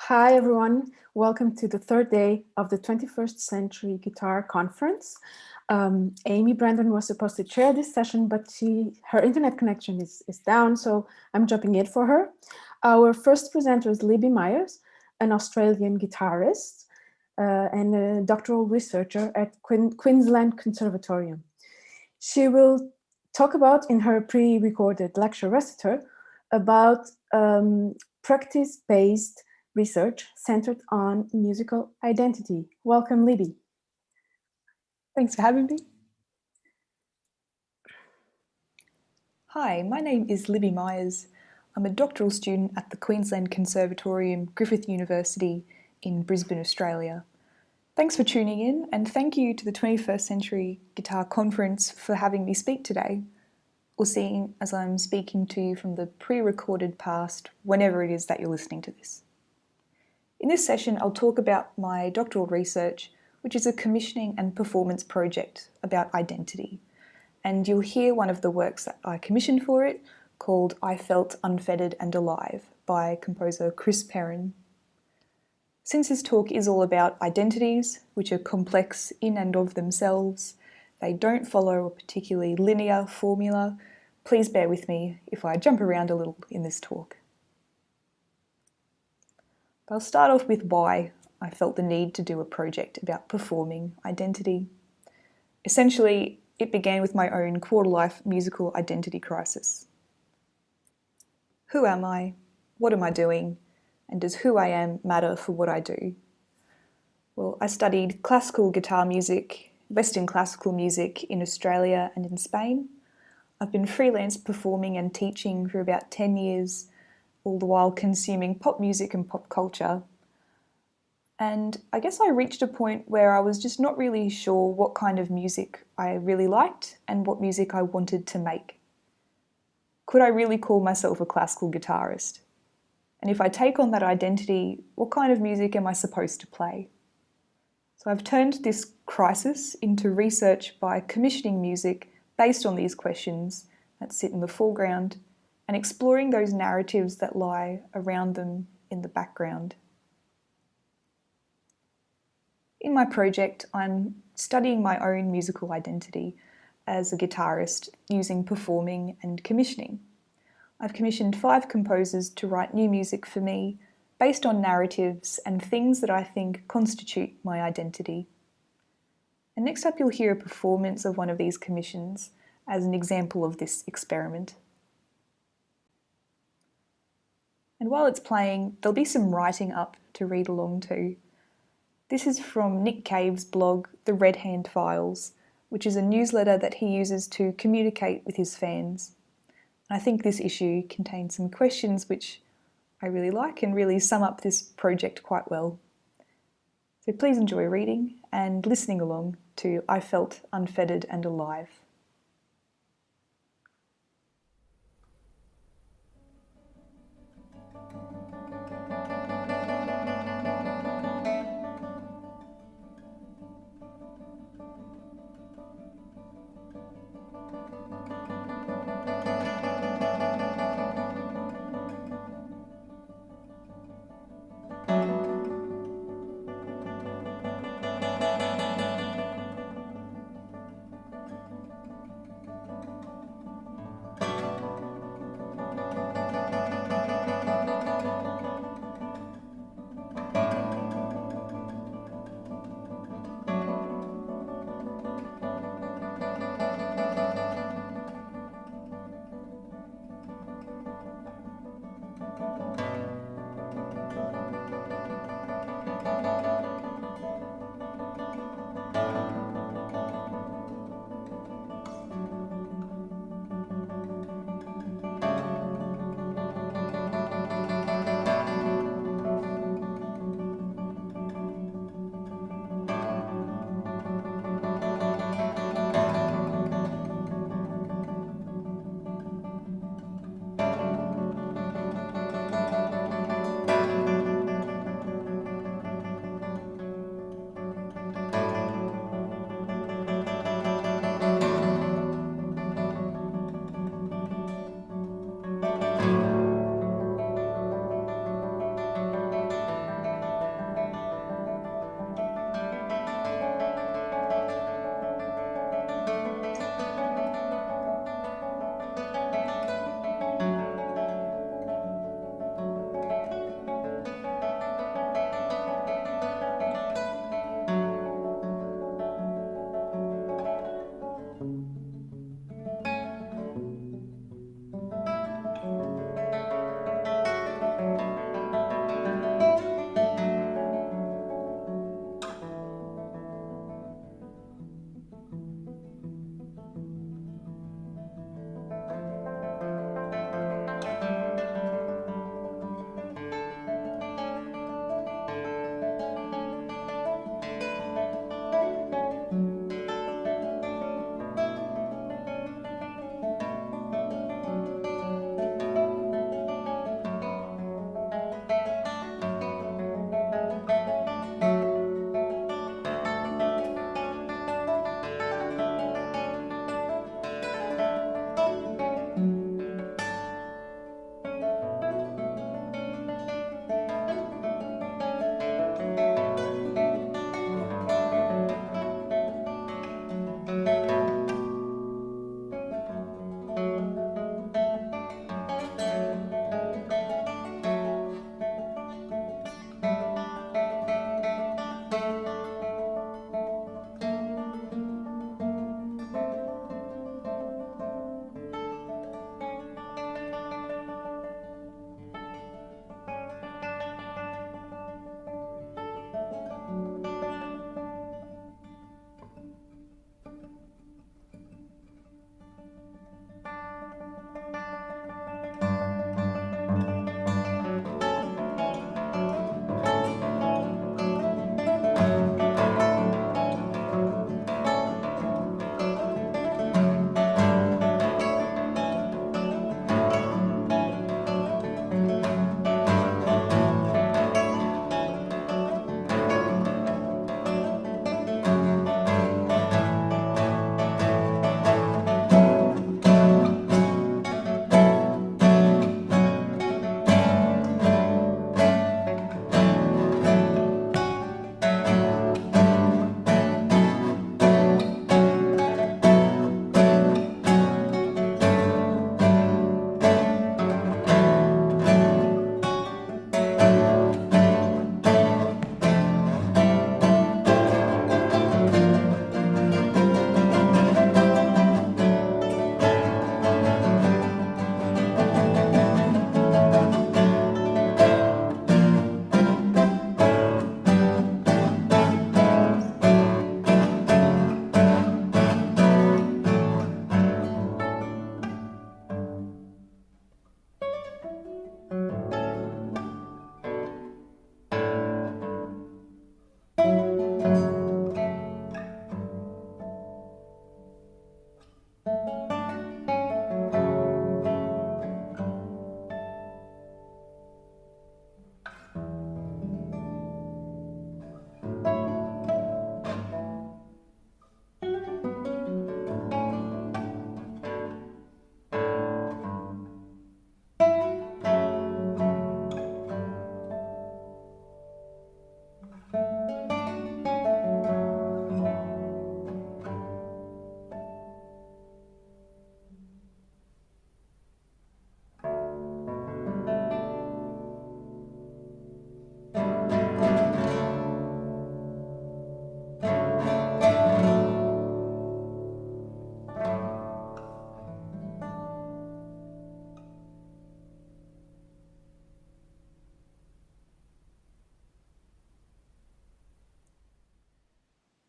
Hi, everyone. Welcome to the third day of the 21st Century Guitar Conference. Amy Brandon was supposed to chair this session, but her internet connection is down, so I'm jumping in for her. Our first presenter is Libby Myers, an Australian guitarist and a doctoral researcher at Queensland Conservatorium. She will talk about, in her pre-recorded lecture reciter, about practice-based research centered on musical identity. Welcome, Libby. Thanks for having me. Hi, my name is Libby Myers. I'm a doctoral student at the Queensland Conservatorium, Griffith University in Brisbane, Australia. Thanks for tuning in, and thank you to the 21st Century Guitar Conference for having me speak today, or seeing as I'm speaking to you from the pre-recorded past, whenever it is that you're listening to this. In this session, I'll talk about my doctoral research, which is a commissioning and performance project about identity. And you'll hear one of the works that I commissioned for it, called I Felt Unfettered and Alive by composer Chris Perrin. Since this talk is all about identities, which are complex in and of themselves, they don't follow a particularly linear formula. Please bear with me if I jump around a little in this talk. I'll start off with why I felt the need to do a project about performing identity. Essentially, it began with my own quarter-life musical identity crisis. Who am I? What am I doing? And does who I am matter for what I do? Well, I studied classical guitar music, Western classical music in Australia and in Spain. I've been freelance performing and teaching for about 10 years, all the while consuming pop music and pop culture. And I guess I reached a point where I was just not really sure what kind of music I really liked and what music I wanted to make. Could I really call myself a classical guitarist? And if I take on that identity, what kind of music am I supposed to play? So I've turned this crisis into research by commissioning music based on these questions that sit in the foreground and exploring those narratives that lie around them in the background. In my project, I'm studying my own musical identity as a guitarist using performing and commissioning. I've commissioned 5 composers to write new music for me based on narratives and things that I think constitute my identity. And next up, you'll hear a performance of one of these commissions as an example of this experiment. And while it's playing, there'll be some writing up to read along to. This is from Nick Cave's blog, The Red Hand Files, which is a newsletter that he uses to communicate with his fans. And I think this issue contains some questions which I really like and really sum up this project quite well. So please enjoy reading and listening along to I Felt Unfettered and Alive.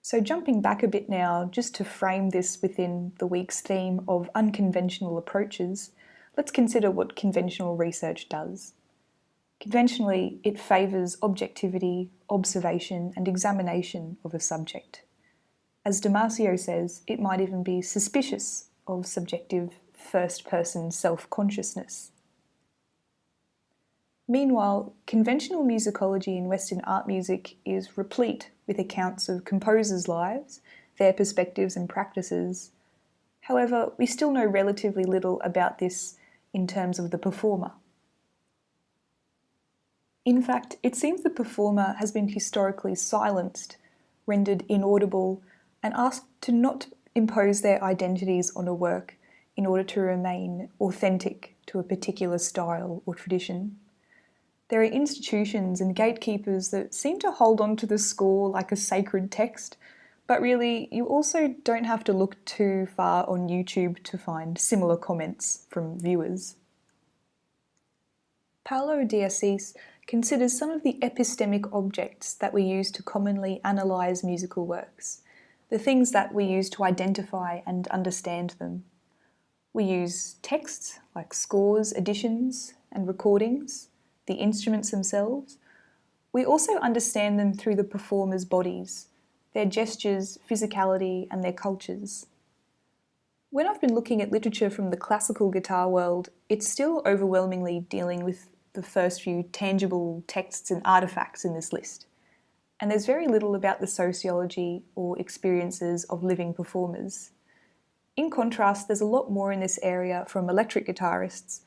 So jumping back a bit now, just to frame this within the week's theme of unconventional approaches, let's consider what conventional research does. Conventionally, it favours objectivity, observation, and examination of a subject. As Damasio says, it might even be suspicious of subjective first-person self-consciousness. Meanwhile, conventional musicology in Western art music is replete with accounts of composers' lives, their perspectives and practices. However, we still know relatively little about this in terms of the performer. In fact, it seems the performer has been historically silenced, rendered inaudible, and asked to not impose their identities on a work in order to remain authentic to a particular style or tradition. There are institutions and gatekeepers that seem to hold on to the score like a sacred text, but really you also don't have to look too far on YouTube to find similar comments from viewers. Paulo de Assis considers some of the epistemic objects that we use to commonly analyse musical works, the things that we use to identify and understand them. We use texts like scores, editions, and recordings, the instruments themselves. We also understand them through the performers' bodies, their gestures, physicality, and their cultures. When I've been looking at literature from the classical guitar world, it's still overwhelmingly dealing with the first few tangible texts and artefacts in this list. And there's very little about the sociology or experiences of living performers. In contrast, there's a lot more in this area from electric guitarists,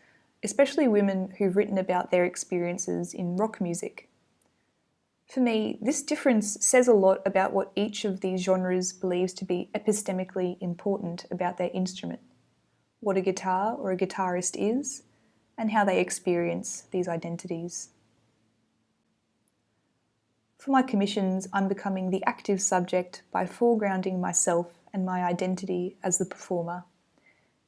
especially women who've written about their experiences in rock music. For me, this difference says a lot about what each of these genres believes to be epistemically important about their instrument, what a guitar or a guitarist is, and how they experience these identities. For my commissions, I'm becoming the active subject by foregrounding myself and my identity as the performer,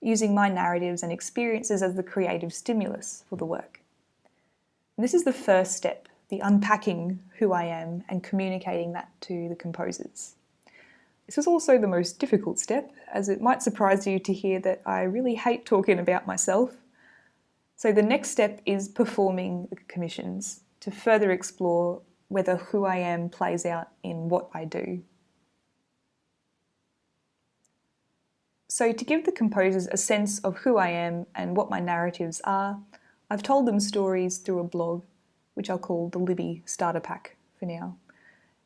using my narratives and experiences as the creative stimulus for the work. And this is the first step, the unpacking who I am and communicating that to the composers. This was also the most difficult step, as it might surprise you to hear that I really hate talking about myself. So the next step is performing the commissions to further explore whether who I am plays out in what I do. So to give the composers a sense of who I am and what my narratives are, I've told them stories through a blog, which I'll call the Libby Starter Pack for now.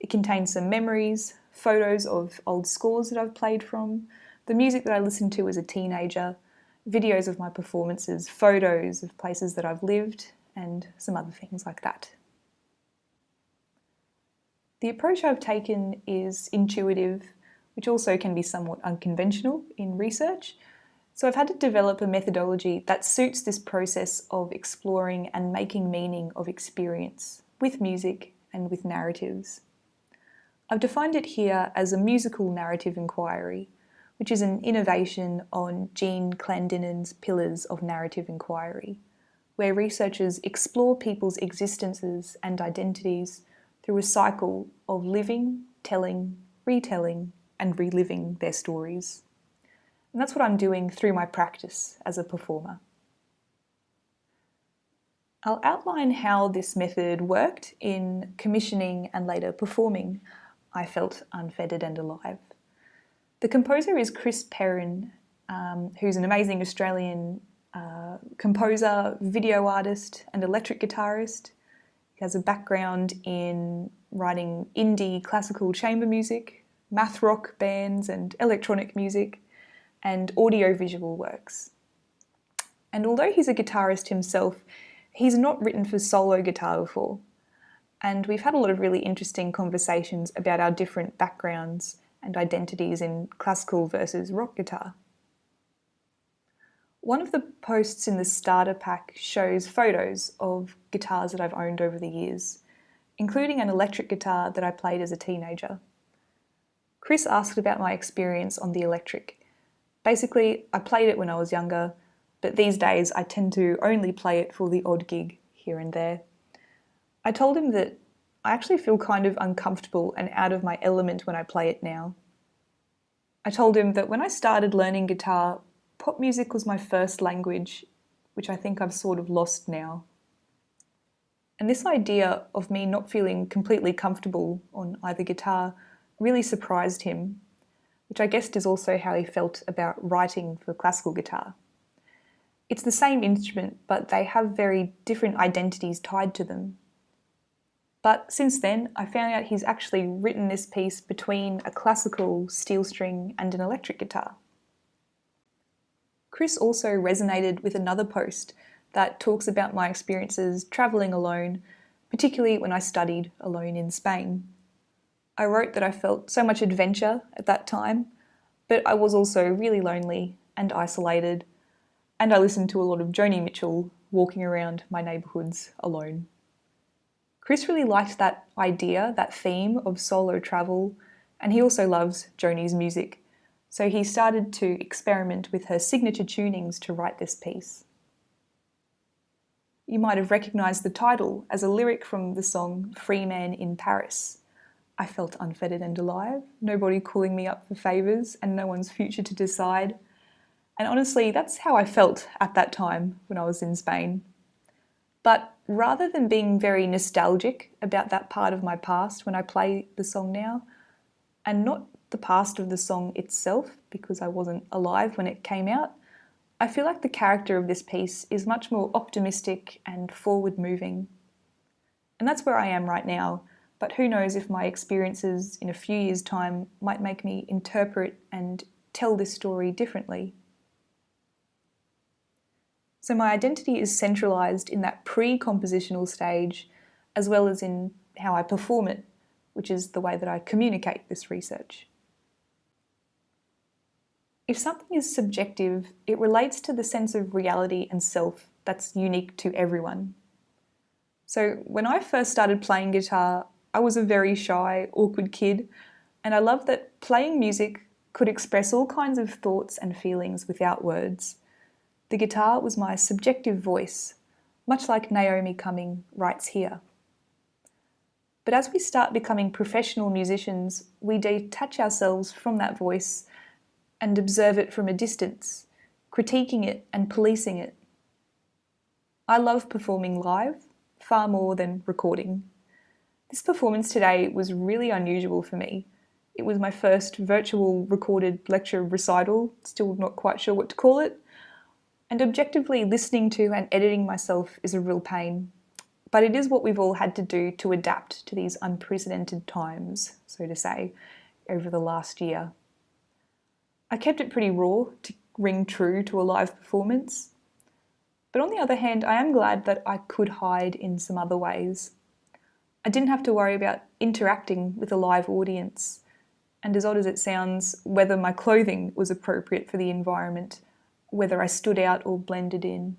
It contains some memories, photos of old scores that I've played from, the music that I listened to as a teenager, videos of my performances, photos of places that I've lived, and some other things like that. The approach I've taken is intuitive, which also can be somewhat unconventional in research. So I've had to develop a methodology that suits this process of exploring and making meaning of experience with music and with narratives. I've defined it here as a musical narrative inquiry, which is an innovation on Jean Clendinen's Pillars of Narrative Inquiry, where researchers explore people's existences and identities through a cycle of living, telling, retelling, and reliving their stories. And that's what I'm doing through my practice as a performer. I'll outline how this method worked in commissioning and later performing I Felt Unfettered and Alive. The composer is Chris Perrin, who's an amazing Australian composer, video artist, and electric guitarist. He has a background in writing indie classical chamber music, math rock bands and electronic music, and audiovisual works. And although he's a guitarist himself, he's not written for solo guitar before. And we've had a lot of really interesting conversations about our different backgrounds and identities in classical versus rock guitar. One of the posts in the starter pack shows photos of guitars that I've owned over the years, including an electric guitar that I played as a teenager. Chris asked about my experience on the electric. Basically, I played it when I was younger, but these days I tend to only play it for the odd gig here and there. I told him that I actually feel kind of uncomfortable and out of my element when I play it now. I told him that when I started learning guitar, pop music was my first language, which I think I've sort of lost now. And this idea of me not feeling completely comfortable on either guitar really surprised him, which I guessed is also how he felt about writing for classical guitar. It's the same instrument, but they have very different identities tied to them. But since then, I found out he's actually written this piece between a classical steel string and an electric guitar. Chris also resonated with another post that talks about my experiences travelling alone, particularly when I studied alone in Spain. I wrote that I felt so much adventure at that time, but I was also really lonely and isolated, and I listened to a lot of Joni Mitchell walking around my neighbourhoods alone. Chris really liked that idea, that theme of solo travel, and he also loves Joni's music. So he started to experiment with her signature tunings to write this piece. You might have recognised the title as a lyric from the song Free Man in Paris. I felt unfettered and alive, nobody calling me up for favours and no one's future to decide. And honestly, that's how I felt at that time when I was in Spain. But rather than being very nostalgic about that part of my past when I play the song now, and not the past of the song itself, because I wasn't alive when it came out, I feel like the character of this piece is much more optimistic and forward-moving. And that's where I am right now, but who knows if my experiences in a few years' time might make me interpret and tell this story differently. So my identity is centralised in that pre-compositional stage, as well as in how I perform it, which is the way that I communicate this research. If something is subjective, it relates to the sense of reality and self that's unique to everyone. So when I first started playing guitar, I was a very shy, awkward kid, and I loved that playing music could express all kinds of thoughts and feelings without words. The guitar was my subjective voice, much like Naomi Cumming writes here. But as we start becoming professional musicians, we detach ourselves from that voice and observe it from a distance, critiquing it and policing it. I love performing live, far more than recording. This performance today was really unusual for me. It was my first virtual recorded lecture recital, still not quite sure what to call it, and objectively listening to and editing myself is a real pain. But it is what we've all had to do to adapt to these unprecedented times, so to say, over the last year. I kept it pretty raw to ring true to a live performance. But on the other hand, I am glad that I could hide in some other ways. I didn't have to worry about interacting with a live audience, and as odd as it sounds, whether my clothing was appropriate for the environment, whether I stood out or blended in.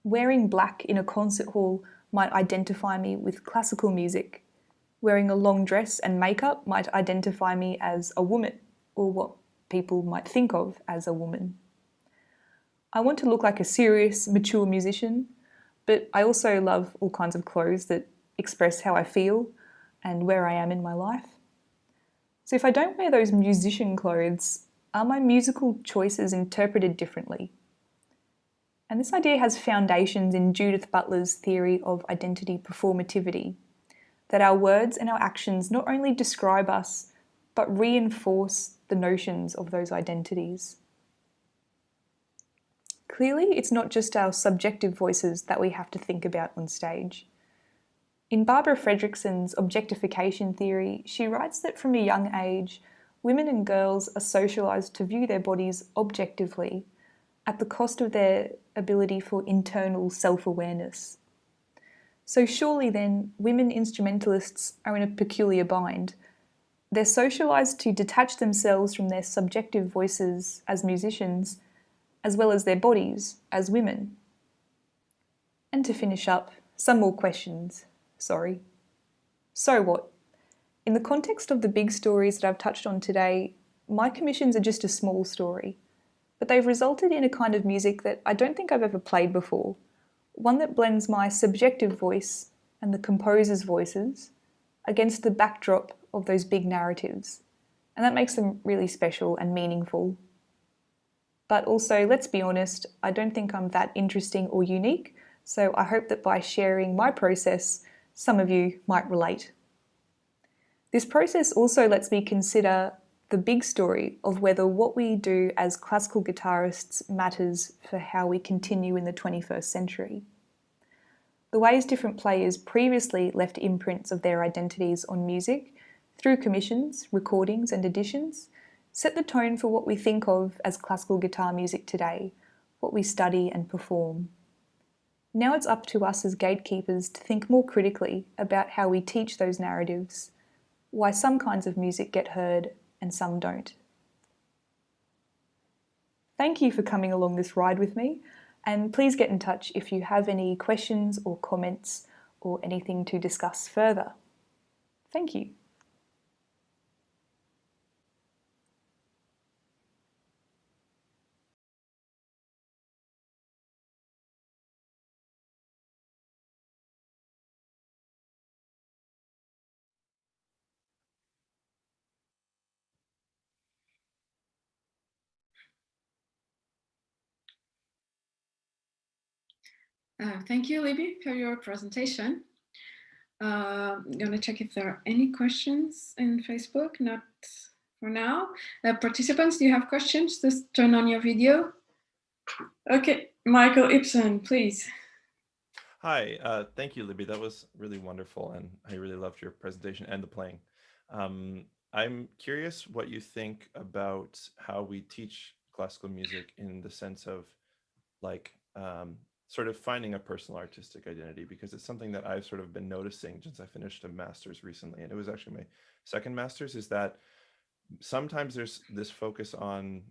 Wearing black in a concert hall might identify me with classical music. Wearing a long dress and makeup might identify me as a woman, or what people might think of as a woman. I want to look like a serious, mature musician, but I also love all kinds of clothes that express how I feel and where I am in my life. So if I don't wear those musician clothes, are my musical choices interpreted differently? And this idea has foundations in Judith Butler's theory of identity performativity, that our words and our actions not only describe us, but reinforce the notions of those identities. Clearly, it's not just our subjective voices that we have to think about on stage. In Barbara Fredrickson's objectification theory, she writes that from a young age, women and girls are socialised to view their bodies objectively at the cost of their ability for internal self-awareness. So surely then, women instrumentalists are in a peculiar bind. They're socialised to detach themselves from their subjective voices as musicians, as well as their bodies as women. And to finish up, some more questions. Sorry. So what? In the context of the big stories that I've touched on today, my commissions are just a small story, but they've resulted in a kind of music that I don't think I've ever played before, one that blends my subjective voice and the composer's voices against the backdrop of those big narratives, and that makes them really special and meaningful. But also, let's be honest, I don't think I'm that interesting or unique, so I hope that by sharing my process, some of you might relate. This process also lets me consider the big story of whether what we do as classical guitarists matters for how we continue in the 21st century. The ways different players previously left imprints of their identities on music, through commissions, recordings and editions, set the tone for what we think of as classical guitar music today, what we study and perform. Now it's up to us as gatekeepers to think more critically about how we teach those narratives, why some kinds of music get heard and some don't. Thank you for coming along this ride with me, and please get in touch if you have any questions or comments or anything to discuss further. Thank you. Thank you, Libby, for your presentation. I'm going to check if there are any questions in Facebook. Not for now. Participants, do you have questions? Just turn on your video. Okay, Michael Ibsen, please. Hi, thank you, Libby. That was really wonderful, and I really loved your presentation and the playing. I'm curious what you think about how we teach classical music in the sense of like sort of finding a personal artistic identity, because it's something that I've sort of been noticing since I finished a master's recently, and it was actually my second master's, is that sometimes there's this focus on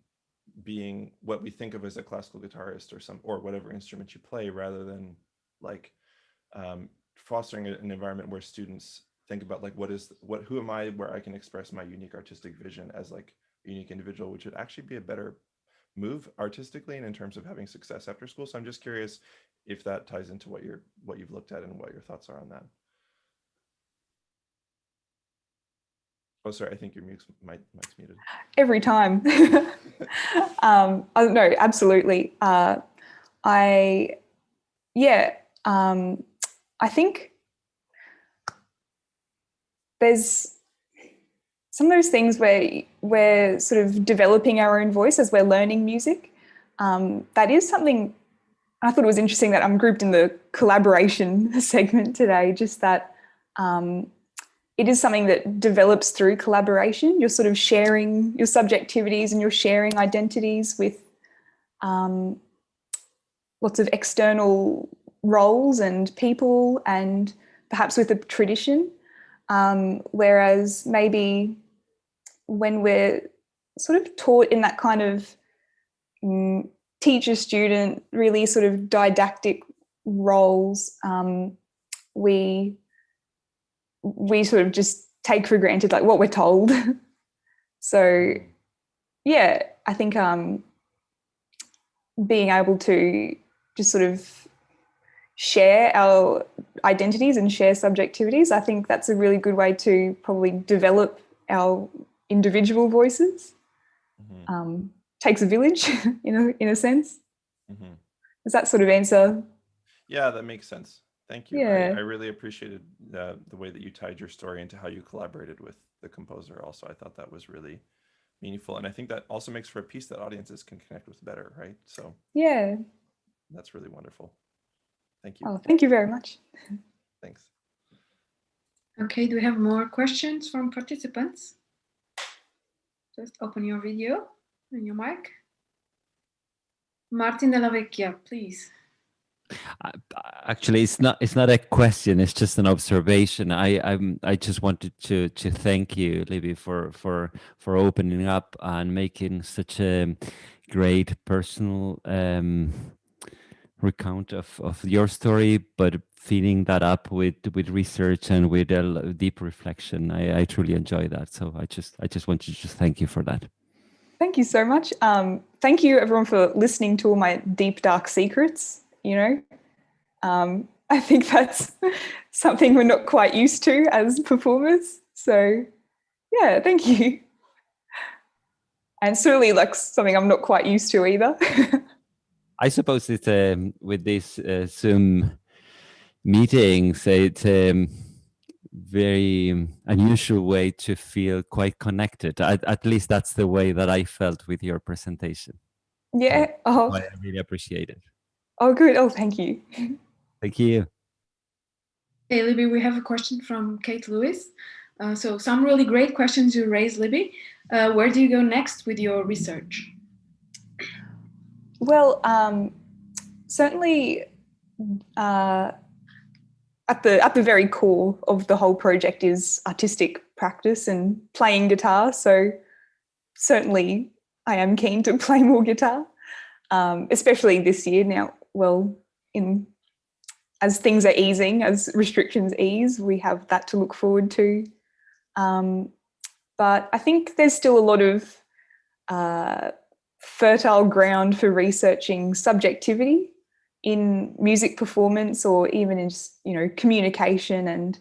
being what we think of as a classical guitarist or whatever instrument you play, rather than like fostering an environment where students think about like who am I, where I can express my unique artistic vision as like a unique individual, which would actually be a better move artistically and in terms of having success after school. So I'm just curious if that ties into what you've looked at and what your thoughts are on that. Oh, sorry, I think your mic's muted. Every time. No, absolutely. I think there's some of those things where we're sort of developing our own voice as we're learning music. That is something I thought it was interesting that I'm grouped in the collaboration segment today, just that it is something that develops through collaboration. You're sort of sharing your subjectivities and you're sharing identities with lots of external roles and people, and perhaps with a tradition. Whereas maybe when we're sort of taught in that kind of teacher-student, really sort of didactic roles, we sort of just take for granted like what we're told. So yeah, I think being able to just sort of share our identities and share subjectivities, I think that's a really good way to probably develop our individual voices. Mm-hmm. Takes a village, in a sense. Mm-hmm. Does that sort of answer? Yeah, that makes sense. Thank you. Yeah. I really appreciated the way that you tied your story into how you collaborated with the composer also. I thought that was really meaningful. And I think that also makes for a piece that audiences can connect with better, right? So Yeah. that's really wonderful. Thank you. Oh, thank you very much. Thanks. Okay, do we have more questions from participants? Just open your video and your mic. Martin Della Vecchia, please. Actually, it's not a question. It's just an observation. I just wanted to thank you, Libby, for opening up and making such a great personal recount of your story, but feeding that up with research and with a deep reflection. I truly enjoy that. So I just want to just thank you for that. Thank you so much. Thank you everyone for listening to all my deep, dark secrets, you know. I think that's something we're not quite used to as performers. So yeah, thank you. And certainly like something I'm not quite used to either. I suppose it's with this Zoom meetings, it's very unusual way to feel quite connected. At least that's the way that I felt with your presentation. Yeah. Oh, I really appreciate it. oh, good. Oh, thank you. Thank you. Hey, Libby, we have a question from Kate Lewis. So some really great questions you raised, Libby. Where do you go next with your research? Well, certainly at the very core of the whole project is artistic practice and playing guitar. So certainly I am keen to play more guitar, especially this year now. Well, as things are easing, as restrictions ease, we have that to look forward to. But I think there's still a lot of fertile ground for researching subjectivity in music performance, or even in just, you know, communication and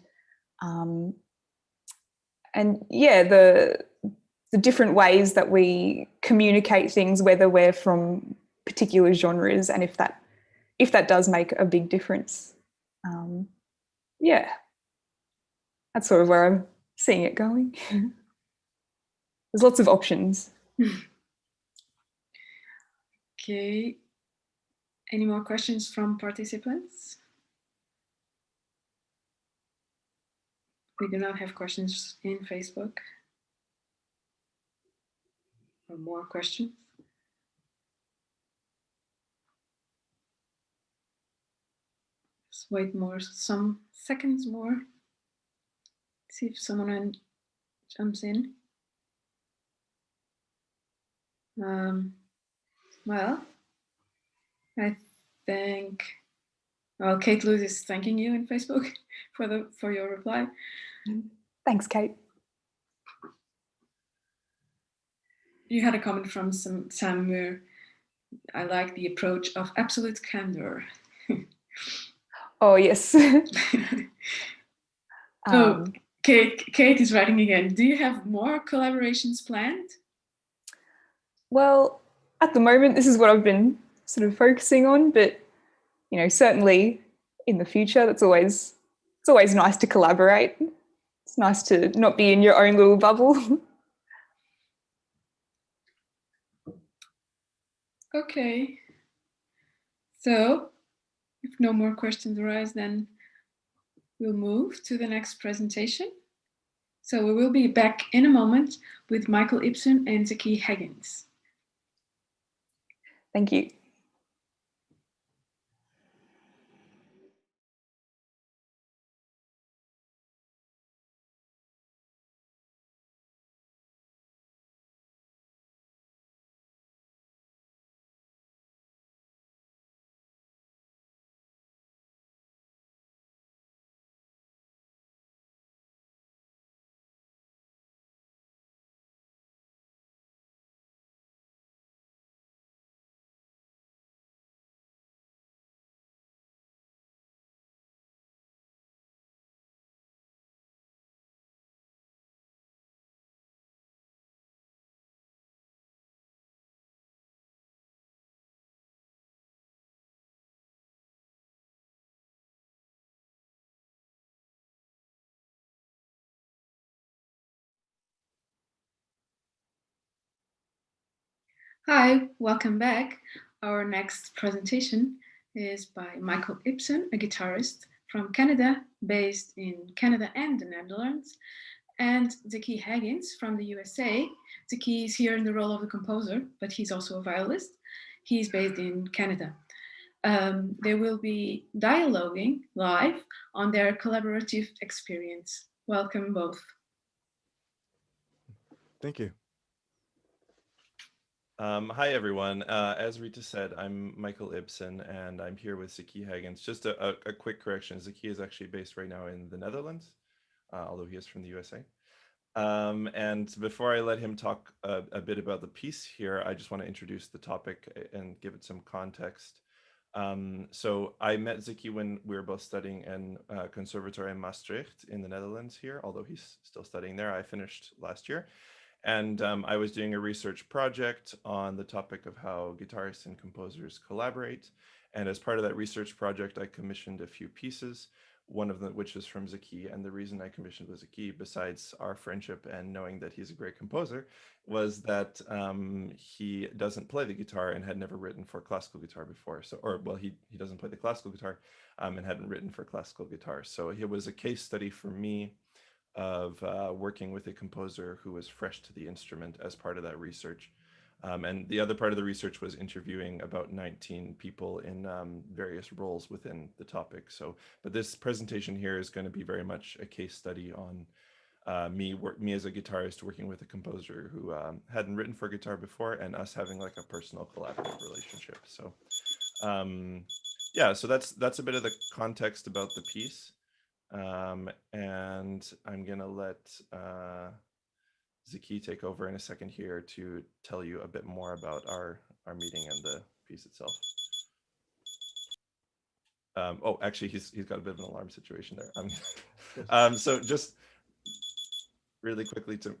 yeah, the different ways that we communicate things, whether we're from particular genres, and if that does make a big difference. Yeah, that's sort of where I'm seeing it going. There's lots of options. Okay. Any more questions from participants? We do not have questions in Facebook. Or more questions? Let's wait some seconds more. See if someone jumps in. Well, I think. Well, Kate Lewis is thanking you in Facebook for your reply. Thanks, Kate. You had a comment from Sam Muir. I like the approach of absolute candor. Oh, yes. Oh, Kate is writing again. Do you have more collaborations planned? Well, at the moment, this is what I've been sort of focusing on, but, you know, certainly in the future, it's always nice to collaborate. It's nice to not be in your own little bubble. Okay. So, if no more questions arise, then we'll move to the next presentation. So we will be back in a moment with Michael Ibsen and Zaki Higgins. Thank you. Hi, welcome back. Our next presentation is by Michael Ibsen, a guitarist from Canada, based in Canada and the Netherlands, and Zaki Haggins from the USA. Zaki is here in the role of the composer, but he's also a violist. He's based in Canada. They will be dialoguing live on their collaborative experience. Welcome both. Thank you. Hi, everyone. As Rita said, I'm Michael Ibsen, and I'm here with Zaki Haggins. Just a quick correction. Zaki is actually based right now in the Netherlands, although he is from the USA. And before I let him talk a bit about the piece here, I just want to introduce the topic and give it some context. So I met Zaki when we were both studying in Conservatoire in Maastricht in the Netherlands here, although he's still studying there. I finished last year. And I was doing a research project on the topic of how guitarists and composers collaborate. And as part of that research project, I commissioned a few pieces, one of them which is from Zaki. And the reason I commissioned was Zaki, besides our friendship and knowing that he's a great composer, was that he doesn't play the guitar and had never written for classical guitar before. So, or well, he doesn't play the classical guitar and hadn't written for classical guitar. So it was a case study for me of working with a composer who was fresh to the instrument as part of that research. And the other part of the research was interviewing about 19 people in various roles within the topic. So, but this presentation here is going to be very much a case study on me as a guitarist working with a composer who hadn't written for guitar before, and us having like a personal collaborative relationship. So, yeah, so that's a bit of the context about the piece. And I'm gonna let Zaki take over in a second here to tell you a bit more about our meeting and the piece itself. Oh, actually, he's got a bit of an alarm situation there. So just really quickly to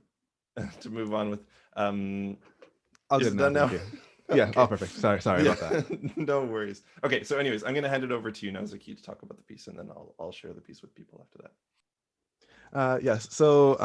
move on with. All Is good it now, done now? thank you. Yeah, Okay. all perfect. Sorry Yeah, about that. no worries. Okay, so anyways, I'm gonna hand it over to you now, Zaki, to talk about the piece, and then I'll share the piece with people after that. Yes, so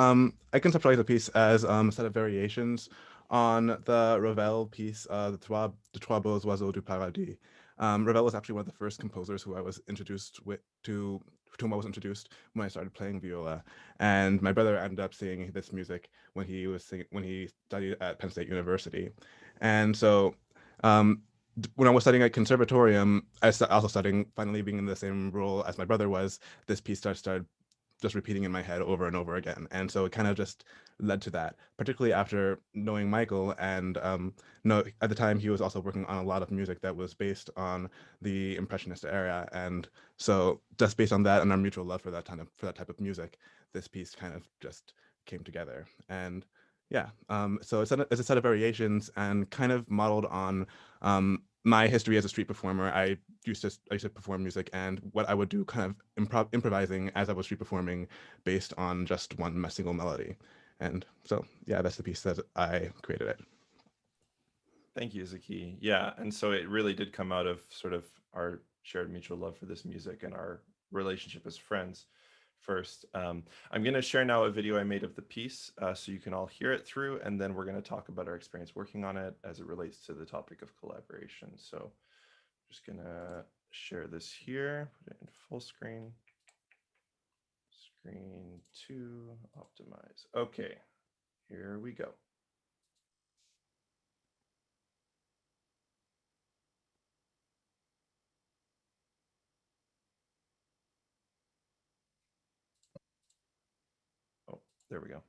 I conceptualize the piece as a set of variations on the Ravel piece, the Trois Beaux Oiseaux du Paradis. Ravel was actually one of the first composers who I was introduced to whom I was introduced when I started playing viola, and my brother ended up singing this music when he studied at Penn State University, and so when I was studying at Conservatorium, I was also studying, finally being in the same role as my brother was. This piece started just repeating in my head over and over again. And so it kind of just led to that, particularly after knowing Michael. And at the time, he was also working on a lot of music that was based on the Impressionist era. And so just based on that and our mutual love for that type of music, this piece kind of just came together. And yeah, so it's a set of variations and kind of modeled on my history as a street performer. I used to perform music, and what I would do kind of improvising as I was street performing based on just one single melody. And so, yeah, that's the piece that I created it. Thank you, Zaki. Yeah, and so it really did come out of sort of our shared mutual love for this music and our relationship as friends first. I'm going to share now a video I made of the piece so you can all hear it through, and then we're going to talk about our experience working on it as it relates to the topic of collaboration. So I'm just going to share this here, put it in full screen. Screen 2, optimize. Okay, here we go. Oh, there we go.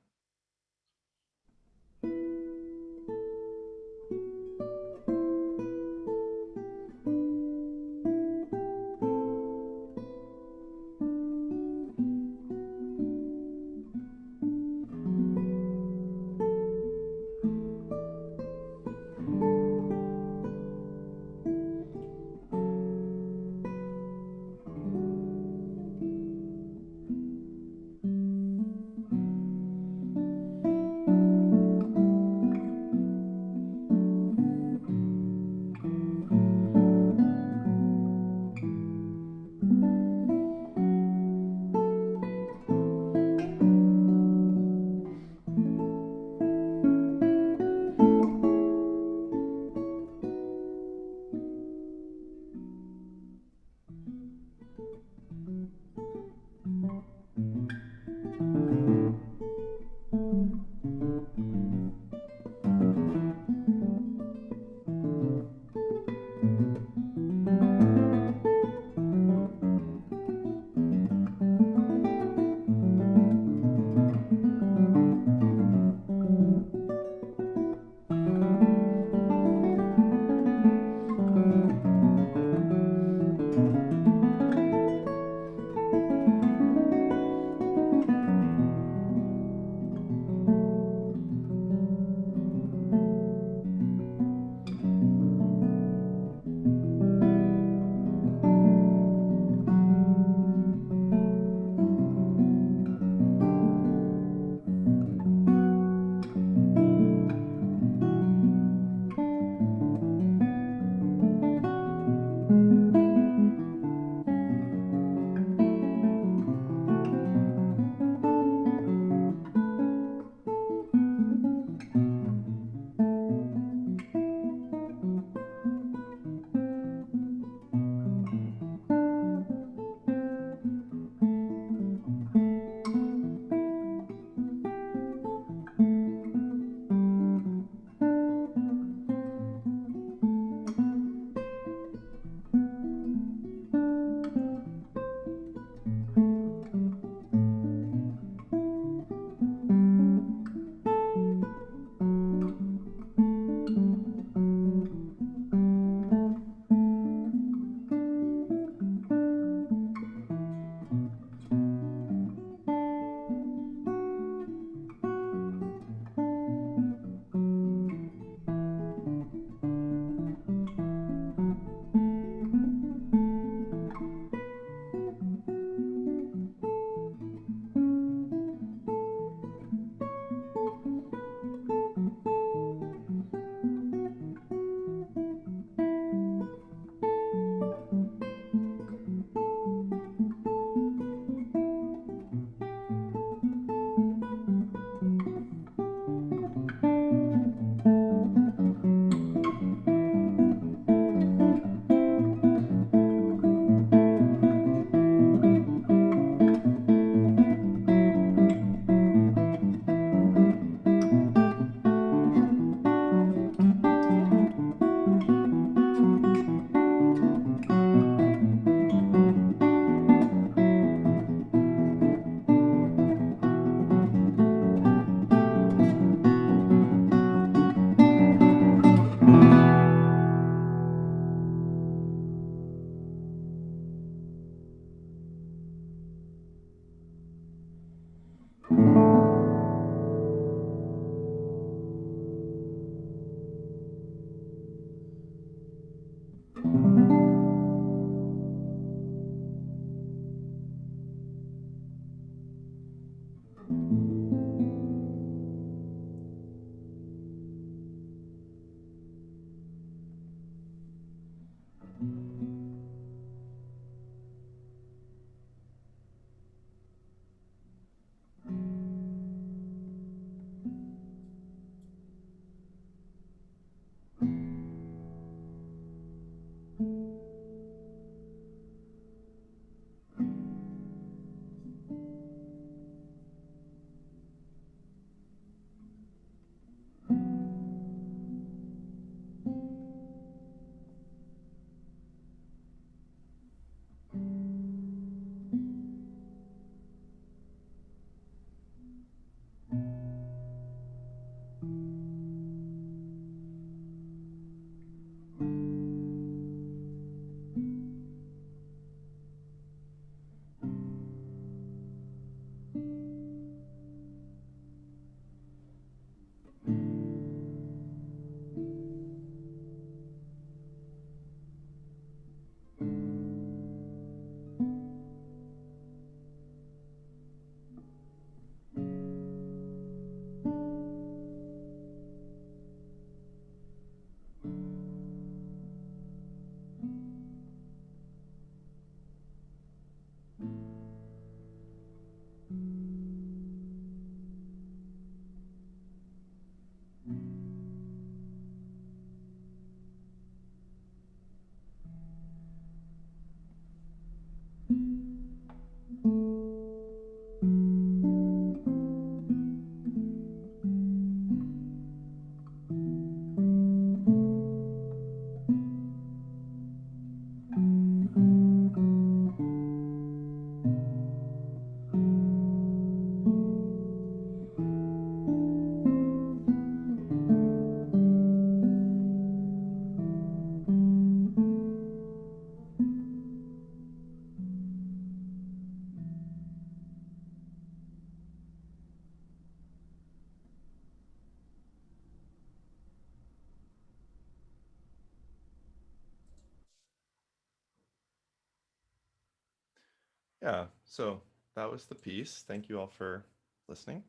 Yeah, so that was the piece. Thank you all for listening.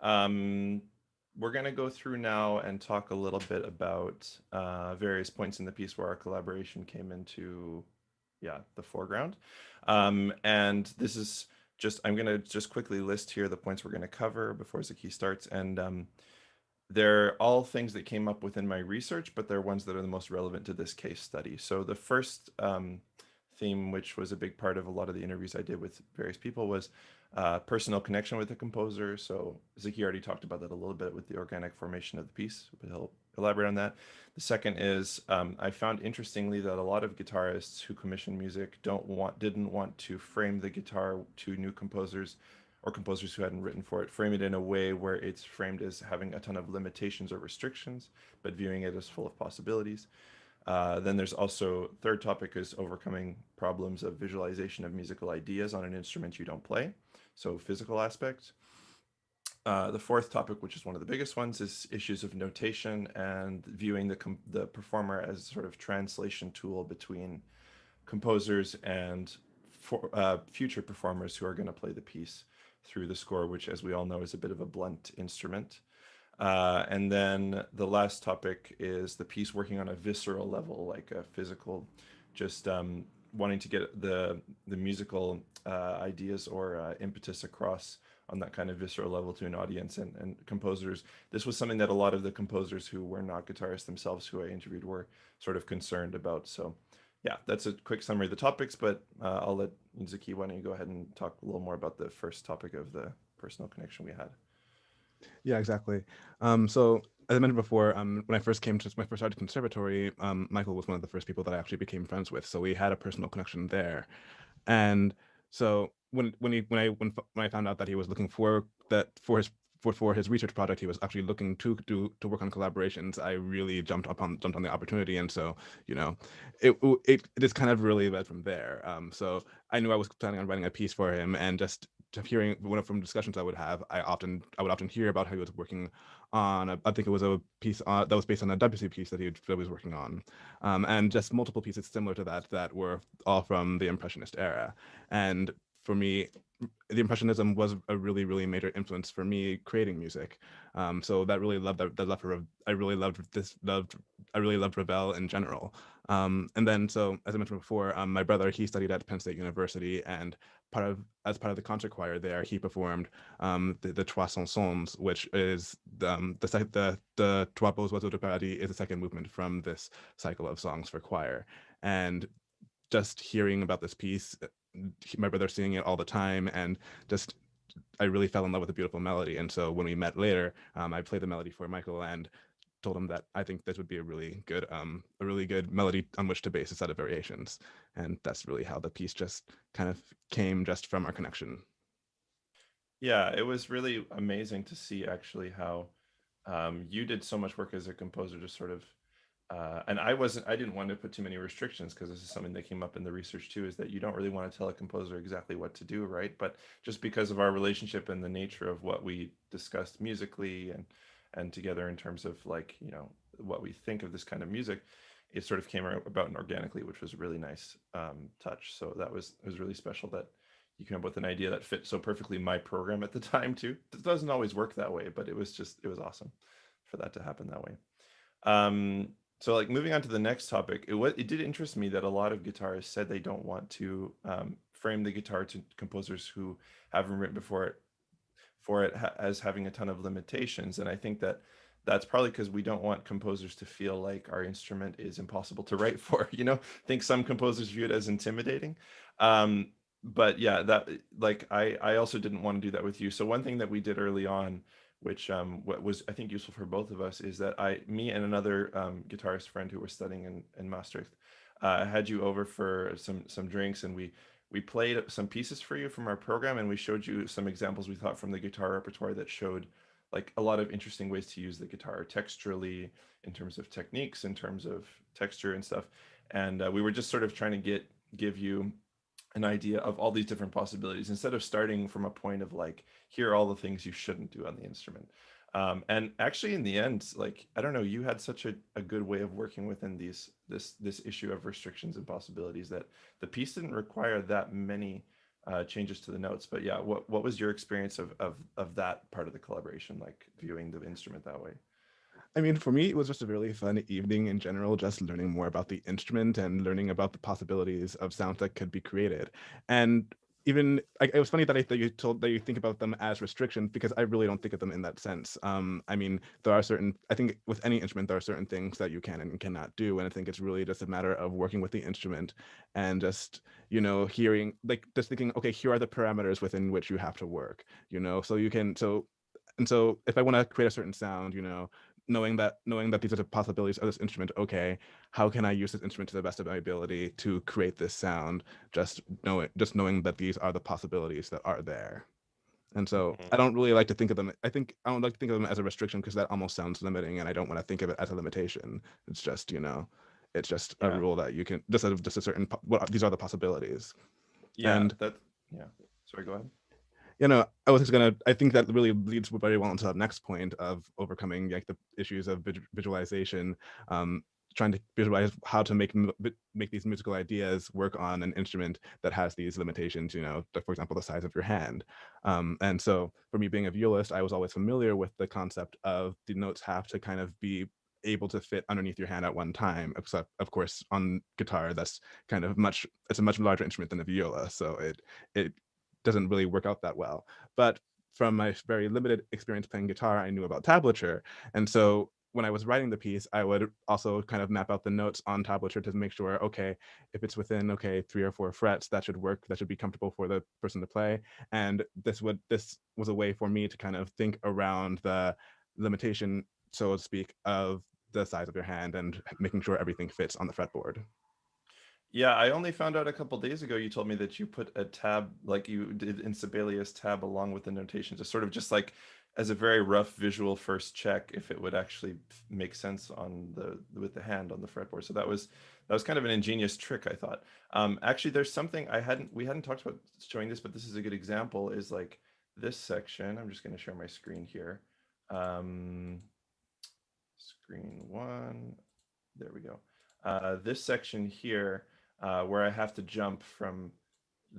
Um, we're going to go through now and talk a little bit about various points in the piece where our collaboration came into, yeah, the foreground. And this is just, I'm going to just quickly list here the points we're going to cover before Zaki starts. And they're all things that came up within my research, but they're ones that are the most relevant to this case study. So the first theme, which was a big part of a lot of the interviews I did with various people, was personal connection with the composer. So Zaki already talked about that a little bit with the organic formation of the piece, but he'll elaborate on that. The second is I found interestingly that a lot of guitarists who commission music didn't want to frame the guitar to new composers or composers who hadn't written for it, frame it in a way where it's framed as having a ton of limitations or restrictions, but viewing it as full of possibilities. Then there's also, third topic is overcoming problems of visualization of musical ideas on an instrument you don't play, so physical aspects. The fourth topic, which is one of the biggest ones, is issues of notation and viewing the performer as sort of translation tool between composers and future performers who are going to play the piece through the score, which, as we all know, is a bit of a blunt instrument. And then the last topic is the piece working on a visceral level, like a physical, just wanting to get the musical ideas or impetus across on that kind of visceral level to an audience and composers. This was something that a lot of the composers who were not guitarists themselves who I interviewed were sort of concerned about. So yeah, that's a quick summary of the topics, but I'll let Zaki, why don't you go ahead and talk a little more about the first topic of the personal connection we had. Yeah, exactly. So as I mentioned before, when I first started conservatory, Michael was one of the first people that I actually became friends with. So we had a personal connection there. And so when I found out that he was looking for that for his research project, he was actually looking to work on collaborations, I really jumped on the opportunity. And so, you know, it just kind of really led from there. So I knew I was planning on writing a piece for him, and just hearing from discussions I would have, I would often hear about how he was working on I think it was a piece that was based on a Debussy piece that he was working on, and just multiple pieces similar to that were all from the Impressionist era. And for me, the Impressionism was a really, really major influence for me creating music. So that really loved that love for I really loved I really loved Ravel in general. And then, so as I mentioned before, my brother, he studied at Penn State University, and as part of the concert choir there, he performed the Trois Chansons, which is the Trois Beaux Oiseaux de Paradis is the second movement from this cycle of songs for choir. And just hearing about this piece, my brother singing it all the time, and just I really fell in love with the beautiful melody. And so when we met later, I played the melody for Michael and told him that I think this would be a really good melody on which to base a set of variations. And that's really how the piece just kind of came just from our connection. Yeah, it was really amazing to see actually how you did so much work as a composer to sort of and I didn't want to put too many restrictions because this is something that came up in the research too, is that you don't really want to tell a composer exactly what to do, right? But just because of our relationship and the nature of what we discussed musically and together in terms of like, you know, what we think of this kind of music, it sort of came about organically, which was a really nice touch. So it was really special that you came up with an idea that fit so perfectly my program at the time too. It doesn't always work that way, but it was awesome for that to happen that way. So like moving on to the next topic, it did interest me that a lot of guitarists said they don't want to frame the guitar to composers who haven't written before as having a ton of limitations. And I think that that's probably because we don't want composers to feel like our instrument is impossible to write for. You know, I think some composers view it as intimidating. But yeah, that like I also didn't want to do that with you. So one thing that we did early on, which what was I think useful for both of us, is that me and another guitarist friend who were studying in Maastricht had you over for some drinks, and we played some pieces for you from our program, and we showed you some examples we thought from the guitar repertoire that showed like a lot of interesting ways to use the guitar texturally, in terms of techniques, in terms of texture and stuff. And we were just sort of trying to give you an idea of all these different possibilities instead of starting from a point of like, here are all the things you shouldn't do on the instrument. And actually in the end, like, I don't know, you had such a good way of working within this issue of restrictions and possibilities that the piece didn't require that many changes to the notes. But yeah, what was your experience of that part of the collaboration, like viewing the instrument that way? I mean, for me, it was just a really fun evening in general, just learning more about the instrument and learning about the possibilities of sounds that could be created. And even like, it was funny that that you think about them as restrictions, because I really don't think of them in that sense. I mean, I think with any instrument, there are certain things that you can and cannot do. And I think it's really just a matter of working with the instrument and just, hearing, like just thinking, okay, here are the parameters within which you have to work, so if I want to create a certain sound, knowing that these are the possibilities of this instrument, okay, how can I use this instrument to the best of my ability to create this sound? Just knowing that these are the possibilities that are there. And so I don't really like to think of them. I don't like to think of them as a restriction, because that almost sounds limiting, and I don't want to think of it as a limitation. It's just, it's just a Yeah. rule that you can just a certain these are the possibilities. Yeah, And yeah. Sorry, go ahead. I think that really leads very well into the next point of overcoming like the issues of visualization, trying to visualize how to make these musical ideas work on an instrument that has these limitations, like, for example, the size of your hand. And so for me, being a violist, I was always familiar with the concept of the notes have to kind of be able to fit underneath your hand at one time, except of course on guitar that's kind of it's a much larger instrument than a viola, so it doesn't really work out that well. But from my very limited experience playing guitar, I knew about tablature. And so when I was writing the piece, I would also kind of map out the notes on tablature to make sure, okay, if it's within, 3 or 4 frets, that should work, that should be comfortable for the person to play. And this was a way for me to kind of think around the limitation, so to speak, of the size of your hand and making sure everything fits on the fretboard. Yeah, I only found out a couple days ago. You told me that you put a tab, like you did in Sibelius tab, along with the notation, to sort of just like as a very rough visual first check if it would actually make sense on with the hand on the fretboard. So that was kind of an ingenious trick, I thought. Actually, there's something we hadn't talked about showing this, but this is a good example. Is like this section. I'm just going to share my screen here. Screen one. There we go. This section here, where I have to jump from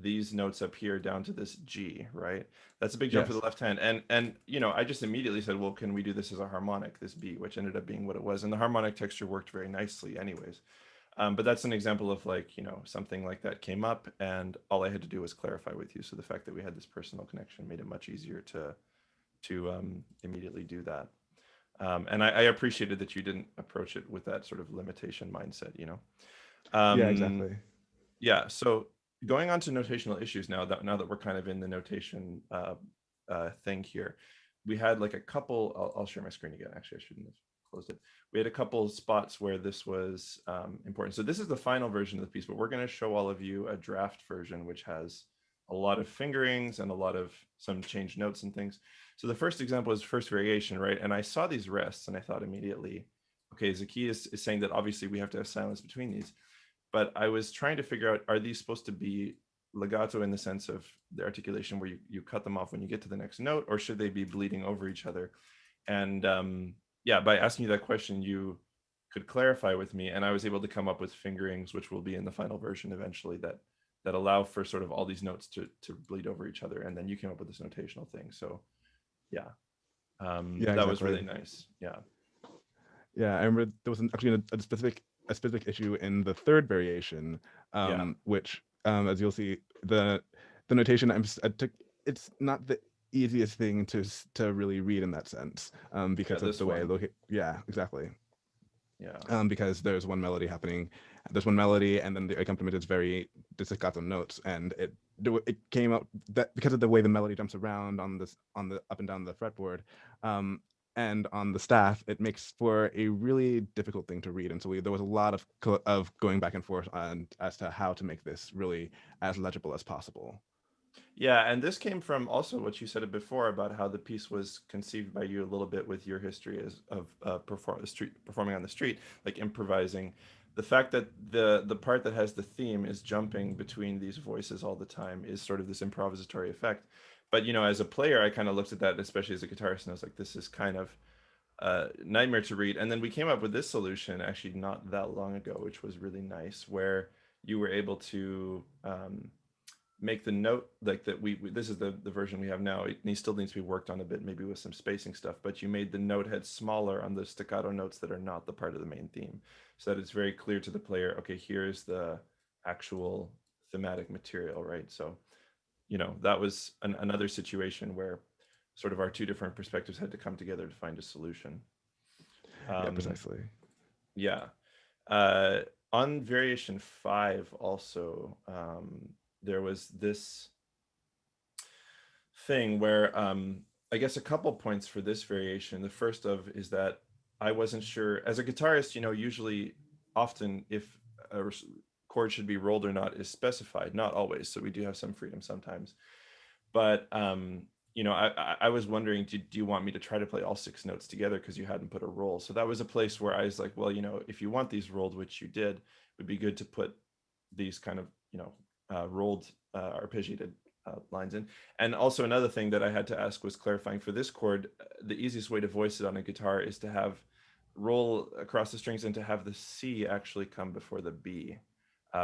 these notes up here down to this G, right? That's a big jump for the Yes. left hand. And you know, I just immediately said, well, can we do this as a harmonic, this B, which ended up being what it was. And the harmonic texture worked very nicely anyways. But that's an example of like, you know, something like that came up and all I had to do was clarify with you. So the fact that we had this personal connection made it much easier to immediately do that. And I appreciated that you didn't approach it with that sort of limitation mindset, you know? Yeah, Um, exactly. yeah, so going on to notational issues now that we're kind of in the notation thing here, we had like a couple, I'll share my screen again. Actually, I shouldn't have closed it. We had a couple spots where this was important. So this is the final version of the piece, but we're going to show all of you a draft version, which has a lot of fingerings and a lot of some changed notes and things. So the first example is first variation, right? And I saw these rests and I thought immediately, okay, Zacchaeus is saying that obviously we have to have silence between these. But I was trying to figure out, are these supposed to be legato in the sense of the articulation where you cut them off when you get to the next note, or should they be bleeding over each other? And yeah, by asking you that question, you could clarify with me, and I was able to come up with fingerings, which will be in the final version eventually, that allow for sort of all these notes to bleed over each other. And then you came up with this notational thing. So yeah, Yeah, that was exactly. really nice. Yeah. Yeah, I remember there was actually a specific issue in the third variation, Yeah. which, as you'll see, the notation I took, it's not the easiest thing to really read in that sense, because of this the way one. yeah, exactly. Yeah. Because there's one melody happening, there's one melody, and then the accompaniment is very staccato notes, and it came out that because of the way the melody jumps around on the up and down the fretboard, and on the staff, it makes for a really difficult thing to read. And so there was a lot of going back and forth on as to how to make this really as legible as possible. Yeah, and this came from also what you said before about how the piece was conceived by you a little bit with your history of performing on the street, like improvising. The fact that the part that has the theme is jumping between these voices all the time is sort of this improvisatory effect. But you know, as a player, I kind of looked at that, especially as a guitarist, and I was like, this is kind of a nightmare to read. And then we came up with this solution actually not that long ago, which was really nice, where you were able to make the note like that this is the version we have now. It still needs to be worked on a bit, maybe with some spacing stuff, but you made the note head smaller on the staccato notes that are not the part of the main theme, so that it's very clear to the player, okay, here's the actual thematic material, right? So you know, that was another situation where sort of our two different perspectives had to come together to find a solution. Yeah, um precisely. yeah. uh on variation 5 also, there was this thing where I guess a couple points for this variation. The first of is that I wasn't sure as a guitarist, you know, usually often if a chord should be rolled or not is specified, not always. So we do have some freedom sometimes. But you know, I was wondering, do you want me to try to play all 6 notes together because you hadn't put a roll? So that was a place where I was like, well, you know, if you want these rolled, which you did, it would be good to put these kind of, you know, rolled arpeggiated lines in. And also another thing that I had to ask was clarifying for this chord, the easiest way to voice it on a guitar is to have roll across the strings and to have the C actually come before the B.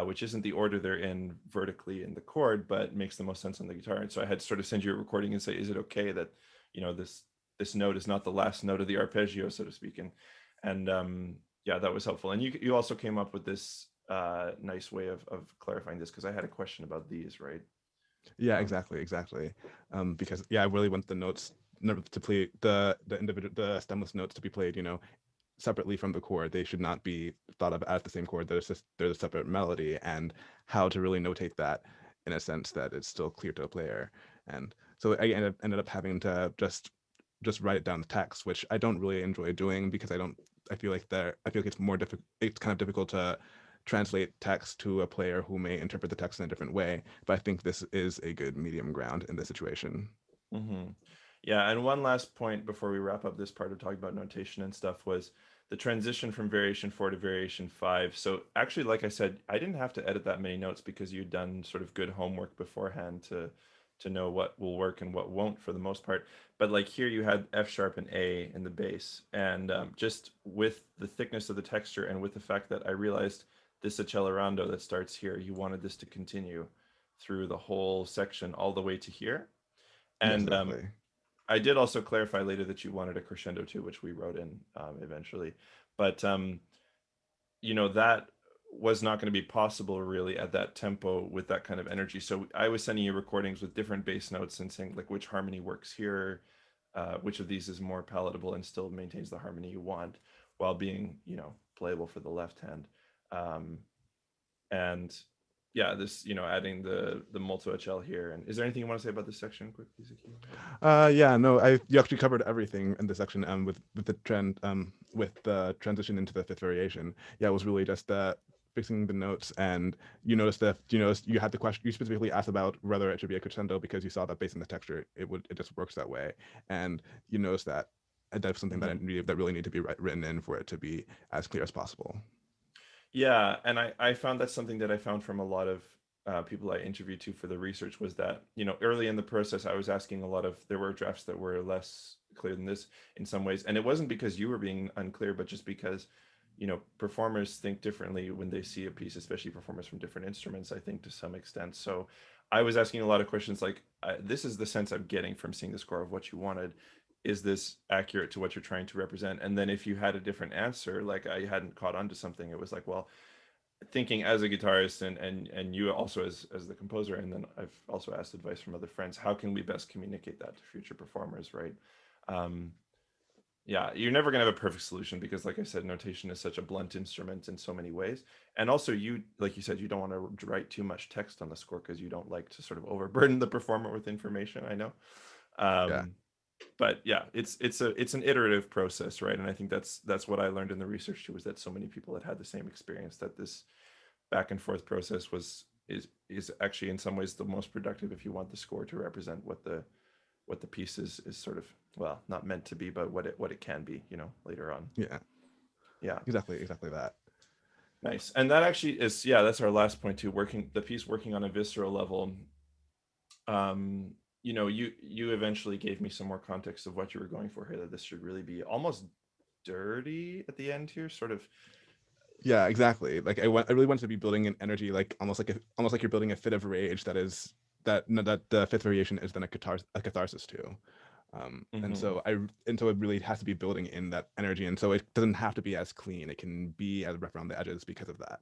Which isn't the order they're in vertically in the chord, but makes the most sense on the guitar. And so I had to sort of send you a recording and say, is it okay that, you know, this note is not the last note of the arpeggio, so to speak? And yeah, that was helpful. And you also came up with this nice way of clarifying this, because I had a question about these, right? Yeah, exactly. Because yeah, I really want the notes to play the individual the stemless notes to be played, you know, separately from the chord. They should not be thought of as the same chord. There's a separate melody, and how to really notate that in a sense that it's still clear to a player. And so I ended up having to just write it down the text, which I don't really enjoy doing because I feel like it's more difficult. It's kind of difficult to translate text to a player who may interpret the text in a different way. But I think this is a good medium ground in this situation. Mm-hmm. Yeah, and one last point before we wrap up this part of talking about notation and stuff was the transition from variation 4 to variation 5. So actually, like I said, I didn't have to edit that many notes because you'd done sort of good homework beforehand to know what will work and what won't for the most part. But like here you had F sharp and A in the bass, and just with the thickness of the texture and with the fact that I realized this accelerando that starts here, you wanted this to continue through the whole section all the way to here. Yes, And exactly. I did also clarify later that you wanted a crescendo too, which we wrote in eventually. But you know, that was not going to be possible really at that tempo with that kind of energy. So I was sending you recordings with different bass notes and saying like which harmony works here, which of these is more palatable and still maintains the harmony you want while being, you know, playable for the left hand. And yeah, this, you know, adding the molto HL here. And is there anything you want to say about this section quickly, Zaki? Yeah, no, you actually covered everything in this section with the trend with the transition into the fifth variation. Yeah, it was really just fixing the notes, and you noticed that you had the question, you specifically asked about whether it should be a crescendo because you saw that based on the texture it just works that way, and you noticed that that's something that really need to be written in for it to be as clear as possible. Yeah, and I found that's something that I found from a lot of people I interviewed too for the research was that, you know, early in the process, I was asking a lot of, there were drafts that were less clear than this in some ways. And it wasn't because you were being unclear, but just because, you know, performers think differently when they see a piece, especially performers from different instruments, I think to some extent. So I was asking a lot of questions like, this is the sense I'm getting from seeing the score of what you wanted. Is this accurate to what you're trying to represent? And then if you had a different answer, like I hadn't caught on to something, it was like, well, thinking as a guitarist and you also as the composer, and then I've also asked advice from other friends, how can we best communicate that to future performers, right? Yeah, you're never gonna have a perfect solution because, like I said, notation is such a blunt instrument in so many ways. And also, you, like you said, you don't want to write too much text on the score because you don't like to sort of overburden the performer with information. I know. Yeah. But yeah, it's an iterative process, right? And I think that's what I learned in the research too, was that so many people had the same experience, that this back and forth process is actually in some ways the most productive if you want the score to represent what the piece is sort of, well, not meant to be, but what it can be, you know, later on. Yeah. Yeah. Exactly that. Nice. And that actually is, yeah, that's our last point too, working on a visceral level. You know, you eventually gave me some more context of what you were going for here, that this should really be almost dirty at the end here, sort of. Yeah, exactly. Like I really want to be building an energy, like almost like you're building a fit of rage that the fifth variation is then a catharsis too. And so it really has to be building in that energy, and so it doesn't have to be as clean. It can be as rough around the edges because of that.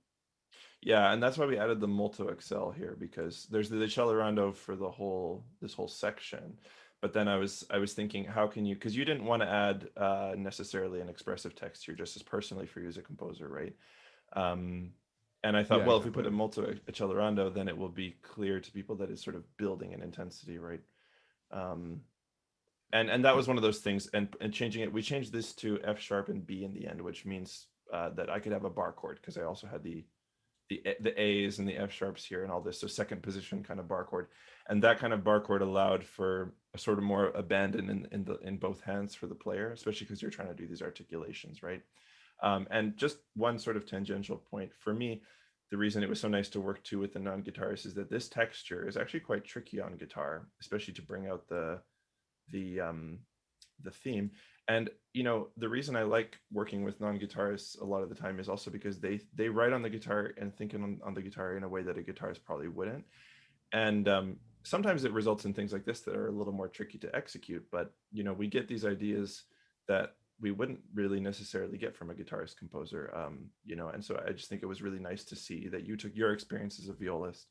Yeah, and that's why we added the Molto XL here, because there's the Accelerando for this whole section. But then I was thinking, how can you, because you didn't want to add necessarily an expressive text here just as personally for you as a composer, right? And I thought, Yeah, well, if we put exactly. a Molto Accelerando, then it will be clear to people that it's sort of building an intensity, right? And that was one of those things, and changing it, we changed this to F sharp and B in the end, which means that I could have a bar chord, because I also had the A's and the F sharps here and all this, so second position kind of bar chord, and that kind of bar chord allowed for a sort of more abandon in both hands for the player, especially because you're trying to do these articulations, right? And just one sort of tangential point for me, the reason it was so nice to work too with the non-guitarist is that this texture is actually quite tricky on guitar, especially to bring out the theme. And you know, the reason I like working with non-guitarists a lot of the time is also because they write on the guitar and think on the guitar in a way that a guitarist probably wouldn't. And sometimes it results in things like this that are a little more tricky to execute, but you know, we get these ideas that we wouldn't really necessarily get from a guitarist composer, you know. And so I just think it was really nice to see that you took your experience as a violist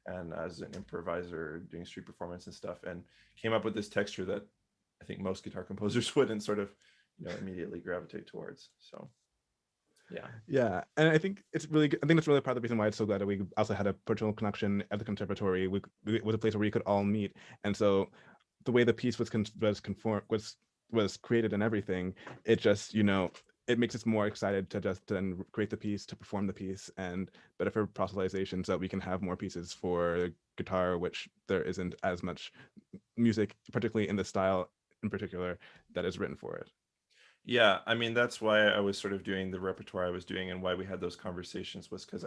and as an improviser doing street performance and stuff, and came up with this texture that I think most guitar composers wouldn't sort of, you know, immediately gravitate towards. So Yeah, and I think it's really good. I think that's really part of the reason why it's so glad that we also had a personal connection at the conservatory. It was a place where we could all meet, and so the way the piece was created and everything, it just, you know, it makes us more excited to just then create the piece, to perform the piece, and better for proselytization, so that we can have more pieces for guitar, which there isn't as much music, particularly in the style in particular, that is written for it. yeah, I mean, that's why I was sort of doing the repertoire I was doing, and why we had those conversations was because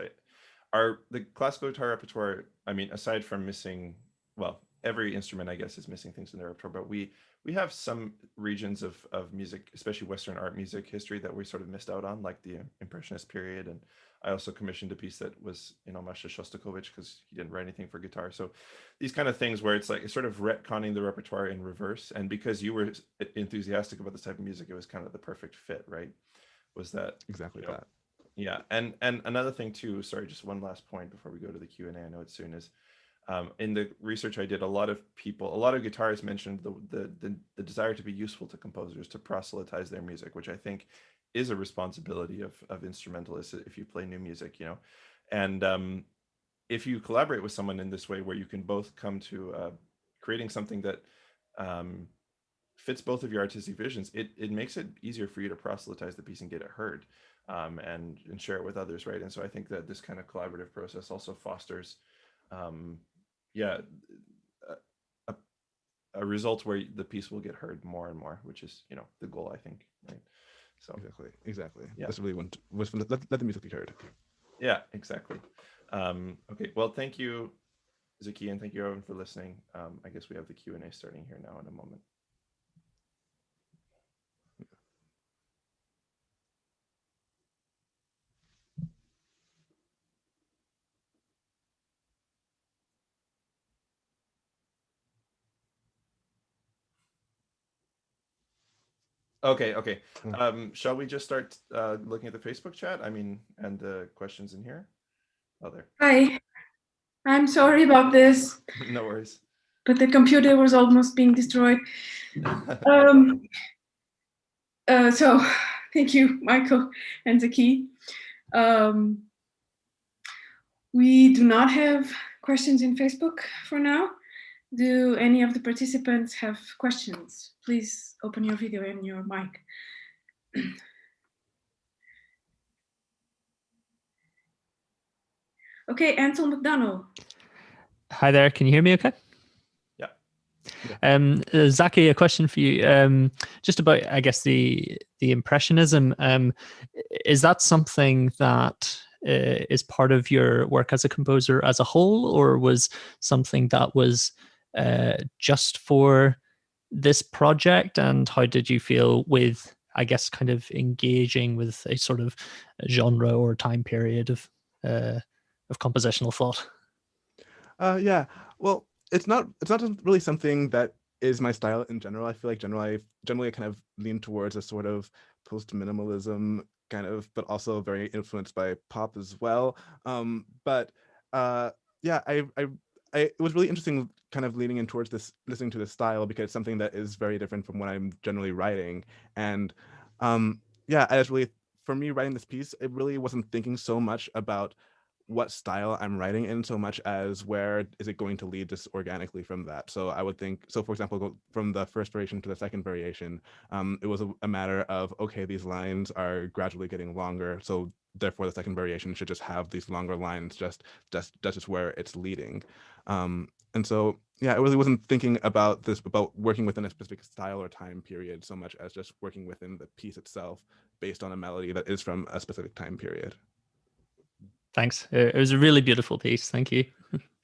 the classical guitar repertoire, I mean, aside from missing, well, every instrument, I guess, is missing things in their repertoire, but we have some regions of music, especially Western art music history, that we sort of missed out on, like the Impressionist period. And I also commissioned a piece that was in homage to Shostakovich because he didn't write anything for guitar. So these kind of things where it's like it's sort of retconning the repertoire in reverse. And because you were enthusiastic about this type of music, it was kind of the perfect fit, right? Was that Exactly you know, that. yeah, and another thing too. Sorry, just one last point before we go to the Q&A. I know it's soon. Is in the research I did, a lot of guitarists mentioned the desire to be useful to composers, to proselytize their music, which I think is a responsibility of instrumentalists if you play new music, and if you collaborate with someone in this way, where you can both come to creating something that fits both of your artistic visions, it makes it easier for you to proselytize the piece and get it heard, and share it with others, right? And so I think that this kind of collaborative process also fosters yeah, a, a result where the piece will get heard more and more, which is the goal, I think, right? So Exactly. Yeah. That's really was let the music be heard. yeah, exactly. Okay, well, thank you, Zaki, and thank you everyone for listening. I guess we have the Q&A starting here now in a moment. Okay. Shall we just start looking at the Facebook chat? I mean, and the questions in here? Oh, there. Hi, I'm sorry about this, No worries. but the computer was almost being destroyed. No problem. So thank you, Michael and Zaki. We do not have questions in Facebook for now. Do any of the participants have questions? Please open your video and your mic. Okay, Ansel McDonald. Hi there, can you hear me okay? Zaki, a question for you. Just about, I guess, the Impressionism. Is that something that is part of your work as a composer as a whole, or was something that was just for this project? And how did you feel with, I guess, kind of engaging with a sort of genre or time period of compositional thought? Yeah. Well, it's not really something that is my style in general. I feel like generally I kind of lean towards a sort of post-minimalism kind of, but also very influenced by pop as well. But yeah, it was really interesting kind of leaning in towards this, listening to this style, because it's something that is very different from what I'm generally writing. And yeah, I just really, for me writing this piece, it really wasn't thinking so much about what style I'm writing in so much as where is it going to lead just organically from that. So I would think, so for example, from the first variation to the second variation, it was a matter of, okay, these lines are gradually getting longer, so therefore the second variation should just have these longer lines, just where it's leading. And so yeah, I really wasn't thinking about working within a specific style or time period so much as just working within the piece itself based on a melody that is from a specific time period. Thanks. It was a really beautiful piece. Thank you.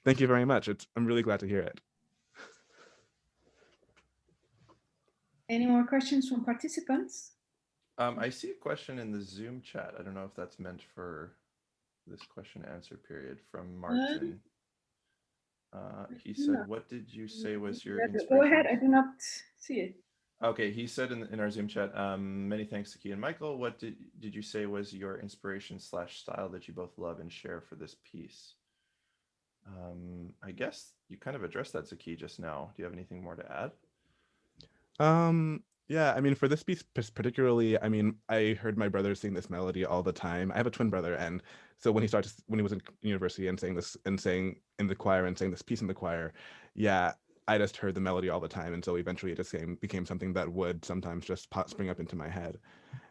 Thank you very much. I'm really glad to hear it. Any more questions from participants? I see a question in the Zoom chat. I don't know if that's meant for this question answer period from Martin. He said, what did you say was your inspiration? Go ahead, I do not see it. Okay, he said in our Zoom chat, many thanks to Zaki and Michael. What did you say was your inspiration / style that you both love and share for this piece? I guess you kind of addressed that, Zaki, just now. Do you have anything more to add? Yeah, I mean, for this piece particularly, I mean, I heard my brother sing this melody all the time. I have a twin brother, and so when he was in university and sang in the choir and sang this piece in the choir, yeah, I just heard the melody all the time, and so eventually it just became something that would sometimes just spring up into my head.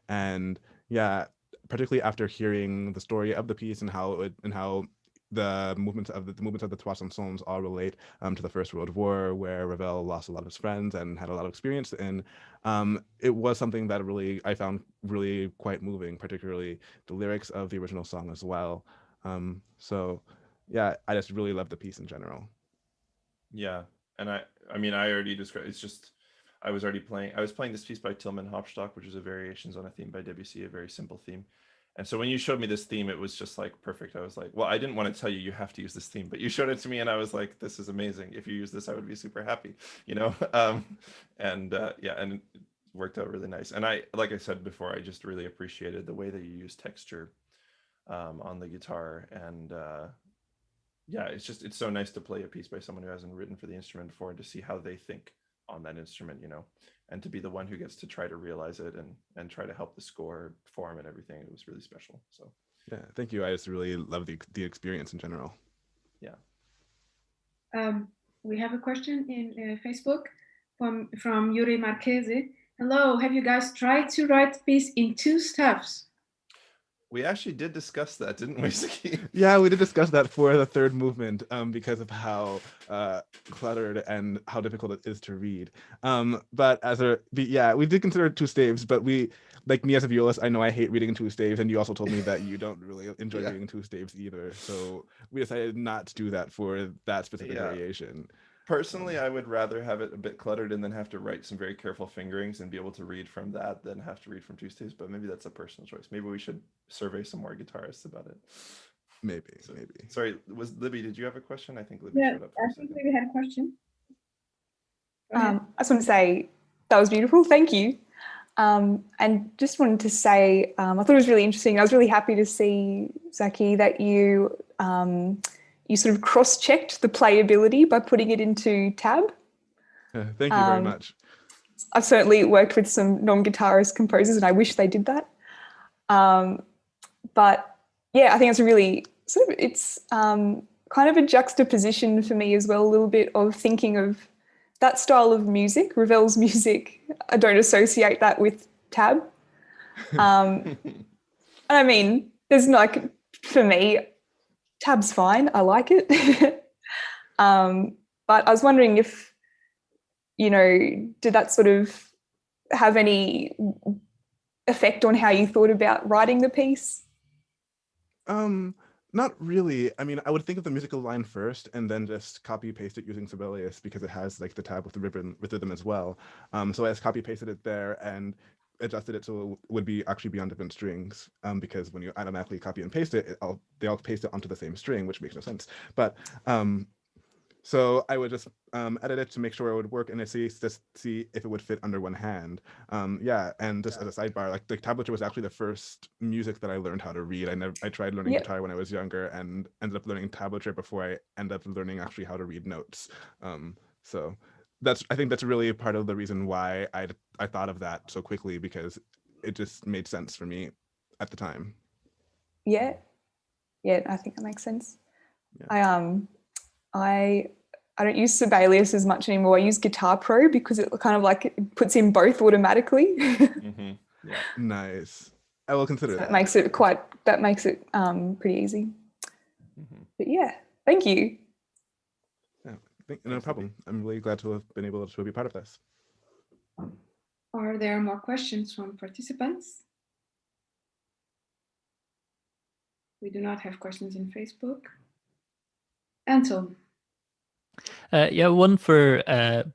And yeah, particularly after hearing the story of the piece and how the movements of the Trois Chansons all relate to the First World War, where Ravel lost a lot of his friends and had a lot of experience in. It was something that I found really quite moving, particularly the lyrics of the original song as well. So yeah, I just really love the piece in general. Yeah, And I mean, I already described, it's just, I was playing this piece by Tilman Hopstock, which is a variations on a theme by Debussy, a very simple theme. And so when you showed me this theme, it was just like perfect. I was like, well, I didn't want to tell you you have to use this theme, but you showed it to me and I was like, this is amazing. If you use this, I would be super happy, you know? Yeah, and it worked out really nice. And like I said before, I just really appreciated the way that you use texture on the guitar. And yeah, it's so nice to play a piece by someone who hasn't written for the instrument before and to see how they think on that instrument, you know, and to be the one who gets to try to realize it and try to help the score form and everything. It was really special. So yeah, thank you. I just really love the experience in general. yeah. We have a question in Facebook from Yuri Marchese. Hello, have you guys tried to write the piece in two steps? We actually did discuss that, didn't we, Zaki? Yeah, we did discuss that for the third movement because of how cluttered and how difficult it is to read. But yeah, we did consider two staves, but like me as a violist, I know I hate reading in two staves, and you also told me that you don't really enjoy reading in two staves either. So we decided not to do that for that specific variation. Personally, I would rather have it a bit cluttered and then have to write some very careful fingerings and be able to read from that than have to read from two staves. But maybe that's a personal choice. Maybe we should survey some more guitarists about it. Maybe. Sorry, Libby, did you have a question? I think Libby showed up for a second. Libby had a question. I just want to say that was beautiful. Thank you. And just wanted to say, I thought it was really interesting. I was really happy to see, Zaki, that you sort of cross-checked the playability by putting it into tab. Thank you very much. I've certainly worked with some non-guitarist composers and I wish they did that. But yeah, I think it's a really it's kind of a juxtaposition for me as well, a little bit of thinking of that style of music, Ravel's music. I don't associate that with tab. I mean, there's like, for me, tab's fine, I like it. But I was wondering if, you know, did that sort of have any effect on how you thought about writing the piece? Not really. I mean, I would think of the musical line first and then just copy paste it using Sibelius because it has like the tab with the rhythm as well. So I just copy pasted it there and adjusted it so it would actually be on different strings, because when you automatically copy and paste it, they all paste it onto the same string, which makes no sense. But so I would just edit it to make sure it would work and just see if it would fit under one hand. Yeah, and just as a sidebar, like the tablature was actually the first music that I learned how to read. I tried learning guitar when I was younger and ended up learning tablature before I ended up learning actually how to read notes. So I think that's really part of the reason why I thought of that so quickly, because it just made sense for me at the time. Yeah, I think that makes sense. Yeah. I don't use Sibelius as much anymore. I use Guitar Pro because it kind of like it puts in both automatically. Mm-hmm. Yeah. Nice. I will consider that. That makes it pretty easy. Mm-hmm. But yeah, thank you. Yeah, no problem. I'm really glad to have been able to be part of this. Are there more questions from participants? We do not have questions in Facebook. Anton. Yeah, one for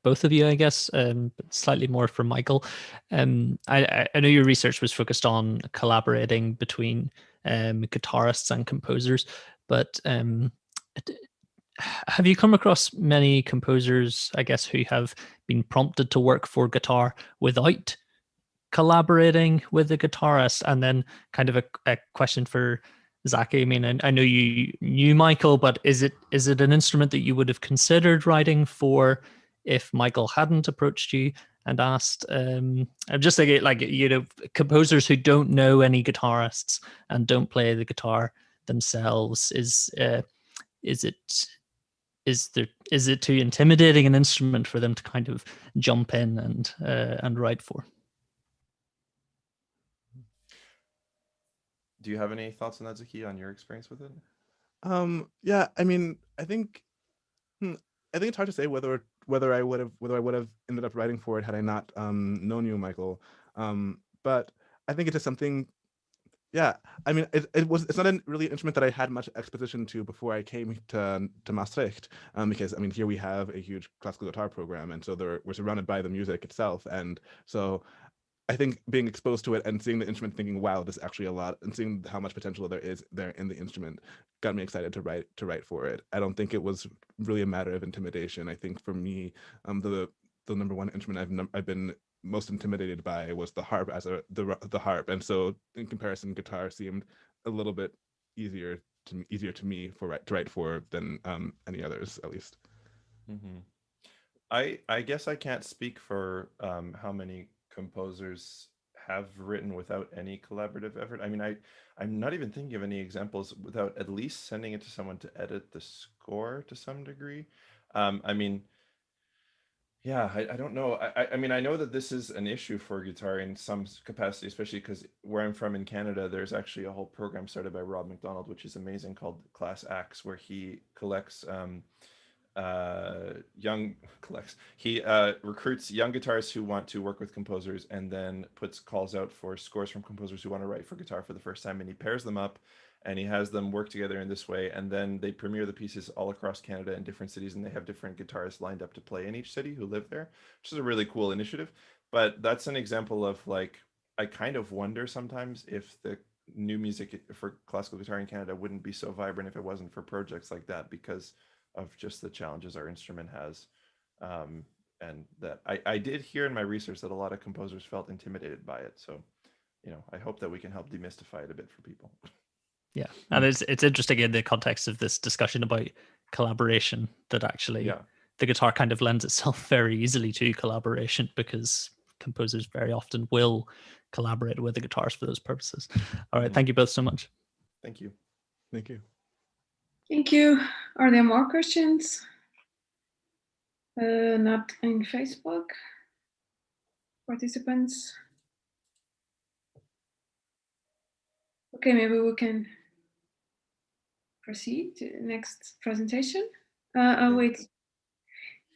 both of you, I guess, but slightly more for Michael. I know your research was focused on collaborating between guitarists and composers, but have you come across many composers, I guess, who have been prompted to work for guitar without collaborating with the guitarist? And then kind of a question for Zaki. I mean, I know you knew Michael, but is it an instrument that you would have considered writing for if Michael hadn't approached you and asked? I'm just thinking, like, you know, composers who don't know any guitarists and don't play the guitar themselves. Is it too intimidating an instrument for them to kind of jump in and write for? Do you have any thoughts on that, Zaki, on your experience with it? Yeah, I mean, I think it's hard to say whether I would have ended up writing for it had I not known you, Michael. But I think it's just something. Yeah, I mean, it's not really an instrument that I had much exposition to before I came to Maastricht, because I mean here we have a huge classical guitar program, and so we're surrounded by the music itself, and so I think being exposed to it and seeing the instrument, thinking, "Wow, this is actually a lot," and seeing how much potential there is there in the instrument, got me excited to write for it. I don't think it was really a matter of intimidation. I think for me, the number one instrument I've been most intimidated by was the harp the harp, and so in comparison, guitar seemed a little bit easier to me to write for than any others, at least. Hmm. I guess I can't speak for how many composers have written without any collaborative effort. I mean, I'm not even thinking of any examples without at least sending it to someone to edit the score to some degree. I mean, yeah, I don't know. I mean, I know that this is an issue for guitar in some capacity, especially because where I'm from in Canada, there's actually a whole program started by Rob McDonald, which is amazing, called Class Acts, where he collects young collects he recruits young guitarists who want to work with composers, and then puts calls out for scores from composers who want to write for guitar for the first time, and he pairs them up and he has them work together in this way, and then they premiere the pieces all across Canada in different cities, and they have different guitarists lined up to play in each city who live there, which is a really cool initiative. But that's an example of, like, I kind of wonder sometimes if the new music for classical guitar in Canada wouldn't be so vibrant if it wasn't for projects like that, because of just the challenges our instrument has. And that I did hear in my research that a lot of composers felt intimidated by it. So, I hope that we can help demystify it a bit for people. Yeah, and it's interesting in the context of this discussion about collaboration that actually Yeah. the guitar kind of lends itself very easily to collaboration, because composers very often will collaborate with the guitars for those purposes. All right, Mhm. thank you both so much. Thank you. Thank you. Thank you. Are there more questions? Not in Facebook. Participants. Okay, maybe we can proceed to the next presentation. Wait.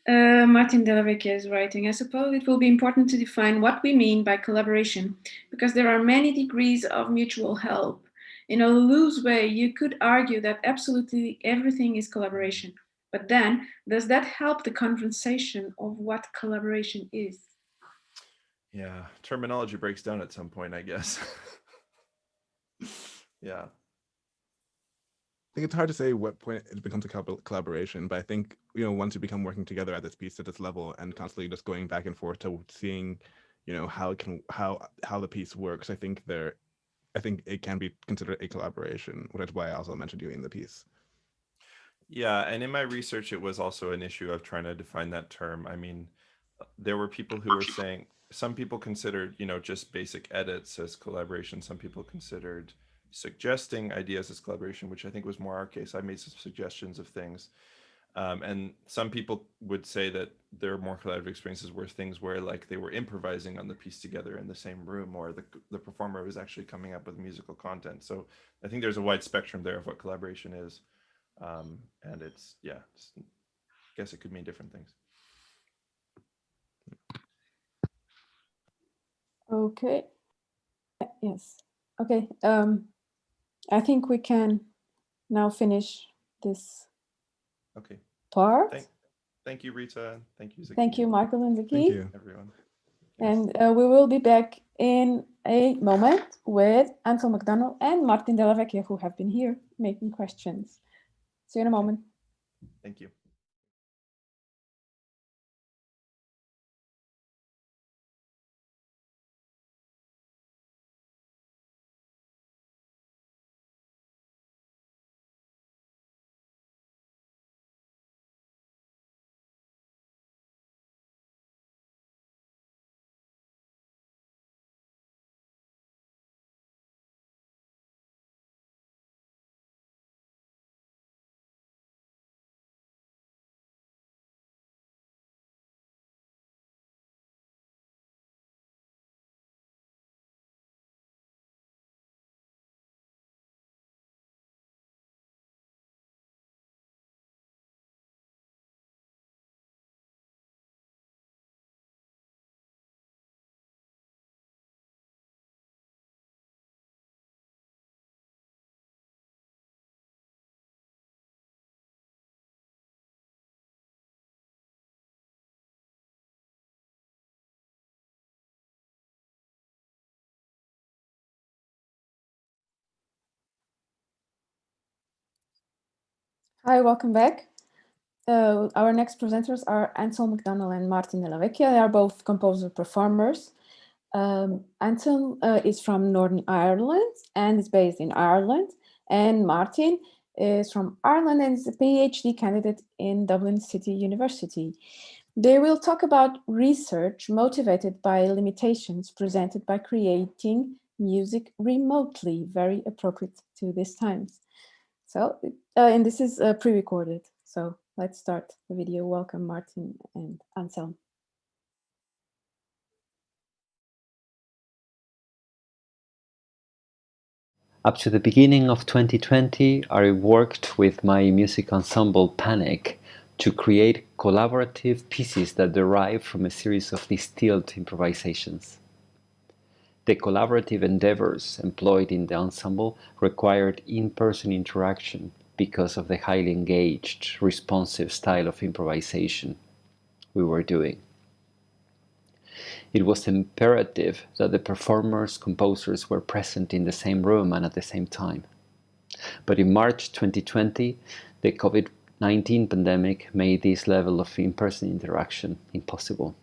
Martin Delavecchia is writing, I suppose it will be important to define what we mean by collaboration, because there are many degrees of mutual help. In a loose way, you could argue that absolutely everything is collaboration. But then, does that help the conversation of what collaboration is? Yeah, terminology breaks down at some point, I guess. Yeah. I think it's hard to say what point it becomes a collaboration, but I think, once you become working together at this piece at this level and constantly just going back and forth to seeing, how the piece works, I think it can be considered a collaboration, which is why I also mentioned you in the piece. Yeah, and in my research, it was also an issue of trying to define that term. I mean, there were people who were saying, some people considered, just basic edits as collaboration. Some people considered suggesting ideas as collaboration, which I think was more our case. I made some suggestions of things. And some people would say that there are more collaborative experiences where things where, like, they were improvising on the piece together in the same room, or the performer was actually coming up with musical content. So I think there's a wide spectrum there of what collaboration is. And it's, yeah, I guess it could mean different things. Okay. Yes. Okay. I think we can now finish this Okay. part. Thank you, Rita. Thank you, Zaki. Thank you, Michael and Vicky. Thank you. Everyone. And we will be back in a moment with Ansel McDonald and Martin Delavecchia, who have been here making questions. See you in a moment. Thank you. Hi, welcome back. Our next presenters are Ansel McDonald and Martin Della Vecchia. They are both composer-performers. Ansel is from Northern Ireland and is based in Ireland. And Martin is from Ireland and is a PhD candidate in Dublin City University. They will talk about research motivated by limitations presented by creating music remotely, very appropriate to these times. So, and this is pre-recorded. So let's start the video. Welcome, Martin and Anselm. Up to the beginning of 2020, I worked with my music ensemble Panic to create collaborative pieces that derive from a series of distilled improvisations. The collaborative endeavors employed in the ensemble required in-person interaction because of the highly engaged, responsive style of improvisation we were doing. It was imperative that the performers, composers were present in the same room and at the same time. But in March 2020, the COVID-19 pandemic made this level of in-person interaction impossible.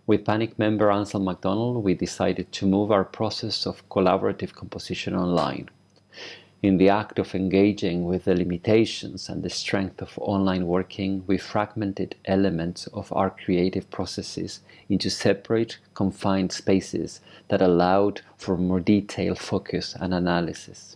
With Panic member Ansel McDonald, we decided to move our process of collaborative composition online. In the act of engaging with the limitations and the strength of online working, we fragmented elements of our creative processes into separate, confined spaces that allowed for more detailed focus and analysis.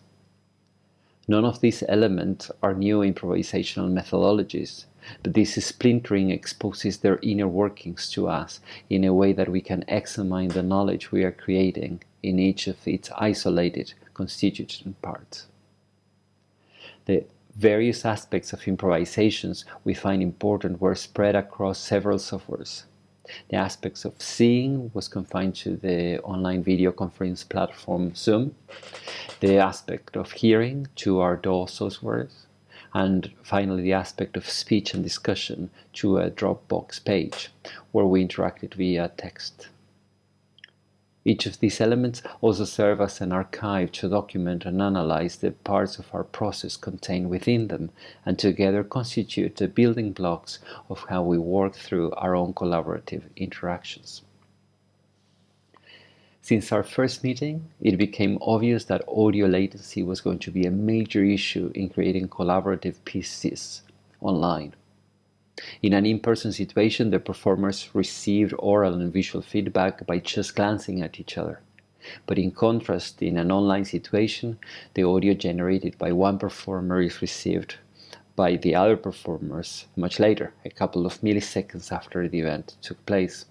None of these elements are new improvisational methodologies, but this splintering exposes their inner workings to us in a way that we can examine the knowledge we are creating in each of its isolated, constituent parts. The various aspects of improvisations we find important were spread across several softwares. The aspects of seeing was confined to the online video conference platform Zoom, the aspect of hearing to our DAW softwares, and finally the aspect of speech and discussion to a Dropbox page where we interacted via text. Each of these elements also serve as an archive to document and analyze the parts of our process contained within them, and together constitute the building blocks of how we work through our own collaborative interactions. Since our first meeting, it became obvious that audio latency was going to be a major issue in creating collaborative pieces online. In an in-person situation, the performers received oral and visual feedback by just glancing at each other. But in contrast, in an online situation, the audio generated by one performer is received by the other performers much later, a couple of milliseconds after the event took place.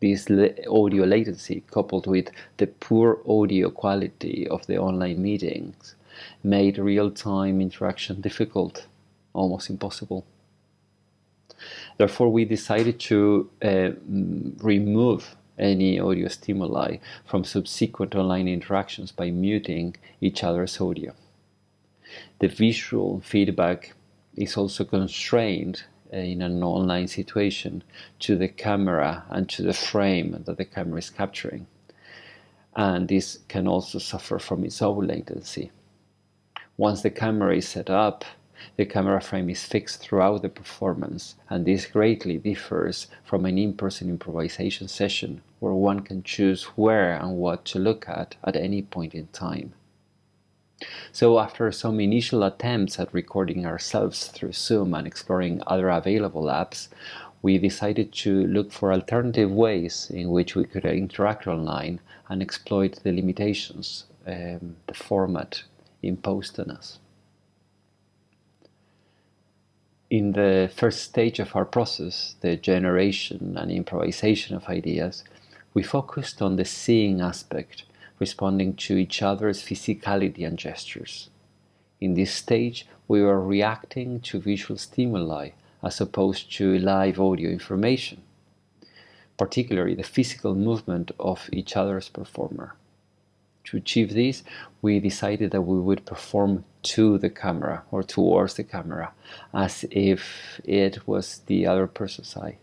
This audio latency, coupled with the poor audio quality of the online meetings, made real-time interaction difficult, almost impossible. Therefore, we decided to remove any audio stimuli from subsequent online interactions by muting each other's audio. The visual feedback is also constrained in an online situation to the camera and to the frame that the camera is capturing. And this can also suffer from its own latency. Once the camera is set up, the camera frame is fixed throughout the performance, and this greatly differs from an in-person improvisation session where one can choose where and what to look at any point in time. So after some initial attempts at recording ourselves through Zoom and exploring other available apps, we decided to look for alternative ways in which we could interact online and exploit the limitations the format imposed on us. In the first stage of our process, the generation and improvisation of ideas, we focused on the seeing aspect, responding to each other's physicality and gestures. In this stage, we were reacting to visual stimuli as opposed to live audio information, particularly the physical movement of each other's performer. To achieve this, we decided that we would perform to the camera or towards the camera, as if it was the other person's eye.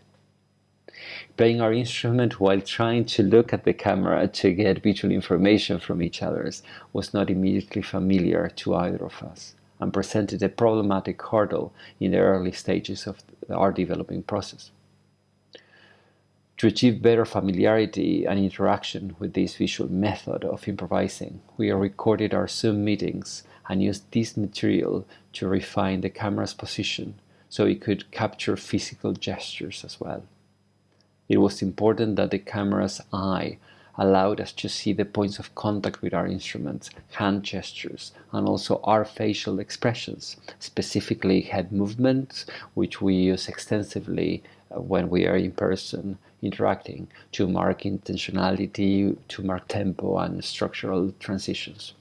Playing our instrument while trying to look at the camera to get visual information from each other was not immediately familiar to either of us, and presented a problematic hurdle in the early stages of our developing process. To achieve better familiarity and interaction with this visual method of improvising, we recorded our Zoom meetings and used this material to refine the camera's position so it could capture physical gestures as well. It was important that the camera's eye allowed us to see the points of contact with our instruments, hand gestures, and also our facial expressions, specifically head movements, which we use extensively when we are in person interacting, to mark intentionality, to mark tempo and structural transitions.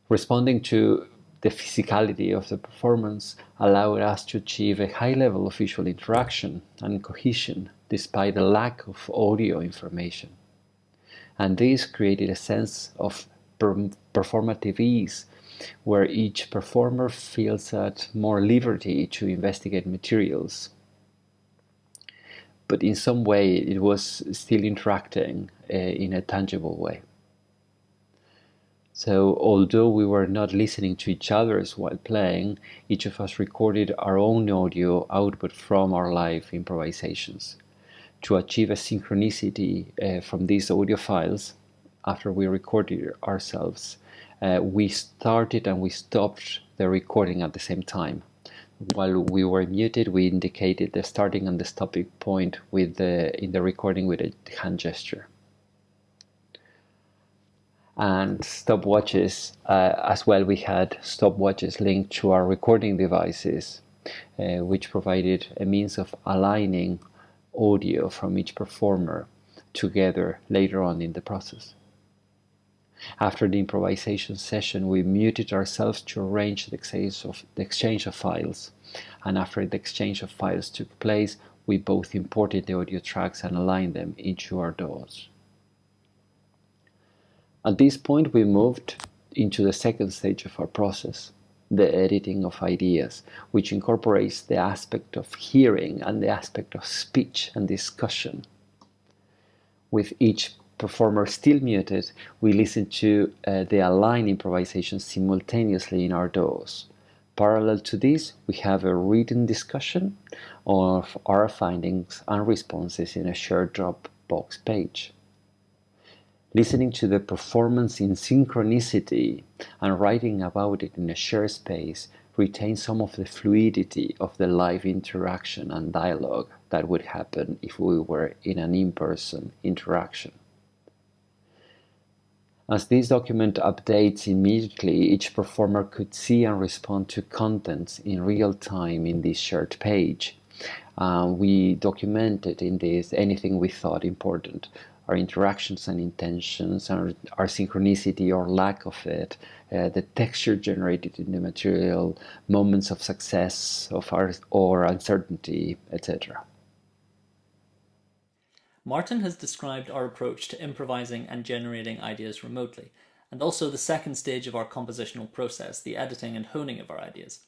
Responding to the physicality of the performance allowed us to achieve a high level of visual interaction and cohesion despite a lack of audio information. And this created a sense of performative ease, where each performer feels at more liberty to investigate materials. But in some way, it was still interacting in a tangible way. So although we were not listening to each other's while playing, each of us recorded our own audio output from our live improvisations. To achieve a synchronicity from these audio files, after we recorded ourselves, we started and we stopped the recording at the same time. While we were muted, we indicated the starting and the stopping point in the recording with a hand gesture. And stopwatches, as well, we had stopwatches linked to our recording devices, which provided a means of aligning audio from each performer together later on in the process. After the improvisation session, we muted ourselves to arrange the exchange of files. And after the exchange of files took place, we both imported the audio tracks and aligned them into our DAWs. At this point, we moved into the second stage of our process, the editing of ideas, which incorporates the aspect of hearing and the aspect of speech and discussion. With each performer still muted, we listen to the aligned improvisation simultaneously in our DAWs. Parallel to this, we have a written discussion of our findings and responses in a shared Dropbox page. Listening to the performance in synchronicity and writing about it in a shared space retains some of the fluidity of the live interaction and dialogue that would happen if we were in an in-person interaction. As this document updates immediately, each performer could see and respond to contents in real time in this shared page. We documented in this anything we thought important, our interactions and intentions, our synchronicity or lack of it, the texture generated in the material, moments of success or uncertainty, etc. Martin has described our approach to improvising and generating ideas remotely, and also the second stage of our compositional process, the editing and honing of our ideas.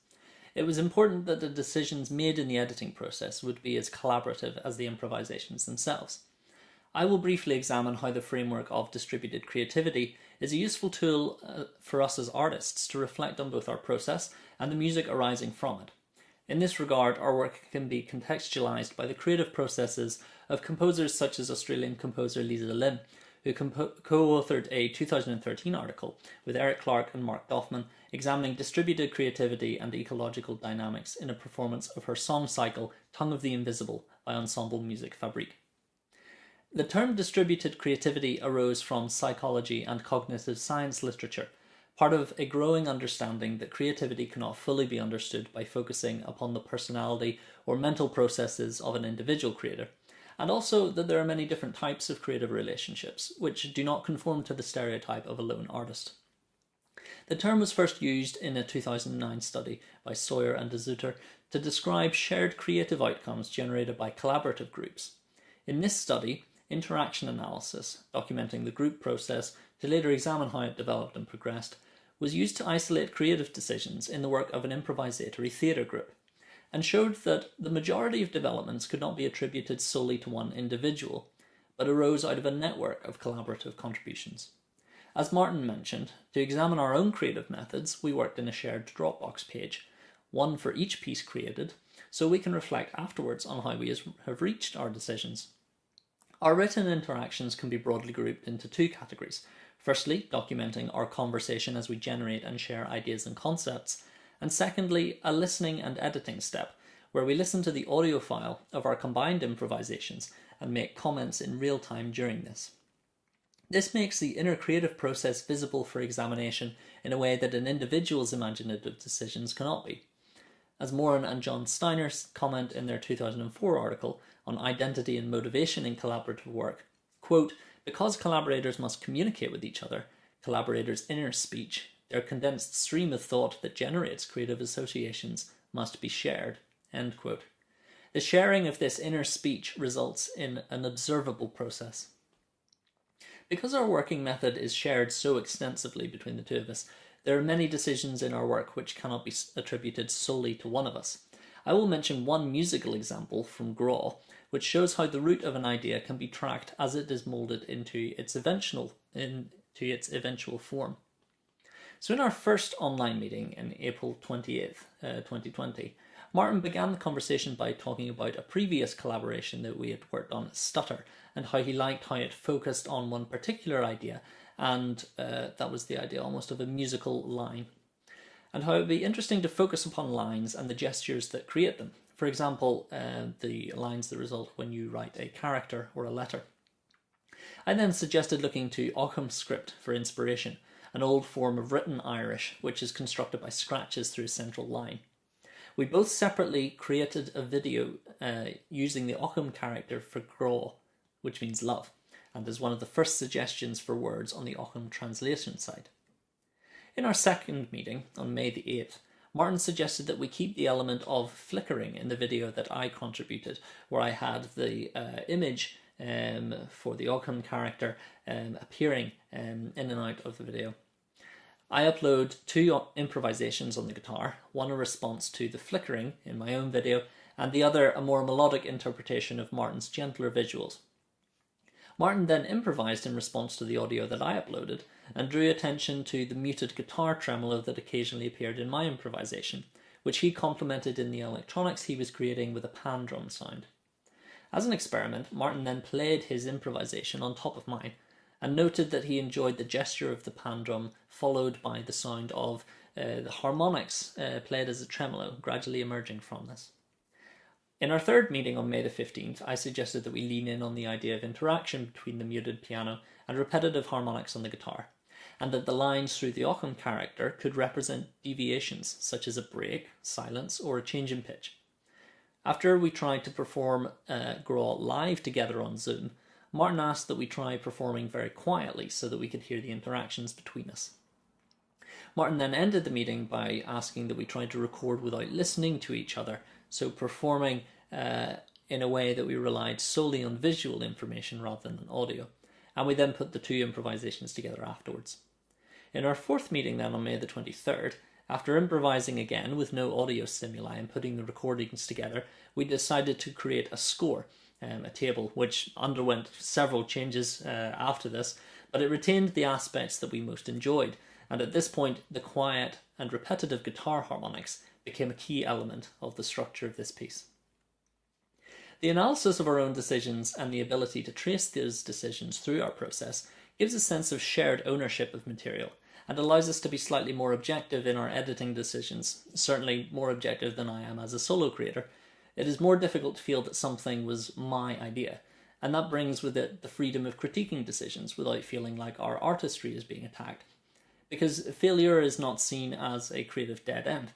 It was important that the decisions made in the editing process would be as collaborative as the improvisations themselves. I will briefly examine how the framework of distributed creativity is a useful tool for us as artists to reflect on both our process and the music arising from it. In this regard, our work can be contextualized by the creative processes of composers such as Australian composer Lisa Lim, who co-authored a 2013 article with Eric Clark and Mark Doffman examining distributed creativity and ecological dynamics in a performance of her song cycle Tongue of the Invisible by Ensemble Musique Fabrique. The term distributed creativity arose from psychology and cognitive science literature, part of a growing understanding that creativity cannot fully be understood by focusing upon the personality or mental processes of an individual creator, and also that there are many different types of creative relationships, which do not conform to the stereotype of a lone artist. The term was first used in a 2009 study by Sawyer and de Zutter to describe shared creative outcomes generated by collaborative groups. In this study, interaction analysis, documenting the group process to later examine how it developed and progressed, was used to isolate creative decisions in the work of an improvisatory theatre group, and showed that the majority of developments could not be attributed solely to one individual, but arose out of a network of collaborative contributions. As Martin mentioned, to examine our own creative methods, we worked in a shared Dropbox page, one for each piece created, so we can reflect afterwards on how we have reached our decisions. Our written interactions can be broadly grouped into two categories. Firstly, documenting our conversation as we generate and share ideas and concepts, and secondly, a listening and editing step, where we listen to the audio file of our combined improvisations and make comments in real time during this. This makes the inner creative process visible for examination in a way that an individual's imaginative decisions cannot be. As Moran and John Steiner comment in their 2004 article on identity and motivation in collaborative work, quote, because collaborators must communicate with each other, collaborators' inner speech, their condensed stream of thought that generates creative associations, must be shared, end quote. The sharing of this inner speech results in an observable process. Because our working method is shared so extensively between the two of us, there are many decisions in our work which cannot be attributed solely to one of us. I will mention one musical example from Graw, which shows how the root of an idea can be tracked as it is moulded into its eventual form. So in our first online meeting in April 28th, 2020, Martin began the conversation by talking about a previous collaboration that we had worked on, Stutter, and how he liked how it focused on one particular idea, and that was the idea almost of a musical line, and how it would be interesting to focus upon lines and the gestures that create them. For example, the lines that result when you write a character or a letter. I then suggested looking to Occam script for inspiration, an old form of written Irish which is constructed by scratches through a central line. We both separately created a video using the Occam character for Graw, which means love, and is one of the first suggestions for words on the Occam translation site. In our second meeting on May the 8th, Martin suggested that we keep the element of flickering in the video that I contributed, where I had the image for the Occam character appearing in and out of the video. I upload two improvisations on the guitar, one a response to the flickering in my own video, and the other a more melodic interpretation of Martin's gentler visuals. Martin then improvised in response to the audio that I uploaded, and drew attention to the muted guitar tremolo that occasionally appeared in my improvisation, which he complemented in the electronics he was creating with a pan drum sound. As an experiment, Martin then played his improvisation on top of mine, and noted that he enjoyed the gesture of the pan drum followed by the sound of the harmonics played as a tremolo, gradually emerging from this. In our third meeting on May the 15th, I suggested that we lean in on the idea of interaction between the muted piano and repetitive harmonics on the guitar, and that the lines through the Occam character could represent deviations, such as a break, silence, or a change in pitch. After we tried to perform Graw live together on Zoom, Martin asked that we try performing very quietly so that we could hear the interactions between us. Martin then ended the meeting by asking that we try to record without listening to each other, so performing in a way that we relied solely on visual information rather than audio, and we then put the two improvisations together afterwards. In our fourth meeting then on May the 23rd, after improvising again with no audio stimuli and putting the recordings together, we decided to create a score, a table which underwent several changes after this, but it retained the aspects that we most enjoyed, and at this point the quiet and repetitive guitar harmonics became a key element of the structure of this piece. The analysis of our own decisions and the ability to trace those decisions through our process gives a sense of shared ownership of material and allows us to be slightly more objective in our editing decisions, certainly more objective than I am as a solo creator. It is more difficult to feel that something was my idea, and that brings with it the freedom of critiquing decisions without feeling like our artistry is being attacked, because failure is not seen as a creative dead end.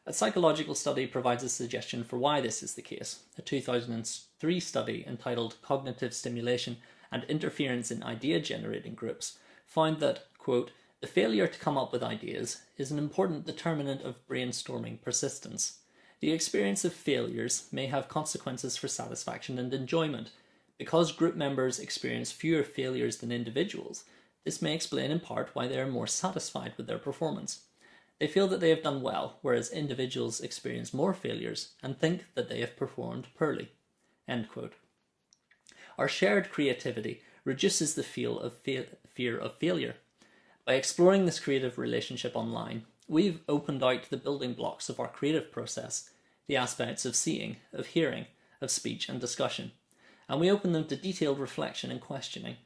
A psychological study provides a suggestion for why this is the case. A 2003 study entitled Cognitive Stimulation and Interference in Idea Generating Groups found that, quote, the failure to come up with ideas is an important determinant of brainstorming persistence. The experience of failures may have consequences for satisfaction and enjoyment. Because group members experience fewer failures than individuals, this may explain in part why they are more satisfied with their performance. They feel that they have done well, whereas individuals experience more failures and think that they have performed poorly. End quote. Our shared creativity reduces the fear of failure. By exploring this creative relationship online, we've opened out the building blocks of our creative process, the aspects of seeing, of hearing, of speech and discussion, and we open them to detailed reflection and questioning.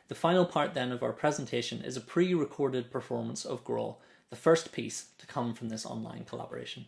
The final part then of our presentation is a pre-recorded performance of Grawl, the first piece to come from this online collaboration.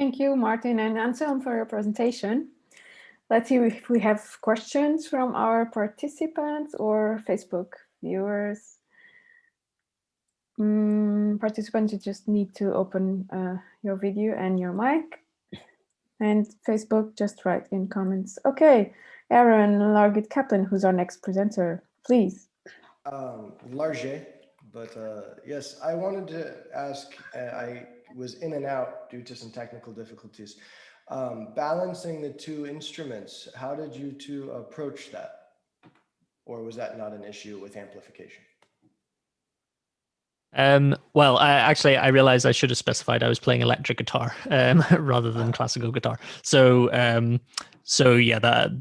Thank you, Martin and Anselm, for your presentation. Let's see if we have questions from our participants or Facebook viewers. Participants, you just need to open your video and your mic. And Facebook, just write in comments. Okay, Aaron Largit Kaplan, who's our next presenter, please. Large, but yes, I wanted to ask, I was in and out due to some technical difficulties. Balancing the two instruments, how did you two approach that? Or was that not an issue with amplification? Well, I realized I should have specified I was playing electric guitar rather than classical guitar. So yeah, that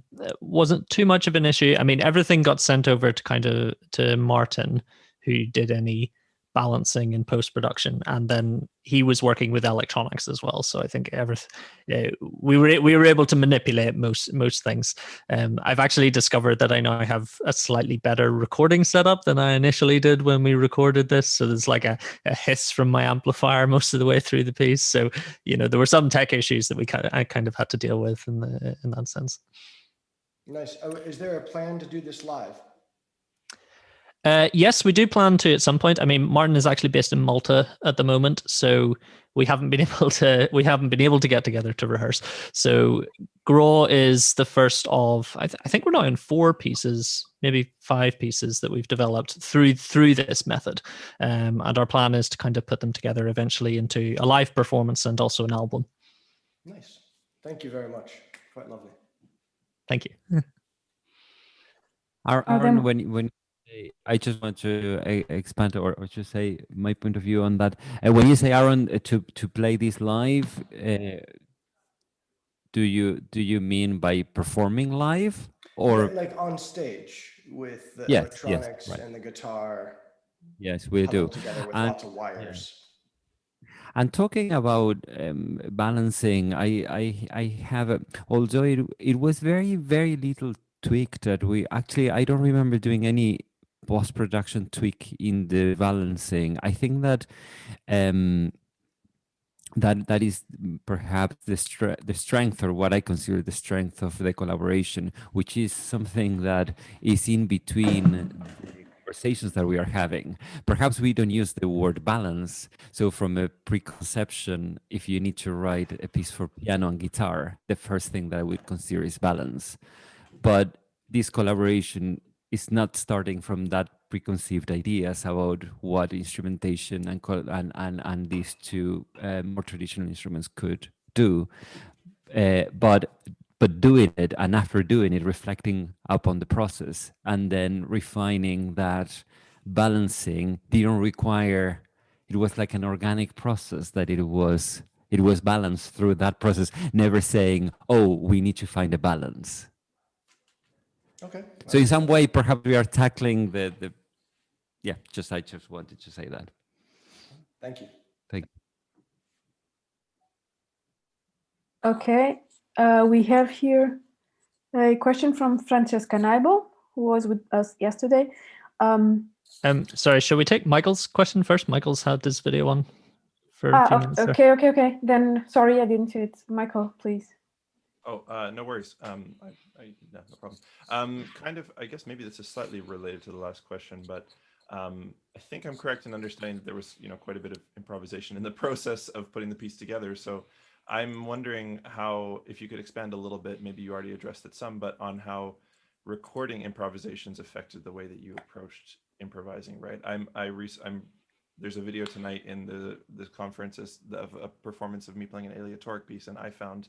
wasn't too much of an issue. I mean, everything got sent over to Martin, who did any balancing in post-production, and then he was working with electronics as well. So I think we were able to manipulate most things. I've actually discovered that I now have a slightly better recording setup than I initially did when we recorded this. So there's like a hiss from my amplifier most of the way through the piece. So there were some tech issues that I kind of had to deal with in that sense. Nice. Is there a plan to do this live? Yes, we do plan to at some point. I mean, Martin is actually based in Malta at the moment, so we haven't been able to get together to rehearse. So Graw is the first of I think we're now in 4 pieces, maybe 5 pieces that we've developed through this method, and our plan is to kind of put them together eventually into a live performance and also an album. Nice. Thank you very much. Quite lovely. Thank you. Aaron, when I just want to expand or just say my point of view on that. When you say, Aaron, to play this live, do you mean by performing live or like on stage with the yes, electronics right. and the guitar? Yes, we do. Together with lots of wires. Yeah. And talking about balancing, I have although it was very, very little tweak that I don't remember doing any post-production tweak in the balancing. I think that that is perhaps the strength, or what I consider the strength of the collaboration, which is something that is in between the conversations that we are having. Perhaps we don't use the word balance. So from a preconception, if you need to write a piece for piano and guitar, the first thing that I would consider is balance. But this collaboration is not starting from that preconceived ideas about what instrumentation and these two more traditional instruments could do, but doing it, and after doing it, reflecting upon the process and then refining that balancing didn't require. It was like an organic process that it was balanced through that process, never saying, oh, we need to find a balance. Okay. So in some way, perhaps we are tackling I just wanted to say that. Thank you. Thank you. Okay, we have here a question from Francesca Neibel, who was with us yesterday. Sorry, shall we take Michael's question first? Michael's had this video on for a few minutes. Okay. Then, sorry, I didn't see it. Michael, please. Oh, no worries. No problem. I guess maybe this is slightly related to the last question, but I think I'm correct in understanding that there was, quite a bit of improvisation in the process of putting the piece together. So I'm wondering if you could expand a little bit, maybe you already addressed it some, but on how recording improvisations affected the way that you approached improvising, right? There's a video tonight in the conference of a performance of me playing an aleatoric piece, and I found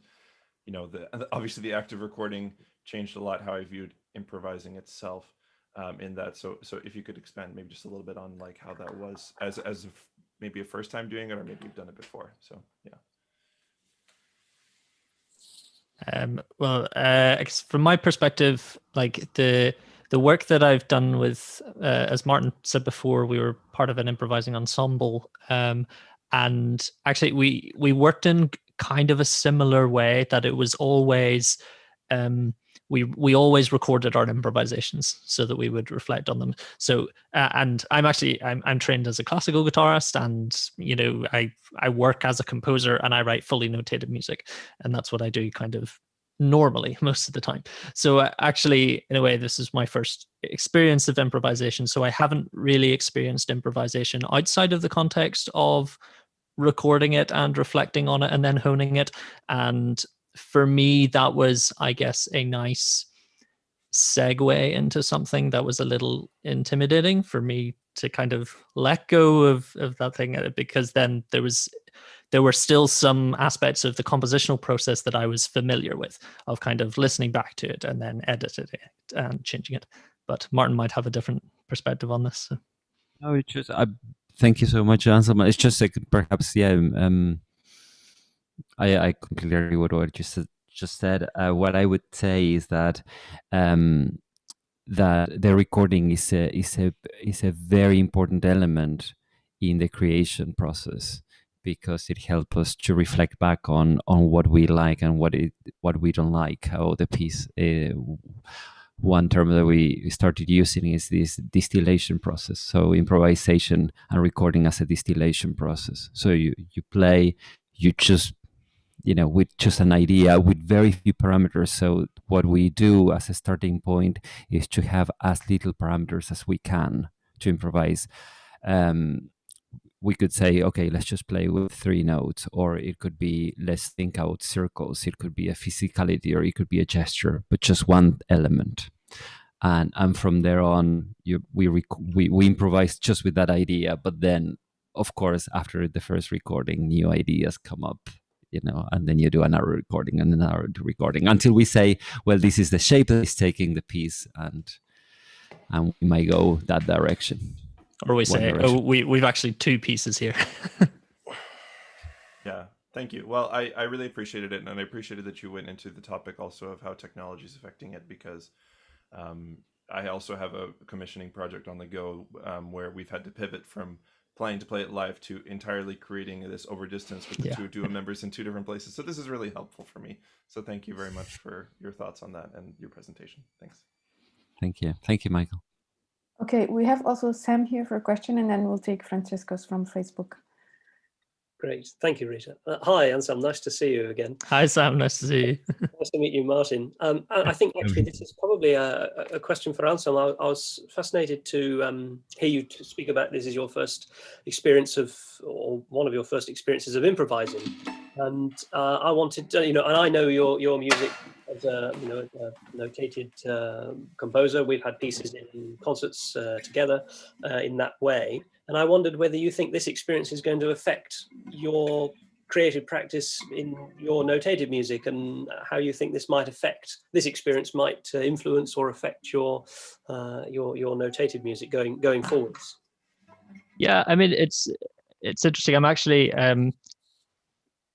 obviously the act of recording changed a lot how I viewed improvising itself in that. So if you could expand maybe just a little bit on like how that was as maybe a first time doing it, or maybe you've done it before. So yeah. Well, from my perspective, like the work that I've done with, as Martin said before, we were part of an improvising ensemble, and actually we worked in kind of a similar way, that it was always we always recorded our improvisations so that we would reflect on them. So and I'm trained as a classical guitarist, and I work as a composer, and I write fully notated music, and that's what I do kind of normally most of the time. So actually, in a way, this is my first experience of improvisation. So I haven't really experienced improvisation outside of the context of recording it and reflecting on it and then honing it. And for me, that was, I guess, a nice segue into something that was a little intimidating for me to kind of let go of that thing, because then there were still some aspects of the compositional process that I was familiar with, of kind of listening back to it and then editing it and changing it. But Martin might have a different perspective on this. So. No, it's just thank you so much, Anselm. It's just like perhaps I completely agree with what you just said. What I would say is that that the recording is a very important element in the creation process, because it helps us to reflect back on what we like and what we don't like, how the piece. One term that we started using is this distillation process. So improvisation and recording as a distillation process. So you play, you just, with just an idea with very few parameters. So what we do as a starting point is to have as little parameters as we can to improvise. We could say, okay, let's just play with 3 notes, or it could be, let's think out circles. It could be a physicality, or it could be a gesture, but just one element. And from there on, we improvise just with that idea. But then, of course, after the first recording, new ideas come up, and then you do another recording and another recording until we say, well, this is the shape that is taking the piece, and we might go that direction. Or we say, we've actually 2 pieces here. Yeah, thank you. Well, I really appreciated it, and I appreciated that you went into the topic also of how technology is affecting it, because I also have a commissioning project on the go where we've had to pivot from planning to play it live to entirely creating this over distance with the 2 duo members in 2 different places. So this is really helpful for me. So thank you very much for your thoughts on that and your presentation. Thanks. Thank you. Thank you, Michael. Okay, we have also Sam here for a question, and then we'll take Francisco's from Facebook. Great. Thank you, Rita. Hi, Anselm. Nice to see you again. Hi, Sam. Nice to see you. Nice to meet you, Martin. I think actually this is probably a question for Anselm. I was fascinated to hear you speak about this as your first experience of, or one of your first experiences of improvising. And I wanted to, and I know your music as a, a notated composer. We've had pieces in concerts together in that way. And I wondered whether you think this experience is going to affect your creative practice in your notated music, and how you think this experience might influence or affect your notated music going forwards. Yeah, I mean, it's interesting. I'm actually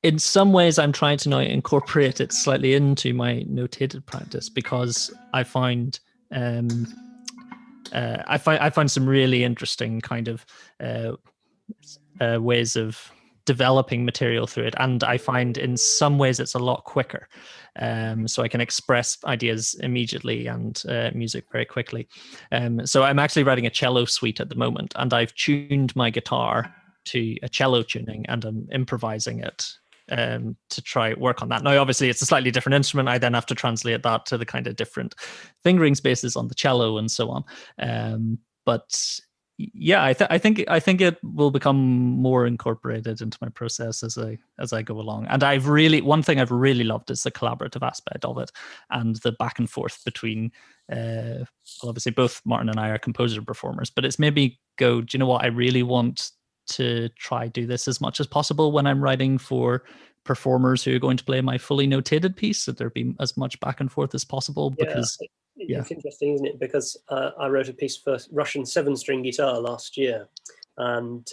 in some ways I'm trying to now incorporate it slightly into my notated practice, because I find some really interesting kind of ways of developing material through it, and I find in some ways it's a lot quicker, so I can express ideas immediately and music very quickly. So I'm actually writing a cello suite at the moment, and I've tuned my guitar to a cello tuning, and I'm improvising it to try work on that. Now, obviously, it's a slightly different instrument. I then have to translate that to the kind of different fingering spaces on the cello and so on. But yeah, I think it will become more incorporated into my process as I go along. And one thing I've really loved is the collaborative aspect of it, and the back and forth between. Well, obviously, both Martin and I are composer performers, but it's made me go, do you know what? I really want to try do this as much as possible when I'm writing for performers who are going to play my fully notated piece, so there be as much back and forth as possible. Because it's interesting, isn't it? Because I wrote a piece for Russian 7-string guitar last year, and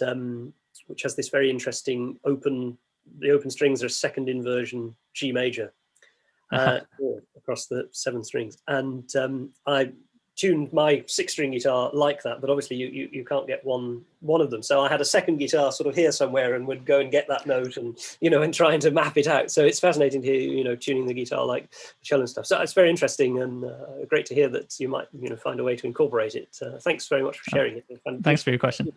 which has this very interesting the open strings are a second inversion G major across the 7 strings, and I tuned my 6-string guitar like that, but obviously you can't get one of them. So I had a second guitar sort of here somewhere and would go and get that note and, and trying to map it out. So it's fascinating to hear, tuning the guitar like cello and stuff. So it's very interesting and great to hear that you might, find a way to incorporate it. Thanks very much for sharing it. Thanks for your question.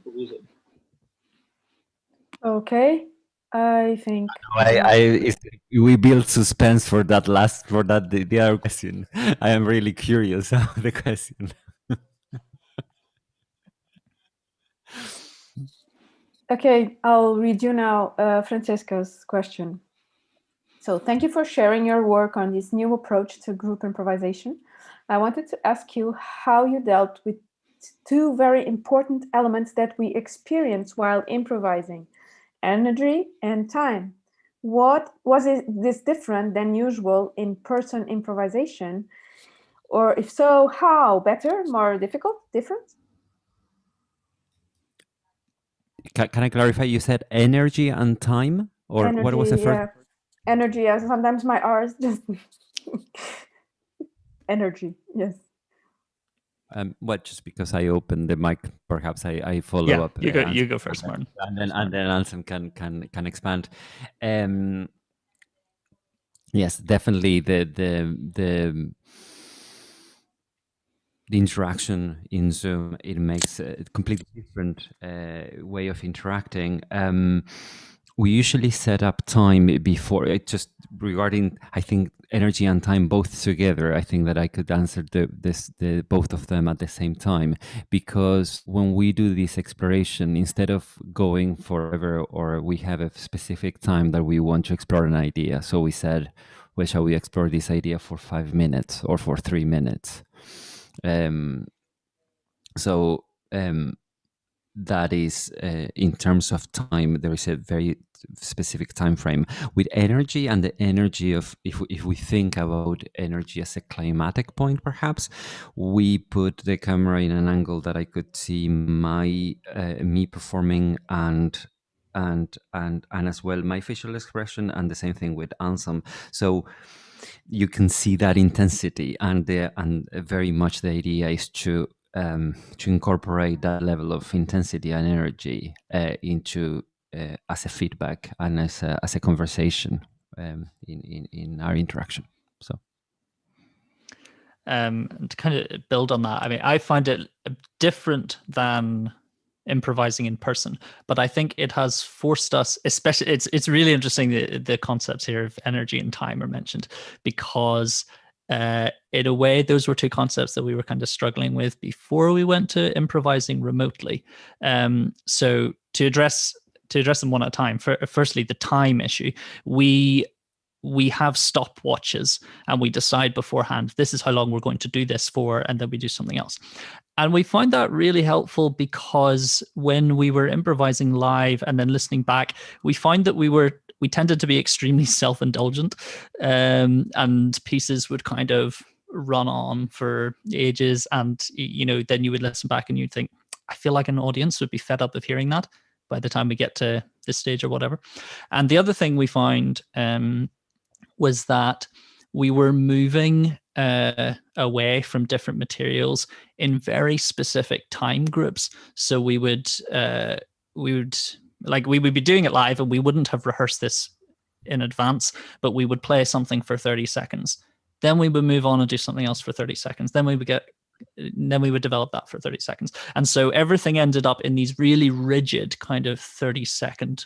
Okay, I think we build suspense for that the other question. I am really curious about the question. Okay, I'll read you now Francesca's question. So thank you for sharing your work on this new approach to group improvisation. I wanted to ask you how you dealt with two very important elements that we experience while improvising: energy and time. What was this different than usual in person improvisation? Or if so, how? Better, more difficult, different? Can I clarify? You said energy and time, or Energy, what was the first? Yeah. Energy. Sometimes my R's just energy. Yes. What? Just because I opened the mic, perhaps I follow up. You go first, Martin, and then Anselm can expand. Yes, definitely the interaction in Zoom, it makes a completely different way of interacting. We usually set up time before it, just regarding, I think, energy and time both together. I think that I could answer the both of them at the same time, because when we do this exploration, instead of going forever, or we have a specific time that we want to explore an idea, so we said, well, shall we explore this idea for 5 minutes or for 3 minutes? That is, in terms of time, there is a very specific time frame. With energy, and the energy of, if we think about energy as a climatic point, perhaps we put the camera in an angle that I could see me performing and as well my facial expression, and the same thing with Anselm. So you can see that intensity, and very much the idea is to incorporate that level of intensity and energy into as a feedback and as a conversation in our interaction. So to kind of build on that, I mean, I find it different than improvising in person, but I think it has forced us, especially, it's really interesting the concepts here of energy and time are mentioned, because in a way those were two concepts that we were kind of struggling with before we went to improvising remotely. So to address them one at a time, firstly, the time issue, we have stopwatches and we decide beforehand, this is how long we're going to do this for, and then we do something else. And we find that really helpful, because when we were improvising live and then listening back, we find that we tended to be extremely self-indulgent, and pieces would kind of run on for ages. And, then you would listen back and you'd think, I feel like an audience would be fed up of hearing that by the time we get to this stage or whatever. And the other thing we find was that we were moving away from different materials in very specific time groups. So we would be doing it live, and we wouldn't have rehearsed this in advance, but we would play something for 30 seconds. Then we would move on and do something else for 30 seconds. Then we would develop that for 30 seconds. And so everything ended up in these really rigid kind of 30-second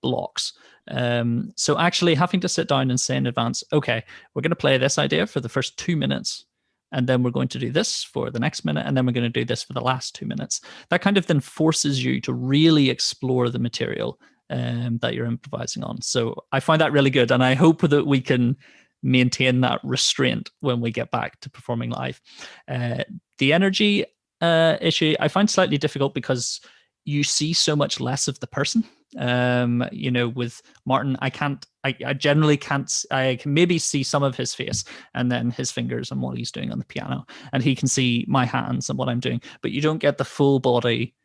blocks. So actually having to sit down and say in advance, okay, we're going to play this idea for the first 2 minutes, and then we're going to do this for the next minute, and then we're going to do this for the last 2 minutes. That kind of then forces you to really explore the material that you're improvising on. So I find that really good, and I hope that we can maintain that restraint when we get back to performing live. The energy issue I find slightly difficult, because you see so much less of the person. With Martin, I generally can't, I can maybe see some of his face and then his fingers and what he's doing on the piano, and he can see my hands and what I'm doing, but you don't get the full body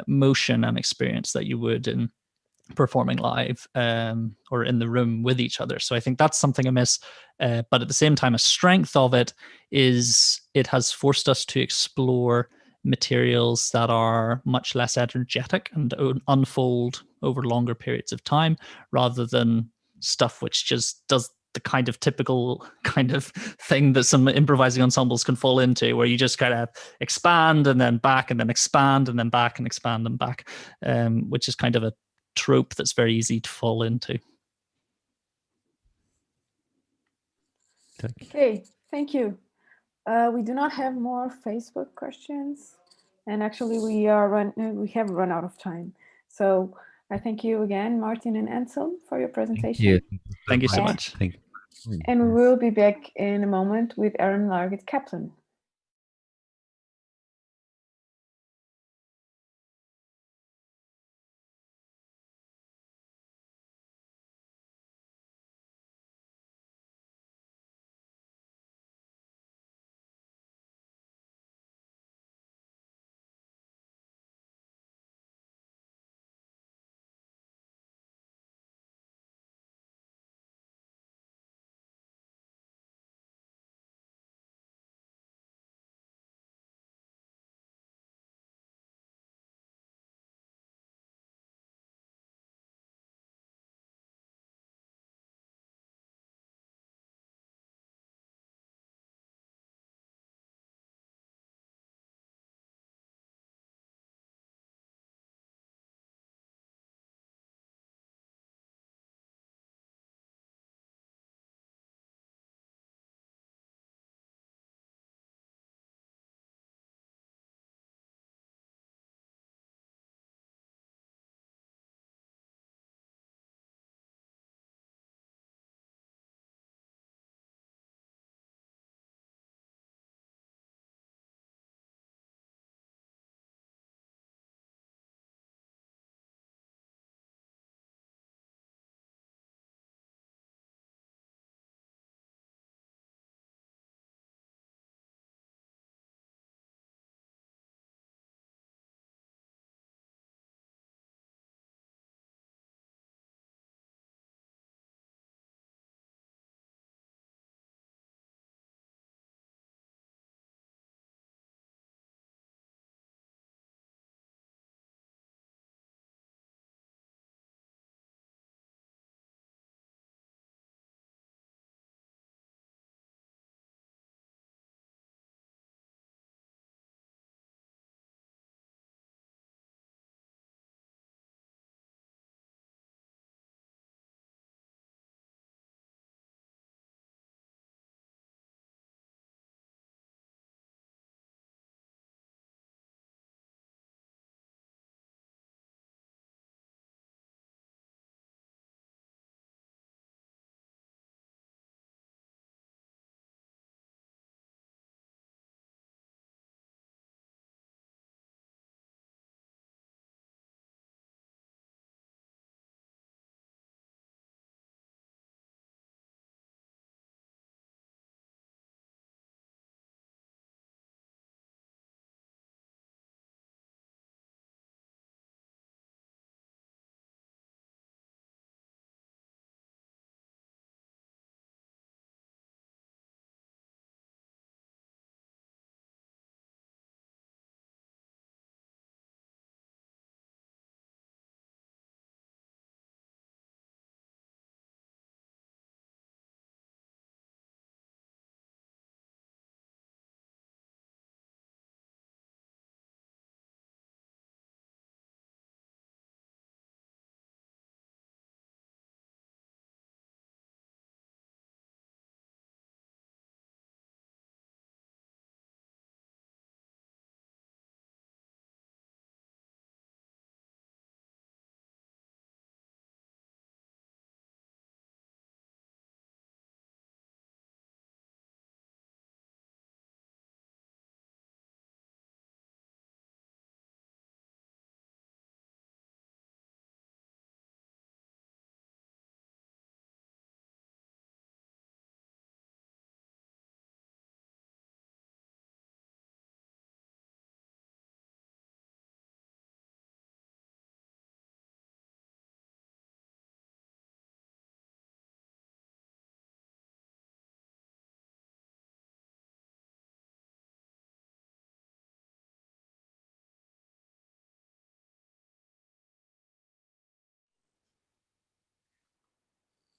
motion and experience that you would in performing live or in the room with each other. So I think that's something I miss. But at the same time, a strength of it is it has forced us to explore materials that are much less energetic and unfold over longer periods of time, rather than stuff which just does the kind of typical kind of thing that some improvising ensembles can fall into, where you just kind of expand and then back and then expand and then back and expand and back, which is kind of a trope that's very easy to fall into. Okay, thank you. We do not have more Facebook questions, and actually we have run out of time. So I thank you again, Martin and Anselm, for your presentation. Thank you so much. Thank you. And we will be back in a moment with Aaron Largett Kaplan.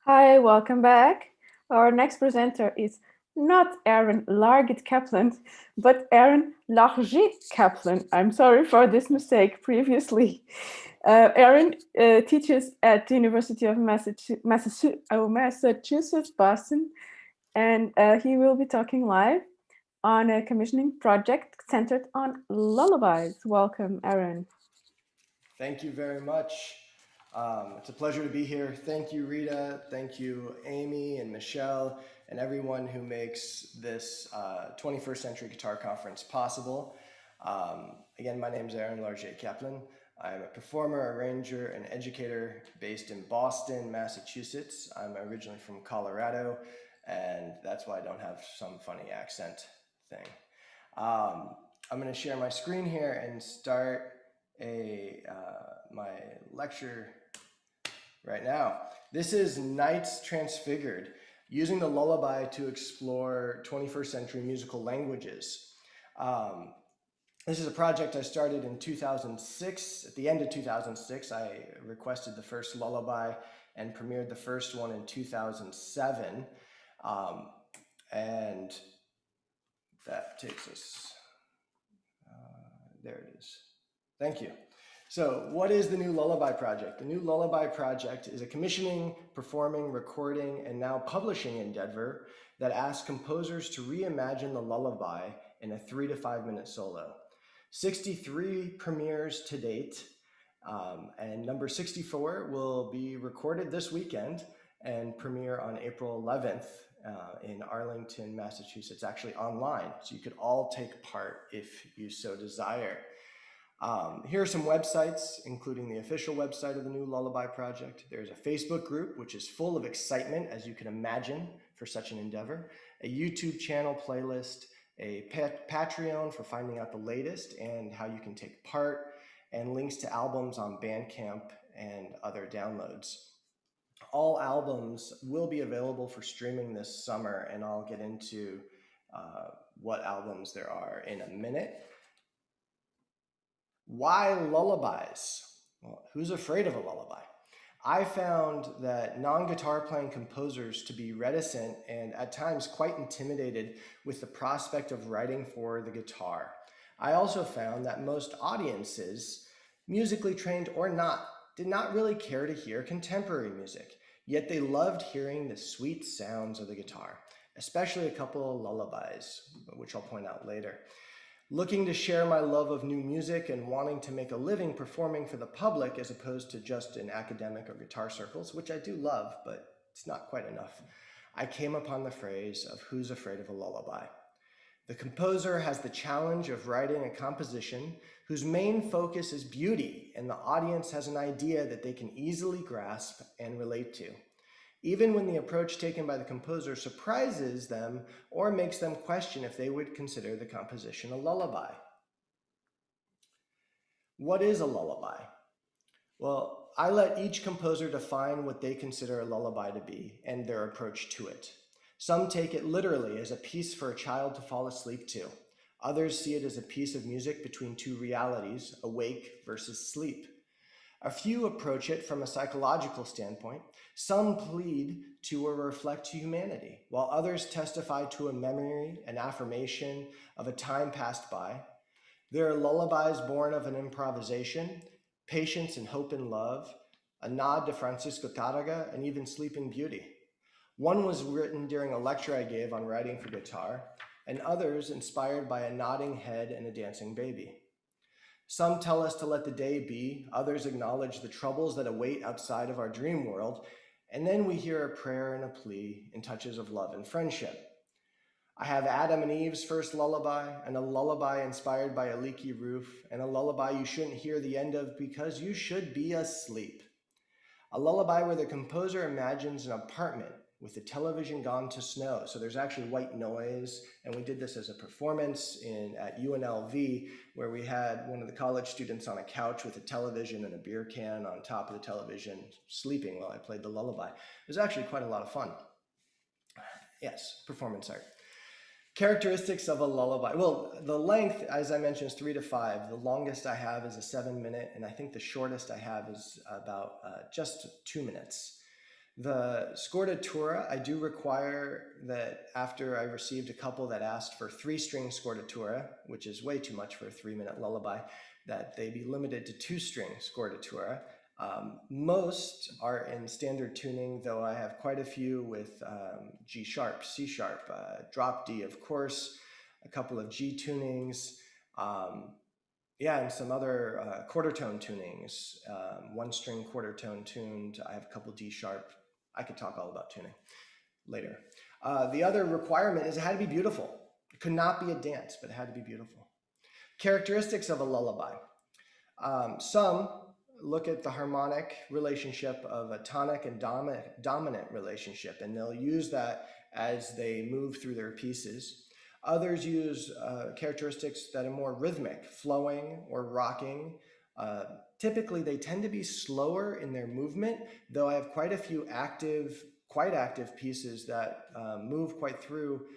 Hi, welcome back. Our next presenter is not Aaron Largit Kaplan, but Aaron Largit Kaplan. I'm sorry for this mistake previously. Aaron teaches at the University of Massachusetts, Boston, and he will be talking live on a commissioning project centered on lullabies. Welcome, Aaron. Thank you very much. It's a pleasure to be here. Thank you, Rita. Thank you, Amy and Michelle, and everyone who makes this 21st Century Guitar Conference possible. Again, my name is Aaron Largit Kaplan. I'm a performer, arranger, and educator based in Boston, Massachusetts. I'm originally from Colorado, and that's why I don't have some funny accent thing. I'm going to share my screen here and start my lecture right now. This is Nights Transfigured, using the lullaby to explore 21st century musical languages. This is a project I started in 2006. At the end of 2006, I requested the first lullaby and premiered the first one in 2007. And that takes us, there it is. Thank you. So what is the New Lullaby Project? The New Lullaby Project is a commissioning, performing, recording, and now publishing endeavor that asks composers to reimagine the lullaby in a 3 to 5 minute solo. 63 premieres to date, and number 64 will be recorded this weekend and premiere on April 11th in Arlington, Massachusetts, actually online. So you could all take part if you so desire. Here are some websites, including the official website of the New Lullaby Project. There's a Facebook group, which is full of excitement, as you can imagine, for such an endeavor, a YouTube channel playlist, a Patreon for finding out the latest and how you can take part, and links to albums on Bandcamp and other downloads. All albums will be available for streaming this summer, and I'll get into what albums there are in a minute. Why lullabies? Well, who's afraid of a lullaby? I found that non-guitar playing composers to be reticent and at times quite intimidated with the prospect of writing for the guitar. I also found that most audiences, musically trained or not, did not really care to hear contemporary music, yet they loved hearing the sweet sounds of the guitar, especially a couple of lullabies, which I'll point out later. Looking to share my love of new music and wanting to make a living performing for the public as opposed to just in academic or guitar circles, which I do love, but it's not quite enough, I came upon the phrase of who's afraid of a lullaby. The composer has the challenge of writing a composition whose main focus is beauty, and the audience has an idea that they can easily grasp and relate to, even when the approach taken by the composer surprises them or makes them question if they would consider the composition a lullaby. What is a lullaby? Well, I let each composer define what they consider a lullaby to be and their approach to it. Some take it literally as a piece for a child to fall asleep to. Others see it as a piece of music between two realities, awake versus sleep. A few approach it from a psychological standpoint. Some plead to or reflect humanity, while others testify to a memory, an affirmation of a time passed by. There are lullabies born of an improvisation, patience and hope and love, a nod to Francisco Tárrega, and even Sleeping Beauty. One was written during a lecture I gave on writing for guitar, and others inspired by a nodding head and a dancing baby. Some tell us to let the day be, others acknowledge the troubles that await outside of our dream world, and then we hear a prayer and a plea in touches of love and friendship. I have Adam and Eve's first lullaby, and a lullaby inspired by a leaky roof, and a lullaby you shouldn't hear the end of because you should be asleep. A lullaby where the composer imagines an apartment with the television gone to snow. So there's actually white noise. And we did this as a performance at UNLV, where we had one of the college students on a couch with a television and a beer can on top of the television, sleeping while I played the lullaby. It was actually quite a lot of fun. Yes, performance art. Characteristics of a lullaby. Well, the length, as I mentioned, is 3 to 5. The longest I have is a 7-minute, and I think the shortest I have is about just 2 minutes. The scordatura, I do require that after I received a couple that asked for 3-string scordatura, which is way too much for a 3-minute lullaby, that they be limited to 2-string scordatura. Most are in standard tuning, though I have quite a few with G sharp, C sharp, drop D, of course, a couple of G tunings, and some other quarter tone tunings, 1-string quarter tone tuned. I have a couple D sharp. I could talk all about tuning later. The other requirement is it had to be beautiful. It could not be a dance, but it had to be beautiful. Characteristics of a lullaby. Some look at the harmonic relationship of a tonic and dominant relationship, and they'll use that as they move through their pieces. Others use characteristics that are more rhythmic, flowing or rocking. Typically, they tend to be slower in their movement, though I have quite a few quite active pieces that move quite through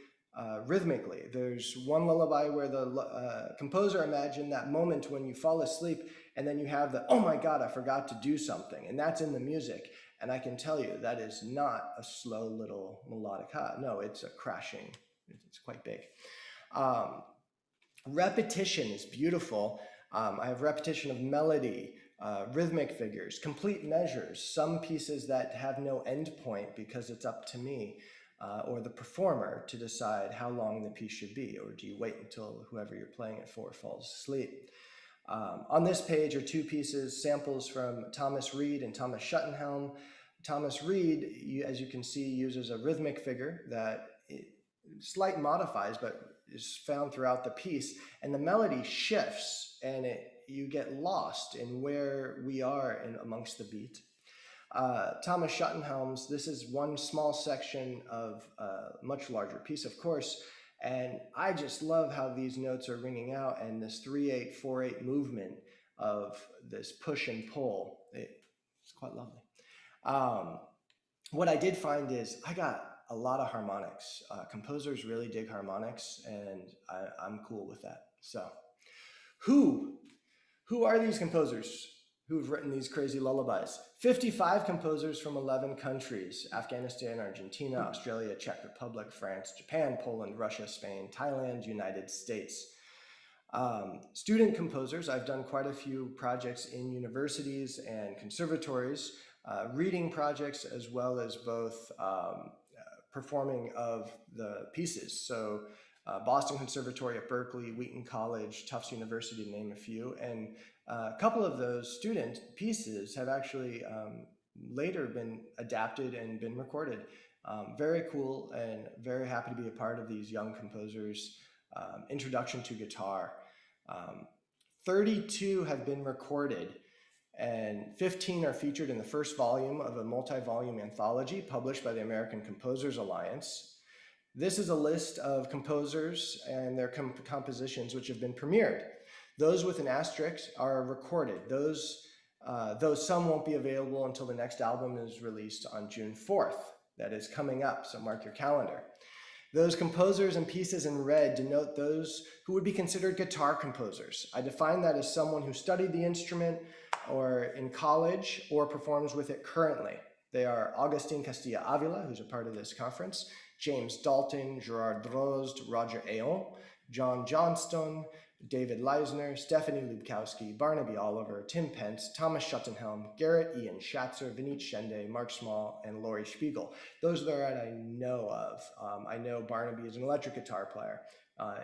rhythmically. There's one lullaby where the composer imagined that moment when you fall asleep and then you have the, oh my God, I forgot to do something. And that's in the music. And I can tell you that is not a slow little melodic ha. No, it's a crashing. It's quite big. Repetition is beautiful. I have repetition of melody, rhythmic figures, complete measures, some pieces that have no end point because it's up to me or the performer to decide how long the piece should be, or do you wait until whoever you're playing it for falls asleep. On this page are 2 pieces, samples from Thomas Reid and Thomas Schuttenhelm. Thomas Reid, as you can see, uses a rhythmic figure that slight modifies, but is found throughout the piece, and the melody shifts, and you get lost in where we are amongst the beat. Thomas Schuttenhelm's, this is one small section of a much larger piece, of course, and I just love how these notes are ringing out, and this 3/8, 4/8 movement of this push and pull. It's quite lovely. What I did find is I got a lot of harmonics. Composers really dig harmonics, and I'm cool with that. So, who are these composers who've written these crazy lullabies? 55 composers from 11 countries: Afghanistan, Argentina, Australia, Czech Republic, France, Japan, Poland, Russia, Spain, Thailand, United States. Student composers, I've done quite a few projects in universities and conservatories, reading projects, as well as both performing of the pieces. So Boston Conservatory at Berkeley, Wheaton College, Tufts University, to name a few. And a couple of those student pieces have actually later been adapted and been recorded. Very cool, and very happy to be a part of these young composers' introduction to guitar. 32 have been recorded, and 15 are featured in the first volume of a multi-volume anthology published by the American Composers Alliance. This is a list of composers and their compositions which have been premiered. Those with an asterisk are recorded. Those, though some won't be available until the next album is released on June 4th. That is coming up, so mark your calendar. Those composers and pieces in red denote those who would be considered guitar composers. I define that as someone who studied the instrument or in college or performs with it currently. They are Agustin Castilla Avila, who's a part of this conference, James Dalton, Gerard Drozd, Roger Aon, John Johnston, David Leisner, Stephanie Lubkowski, Barnaby Oliver, Tim Pence, Thomas Schuttenhelm, Garrett Ian Schatzer, Vineet Shende, Mark Small, and Laurie Spiegel. Those are that I know of. I know Barnaby is an electric guitar player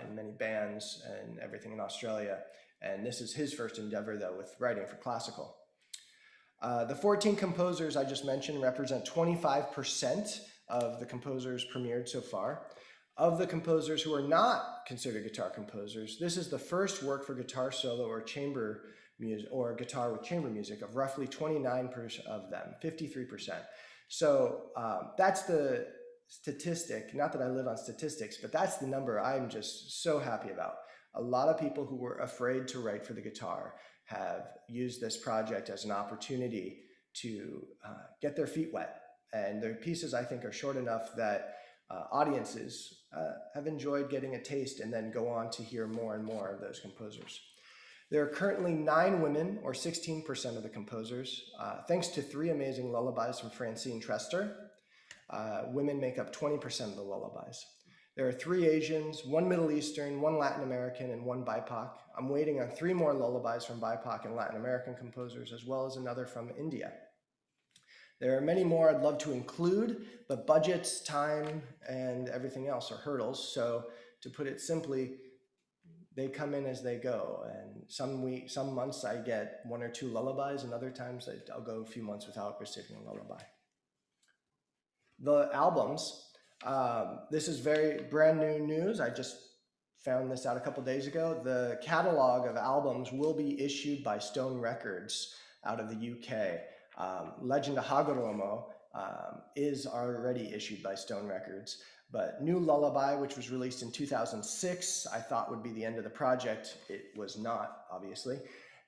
in many bands and everything in Australia. And this is his first endeavor, though, with writing for classical. The 14 composers I just mentioned represent 25% of the composers premiered so far. Of the composers who are not considered guitar composers, this is the first work for guitar solo or chamber music, or guitar with chamber music, of roughly 29% of them, 53%. So that's the statistic. Not that I live on statistics, but that's the number I'm just so happy about. A lot of people who were afraid to write for the guitar have used this project as an opportunity to get their feet wet. And their pieces, I think, are short enough that audiences have enjoyed getting a taste and then go on to hear more and more of those composers. There are currently 9 women, or 16% of the composers, thanks to 3 amazing lullabies from Francine Trester. Women make up 20% of the lullabies. There are 3 Asians, 1 Middle Eastern, 1 Latin American, and 1 BIPOC. I'm waiting on 3 more lullabies from BIPOC and Latin American composers, as well as another from India. There are many more I'd love to include, but budgets, time, and everything else are hurdles. So to put it simply, they come in as they go. And some months I get 1 or 2 lullabies, and other times I'll go a few months without receiving a lullaby. The albums, this is very brand new news. I just found this out a couple days ago. The catalog of albums will be issued by Stone Records out of the UK. Legend of Hagoromo is already issued by Stone Records, but New Lullaby, which was released in 2006, I thought would be the end of the project. It was not, obviously.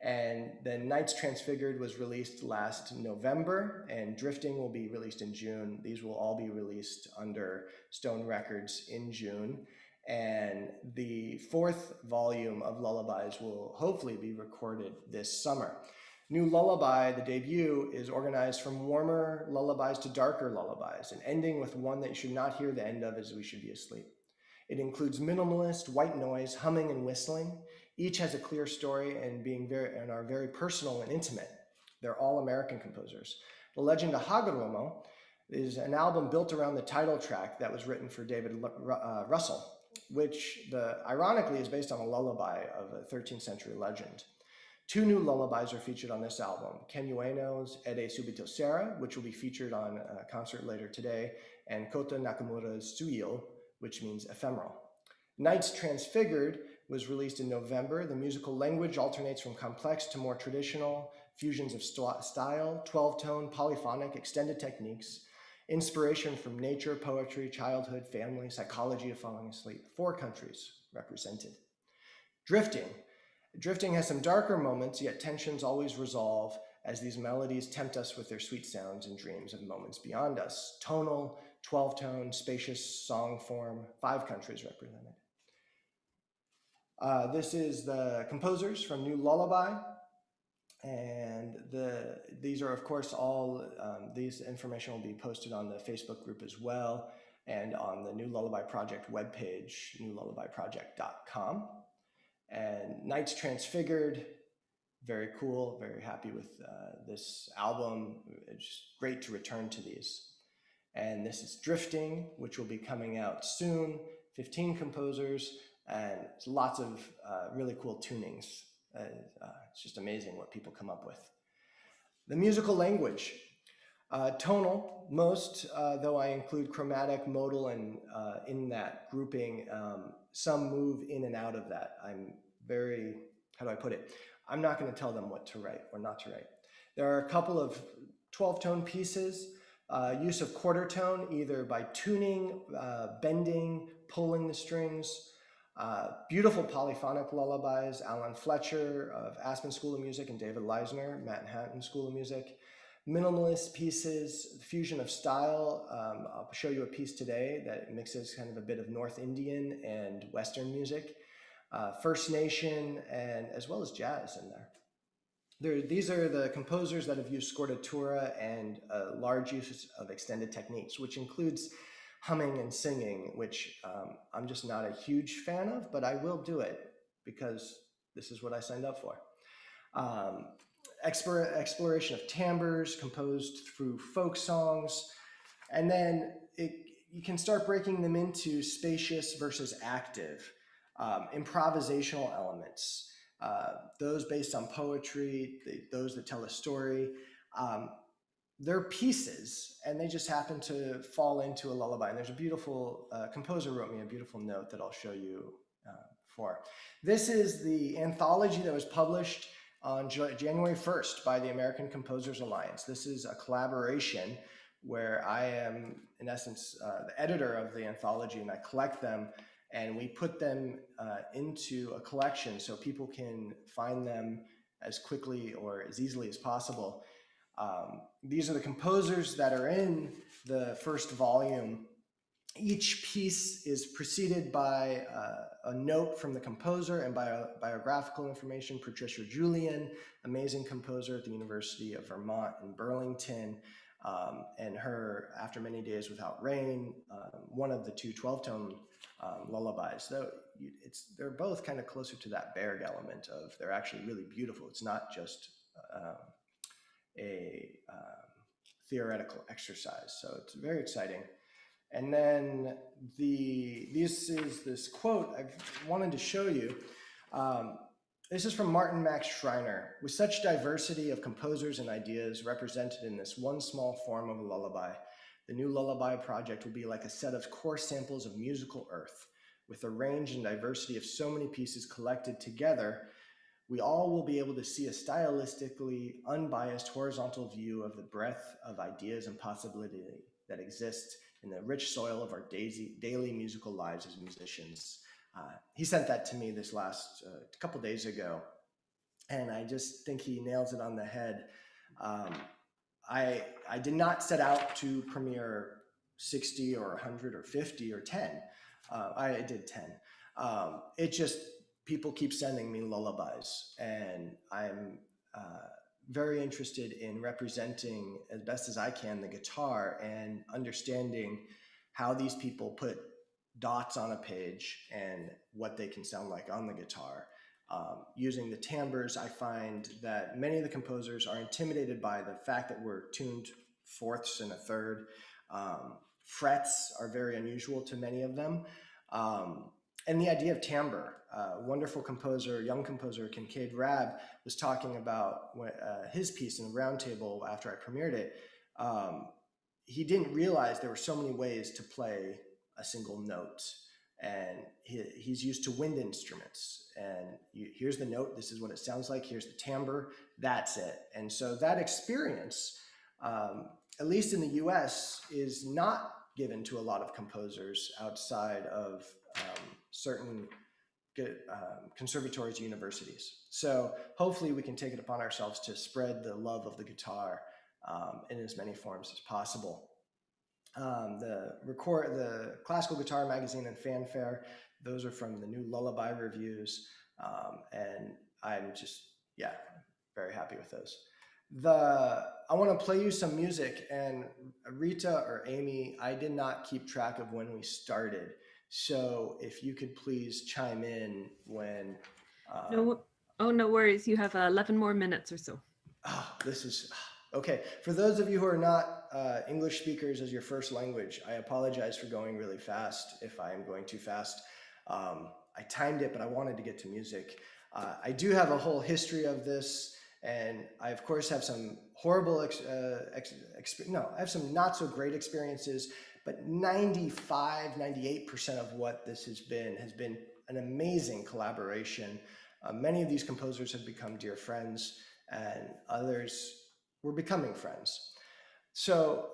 And then Nights Transfigured was released last November, and Drifting will be released in June. These will all be released under Stone Records in June. And the 4th volume of lullabies will hopefully be recorded this summer. New Lullaby, the debut, is organized from warmer lullabies to darker lullabies, and ending with one that you should not hear the end of as we should be asleep. It includes minimalist, white noise, humming, and whistling. Each has a clear story and are very personal and intimate. They're all American composers. The Legend of Hagoromo is an album built around the title track that was written for David Russell, which ironically is based on a lullaby of a 13th century legend. 2 new lullabies are featured on this album, Ken Ueno's Ede Subito Sera, which will be featured on a concert later today, and Kota Nakamura's Tsuyo, which means ephemeral. Nights Transfigured was released in November. The musical language alternates from complex to more traditional, fusions of style, 12-tone, polyphonic, extended techniques, inspiration from nature, poetry, childhood, family, psychology of falling asleep. 4 countries represented. Drifting has some darker moments, yet tensions always resolve as these melodies tempt us with their sweet sounds and dreams of moments beyond us. Tonal, 12-tone, spacious song form, 5 countries represented. This is the composers from New Lullaby. And these are, of course, all, these information will be posted on the Facebook group as well, and on the New Lullaby Project webpage, newlullabyproject.com. And Nights Transfigured, very cool, very happy with this album. It's great to return to these. And this is Drifting, which will be coming out soon, 15 composers, and lots of really cool tunings. It's just amazing what people come up with. The musical language, tonal, most, though I include chromatic, modal, and in that grouping, some move in and out of that. I'm very, how do I put it? I'm not going to tell them what to write or not to write. There are a couple of 12-tone pieces, use of quarter tone, either by tuning, bending, pulling the strings, beautiful polyphonic lullabies, Alan Fletcher of Aspen School of Music and David Leisner, Manhattan School of Music. Minimalist pieces, fusion of style. I'll show you a piece today that mixes kind of a bit of North Indian and Western music. First Nation, and as well as jazz in there. These are the composers that have used scordatura and large use of extended techniques, which includes humming and singing, which I'm just not a huge fan of, but I will do it because this is what I signed up for. Exploration of timbres composed through folk songs, and then you can start breaking them into spacious versus active, improvisational elements, those based on poetry, those that tell a story. They're pieces, and they just happen to fall into a lullaby. And there's a beautiful composer wrote me a beautiful note that I'll show you for. This is the anthology that was published on January 1st by the American Composers Alliance. This is a collaboration where I am, in essence, the editor of the anthology, and I collect them, and we put them into a collection so people can find them as quickly or as easily as possible. These are the composers that are in the first volume Each piece is preceded by a note from the composer and biographical information. Patricia Julian, amazing composer at the University of Vermont in Burlington, and her After Many Days Without Rain, one of the two 12-tone lullabies. Though they're both kind of closer to that Berg element of they're actually really beautiful. It's not just a theoretical exercise. So it's very exciting. And then this quote I wanted to show you. This is from Martin Max Schreiner. With such diversity of composers and ideas represented in this one small form of a lullaby, the new lullaby project will be like a set of core samples of musical earth. With the range and diversity of so many pieces collected together, we all will be able to see a stylistically unbiased horizontal view of the breadth of ideas and possibility that exists in the rich soil of our daily musical lives as musicians. He sent that to me this last couple days ago, and I just think he nails it on the head. I did not set out to premiere 60 or 100 or 50 or 10. I did 10. It just, people keep sending me lullabies, and I'm very interested in representing as best as I can the guitar and understanding how these people put dots on a page and what they can sound like on the guitar. Using the timbres, I find that many of the composers are intimidated by the fact that we're tuned fourths and a third. Frets are very unusual to many of them. And the idea of timbre. Wonderful composer, young composer Kincaid Rabb was talking about his piece in the roundtable after I premiered it. He didn't realize there were so many ways to play a single note, and he's used to wind instruments. And here's the note, this is what it sounds like, here's the timbre, that's it. And so that experience, at least in the US, is not given to a lot of composers outside of certain conservatories, universities. So hopefully we can take it upon ourselves to spread the love of the guitar in as many forms as possible. The Classical Guitar Magazine and Fanfare, those are from the new Lullaby reviews. And I'm just, very happy with those. I want to play you some music, and Rita or Amy, I did not keep track of when we started. So if you could please chime in when... No worries. You have 11 more minutes or so. This is... Okay, for those of you who are not English speakers as your first language, I apologize for going really fast if I am going too fast. I timed it, but I wanted to get to music. I do have a whole history of this, and I, of course, have some horrible, I have some not so great experiences, but 98% of what this has been an amazing collaboration. Many of these composers have become dear friends, and others were becoming friends. So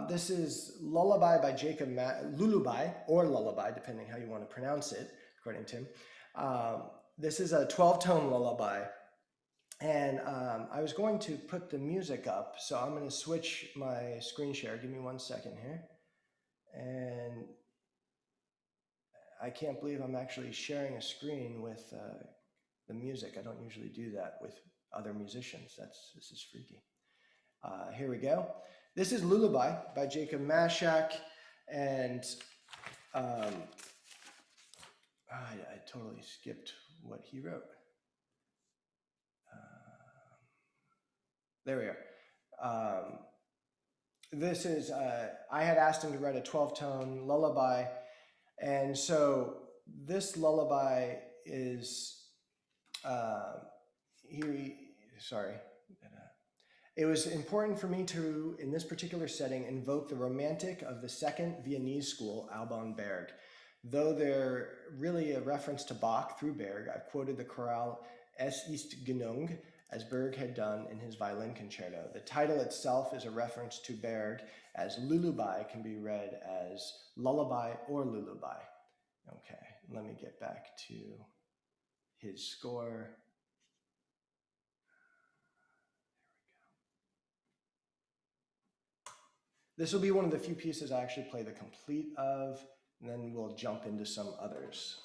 this is Lullaby by Jacob Lulubai, or Lullaby, depending how you want to pronounce it, according to him. This is a 12-tone lullaby. And I was going to put the music up, so I'm going to switch my screen share. Give me 1 second here. And I can't believe I'm actually sharing a screen with the music. I don't usually do that with other musicians. This is freaky. Here we go. This is Lullaby by Jacob Mashak, and I totally skipped what he wrote. There we are. This is, I had asked him to write a 12-tone lullaby, and so this lullaby is, it was important for me to, in this particular setting, invoke the romantic of the second Viennese school, Alban Berg. Though they're really a reference to Bach through Berg, I've quoted the chorale Es ist genug, as Berg had done in his violin concerto. The title itself is a reference to Berg, as Lulubai can be read as lullaby or lullaby. Okay, let me get back to his score. This will be one of the few pieces I actually play the complete of, and then we'll jump into some others.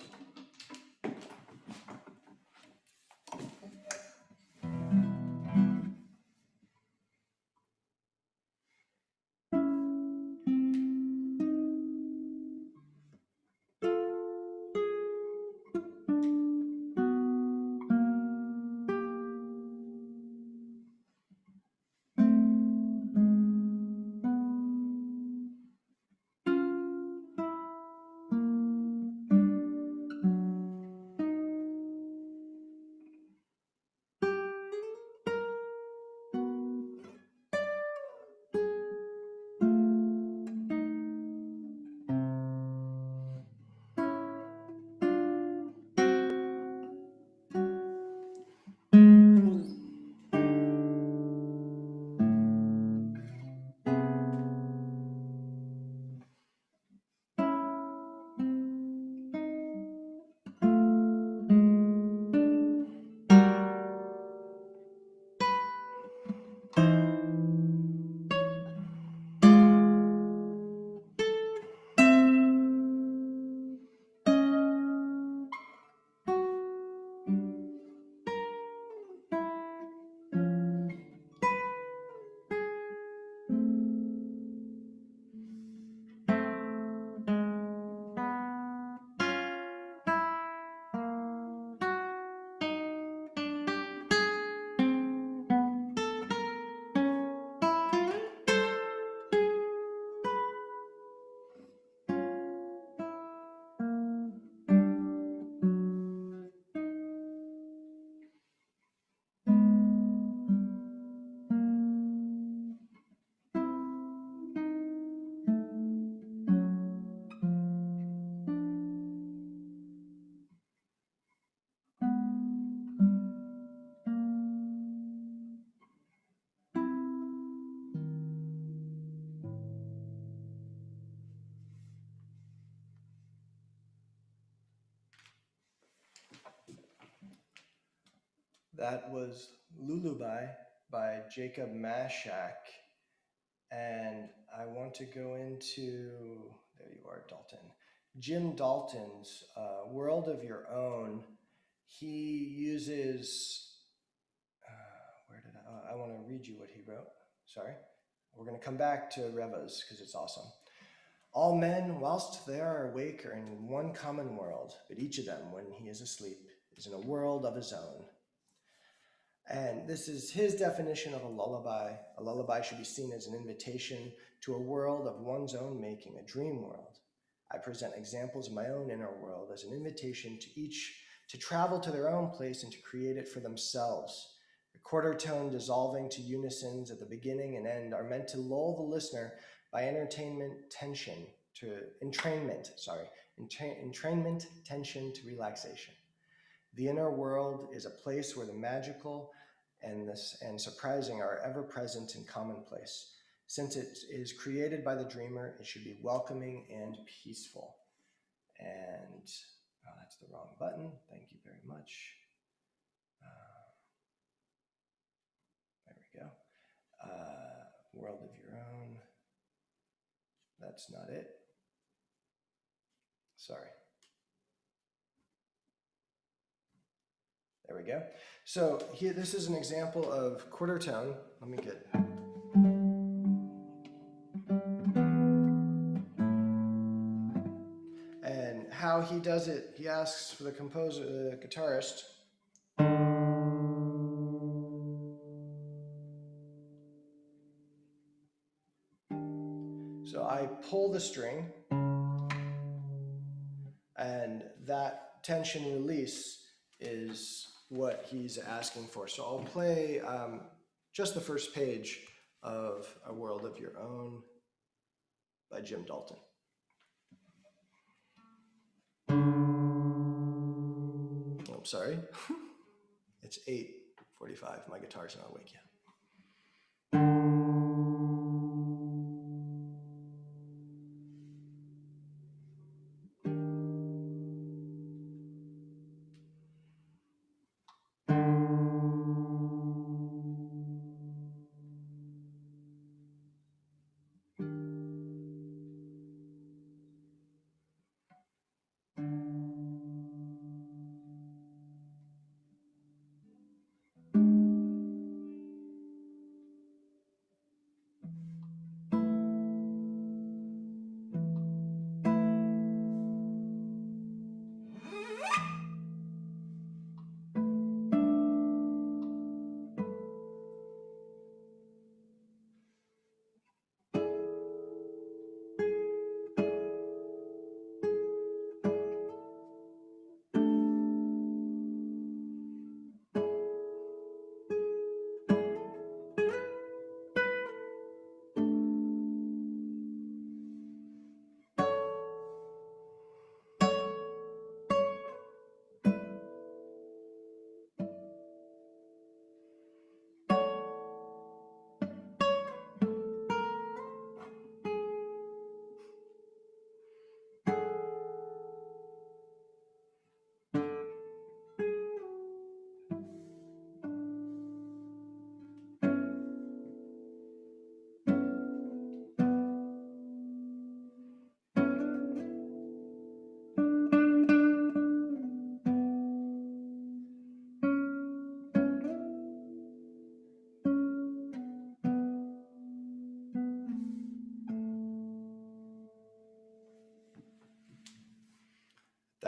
That was Lullaby by Jacob Mashak. And I want to go into, there you are, Dalton. Jim Dalton's World of Your Own. He uses, I want to read you what he wrote. Sorry. We're going to come back to Revas because it's awesome. All men, whilst they are awake, are in one common world, but each of them, when he is asleep, is in a world of his own. And this is his definition of a lullaby. A lullaby should be seen as an invitation to a world of one's own making, a dream world. I present examples of my own inner world as an invitation to each to travel to their own place and to create it for themselves. The quarter tone dissolving to unisons at the beginning and end are meant to lull the listener by entrainment, tension to relaxation. The inner world is a place where the magical and surprising are ever present and commonplace. Since it is created by the dreamer, it should be welcoming and peaceful. And that's the wrong button. Thank you very much. There we go. World of Your Own. That's not it. Sorry. There we go. So here, this is an example of quarter tone. Let me get. And how he does it, he asks for the composer, the guitarist. So I pull the string, and that tension release is what he's asking for. So I'll play just the first page of A World of Your Own by Jim Dalton. Oh, sorry. It's 8:45. My guitar's not awake yet.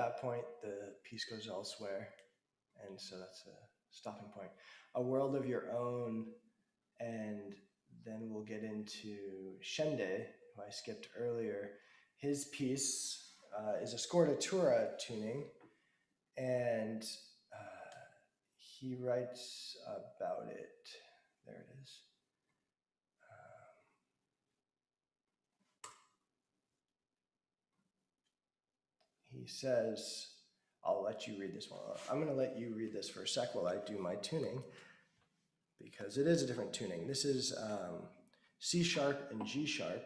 that point, the piece goes elsewhere. And so that's a stopping point. A World of Your Own. And then we'll get into Shende, who I skipped earlier. His piece is a scordatura tuning. And he writes about it. There it is. He says, I'll let you read this one. I'm going to let you read this for a sec while I do my tuning, because it is a different tuning. This is C sharp and G sharp.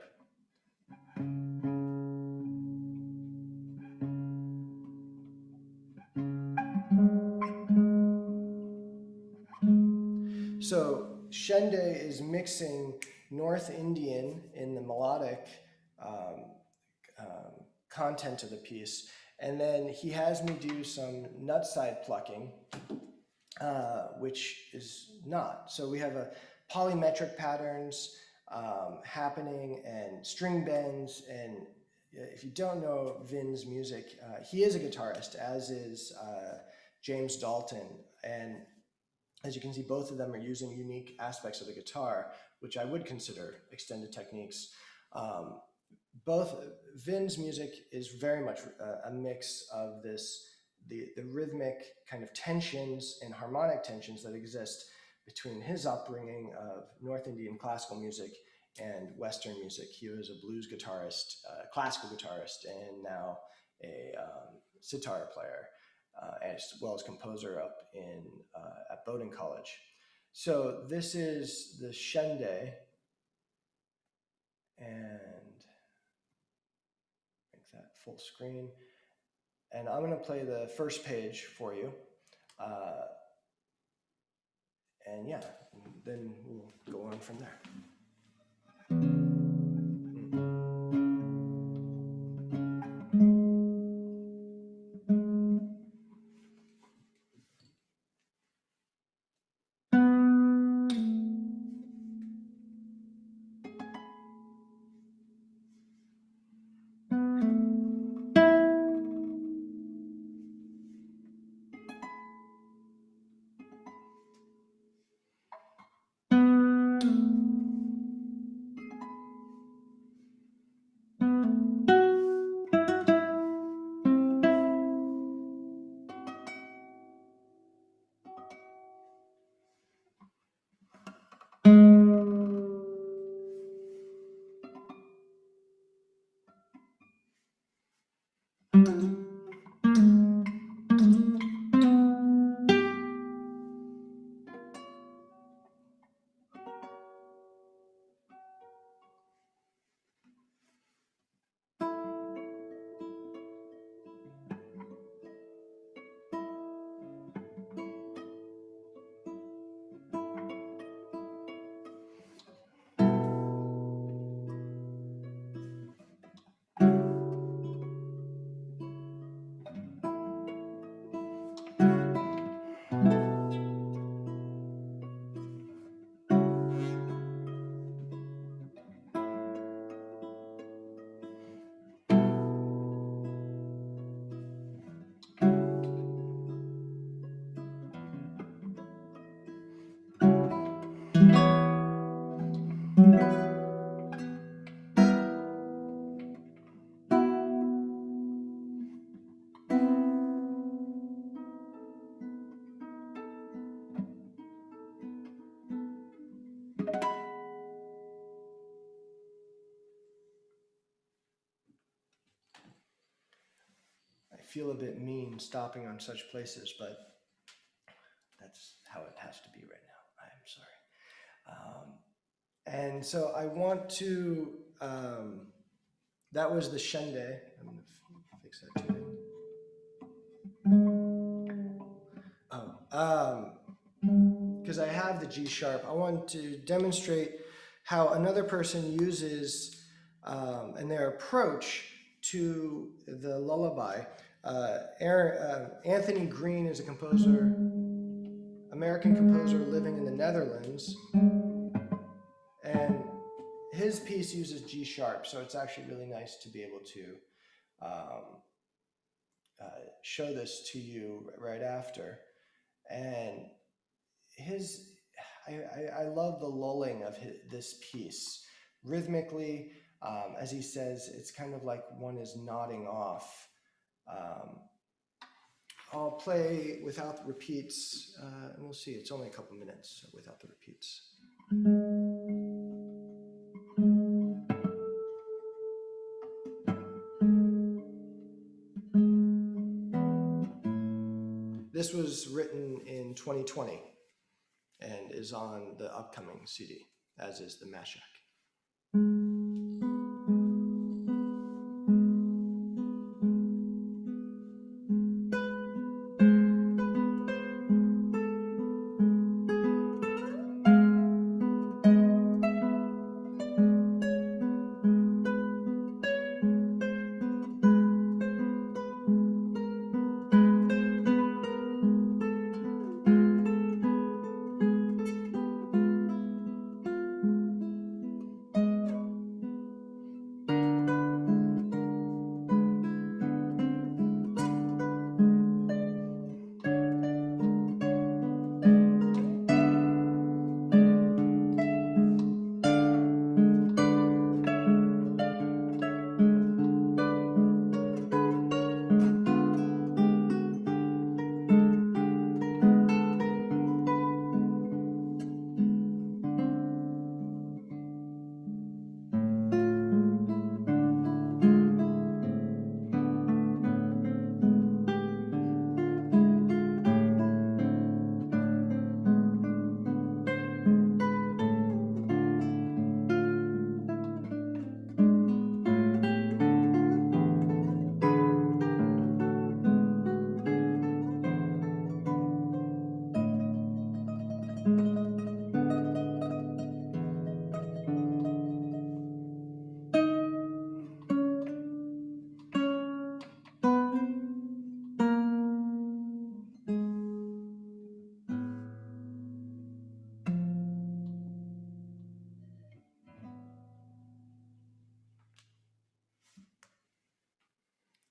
So Shende is mixing North Indian in the melodic content of the piece. And then he has me do some nut side plucking, which is not. So we have a polymetric patterns happening and string bends. And if you don't know Vin's music, he is a guitarist, as is James Dalton. And as you can see, both of them are using unique aspects of the guitar, which I would consider extended techniques. Both Vin's music is very much a mix of the rhythmic kind of tensions and harmonic tensions that exist between his upbringing of North Indian classical music and Western music. He was a blues guitarist, classical guitarist, and now a sitar player, as well as composer up at Bowdoin College. So this is the Shende, and that full screen. And I'm going to play the first page for you. And yeah, then we'll go on from there. I feel a bit mean stopping on such places, but that's how it has to be right now. I am sorry. And so I want to, that was the Shende. I'm going to fix that tuning. Because I have the G sharp, I want to demonstrate how another person uses and their approach to the lullaby. Anthony Green is a composer, American composer living in the Netherlands, and his piece uses G sharp, so it's actually really nice to be able to show this to you right after. And I love the lulling of this piece. Rhythmically, as he says, it's kind of like one is nodding off. I'll play without repeats, and we'll see. It's only a couple minutes without the repeats. This was written in 2020 and is on the upcoming CD, as is the Mashak.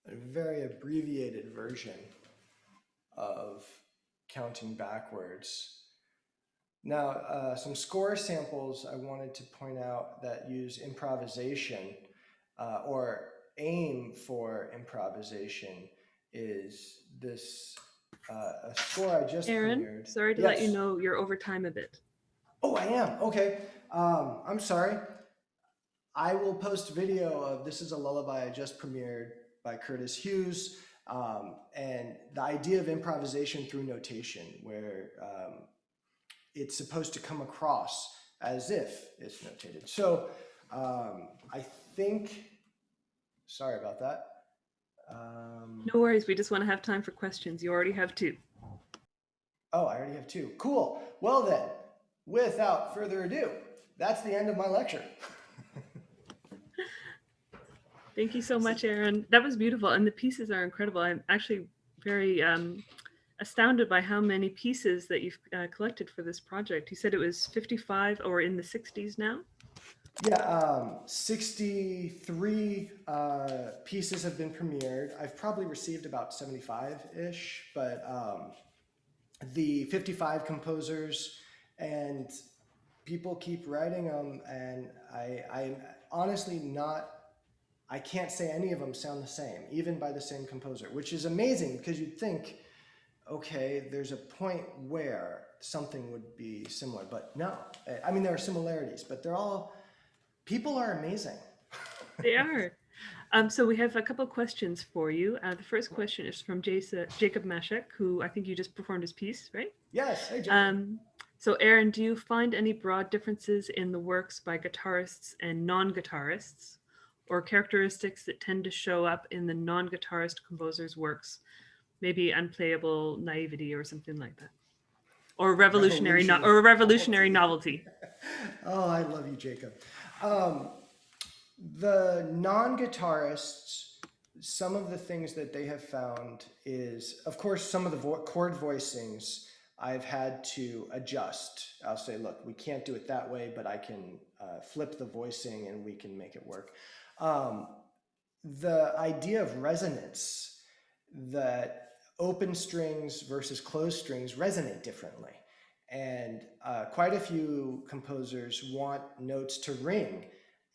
A very abbreviated version of Counting Backwards. Now, some score samples I wanted to point out that use improvisation or aim for improvisation is this a score I just Aaron, premiered. sorry to Yes. let you know you're over time a bit. Oh, I am. Okay. I'm sorry. I will post video of This Is a Lullaby I just premiered by Curtis Hughes. And the idea of improvisation through notation, where it's supposed to come across as if it's notated. So I think, sorry about that. No worries, we just want to have time for questions. You already have 2. Oh, I already have 2. Cool. Well then, without further ado, that's the end of my lecture. Thank you so much, Aaron. That was beautiful, and the pieces are incredible. I'm actually very astounded by how many pieces that you've collected for this project. You said it was 55 or in the 60s now? Yeah, 63 pieces have been premiered. I've probably received about 75-ish, but the 55 composers, and people keep writing them, and I'm honestly not, I can't say any of them sound the same, even by the same composer, which is amazing because you'd think, okay, there's a point where something would be similar, but no. I mean, there are similarities, but they're all, people are amazing. They are. So we have a couple questions for you. The first question is from Jacob Mashek, who I think you just performed his piece, right? Yes. Hey, Jacob. So Aaron, do you find any broad differences in the works by guitarists and non-guitarists, or characteristics that tend to show up in the non-guitarist composer's works? Maybe unplayable naivety or something like that, or revolutionary novelty. Oh, I love you, Jacob. The non-guitarists, some of the things that they have found is, of course, some of the chord voicings I've had to adjust. I'll say, look, we can't do it that way, but I can flip the voicing and we can make it work. The idea of resonance, that open strings versus closed strings resonate differently. And quite a few composers want notes to ring.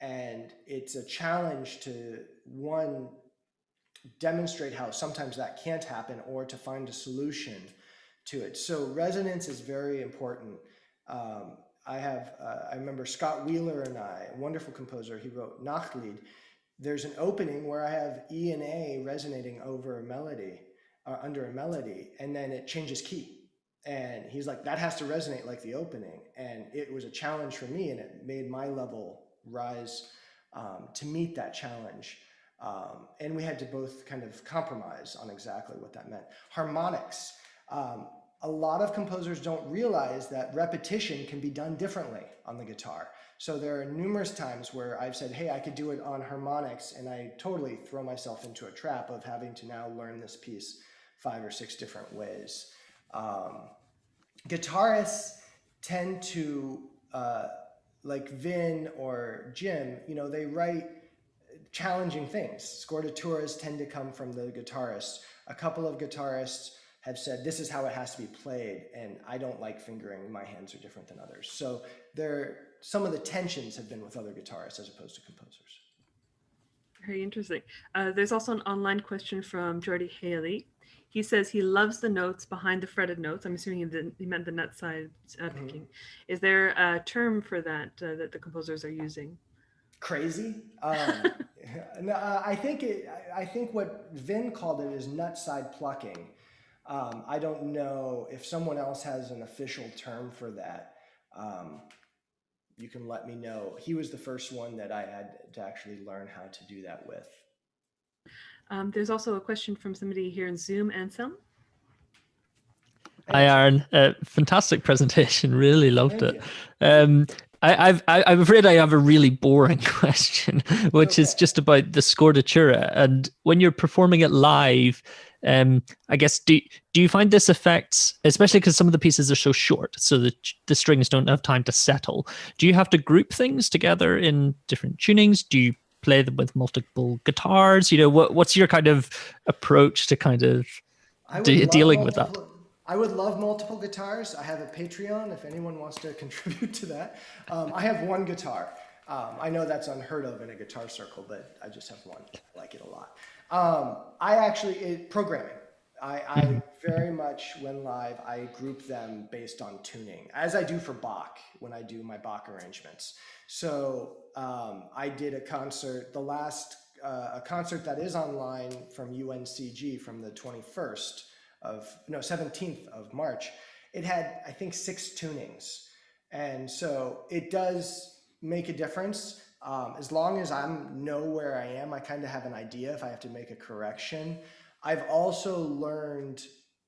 And it's a challenge to, one, demonstrate how sometimes that can't happen, or to find a solution to it. So resonance is very important. I remember Scott Wheeler and I, a wonderful composer, he wrote Nachtlied. There's an opening where I have E and A resonating over a melody, under a melody, and then it changes key. And he's like, that has to resonate like the opening. And it was a challenge for me, and it made my level rise to meet that challenge. And we had to both kind of compromise on exactly what that meant. Harmonics. A lot of composers don't realize that repetition can be done differently on the guitar. So there are numerous times where I've said, hey, I could do it on harmonics, and I totally throw myself into a trap of having to now learn this piece 5 or 6 different ways. Guitarists tend to, like Vin or Jim, they write challenging things. Scordatures tend to come from the guitarists. A couple of guitarists have said, this is how it has to be played, and I don't like fingering, my hands are different than others. So some of the tensions have been with other guitarists as opposed to composers. Very interesting. There's also an online question from Jordy Haley. He says he loves the notes behind the fretted notes. I'm assuming he meant the nut side picking. Is there a term for that that the composers are using? Crazy. No, I think what Vin called it is nut side plucking. I don't know if someone else has an official term for that. You can let me know. He was the first one that I had to actually learn how to do that with. There's also a question from somebody here in Zoom, Anselm. Hi, Aaron. Fantastic presentation. Really loved it. I'm afraid I have a really boring question, which is just about the scordatura. And when you're performing it live, I guess, do you find this affects, especially because some of the pieces are so short, so that the strings don't have time to settle? Do you have to group things together in different tunings? Do you play them with multiple guitars? What's your kind of approach to kind of dealing with that? I would love multiple guitars. I have a Patreon if anyone wants to contribute to that. I have one guitar. I know that's unheard of in a guitar circle, but I just have one. I like it a lot. Programming. I very much, when live, I group them based on tuning, as I do for Bach when I do my Bach arrangements. So I did a concert, a concert that is online from UNCG from the 17th of March. It had, I think, 6 tunings. And so it does make a difference. As long as I know where I am, I kind of have an idea if I have to make a correction. I've also learned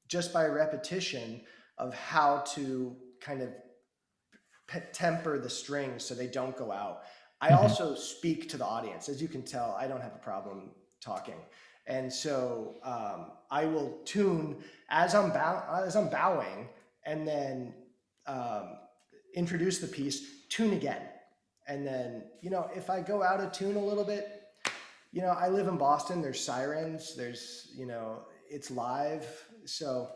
just by repetition of how to kind of temper the strings so they don't go out. I also speak to the audience. As you can tell, I don't have a problem talking. And so I will tune as I'm bowing, and then introduce the piece, tune again. And then, if I go out of tune a little bit, I live in Boston, there's sirens, it's live. So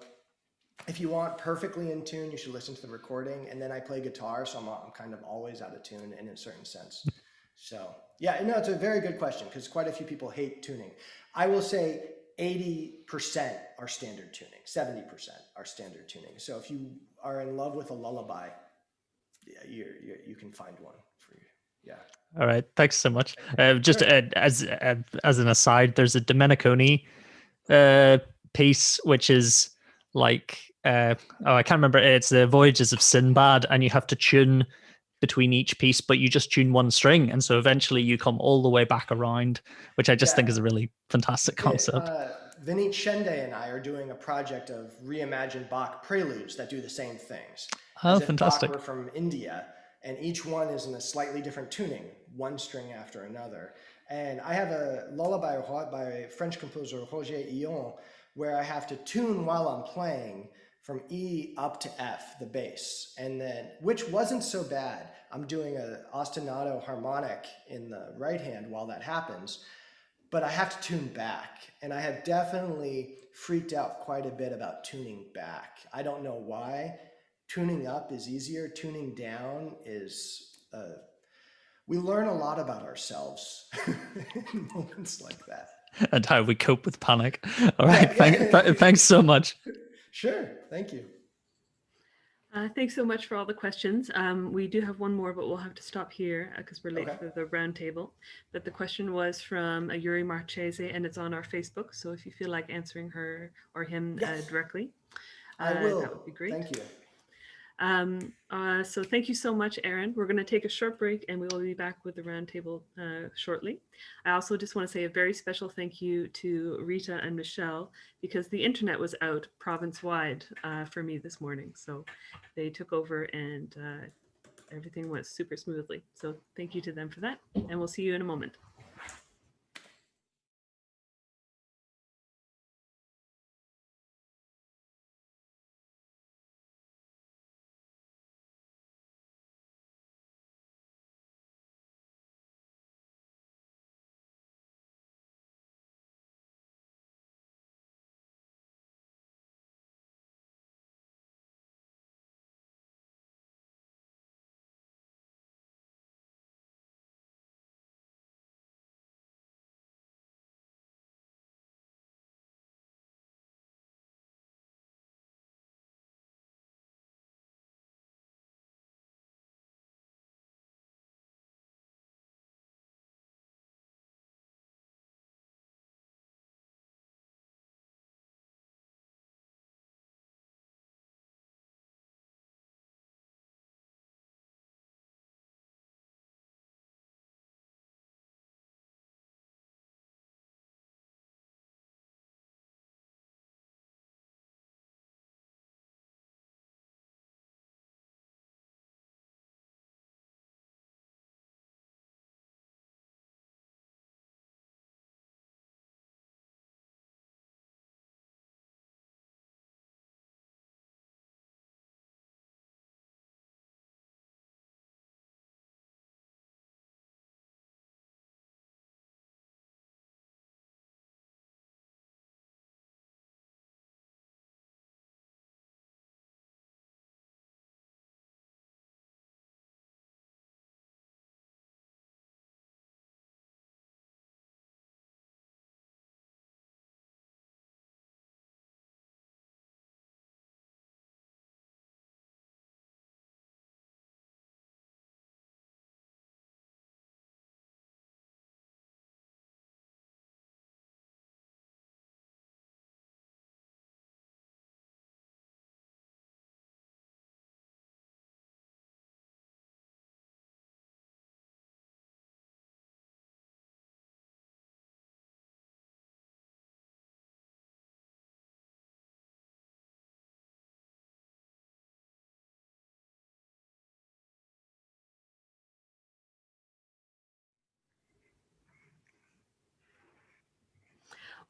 if you want perfectly in tune, you should listen to the recording. And then I play guitar, so I'm kind of always out of tune in a certain sense. So yeah, it's a very good question, because quite a few people hate tuning. I will say 80% are standard tuning, 70% are standard tuning. So if you are in love with a lullaby, you can find one for you. Yeah. All right. Thanks so much. Just as an aside, there's a Domeniconi piece, which is like, I can't remember. It's the Voyages of Sinbad, and you have to tune between each piece, but you just tune one string. And so eventually you come all the way back around, which I just think is a really fantastic concept. Vineet Shende and I are doing a project of reimagined Bach preludes that do the same things. Oh, as if fantastic. Bach were from India, and each one is in a slightly different tuning, one string after another. And I have a lullaby by French composer Roger Illon, where I have to tune while I'm playing from E up to F, the bass, and then, which wasn't so bad. I'm doing a ostinato harmonic in the right hand while that happens. but I have to tune back. And I have definitely freaked out quite a bit about tuning back. I don't know why. Tuning up is easier. Tuning down is, we learn a lot about ourselves in moments like that. And how we cope with panic. All right. Thanks so much. Sure. Thank you. Thanks so much for all the questions. We do have one more, but we'll have to stop here because we're late for the round table. But the question was from Yuri Marchese, and it's on our Facebook. So if you feel like answering her or him directly, I will. That would be great. Thank you. So thank you so much, Aaron. We're going to take a short break and we will be back with the roundtable shortly. I also just want to say a very special thank you to Rita and Michelle because the internet was out province-wide for me this morning. So they took over and everything went super smoothly. So thank you to them for that. And we'll see you in a moment.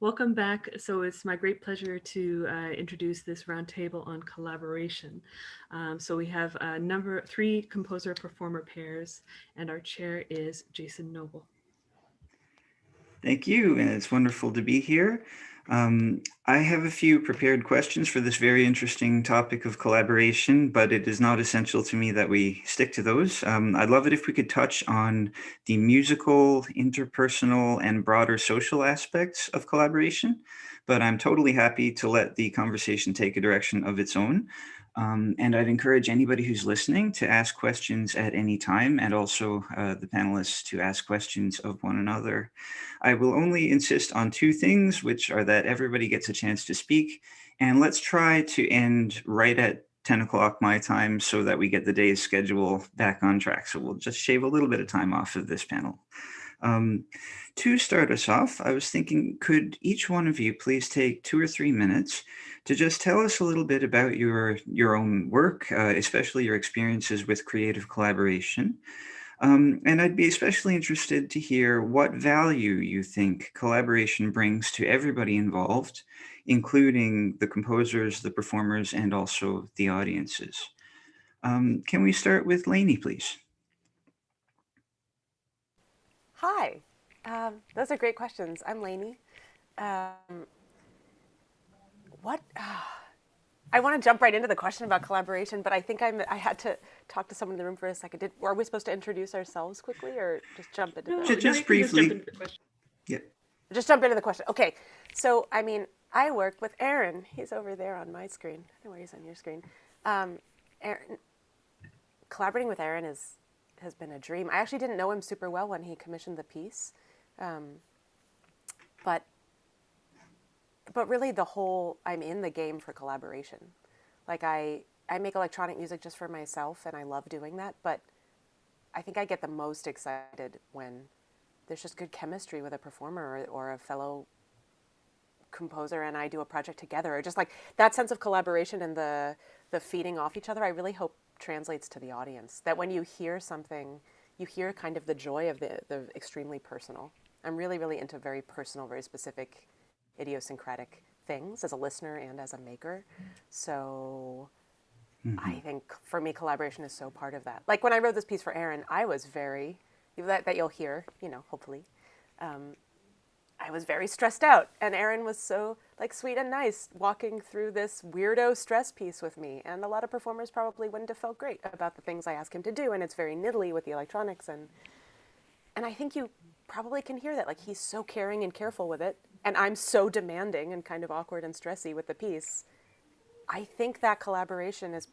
Welcome back. So it's my great pleasure to introduce this roundtable on collaboration. So we have three composer-performer pairs, and our chair is Jason Noble. Thank you, and it's wonderful to be here. I have a few prepared questions for this very interesting topic of collaboration, but it is not essential to me that we stick to those. I'd love it if we could touch on the musical, interpersonal, and broader social aspects of collaboration, but I'm totally happy to let the conversation take a direction of its own. And I'd encourage anybody who's listening to ask questions at any time, and also the panelists to ask questions of one another. I will only insist on two things, which are that everybody gets a chance to speak, and let's try to end right at 10 o'clock my time so that we get the day's schedule back on track. So we'll just shave a little bit of time off of this panel. To start us off, I was thinking, could each one of you please take 2 or 3 minutes to just tell us a little bit about your own work, especially your experiences with creative collaboration. And I'd be especially interested to hear what value you think collaboration brings to everybody involved, including the composers, the performers, and also the audiences. Can we start with Lainey, please? Hi, Those are great questions. I'm Lainey. What? I want to jump right into the question about collaboration, but I think I had to talk to someone in the room for a second. Are we supposed to introduce ourselves quickly, or just jump into the Just briefly. Yeah. Just jump into the question. Okay. So, I mean, I work with Aaron. He's over there on my screen. I don't know where he's on your screen. Aaron, collaborating with Aaron has been a dream. I actually didn't know him super well when he commissioned the piece, but really I'm in the game for collaboration. Like I make electronic music just for myself, and I love doing that, but I think I get the most excited when there's just good chemistry with a performer or a fellow composer, and I do a project together, or just like that sense of collaboration and the feeding off each other. I really hope translates to the audience, that when you hear something, you hear kind of the joy of the extremely personal. I'm really, really into very personal, very specific, idiosyncratic things as a listener and as a maker. So I think for me, collaboration is so part of that. Like when I wrote this piece for Aaron, I was very, that you'll hear, hopefully, I was very stressed out, and Aaron was so like sweet and nice walking through this weirdo stress piece with me. And a lot of performers probably wouldn't have felt great about the things I ask him to do, and it's very niddly with the electronics, and I think you probably can hear that. Like he's so caring and careful with it, and I'm so demanding and kind of awkward and stressy with the piece. I think that collaboration is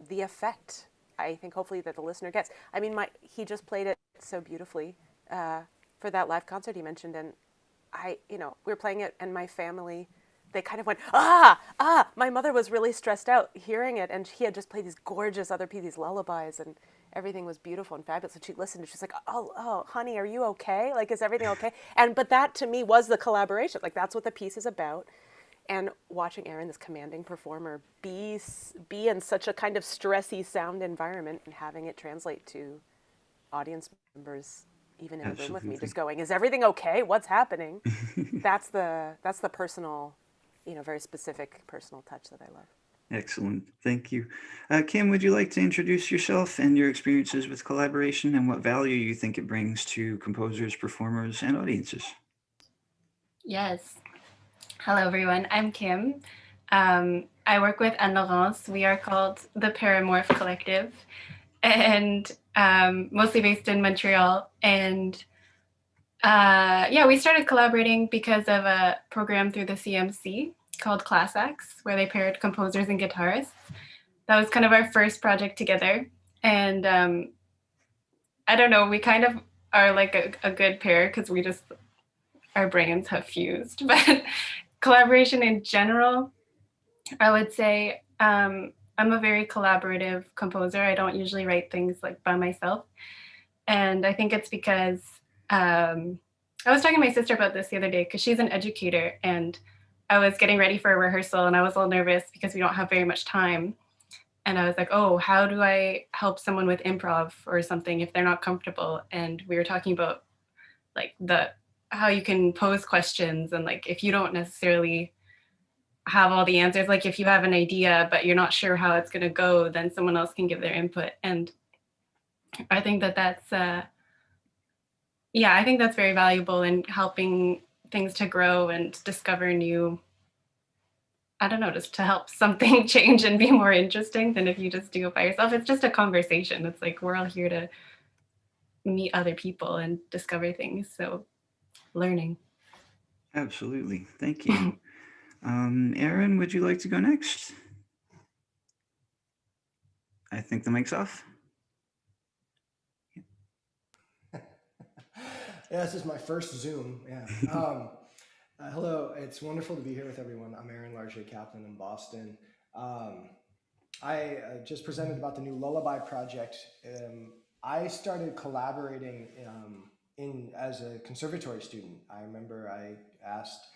the effect I think hopefully that the listener gets. I mean, he just played it so beautifully for that live concert he mentioned, and we were playing it, and my family, they kind of went, my mother was really stressed out hearing it, and he had just played these gorgeous other pieces, these lullabies, and everything was beautiful and fabulous. And she listened, and she's like, oh, honey, are you okay? Like, is everything okay? But that to me was the collaboration. Like, that's what the piece is about. And watching Aaron, this commanding performer, be in such a kind of stressy sound environment and having it translate to audience members, even in the room with me, just going, is everything okay? What's happening? That's the personal, very specific personal touch that I love. Excellent. Thank you. Kim, would you like to introduce yourself and your experiences with collaboration and what value you think it brings to composers, performers, and audiences? Yes. Hello, everyone. I'm Kim. I work with Anne-Laurence. We are called the Paramorph Collective, and mostly based in Montreal. And we started collaborating because of a program through the CMC called ClassX, where they paired composers and guitarists. That was kind of our first project together. And I don't know, we kind of are like a good pair because our brains have fused. But collaboration in general, I would say I'm a very collaborative composer. I don't usually write things like by myself. And I think it's because I was talking to my sister about this the other day because she's an educator, and I was getting ready for a rehearsal and I was a little nervous because we don't have very much time. And I was like, oh, how do I help someone with improv or something if they're not comfortable? And we were talking about like how you can pose questions, and like if you don't necessarily have all the answers, like if you have an idea but you're not sure how it's going to go, then someone else can give their input. And I think that's I think that's very valuable in helping things to grow and discover new, I don't know, just to help something change and be more interesting than if you just do it by yourself. It's just a conversation. It's like we're all here to meet other people and discover things. So learning. Absolutely. Thank you. Aaron, would you like to go next? I think the mic's off. Yeah, this is my first Zoom. Yeah. Hello, it's wonderful to be here with everyone. I'm Aaron Larger-Kaplan in Boston. I just presented about the new Lullaby project. I started collaborating as a conservatory student. I remember I asked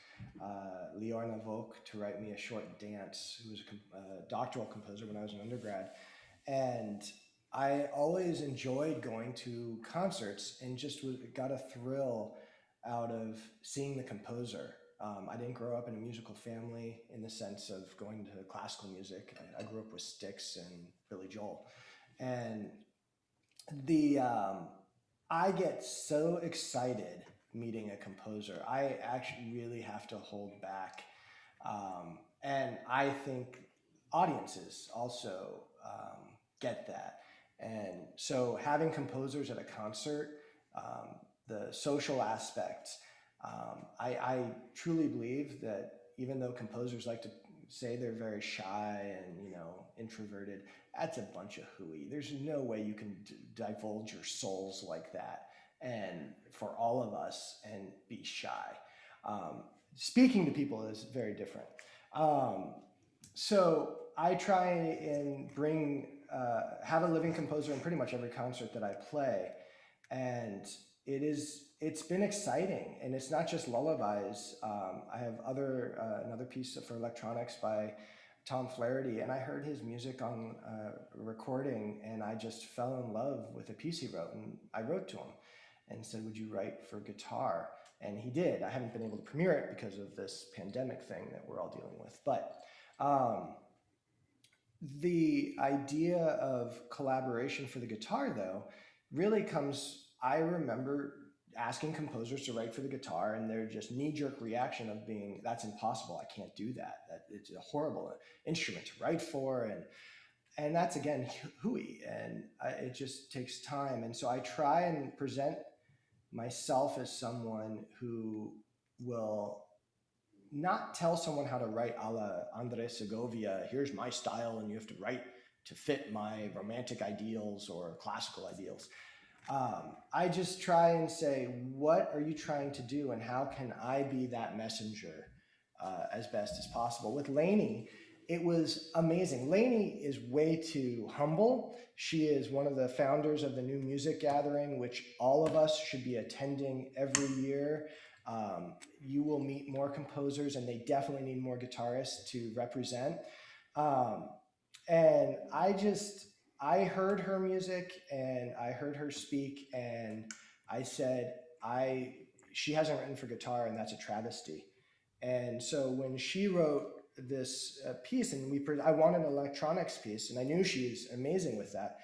Liorna Volk to write me a short dance, who was a doctoral composer when I was an undergrad. And I always enjoyed going to concerts and just got a thrill out of seeing the composer. I didn't grow up in a musical family in the sense of going to classical music. I grew up with Styx and Billy Joel. And I get so excited meeting a composer. I actually really have to hold back. And I think audiences also get that. And so having composers at a concert, the social aspects, I truly believe that even though composers like to say they're very shy and, you know, introverted, that's a bunch of hooey. There's no way you can divulge your souls like that and for all of us and be shy. Speaking to people is very different. So I try and have a living composer in pretty much every concert that I play. And it's been exciting, and it's not just lullabies. I have another piece for electronics by Tom Flaherty, and I heard his music on a recording, and I just fell in love with a piece he wrote. And I wrote to him and said, "Would you write for guitar?" And he did. I haven't been able to premiere it because of this pandemic thing that we're all dealing with. But the idea of collaboration for the guitar, though, really comes, I remember asking composers to write for the guitar, and their just knee-jerk reaction of being, "That's impossible, I can't do that. It's a horrible instrument to write for." And that's, again, hooey, and it just takes time. And so I try and present myself as someone who will not tell someone how to write a la Andres Segovia, "Here's my style and you have to write to fit my romantic ideals or classical ideals." I just try and say, what are you trying to do and how can I be that messenger as best as possible? With Lainey, it was amazing. Lainey is way too humble. She is one of the founders of the New Music Gathering, which all of us should be attending every year. You will meet more composers, and they definitely need more guitarists to represent. And I heard her music and I heard her speak, and I said, she hasn't written for guitar, and that's a travesty. And so when she wrote this piece, and I wanted an electronics piece, and I knew she was amazing with that.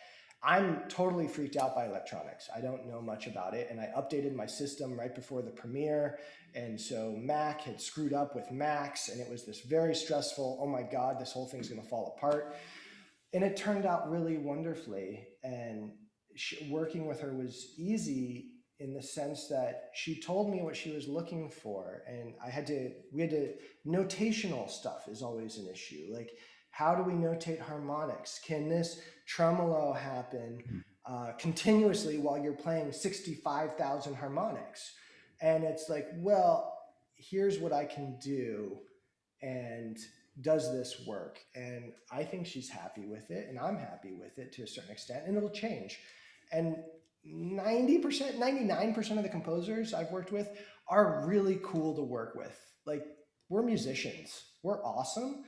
I'm totally freaked out by electronics. I don't know much about it, and I updated my system right before the premiere, and so Mac had screwed up with Max, and it was this very stressful, oh my God, this whole thing's gonna fall apart. And it turned out really wonderfully, and working with her was easy in the sense that she told me what she was looking for, and notational stuff is always an issue. Like, how do we notate harmonics? Can this tremolo happen continuously while you're playing 65,000 harmonics? And it's like, well, here's what I can do, and does this work? And I think she's happy with it, and I'm happy with it to a certain extent, and it'll change. And 90%, 99% of the composers I've worked with are really cool to work with. Like, we're musicians, we're awesome.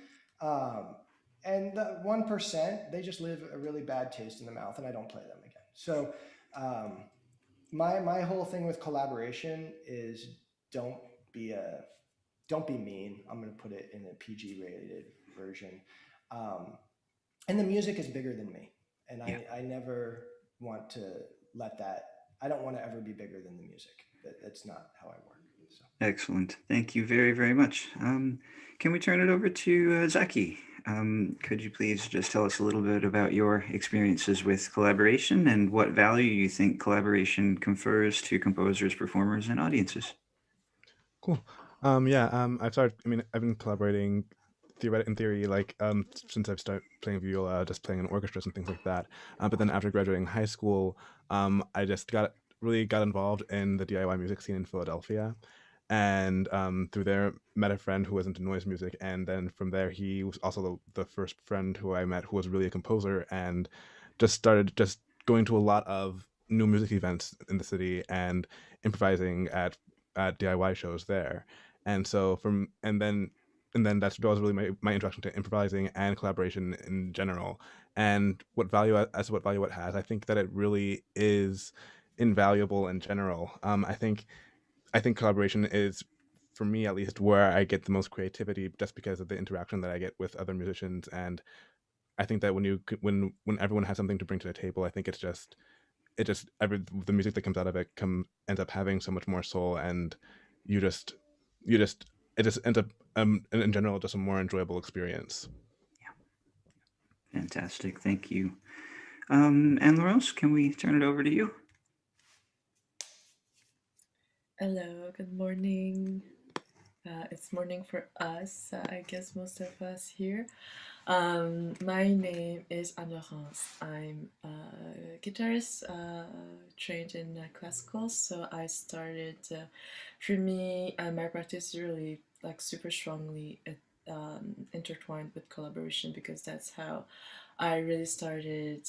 And the 1%, they just leave a really bad taste in the mouth, and I don't play them again. So my whole thing with collaboration is don't be mean. I'm going to put it in a PG-rated version. And the music is bigger than me, and I never want to let that. I don't want to ever be bigger than the music. That's not how I work. So. Excellent. Thank you very, very much. Can we turn it over to Zaki? Could you please just tell us a little bit about your experiences with collaboration and what value you think collaboration confers to composers, performers, and audiences? Cool. I've been collaborating in theory, like since I've started playing viola, just playing in orchestras and things like that. But then after graduating high school, I just got involved in the DIY music scene in Philadelphia. And through there, met a friend who was into noise music, and then from there, he was also the first friend who I met who was really a composer, and just started going to a lot of new music events in the city and improvising at DIY shows there. And so that was really my introduction to improvising and collaboration in general. And what value it has, I think that it really is invaluable in general. I think collaboration is, for me at least, where I get the most creativity, just because of the interaction that I get with other musicians. And I think that when everyone has something to bring to the table, I think it just the music that comes out of it ends up having so much more soul, and it just ends up in general just a more enjoyable experience. Fantastic, thank you. And Laurence, can we turn it over to you? Hello, good morning. It's morning for us, I guess most of us here. My name is Anne-Laurence. I'm a guitarist trained in classical, so I started, for me, my practice is really like super strongly intertwined with collaboration, because that's how I really started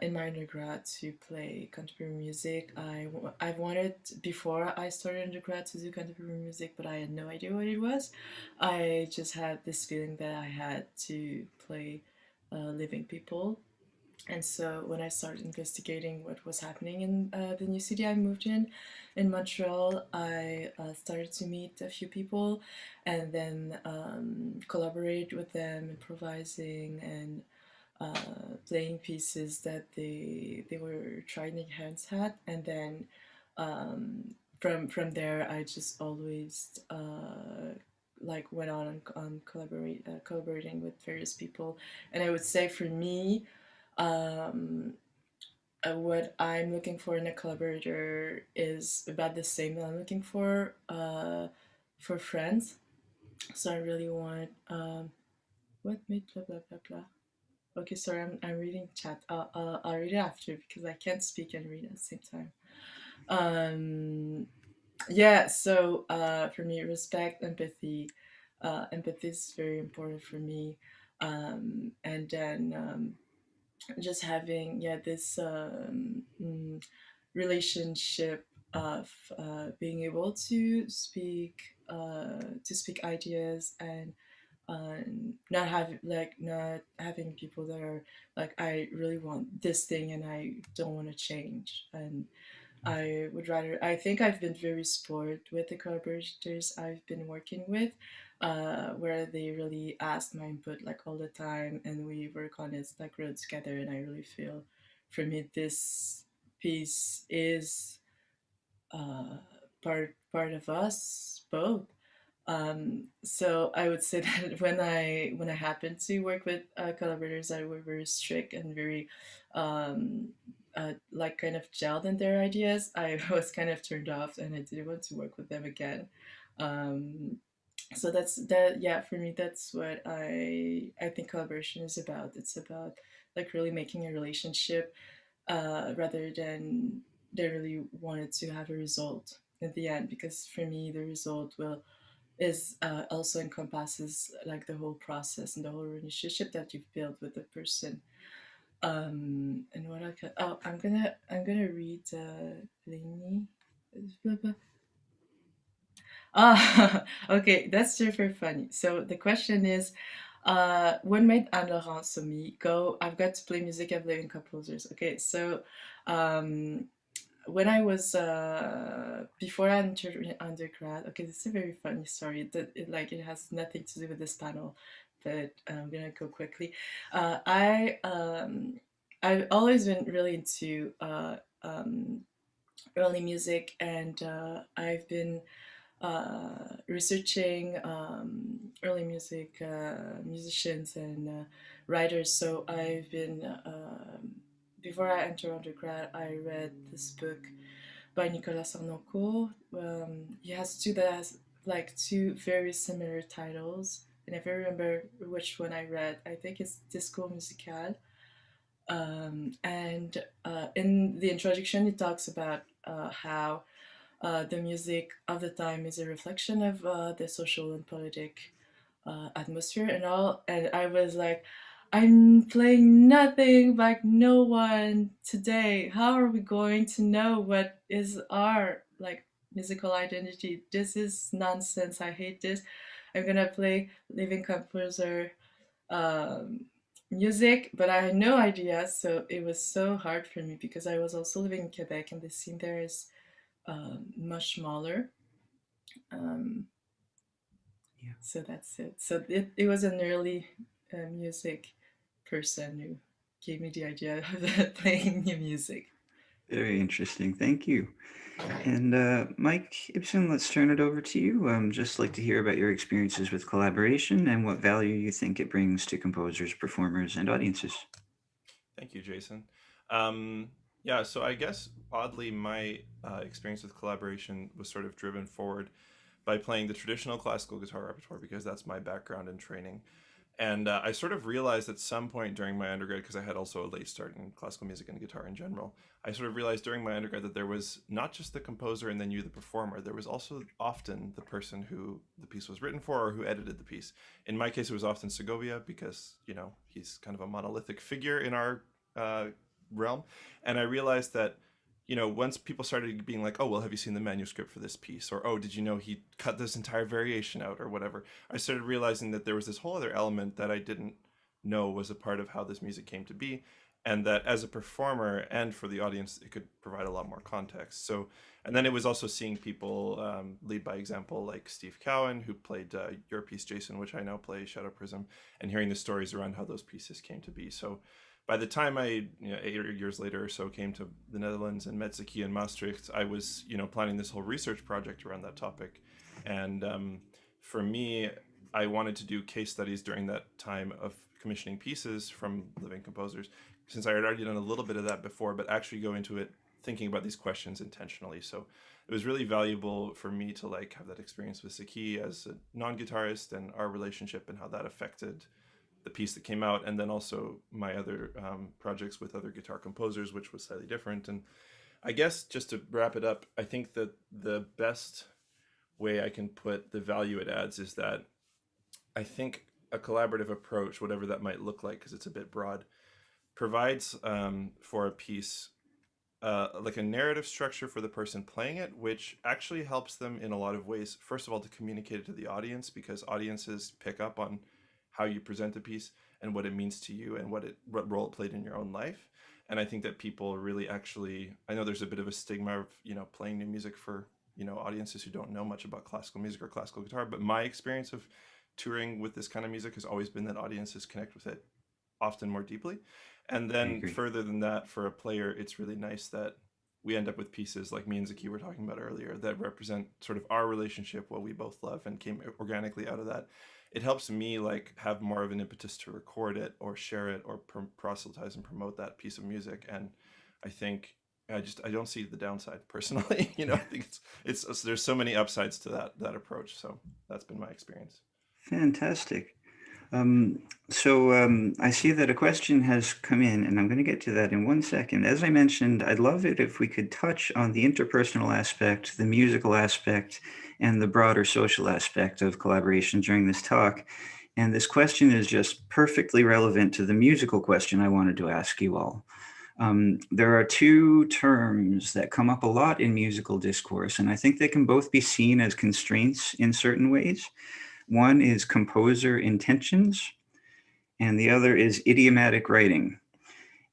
in my undergrad to play contemporary music. I wanted, before I started undergrad, to do contemporary music, but I had no idea what it was. I just had this feeling that I had to play living people. And so when I started investigating what was happening in the new city I moved in Montreal, I started to meet a few people and then collaborate with them, improvising and playing pieces that they were trying their hands at, and then from there I just always like went on collaborating with various people. And I would say for me, what I'm looking for in a collaborator is about the same that I'm looking for friends. So I really want what made blah blah blah blah. Okay, sorry, I'm reading chat. I'll read it after because I can't speak and read at the same time. Yeah, so for me, respect, empathy. Empathy is very important for me. And then just having, this relationship of being able to speak ideas, and not having people that are like, I really want this thing and I don't want to change. And I would rather, I think I've been very spoiled with the collaborators I've been working with, where they really ask my input like all the time, and we work on it like real together. And I really feel, for me, this piece is part of us both. So I would say that when I happened to work with collaborators that were very strict and very like kind of gelled in their ideas, I was kind of turned off and I didn't want to work with them again. So that's that. Yeah, for me, that's what I think collaboration is about. It's about like really making a relationship, rather than they really wanted to have a result at the end. Because for me, the result is also encompasses like the whole process and the whole relationship that you've built with the person. And what I can, oh, I'm gonna read Lainey. Ah, okay, that's super funny. So the question is, when made Anne-Laurence so me go, I've got to play music of living composers. Okay, so when I was before I entered undergrad, okay, this is a very funny story. That it has nothing to do with this panel, but I'm gonna go quickly. I've always been really into early music, and I've been researching early music musicians and writers. So I've been before I entered undergrad, I read this book by Nicolas Sarnoncourt. He has two very similar titles, and I never remember which one I read. I think it's Discours Musical. And in the introduction, it talks about how the music of the time is a reflection of the social and politic atmosphere and all. And I was like, I'm playing nothing like no one today. How are we going to know what is our like musical identity? This is nonsense. I hate this. I'm gonna play living composer music, but I had no idea. So it was so hard for me because I was also living in Quebec, and the scene there is much smaller. So that's it. So it was an early music person gave me the idea of playing new music. Very interesting. Thank you. And Mike Ibsen, let's turn it over to you. Just like to hear about your experiences with collaboration and what value you think it brings to composers, performers, and audiences. Thank you, Jason. Yeah, so I guess oddly, my experience with collaboration was sort of driven forward by playing the traditional classical guitar repertoire because that's my background and training. And I sort of realized at some point during my undergrad, because I had also a late start in classical music and guitar in general, I sort of realized during my undergrad that there was not just the composer and then you, the performer, there was also often the person who the piece was written for or who edited the piece. In my case, it was often Segovia because, you know, he's kind of a monolithic figure in our realm. And I realized that, you know, once people started being like, oh, well, have you seen the manuscript for this piece? Or, oh, did you know he cut this entire variation out or whatever? I started realizing that there was this whole other element that I didn't know was a part of how this music came to be. And that as a performer and for the audience, it could provide a lot more context. So, and then it was also seeing people lead by example, like Steve Cowan, who played your piece, Jason, which I now play, Shadow Prism, and hearing the stories around how those pieces came to be. So by the time I, 8 years later or so, came to the Netherlands and Metzeke and Maastricht, I was, planning this whole research project around that topic. And for me, I wanted to do case studies during that time of commissioning pieces from living composers, since I had already done a little bit of that before, but actually go into it thinking about these questions intentionally. So it was really valuable for me to have that experience with Saki as a non-guitarist and our relationship and how that affected the piece that came out, and then also my other projects with other guitar composers, which was slightly different. And I guess just to wrap it up, I think that the best way I can put the value it adds is that I think a collaborative approach, whatever that might look like, because it's a bit broad, provides for a piece like a narrative structure for the person playing it, which actually helps them in a lot of ways. First of all, to communicate it to the audience, because audiences pick up on how you present a piece and what it means to you and what role it played in your own life. And I think that people really actually, I know there's a bit of a stigma of, playing new music for, audiences who don't know much about classical music or classical guitar. But my experience of touring with this kind of music has always been that audiences connect with it often more deeply. And then further than that, for a player, it's really nice that we end up with pieces like me and Zaki were talking about earlier that represent sort of our relationship, what we both love, and came organically out of that. It helps me have more of an impetus to record it or share it or proselytize and promote that piece of music. And I think I don't see the downside personally. I think it's there's so many upsides to that approach. So that's been my experience. Fantastic. So I see that a question has come in, and I'm going to get to that in 1 second. As I mentioned, I'd love it if we could touch on the interpersonal aspect, the musical aspect, and the broader social aspect of collaboration during this talk. And this question is just perfectly relevant to the musical question I wanted to ask you all. There are two terms that come up a lot in musical discourse, and I think they can both be seen as constraints in certain ways. One is composer intentions, and the other is idiomatic writing.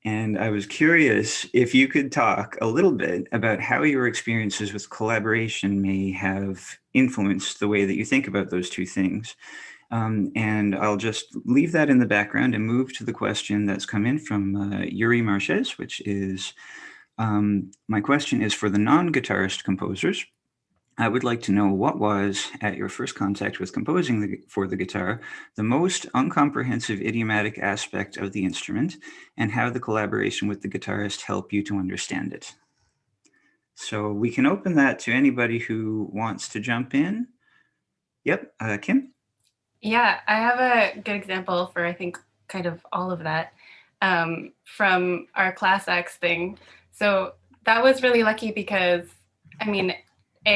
And I was curious if you could talk a little bit about how your experiences with collaboration may have influenced the way that you think about those two things. And I'll just leave that in the background and move to the question that's come in from Yuri Marches, which is, my question is for the non-guitarist composers. I would like to know what was, at your first contact with composing for the guitar, the most incomprehensive idiomatic aspect of the instrument, and how the collaboration with the guitarist helped you to understand it. So we can open that to anybody who wants to jump in. Yep, Kim? Yeah, I have a good example for, I think, kind of all of that from our Class X thing. So that was really lucky because,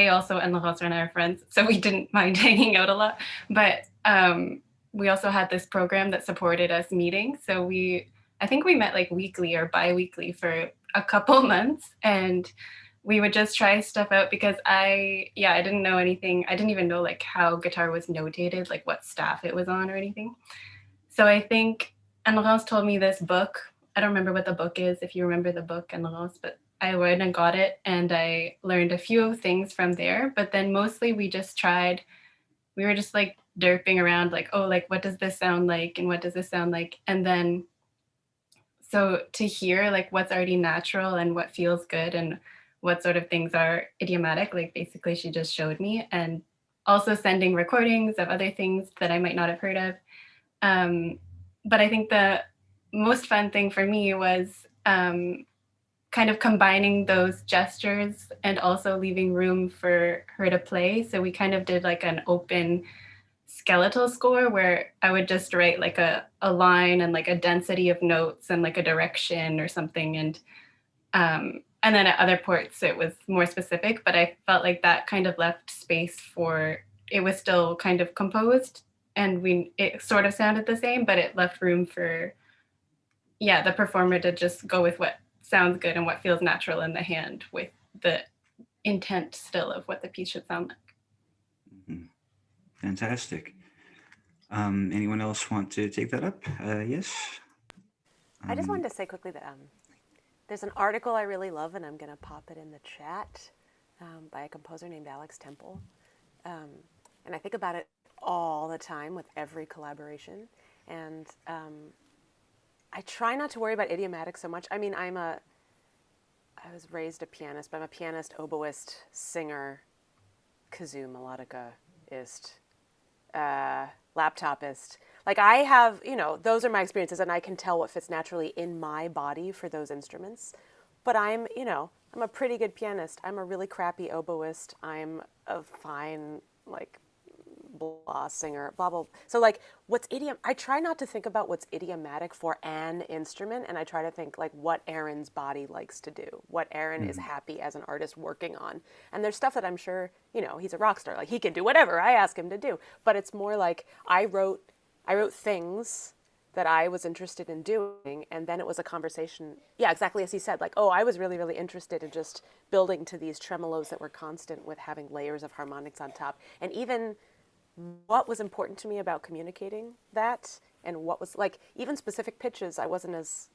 also and Laurence and I are friends, so we didn't mind hanging out a lot. But we also had this program that supported us meeting. So I think we met weekly or bi-weekly for a couple months, and we would just try stuff out because I didn't know anything. I didn't even know how guitar was notated, what staff it was on or anything. So I think, and Laurence told me this book. I don't remember what the book is, if you remember the book, and Laurence, but I went and got it, and I learned a few things from there. But then mostly we were just derping around, what does this sound like? And what does this sound like? And then So to hear like what's already natural and what feels good and what sort of things are idiomatic, like basically she just showed me, and also sending recordings of other things that I might not have heard of. But I think the most fun thing for me was kind of combining those gestures and also leaving room for her to play. So we kind of did like an open skeletal score where I would just write like a line and like a density of notes and like a direction or something. And then at other ports it was more specific, but I felt like that kind of left space for, it was still kind of composed and it sort of sounded the same, but it left room for, yeah, the performer to just go with what sounds good and what feels natural in the hand with the intent still of what the piece should sound like. Mhm. Fantastic. Anyone else want to take that up? Yes. I just wanted to say quickly that there's an article I really love, and I'm going to pop it in the chat, by a composer named Alex Temple. And I think about it all the time with every collaboration. And I try not to worry about idiomatic so much. I mean, I was raised a pianist, but I'm a pianist, oboist, singer, kazoo melodicaist, laptopist. Like I have, those are my experiences, and I can tell what fits naturally in my body for those instruments. But I'm a pretty good pianist. I'm a really crappy oboist. I'm a fine, blah singer, blah, blah. So I try not to think about what's idiomatic for an instrument, and I try to think what Aaron's body likes to do, what Aaron is happy as an artist working on. And there's stuff that I'm sure, he's a rock star, he can do whatever I ask him to do. But it's more like I wrote things that I was interested in doing, and then it was a conversation, yeah, exactly as he said, I was really, really interested in just building to these tremolos that were constant with having layers of harmonics on top. And even what was important to me about communicating that, and what was even specific pitches I wasn't as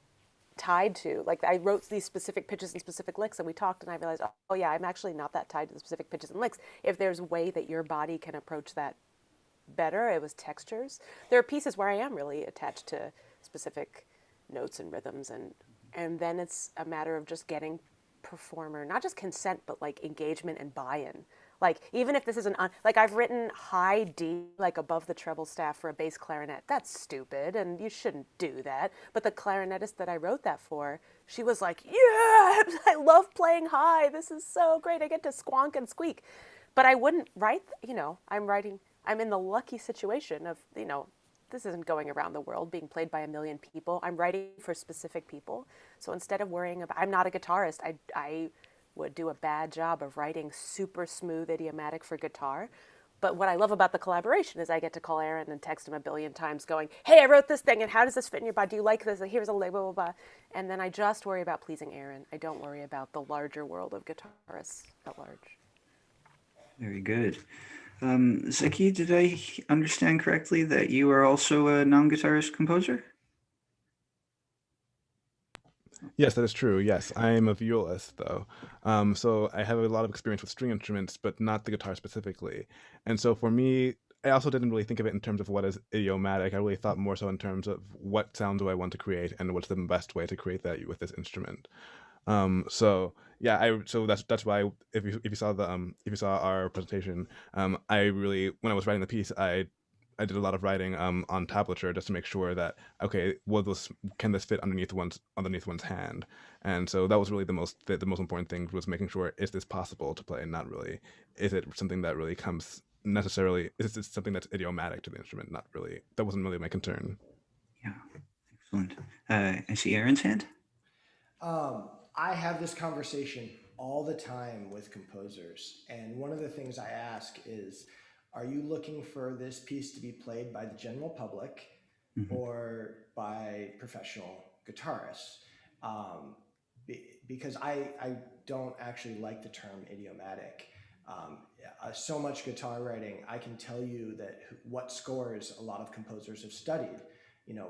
tied to. I wrote these specific pitches and specific licks, and we talked, and I realized, oh yeah, I'm actually not that tied to the specific pitches and licks. If there's a way that your body can approach that better, it was textures. There are pieces where I am really attached to specific notes and rhythms, and then it's a matter of just getting performer, not just consent, but engagement and buy-in. Even if this is I've written high D, above the treble staff for a bass clarinet. That's stupid, and you shouldn't do that. But the clarinetist that I wrote that for, she was like, yeah, I love playing high. This is so great. I get to squonk and squeak. But I wouldn't write, I'm in the lucky situation of, this isn't going around the world being played by a million people. I'm writing for specific people. So instead of worrying about, I'm not a guitarist, I would do a bad job of writing super smooth idiomatic for guitar. But what I love about the collaboration is I get to call Aaron and text him a billion times going, hey, I wrote this thing, and how does this fit in your body? Do you like this? Here's a label, blah, blah, blah. And then I just worry about pleasing Aaron. I don't worry about the larger world of guitarists at large. Very good. Zeki, did I understand correctly that you are also a non-guitarist composer? Yes, that is true. Yes, I'm a violist, though. So I have a lot of experience with string instruments, but not the guitar specifically. And so for me, I also didn't really think of it in terms of what is idiomatic. I really thought more so in terms of what sound do I want to create and what's the best way to create that with this instrument. So yeah, so that's why if you saw our presentation, I really, when I was writing the piece, I did a lot of writing on tablature just to make sure that, okay, can this fit underneath one's hand? And so that was really the most important thing, was making sure, is this possible to play, and not really, is it something that really comes necessarily, is it something that's idiomatic to the instrument? Not really. That wasn't really my concern. Yeah, excellent. I see Aaron's hand. I have this conversation all the time with composers, and one of the things I ask is, are you looking for this piece to be played by the general public or by professional guitarists? Because I don't actually like the term idiomatic. So much guitar writing, I can tell you that what scores a lot of composers have studied,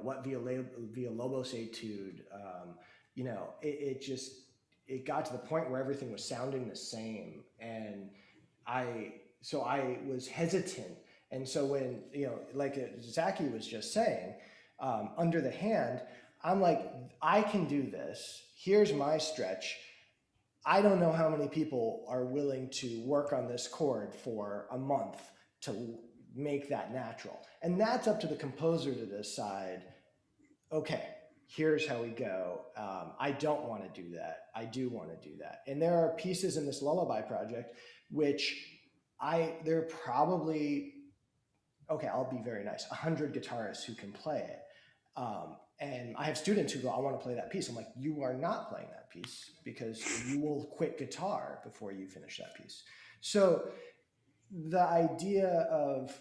what Villalobos etude, it got to the point where everything was sounding the same, and so I was hesitant. And so when, like Zaki was just saying, under the hand, I'm like, I can do this. Here's my stretch. I don't know how many people are willing to work on this chord for a month to make that natural. And that's up to the composer to decide, okay, here's how we go. I don't want to do that. I do want to do that. And there are pieces in this lullaby project which there are probably, okay, I'll be very nice, 100 guitarists who can play it. And I have students who go, I want to play that piece. I'm like, you are not playing that piece because you will quit guitar before you finish that piece. So the idea of,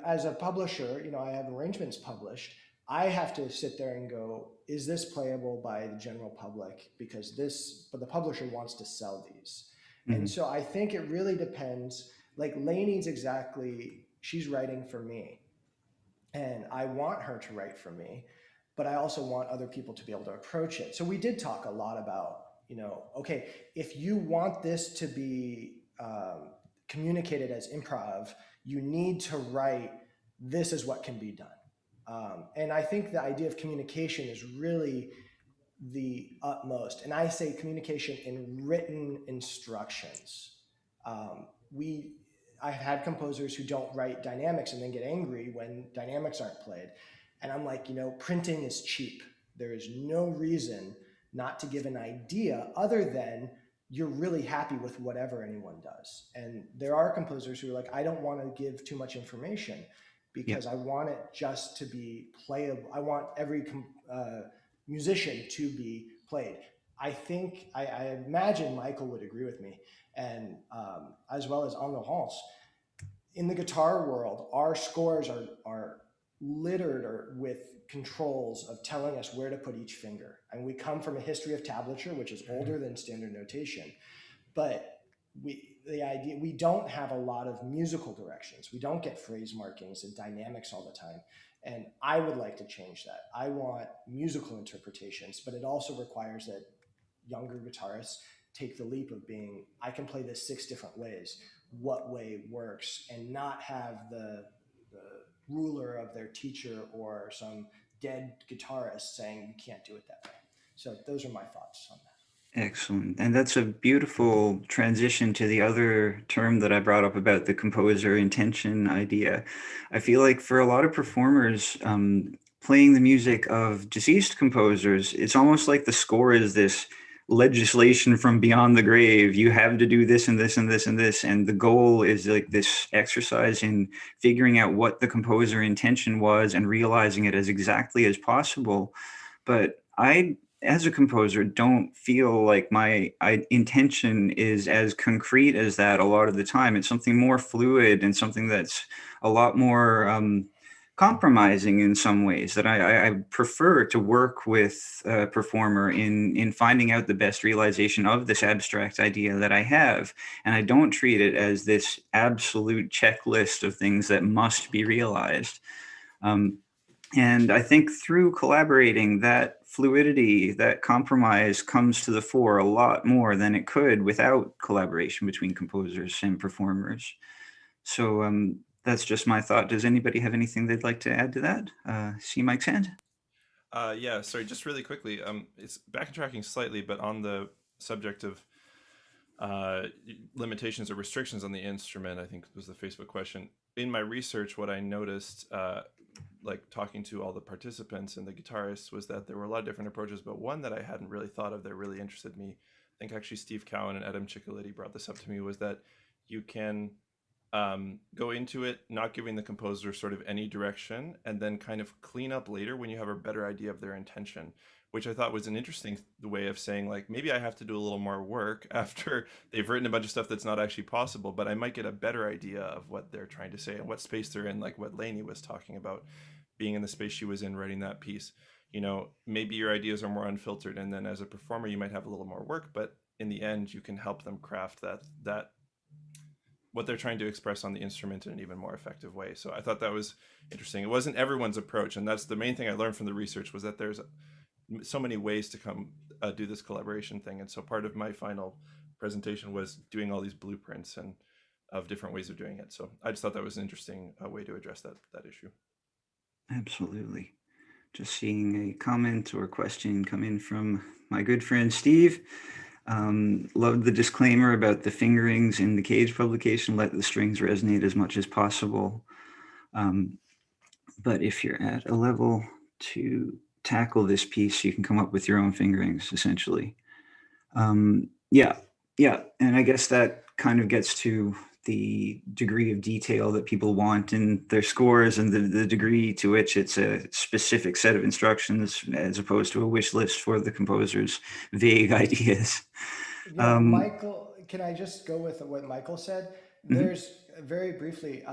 as a publisher, I have arrangements published. I have to sit there and go, is this playable by the general public? But the publisher wants to sell these. Mm-hmm. And so I think it really depends. Like Lainey's she's writing for me. And I want her to write for me, but I also want other people to be able to approach it. So we did talk a lot about, okay, if you want this to be communicated as improv, you need to write, this is what can be done. And I think the idea of communication is really the utmost. And I say communication in written instructions. I've had composers who don't write dynamics and then get angry when dynamics aren't played. And I'm like, printing is cheap. There is no reason not to give an idea other than you're really happy with whatever anyone does. And there are composers who are like, I don't want to give too much information because I want it just to be playable. I want every musician to be played. I imagine Michael would agree with me, and as well as Anne Laurence. In the guitar world, our scores are littered with controls of telling us where to put each finger. And we come from a history of tablature, which is older than standard notation. But we don't have a lot of musical directions. We don't get phrase markings and dynamics all the time. And I would like to change that. I want musical interpretations, but it also requires that younger guitarists take the leap of being, I can play this 6 different ways. What way works, and not have the ruler of their teacher or some dead guitarist saying you can't do it that way. So those are my thoughts on that. Excellent. And that's a beautiful transition to the other term that I brought up about the composer intention idea. I feel like for a lot of performers, playing the music of deceased composers, it's almost like the score is this legislation from beyond the grave. You have to do this and this and this and this. And the goal is like this exercise in figuring out what the composer intention was and realizing it as exactly as possible. But I, as a composer, don't feel like my intention is as concrete as that a lot of the time. It's something more fluid and something that's a lot more compromising in some ways, that I prefer to work with a performer in finding out the best realization of this abstract idea that I have. And I don't treat it as this absolute checklist of things that must be realized. And I think through collaborating, that fluidity, that compromise comes to the fore a lot more than it could without collaboration between composers and performers. So that's just my thought. Does anybody have anything they'd like to add to that? See Mike's hand? Yeah, sorry, just really quickly. It's backtracking slightly, but on the subject of limitations or restrictions on the instrument, I think was the Facebook question. In my research, what I noticed, like talking to all the participants and the guitarists, was that there were a lot of different approaches, but one that I hadn't really thought of that really interested me, I think actually Steve Cowan and Adam Ciccoletti brought this up to me, was that you can go into it not giving the composer sort of any direction and then kind of clean up later when you have a better idea of their intention, which I thought was an interesting way of saying, like, maybe I have to do a little more work after they've written a bunch of stuff that's not actually possible, but I might get a better idea of what they're trying to say and what space they're in, like what Lainey was talking about, being in the space she was in writing that piece. Maybe your ideas are more unfiltered, and then as a performer you might have a little more work, but in the end you can help them craft that what they're trying to express on the instrument in an even more effective way. So I thought that was interesting. It wasn't everyone's approach, and that's the main thing I learned from the research, was that there's so many ways to come do this collaboration thing. And so part of my final presentation was doing all these blueprints and of different ways of doing it. So I just thought that was an interesting way to address that issue. Absolutely. Just seeing a comment or question come in from my good friend Steve. Loved the disclaimer about the fingerings in the Cage publication, let the strings resonate as much as possible. But if you're at a level to tackle this piece, you can come up with your own fingerings, essentially. Yeah, and I guess that kind of gets to the degree of detail that people want in their scores and the degree to which it's a specific set of instructions as opposed to a wish list for the composer's vague ideas. Yeah, Michael, can I just go with what Michael said? Mhm. There's very briefly,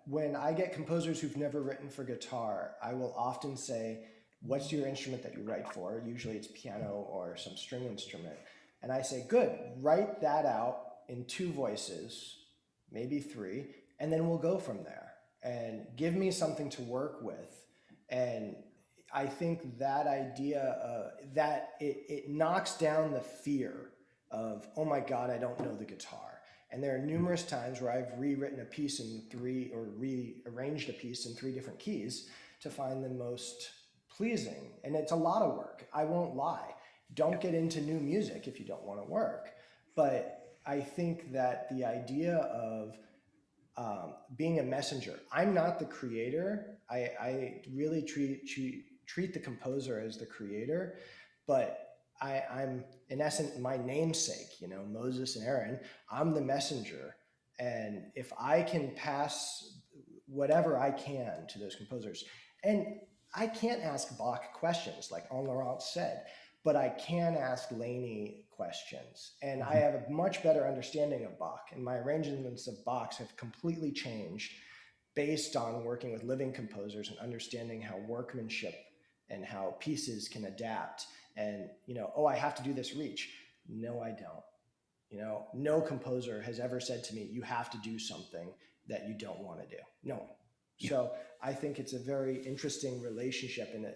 when I get composers who've never written for guitar, I will often say, what's your instrument that you write for? Usually it's piano or some string instrument. And I say, good, write that out in 2 voices, maybe 3, and then we'll go from there. And give me something to work with. And I think that idea, that it knocks down the fear of, oh my God, I don't know the guitar. And there are numerous times where I've rewritten a piece in 3 or rearranged a piece in 3 different keys to find the most pleasing. And it's a lot of work. I won't lie. Don't get into new music if you don't want to work. But I think that the idea of being a messenger, I'm not the creator. I really treat the composer as the creator, but I'm in essence my namesake, you know, Moses and Aaron. I'm the messenger, and if I can pass whatever I can to those composers, and I can't ask Bach questions like Anne Laurent said, but I can ask Laney questions, and I have a much better understanding of Bach, and my arrangements of Bach's have completely changed based on working with living composers and understanding how workmanship and how pieces can adapt. And, you know, oh, I have to do this reach. No, I don't. You know, no composer has ever said to me, you have to do something that you don't want to do. No one. So I think it's a very interesting relationship, and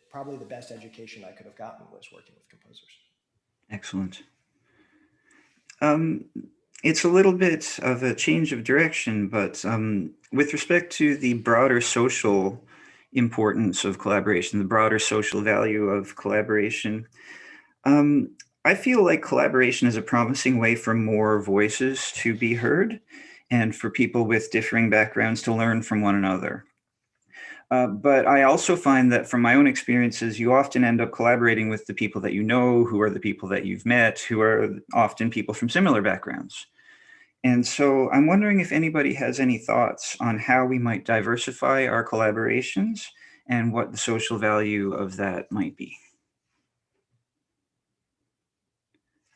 probably the best education I could have gotten was working with composers. Excellent. It's a little bit of a change of direction, but with respect to the broader social importance of collaboration, the broader social value of collaboration, I feel like collaboration is a promising way for more voices to be heard and for people with differing backgrounds to learn from one another. But I also find that from my own experiences, you often end up collaborating with the people that you know, who are the people that you've met, who are often people from similar backgrounds. And so I'm wondering if anybody has any thoughts on how we might diversify our collaborations and what the social value of that might be.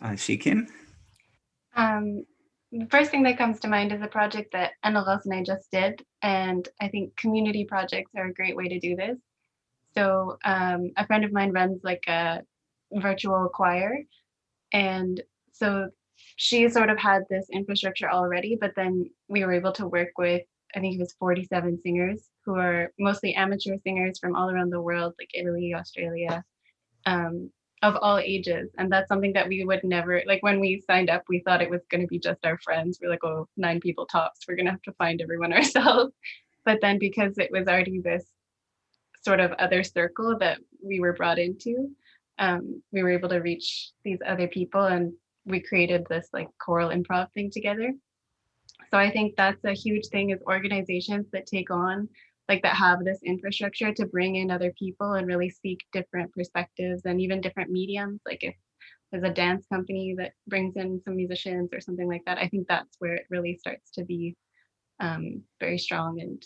I see Kim. The first thing that comes to mind is a project that Anne-Laurence and I just did, and I think community projects are a great way to do this. So a friend of mine runs like a virtual choir, and so she sort of had this infrastructure already, but then we were able to work with, I think it was 47 singers who are mostly amateur singers from all around the world, like Italy, Australia, of all ages. And that's something that we would never, like when we signed up, we thought it was going to be just our friends. We're like, oh, 9 people tops. We're going to have to find everyone ourselves. But then because it was already this sort of other circle that we were brought into, we were able to reach these other people, and we created this like choral improv thing together. So I think that's a huge thing, is organizations that take on, like that have this infrastructure to bring in other people and really speak different perspectives and even different mediums. Like if there's a dance company that brings in some musicians or something like that, I think that's where it really starts to be very strong. And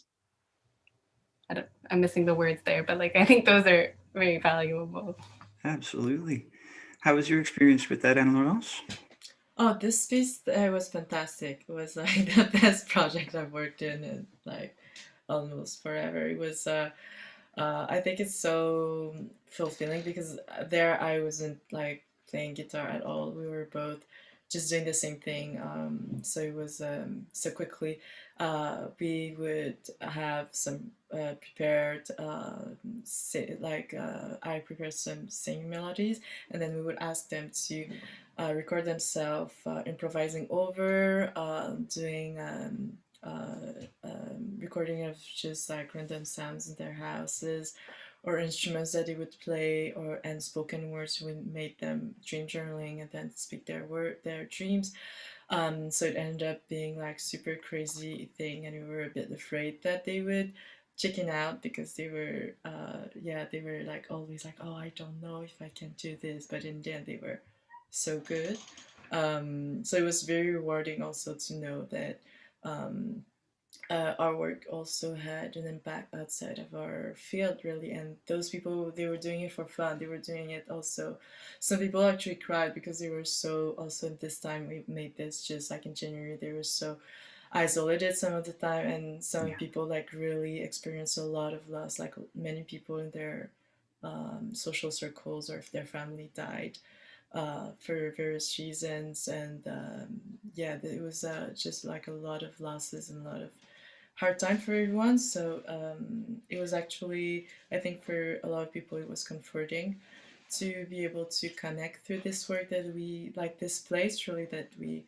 I'm missing the words there, but like I think those are very valuable. Absolutely. How was your experience with that, Anne-Laurence? Oh, this piece was fantastic. It was like the best project I've worked in like almost forever. It was, I think it's so fulfilling because there I wasn't like playing guitar at all. We were both just doing the same thing. So it was so quickly. We would have some prepared, I prepared some singing melodies, and then we would ask them to record themselves improvising over, doing recording of just like random sounds in their houses, or instruments that they would play, and spoken words. We made them dream journaling and then speak their dreams. So it ended up being like super crazy thing, and we were a bit afraid that they would chicken out because they were they were like always like, oh, I don't know if I can do this, but in the end they were so good. So it was very rewarding also to know that our work also had an impact outside of our field, really. And those people, they were doing it for fun. They were doing it also. Some people actually cried because they were so, also this time we made this just like in January, they were so isolated some of the time, and some people like really experienced a lot of loss, like many people in their social circles, or if their family died for various reasons. And it was just like a lot of losses and a lot of hard time for everyone. So it was actually, I think for a lot of people, it was comforting to be able to connect through this work that we, like this place really that we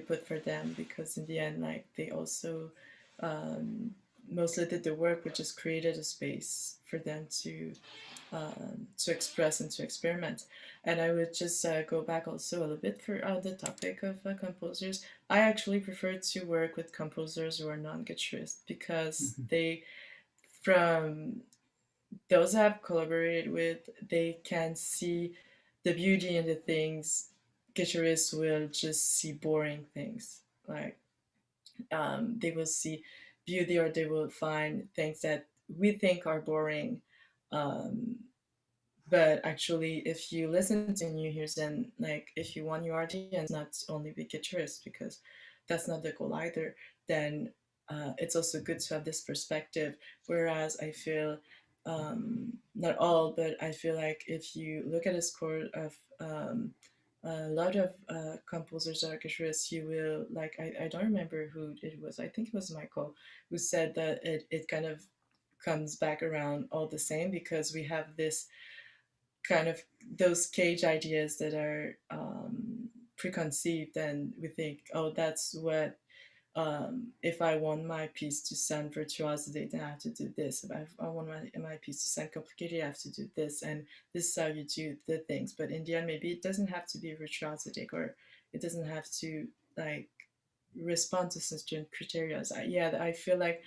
put for them, because in the end, like they also mostly did the work, which just created a space for them to express and to experiment. And I would just go back also a little bit for the topic of composers. I actually prefer to work with composers who are non-guitarists, because they, from those I've collaborated with, they can see the beauty in the things guitarists will just see boring things. Like they will see beauty, or they will find things that we think are boring. But actually, if you listen to and you hear them, like if you want your audience not only be guitarist, because that's not the goal either, then it's also good to have this perspective. Whereas I feel, not all, but I feel like if you look at a score of a lot of composers that are guitarists, you will, like, I don't remember who it was, I think it was Michael, who said that it kind of comes back around all the same, because we have this kind of those cage ideas that are preconceived, and we think, oh, that's what, if I want my piece to sound virtuosity, then I have to do this. If I want my piece to sound complicated, I have to do this, and this is how you do the things. But in the end, maybe it doesn't have to be virtuosity, or it doesn't have to like respond to certain criteria. I feel like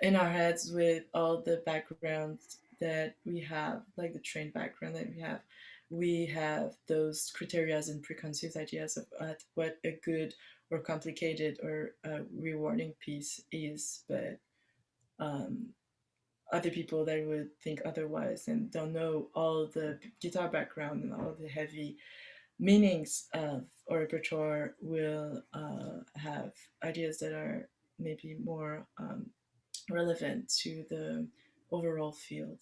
in our heads, with all the backgrounds that we have, like the trained background that we have those criteria and preconceived ideas of what a good or complicated or rewarding piece is. But other people that would think otherwise and don't know all the guitar background and all the heavy meanings of our repertoire will have ideas that are maybe more relevant to the overall field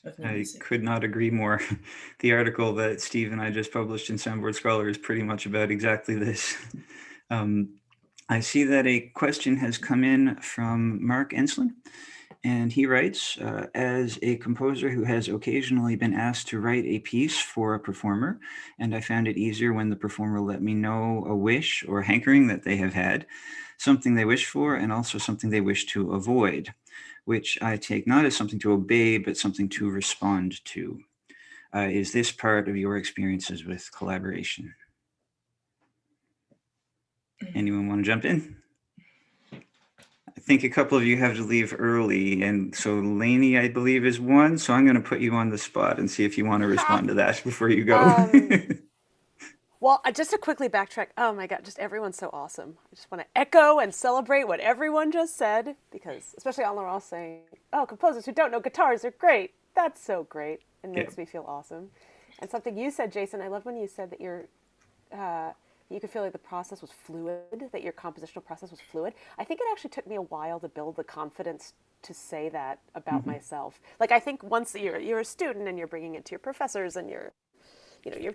of I music. could not agree more. The article that Steve and I just published in Soundboard Scholar is pretty much about exactly this. I see that a question has come in from Mark Enslin, and he writes, as a composer who has occasionally been asked to write a piece for a performer, and I found it easier when the performer let me know a wish or hankering that they have had, something they wish for, and also something they wish to avoid, which I take not as something to obey, but something to respond to. Is this part of your experiences with collaboration? Anyone want to jump in? I think a couple of you have to leave early, and so Lainey, I believe, is one. So I'm going to put you on the spot and see if you want to respond to that before you go. Well, just to quickly backtrack, oh my God, just everyone's so awesome. I just want to echo and celebrate what everyone just said, because especially Anne Laurence saying, oh, composers who don't know guitars are great. That's so great. It makes me feel awesome. And something you said, Jason, I love when you said that you could feel like the process was fluid, that your compositional process was fluid. I think it actually took me a while to build the confidence to say that about myself. Like, I think once you're a student and you're bringing it to your professors and your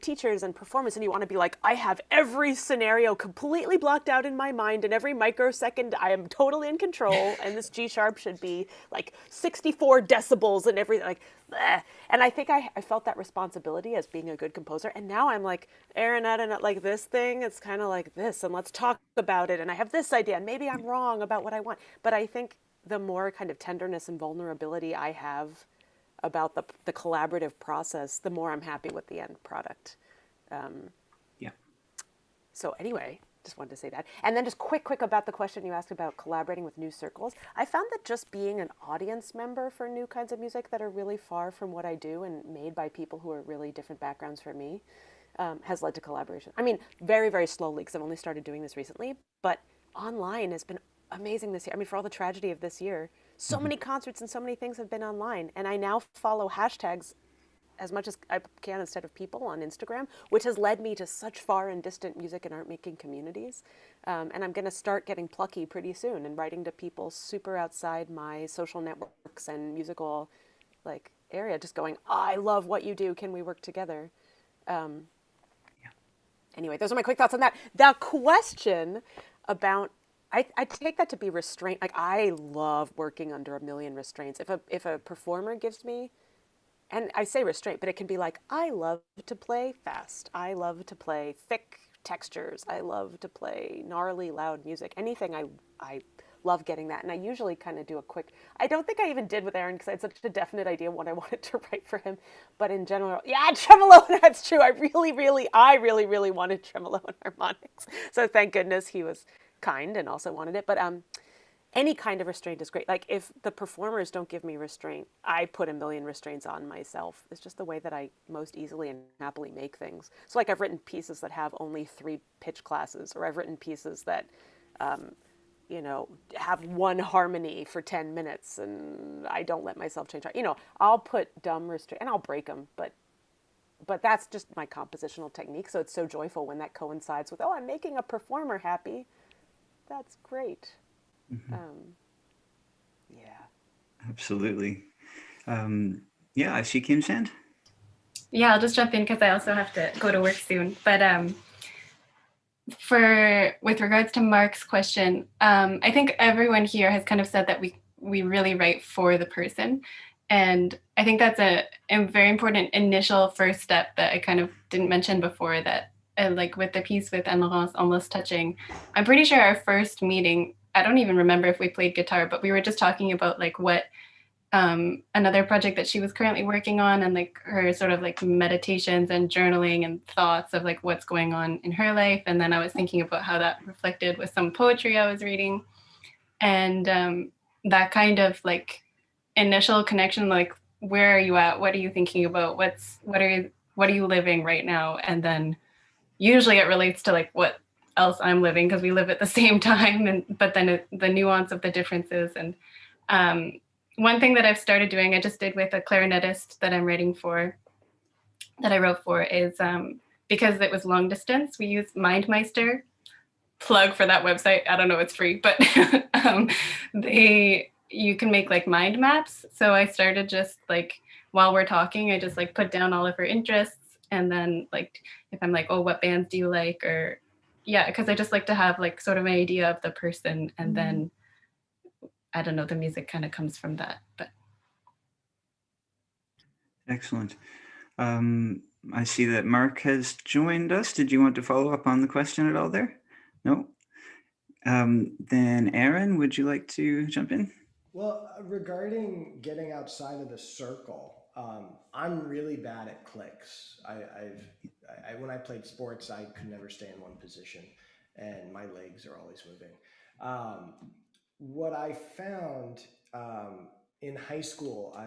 teachers and performers, and you want to be like, I have every scenario completely blocked out in my mind, and every microsecond I am totally in control, and this G sharp should be like 64 decibels and everything, like, bleh. And I think I felt that responsibility as being a good composer, and now I'm like, Aaron, I don't know, like this thing, it's kind of like this, and let's talk about it, and I have this idea, and maybe I'm wrong about what I want. But I think the more kind of tenderness and vulnerability I have about the collaborative process, the more I'm happy with the end product. Yeah. So anyway, just wanted to say that. And then just quick about the question you asked about collaborating with new circles. I found that just being an audience member for new kinds of music that are really far from what I do and made by people who are really different backgrounds from me has led to collaboration. I mean, very, very slowly, because I've only started doing this recently, but online has been amazing this year. I mean, for all the tragedy of this year, so many concerts and so many things have been online. And I now follow hashtags as much as I can instead of people on Instagram, which has led me to such far and distant music and art making communities. And I'm going to start getting plucky pretty soon and writing to people super outside my social networks and musical area, just going, I love what you do. Can we work together? Anyway, those are my quick thoughts on that. The question about, I take that to be restraint. Like, I love working under a million restraints. If a performer gives me, and I say restraint, but it can be like, I love to play fast. I love to play thick textures. I love to play gnarly, loud music. Anything, I love getting that. And I usually kind of do a quick, I don't think I even did with Aaron because I had such a definite idea of what I wanted to write for him. But in general, yeah, tremolo, that's true. I really, really wanted tremolo and harmonics. So thank goodness he was kind and also wanted it. But any kind of restraint is great. Like, if the performers don't give me restraint, I put a million restraints on myself. It's just the way that I most easily and happily make things. So like, I've written pieces that have only 3 pitch classes, or I've written pieces that, have one harmony for 10 minutes and I don't let myself change. I'll put dumb restraint and I'll break them, but that's just my compositional technique. So it's so joyful when that coincides with, oh, I'm making a performer happy. That's great. Yeah. Absolutely. Yeah, I see Kim's hand. Yeah, I'll just jump in because I also have to go to work soon. But with regards to Mark's question, I think everyone here has kind of said that we really write for the person. And I think that's a very important initial first step that I kind of didn't mention before, that like with the piece with Anne-Laurence, Almost Touching, I'm pretty sure our first meeting, I don't even remember if we played guitar, but we were just talking about like what another project that she was currently working on, and like her sort of like meditations and journaling and thoughts of like what's going on in her life. And then I was thinking about how that reflected with some poetry I was reading. And that kind of like initial connection, like, where are you at? What are you thinking about? What are you living right now? And then usually it relates to like what else I'm living, because we live at the same time, but then the nuance of the differences. And one thing that I've started doing, I just did with a clarinetist that I'm writing for, that I wrote for, is because it was long distance, we use MindMeister. Plug for that website. I don't know, it's free, but you can make like mind maps. So I started just like, while we're talking, I just like put down all of her interests. And then like, if I'm like, oh, what bands do you like? Or yeah, because I just like to have like sort of an idea of the person. And then, I don't know, the music kind of comes from that. But Excellent. I see that Mark has joined us. Did you want to follow up on the question at all there? No? Then Aaron, would you like to jump in? Well, regarding getting outside of the circle, I'm really bad at clicks. When I played sports, I could never stay in one position, and my legs are always moving. What I found in high school,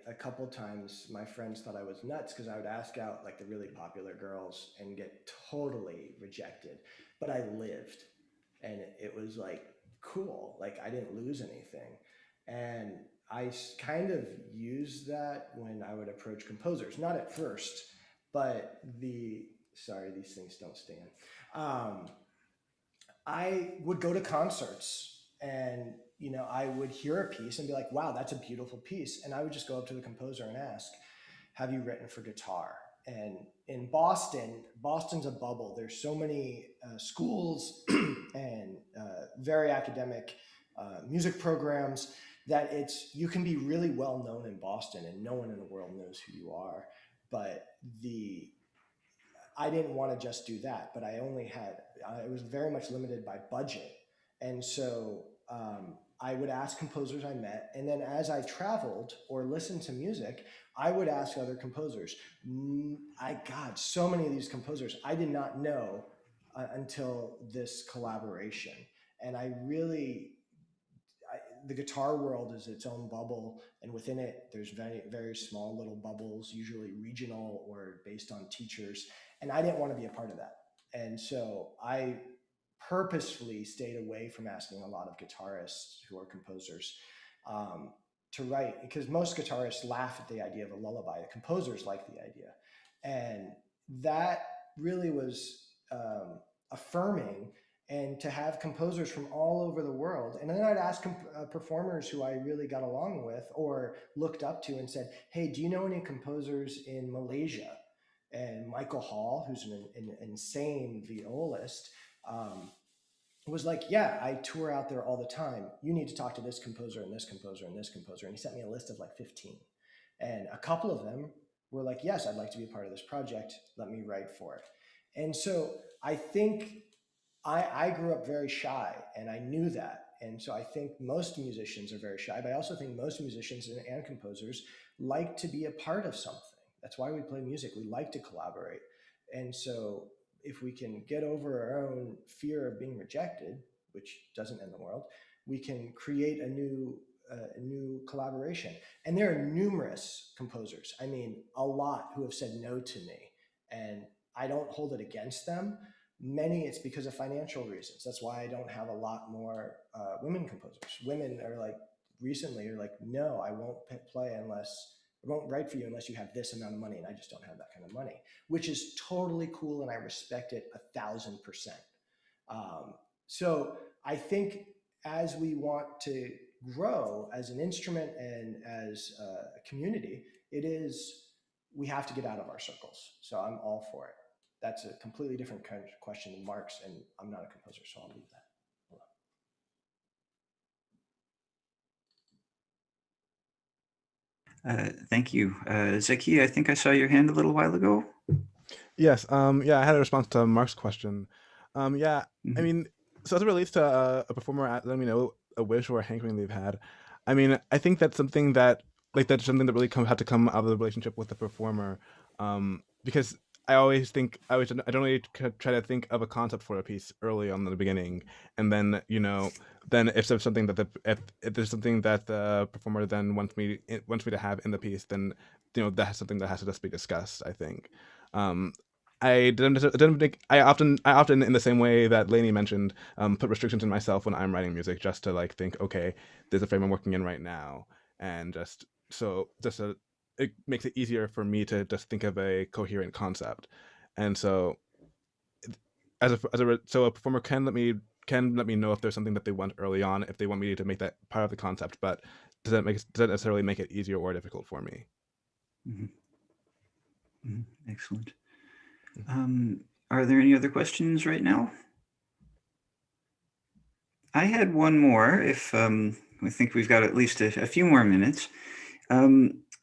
a couple times my friends thought I was nuts because I would ask out like the really popular girls and get totally rejected, but I lived, and it was like cool. Like, I didn't lose anything. And I kind of used that when I would approach composers, not at first, but sorry, these things don't stand. I would go to concerts and, I would hear a piece and be like, wow, that's a beautiful piece. And I would just go up to the composer and ask, have you written for guitar? And in Boston's a bubble. There's so many schools and very academic music programs that you can be really well known in Boston and no one in the world knows who you are. But I didn't want to just do that, but I only had, it was very much limited by budget. And so I would ask composers I met, and then as I traveled or listened to music, I would ask other composers. God, so many of these composers I did not know until this collaboration. And the guitar world is its own bubble, and within it, there's very, very small little bubbles, usually regional or based on teachers. And I didn't want to be a part of that. And so I purposefully stayed away from asking a lot of guitarists who are composers to write, because most guitarists laugh at the idea of a lullaby. The composers like the idea. And that really was affirming, and to have composers from all over the world. And then I'd ask performers who I really got along with or looked up to and said, hey, do you know any composers in Malaysia? And Michael Hall, who's an insane violist, was like, yeah, I tour out there all the time. You need to talk to this composer and this composer and this composer. And he sent me a list of like 15. And a couple of them were like, yes, I'd like to be a part of this project. Let me write for it. And so I think I grew up very shy, and I knew that. And so I think most musicians are very shy, but I also think most musicians and composers like to be a part of something. That's why we play music. We like to collaborate. And so if we can get over our own fear of being rejected, which doesn't end the world, we can create a new collaboration. And there are numerous composers, I mean, a lot, who have said no to me, and I don't hold it against them. Many, it's because of financial reasons. That's why I don't have a lot more women composers. Women are like, recently are like, no, I won't play unless, I won't write for you unless you have this amount of money, and I just don't have that kind of money, which is totally cool, and I respect it 1,000%. So I think as we want to grow as an instrument and as a community, we have to get out of our circles. So I'm all for it. That's a completely different kind of question than Mark's, and I'm not a composer, so I'll leave that. Thank you. Zaki, I think I saw your hand a little while ago. Yes. Yeah, I had a response to Mark's question. Yeah, I mean, so as it relates to a performer letting me know a wish or a hankering they've had, I mean, I think that's something that really had to come out of the relationship with the performer, because I always think I generally try to think of a concept for a piece early on in the beginning, and then then if there's something that if there's something that the performer then wants me to have in the piece, then that's something that has to just be discussed, I think. I often in the same way that Lainey mentioned, put restrictions in myself when I'm writing music, just to like think, okay, there's a frame I'm working in right now, and it makes it easier for me to just think of a coherent concept. And so so a performer can let me know if there's something that they want early on, if they want me to make that part of the concept, but does that necessarily make it easier or difficult for me? Excellent. Are there any other questions right now? I had one more, if I think we've got at least a few more minutes.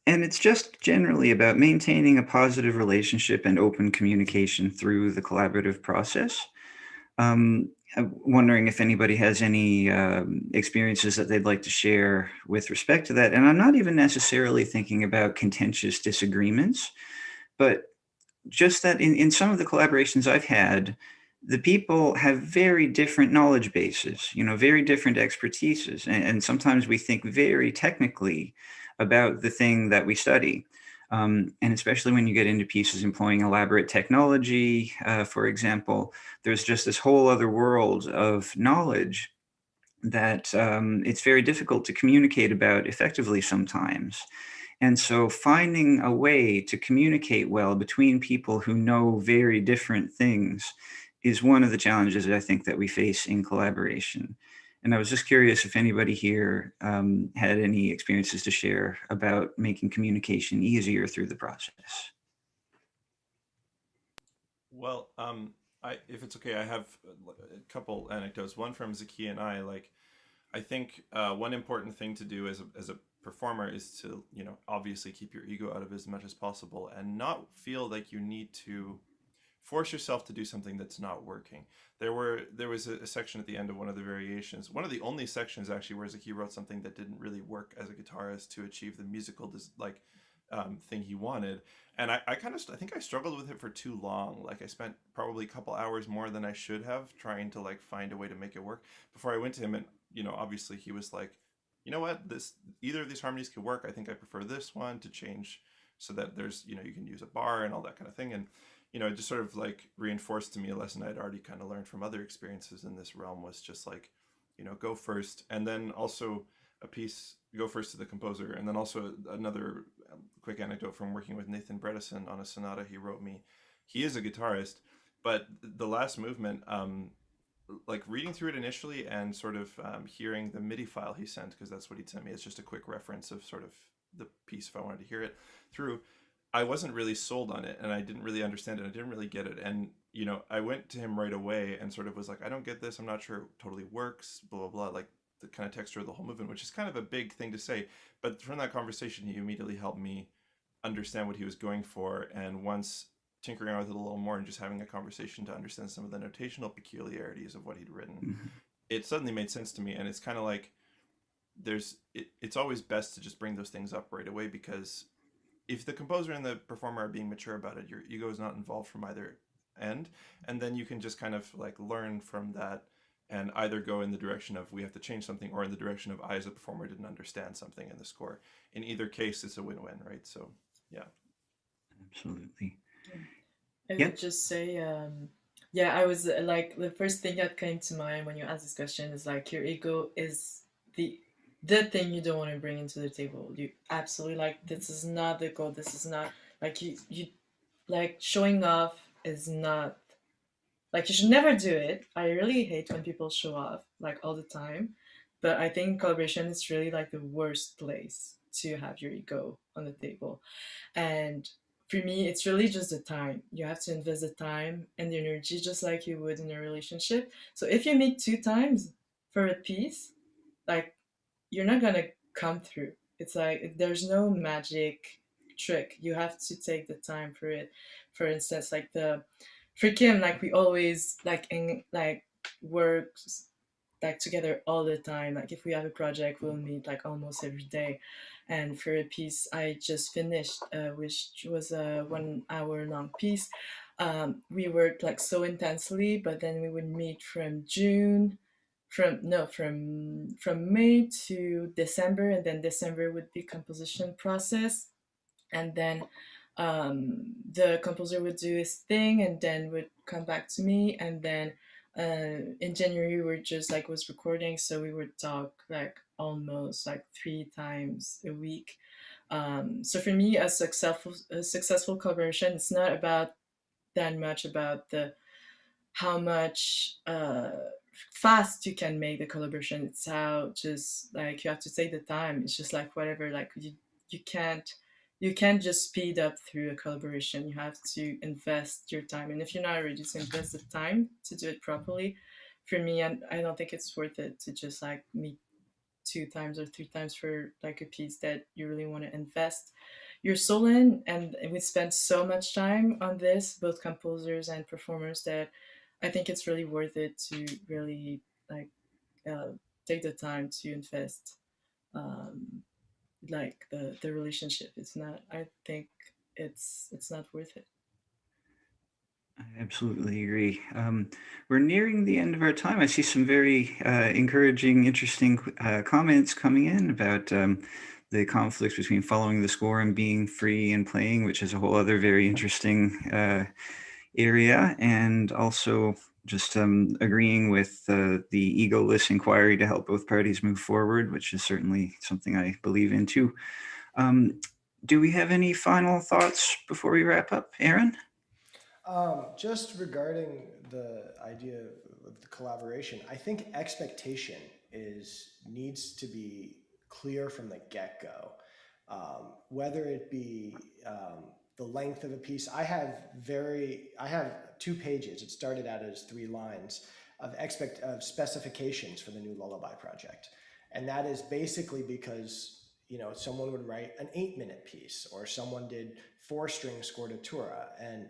And it's just generally about maintaining a positive relationship and open communication through the collaborative process. I'm wondering if anybody has any experiences that they'd like to share with respect to that. And I'm not even necessarily thinking about contentious disagreements, but just that in some of the collaborations I've had, the people have very different knowledge bases, very different expertises. And sometimes we think very technically about the thing that we study. And especially when you get into pieces employing elaborate technology, for example, there's just this whole other world of knowledge that it's very difficult to communicate about effectively sometimes. And so finding a way to communicate well between people who know very different things is one of the challenges that I think that we face in collaboration. And I was just curious if anybody here had any experiences to share about making communication easier through the process. Well, if it's okay, I have a couple anecdotes. One from Zaki and I think one important thing to do as a performer is to, obviously keep your ego out of it as much as possible and not feel like you need to force yourself to do something that's not working. There was a section at the end of one of the variations, one of the only sections actually, where he wrote something that didn't really work as a guitarist to achieve the musical thing he wanted. And I think I struggled with it for too long. Like, I spent probably a couple hours more than I should have trying to like find a way to make it work before I went to him. And obviously he was like, you know what, either of these harmonies could work. I think I prefer this one to change so that there's, you can use a bar and all that kind of thing. And it just sort of like reinforced to me a lesson I'd already kind of learned from other experiences in this realm, was just like, go first. And then also a piece, go first to the composer. And then also another quick anecdote from working with Nathan Bredesen on a sonata he wrote me. He is a guitarist, but the last movement, like reading through it initially and sort of hearing the MIDI file he sent, because that's what he'd sent me. It's just a quick reference of sort of the piece if I wanted to hear it through. I wasn't really sold on it, and I didn't really understand it. I didn't really get it. And, I went to him right away and sort of was like, I don't get this. I'm not sure it totally works, blah, blah, blah. Like the kind of texture of the whole movement, which is kind of a big thing to say. But from that conversation, he immediately helped me understand what he was going for. And once tinkering around with it a little more and just having a conversation to understand some of the notational peculiarities of what he'd written, it suddenly made sense to me. And it's kind of like, it's always best to just bring those things up right away, because if the composer and the performer are being mature about it, your ego is not involved from either end. And then you can just kind of like learn from that and either go in the direction of we have to change something, or in the direction of I as a performer didn't understand something in the score. In either case, it's a win-win, right? So, yeah. Absolutely. I would just say, I was like, the first thing that came to mind when you asked this question is like, your ego is the thing you don't want to bring into the table. You absolutely, like, this is not the goal. This is not like you like, showing off is not like, you should never do it. I really hate when people show off like all the time, but I think collaboration is really like the worst place to have your ego on the table. And for me, it's really just the time. You have to invest the time and the energy just like you would in a relationship. So if you meet 2 times for a piece, like, you're not gonna come through. It's like there's no magic trick. You have to take the time for it. For instance, like for Kim, like, we always like work like together all the time. Like, if we have a project, we'll meet like almost every day. And for a piece I just finished, which was a 1 hour long piece, we worked like so intensely, but then we would meet from May to December, and then December would be composition process, and then the composer would do his thing and then would come back to me, and then in January we just like was recording, so we would talk like almost like 3 times a week. So for me, a successful collaboration, it's not about that much about how much fast you can make the collaboration. It's how just like you have to take the time. It's just like whatever, like you can't just speed up through a collaboration. You have to invest your time, and if you're not ready to invest the time to do it properly, for me, I don't think it's worth it to just like meet 2 times or 3 times for like a piece that you really want to invest your soul in. And we spent so much time on this, both composers and performers, that I think it's really worth it to really like take the time to invest like the relationship. It's not, I think it's not worth it. I absolutely agree. We're nearing the end of our time. I see some very encouraging, interesting comments coming in about the conflicts between following the score and being free and playing, which is a whole other very interesting area. And also just agreeing with the egoless inquiry to help both parties move forward, which is certainly something I believe in too. Do we have any final thoughts before we wrap up, Aaron? Just regarding the idea of the collaboration, I think expectation needs to be clear from the get-go. Whether it be the length of a piece, I have 2 pages. It started out as 3 lines of specifications for the new Lullaby project, and that is basically because someone would write an 8-minute piece, or someone did 4-string scordatura, and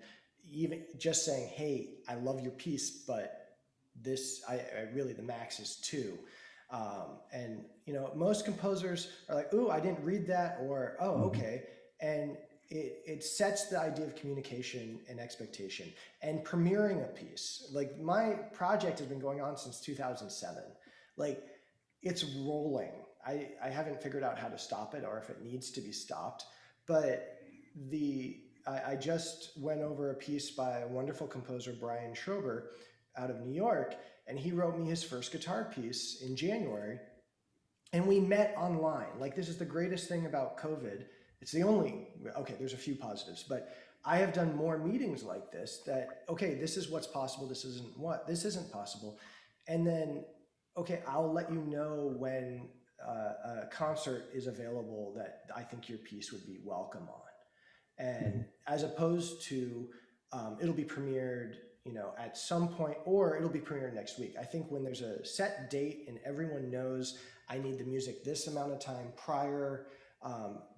even just saying, hey, I love your piece, but this, I really, the max is 2. And, you know, most composers are like, ooh, I didn't read that, or, oh, okay. And it sets the idea of communication and expectation. And premiering a piece, like my project has been going on since 2007. Like, it's rolling. I haven't figured out how to stop it or if it needs to be stopped, but I just went over a piece by a wonderful composer, Brian Schrober, out of New York, and he wrote me his first guitar piece in January, and we met online. Like, this is the greatest thing about COVID. It's the only, okay, there's a few positives, but I have done more meetings like this that, okay, this is what's possible, this isn't possible. And then, okay, I'll let you know when a concert is available that I think your piece would be welcome on. And as opposed to, it'll be premiered, you know, at some point, or it'll be premiered next week. I think when there's a set date and everyone knows I need the music this amount of time prior,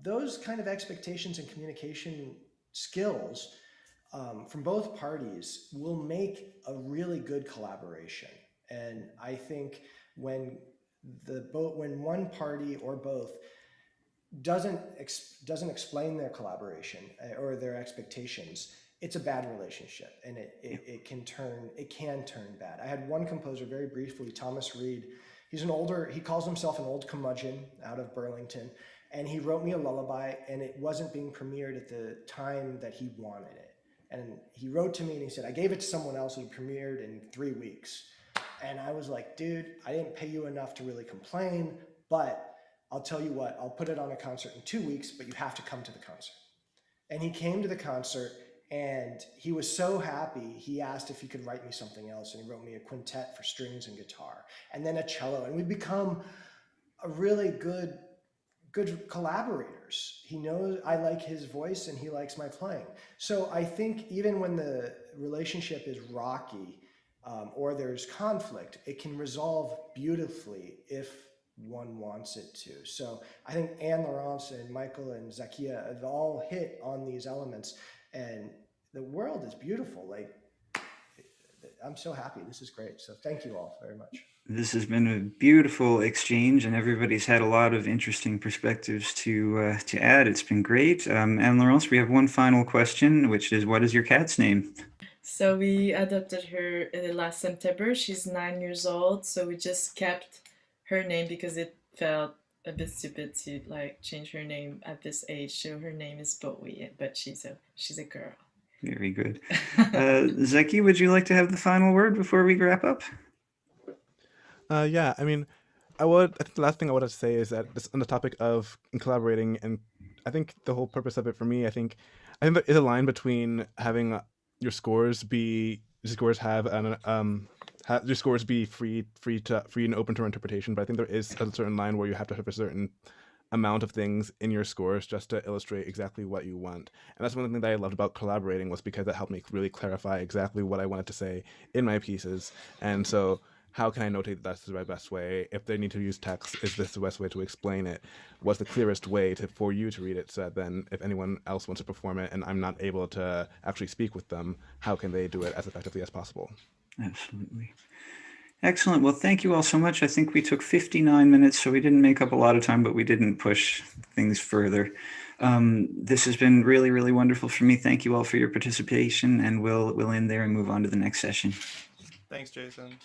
those kind of expectations and communication skills from both parties will make a really good collaboration. And I think when when one party or both doesn't explain their collaboration or their expectations, it's a bad relationship, and it can turn bad. I had one composer, very briefly, Thomas Reed. He calls himself an old curmudgeon out of Burlington, and he wrote me a lullaby, and it wasn't being premiered at the time that he wanted it. And he wrote to me and he said, I gave it to someone else who premiered in 3 weeks. And I was like, dude, I didn't pay you enough to really complain, but I'll tell you what, I'll put it on a concert in 2 weeks, but you have to come to the concert. And he came to the concert, and he was so happy, he asked if he could write me something else, and he wrote me a quintet for strings and guitar, and then a cello, and we've become a really good collaborators. He knows I like his voice, and he likes my playing. So I think even when the relationship is rocky, or there's conflict, it can resolve beautifully if one wants it to. So I think Anne Laurence and Michael and Zakia have all hit on these elements, and the world is beautiful. Like, I'm so happy. This is great. So thank you all very much. This has been a beautiful exchange, and everybody's had a lot of interesting perspectives to add. It's been great. Anne Laurence, we have one final question, which is, what is your cat's name? So we adopted her last September. She's 9 years old, so we just kept her name because it felt a bit stupid to like change her name at this age. So her name is Bowie, but she's a girl. Very good. Zeki, would you like to have the final word before we wrap up? Yeah, I mean, I think the last thing I wanted to say is that this, on the topic of collaborating, and I think the whole purpose of it for me, I think there is a line between having your scores be have an your scores be free and open to interpretation, but I think there is a certain line where you have to have a certain amount of things in your scores just to illustrate exactly what you want. And that's one of the things that I loved about collaborating, was because it helped me really clarify exactly what I wanted to say in my pieces. And so how can I notate that that's the best way? If they need to use text, is this the best way to explain it? What's the clearest way for you to read it, so that then if anyone else wants to perform it and I'm not able to actually speak with them, how can they do it as effectively as possible? Absolutely. Excellent. Well, thank you all so much. I think we took 59 minutes, so we didn't make up a lot of time, but we didn't push things further. This has been really, really wonderful for me. Thank you all for your participation, and we'll end there and move on to the next session. Thanks, Jason.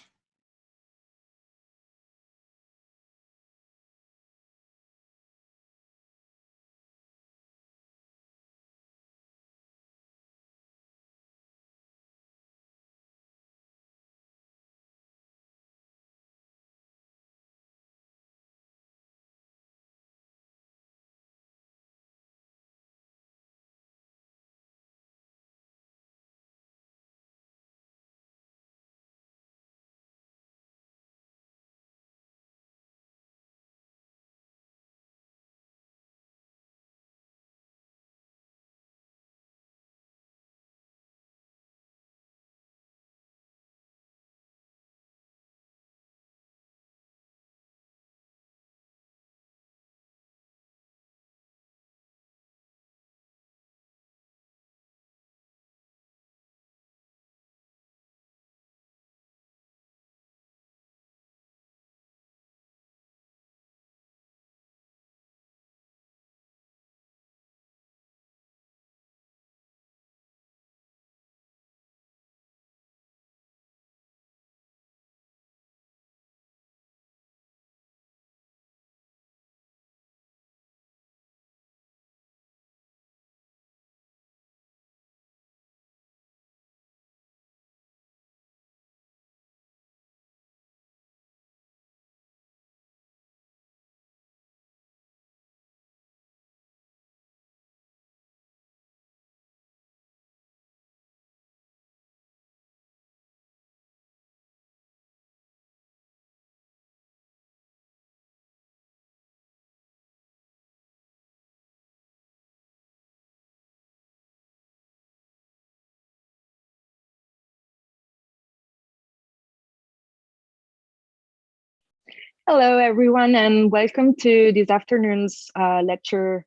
Hello, everyone, and welcome to this afternoon's lecture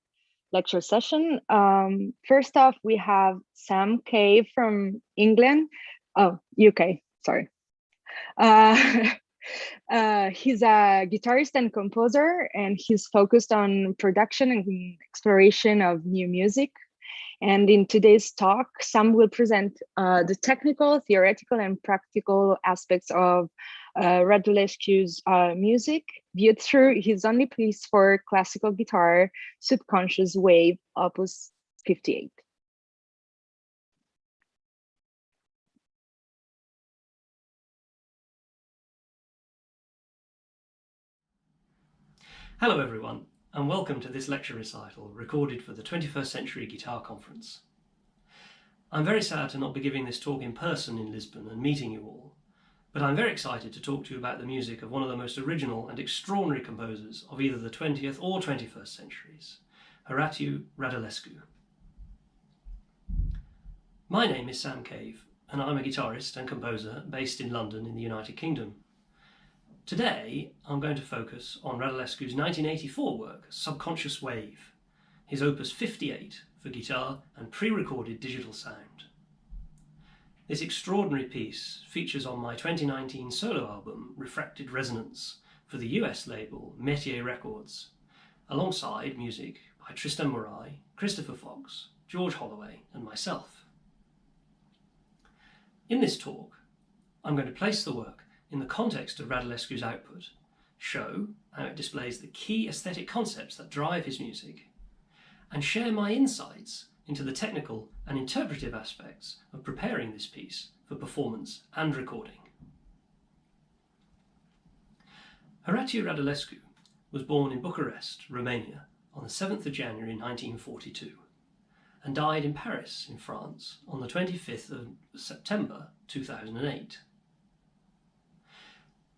session. First off, we have Sam Cave from England. Oh, UK, sorry. He's a guitarist and composer, and he's focused on production and exploration of new music. And in today's talk, Sam will present the technical, theoretical, and practical aspects of Radulescu's music, viewed through his only piece for classical guitar, Subconscious Wave, Opus 58. Hello everyone, and welcome to this lecture recital recorded for the 21st Century Guitar Conference. I'm very sad to not be giving this talk in person in Lisbon and meeting you all, but I'm very excited to talk to you about the music of one of the most original and extraordinary composers of either the 20th or 21st centuries, Horatiu Radulescu. My name is Sam Cave, and I'm a guitarist and composer based in London in the United Kingdom. Today, I'm going to focus on Radulescu's 1984 work, Subconscious Wave, his opus 58 for guitar and pre-recorded digital sound. This extraordinary piece features on my 2019 solo album, Refracted Resonance, for the US label Metier Records, alongside music by Tristan Murray, Christopher Fox, George Holloway, and myself. In this talk, I'm going to place the work in the context of Radulescu's output, show how it displays the key aesthetic concepts that drive his music, and share my insights into the technical and interpretive aspects of preparing this piece for performance and recording. Horatiu Radulescu was born in Bucharest, Romania, on the 7th of January 1942, and died in Paris, in France, on the 25th of September 2008.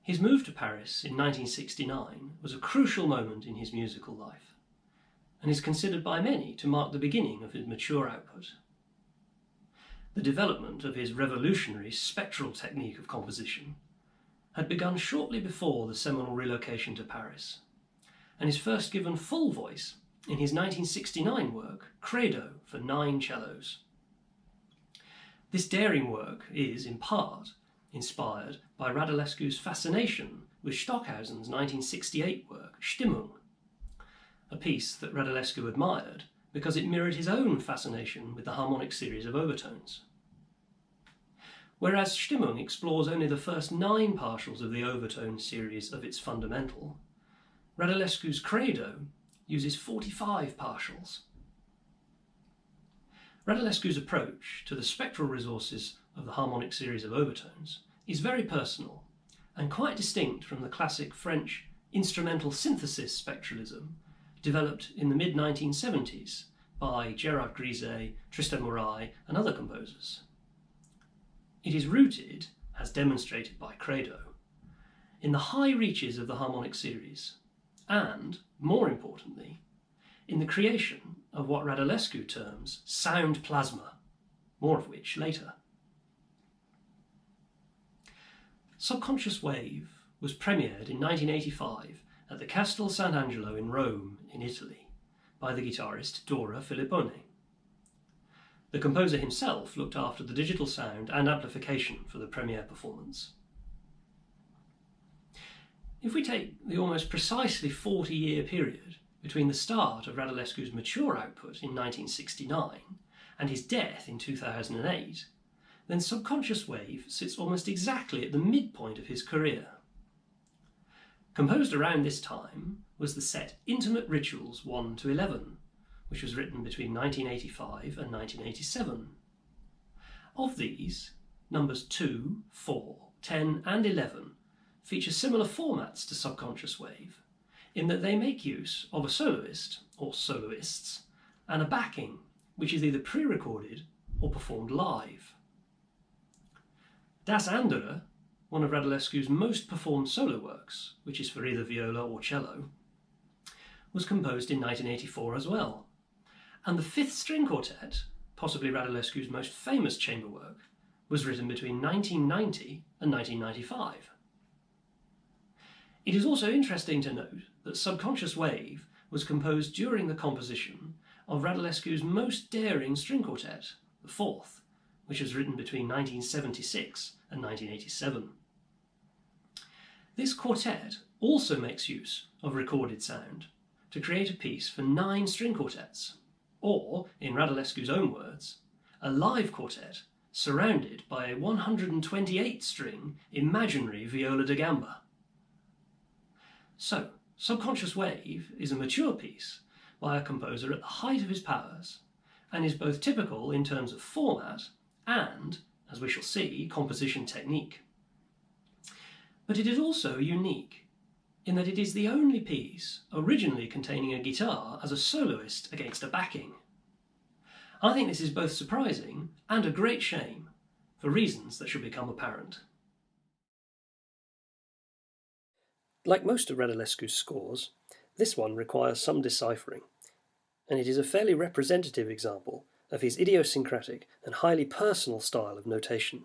His move to Paris in 1969 was a crucial moment in his musical life, and is considered by many to mark the beginning of his mature output. The development of his revolutionary spectral technique of composition had begun shortly before the seminal relocation to Paris, and is first given full voice in his 1969 work, Credo, for 9 cellos. This daring work is, in part, inspired by Radulescu's fascination with Stockhausen's 1968 work, Stimmung, a piece that Radulescu admired because it mirrored his own fascination with the harmonic series of overtones. Whereas Stimmung explores only the first 9 partials of the overtone series of its fundamental, Radulescu's Credo uses 45 partials. Radulescu's approach to the spectral resources of the harmonic series of overtones is very personal and quite distinct from the classic French instrumental synthesis spectralism developed in the mid-1970s by Gerard Griset, Tristan Murray, and other composers. It is rooted, as demonstrated by Credo, in the high reaches of the harmonic series, and, more importantly, in the creation of what Radulescu terms sound plasma, more of which later. Subconscious Wave was premiered in 1985 at the Castel Sant'Angelo in Rome, in Italy, by the guitarist Dora Filippone. The composer himself looked after the digital sound and amplification for the premiere performance. If we take the almost precisely 40-year period between the start of Radulescu's mature output in 1969 and his death in 2008, then Subconscious Wave sits almost exactly at the midpoint of his career. Composed around this time was the set Intimate Rituals 1 to 11, which was written between 1985 and 1987. Of these, numbers 2, 4, 10 and 11 feature similar formats to Subconscious Wave, in that they make use of a soloist, or soloists, and a backing, which is either pre-recorded or performed live. Das Andere, one of Radulescu's most performed solo works, which is for either viola or cello, was composed in 1984 as well, and the Fifth String Quartet, possibly Radulescu's most famous chamber work, was written between 1990 and 1995. It is also interesting to note that Subconscious Wave was composed during the composition of Radulescu's most daring string quartet, the fourth, which was written between 1976 and 1987. This quartet also makes use of recorded sound to create a piece for 9 string quartets, or, in Radulescu's own words, a live quartet surrounded by a 128-string imaginary viola da gamba. So, Subconscious Wave is a mature piece by a composer at the height of his powers, and is both typical in terms of format and, as we shall see, composition technique. But it is also unique in that it is the only piece originally containing a guitar as a soloist against a backing. I think this is both surprising and a great shame, for reasons that should become apparent. Like most of Radulescu's scores, this one requires some deciphering, and it is a fairly representative example of his idiosyncratic and highly personal style of notation.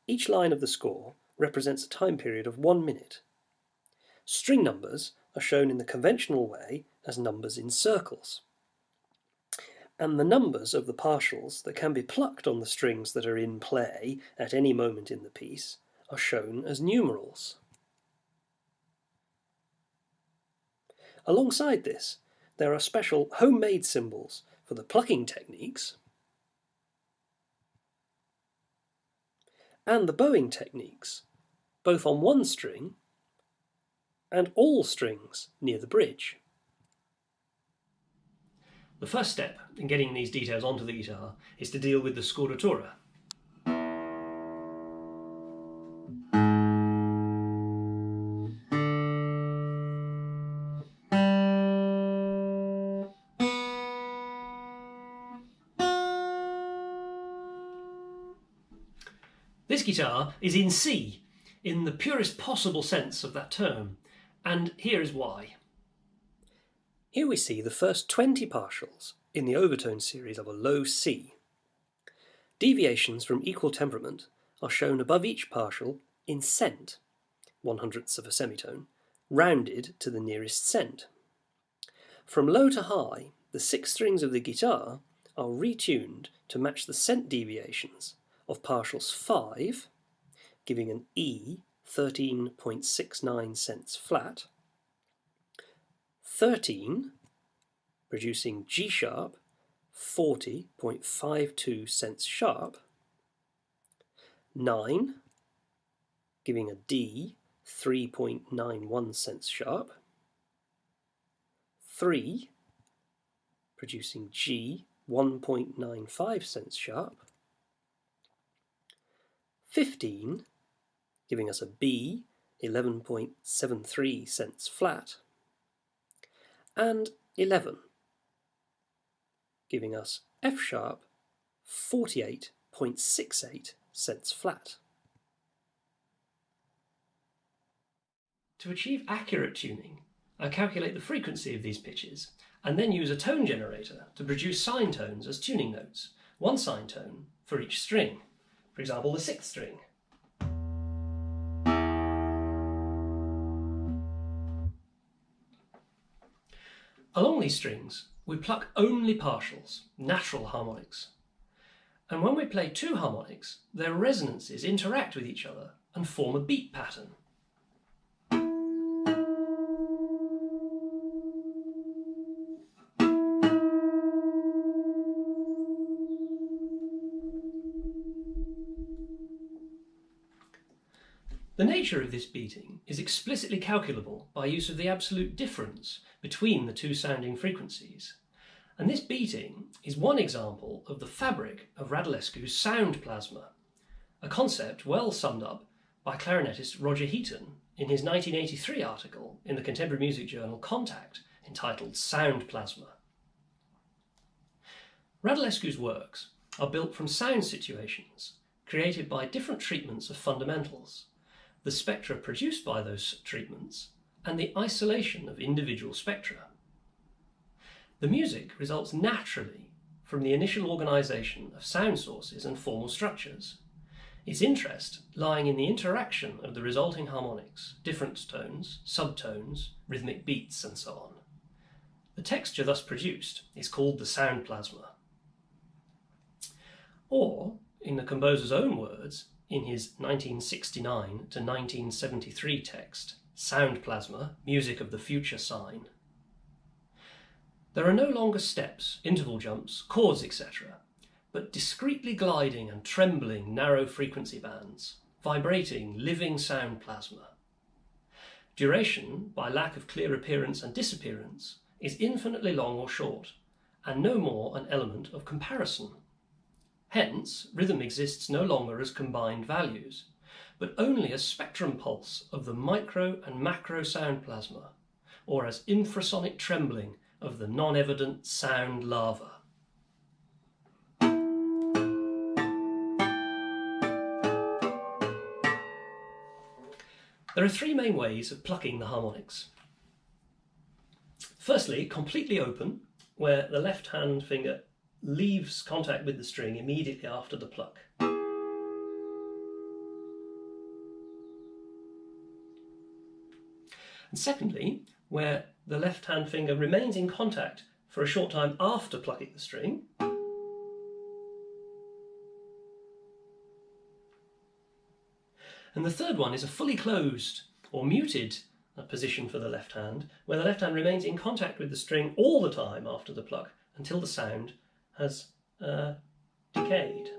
Each line of the score represents a time period of 1 minute. String numbers are shown in the conventional way as numbers in circles, and the numbers of the partials that can be plucked on the strings that are in play at any moment in the piece are shown as numerals. Alongside this, there are special homemade symbols for the plucking techniques and the bowing techniques, both on one string and all strings near the bridge. The first step in getting these details onto the guitar is to deal with the scordatura. This guitar is in C, in the purest possible sense of that term, and here is why. Here we see the first 20 partials in the overtone series of a low C. Deviations from equal temperament are shown above each partial in cent, 1/100th of a semitone, rounded to the nearest cent. From low to high, the 6 strings of the guitar are retuned to match the cent deviations of partials 5, giving an E 13.69 cents flat, 13, producing G sharp 40.52 cents sharp, 9, giving a D 3.91 cents sharp, 3, producing G 1.95 cents sharp, 15, giving us a B 11.73 cents flat, and 11, giving us F sharp 48.68 cents flat. To achieve accurate tuning, I calculate the frequency of these pitches and then use a tone generator to produce sine tones as tuning notes, one sine tone for each string. For example, the 6th string. Along these strings, we pluck only partials, natural harmonics. And when we play 2 harmonics, their resonances interact with each other and form a beat pattern. The nature of this beating is explicitly calculable by use of the absolute difference between the 2 sounding frequencies, and this beating is one example of the fabric of Radulescu's sound plasma, a concept well summed up by clarinetist Roger Heaton in his 1983 article in the contemporary music journal Contact entitled Sound Plasma. Radulescu's works are built from sound situations created by different treatments of fundamentals, the spectra produced by those treatments, and the isolation of individual spectra. The music results naturally from the initial organisation of sound sources and formal structures. its interest lying in the interaction of the resulting harmonics, difference tones, subtones, rhythmic beats, and so on. The texture thus produced is called the sound plasma. Or, in the composer's own words, in his 1969 to 1973 text, Sound Plasma, Music of the Future Sign. There are no longer steps, interval jumps, chords, etc., but discreetly gliding and trembling narrow frequency bands, vibrating living sound plasma. Duration, by lack of clear appearance and disappearance, is infinitely long or short, and no more an element of comparison. Hence, rhythm exists no longer as combined values, but only as spectrum pulse of the micro and macro sound plasma, or as infrasonic trembling of the non-evident sound lava. There are three main ways of plucking the harmonics. Firstly, completely open, where the left hand finger leaves contact with the string immediately after the pluck. And secondly, where the left hand finger remains in contact for a short time after plucking the string. And the third one is a fully closed or muted position for the left hand, where the left hand remains in contact with the string all the time after the pluck until the sound has decayed.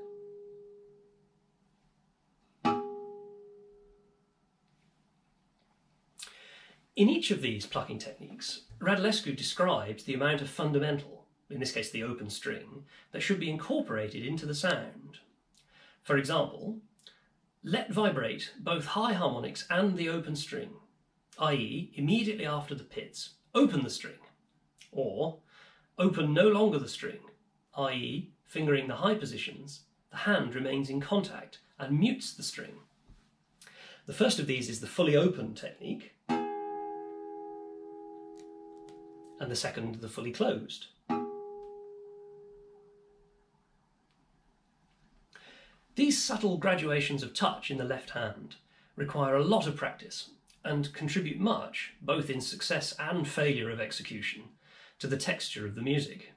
In each of these plucking techniques, Radulescu describes the amount of fundamental, in this case the open string, that should be incorporated into the sound. For example, let vibrate both high harmonics and the open string, i.e. immediately after the pits, open the string, or open no longer the string, i.e. fingering the high positions, the hand remains in contact and mutes the string. The first of these is the fully open technique, and the second the fully closed. These subtle graduations of touch in the left hand require a lot of practice and contribute much, both in success and failure of execution, to the texture of the music.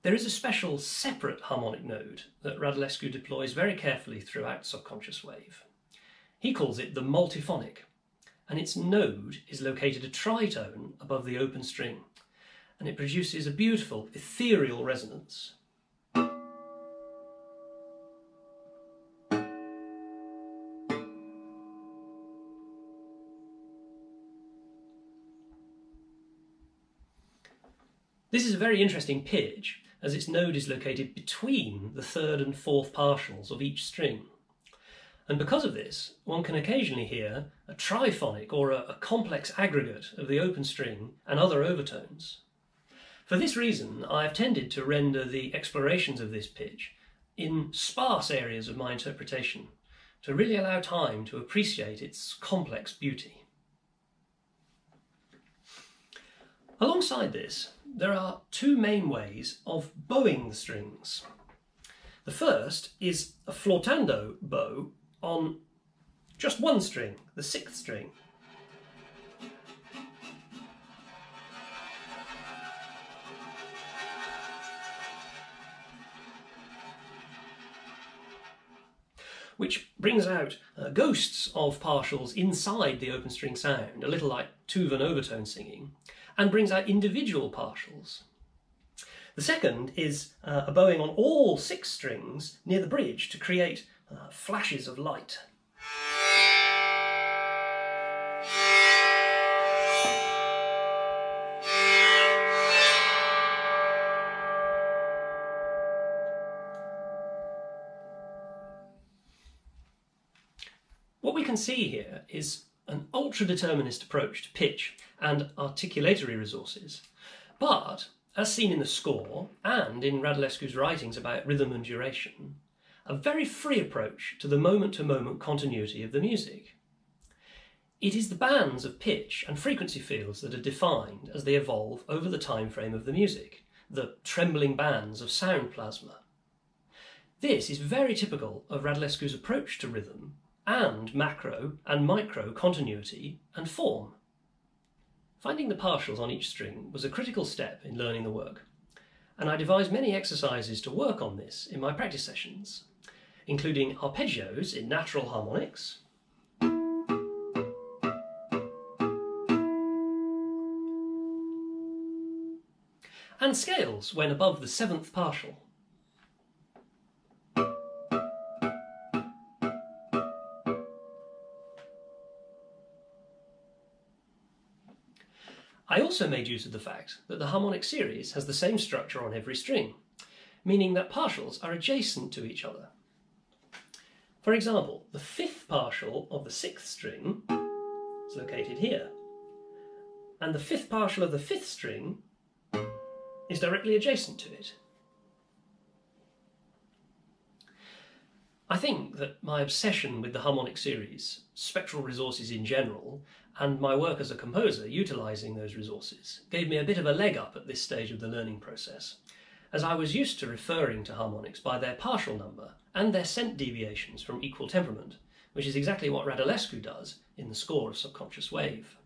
There is a special separate harmonic node that Radulescu deploys very carefully throughout Subconscious Wave. He calls it the multiphonic, and its node is located a tritone above the open string, and it produces a beautiful ethereal resonance. This is a very interesting pitch, as its node is located between the third and fourth partials of each string. And because of this, one can occasionally hear a triphonic or a complex aggregate of the open string and other overtones. For this reason, I have tended to render the explorations of this pitch in sparse areas of my interpretation, to really allow time to appreciate its complex beauty. Alongside this, there are two main ways of bowing the strings. The first is a flautando bow on just one string, the sixth string. Which brings out ghosts of partials inside the open string sound, a little like Tuvan overtone singing, and brings out individual partials. The second is a bowing on all six strings near the bridge to create flashes of light. What we can see here is an ultra-determinist approach to pitch and articulatory resources, but, as seen in the score and in Radulescu's writings about rhythm and duration, a very free approach to the moment-to-moment continuity of the music. It is the bands of pitch and frequency fields that are defined as they evolve over the time frame of the music, the trembling bands of sound plasma. This is very typical of Radulescu's approach to rhythm and macro and micro continuity and form. Finding the partials on each string was a critical step in learning the work, and I devised many exercises to work on this in my practice sessions, including arpeggios in natural harmonics, and scales when above the 7th partial. I also made use of the fact that the harmonic series has the same structure on every string, meaning that partials are adjacent to each other. For example, the 5th partial of the 6th string is located here, and the 5th partial of the 5th string is directly adjacent to it. I think that my obsession with the harmonic series, spectral resources in general, and my work as a composer utilising those resources gave me a bit of a leg up at this stage of the learning process, as I was used to referring to harmonics by their partial number and their cent deviations from equal temperament, which is exactly what Radulescu does in the score of Subconscious Wave.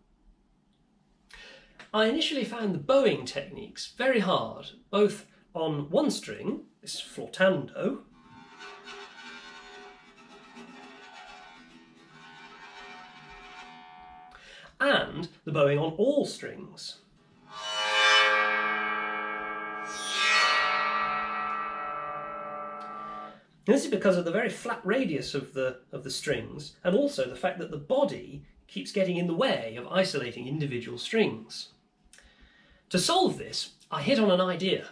I initially found the bowing techniques very hard, both on one string, this flautando, and the bowing on all strings. And this is because of the very flat radius of the strings, and also the fact that the body keeps getting in the way of isolating individual strings. To solve this, I hit on an idea.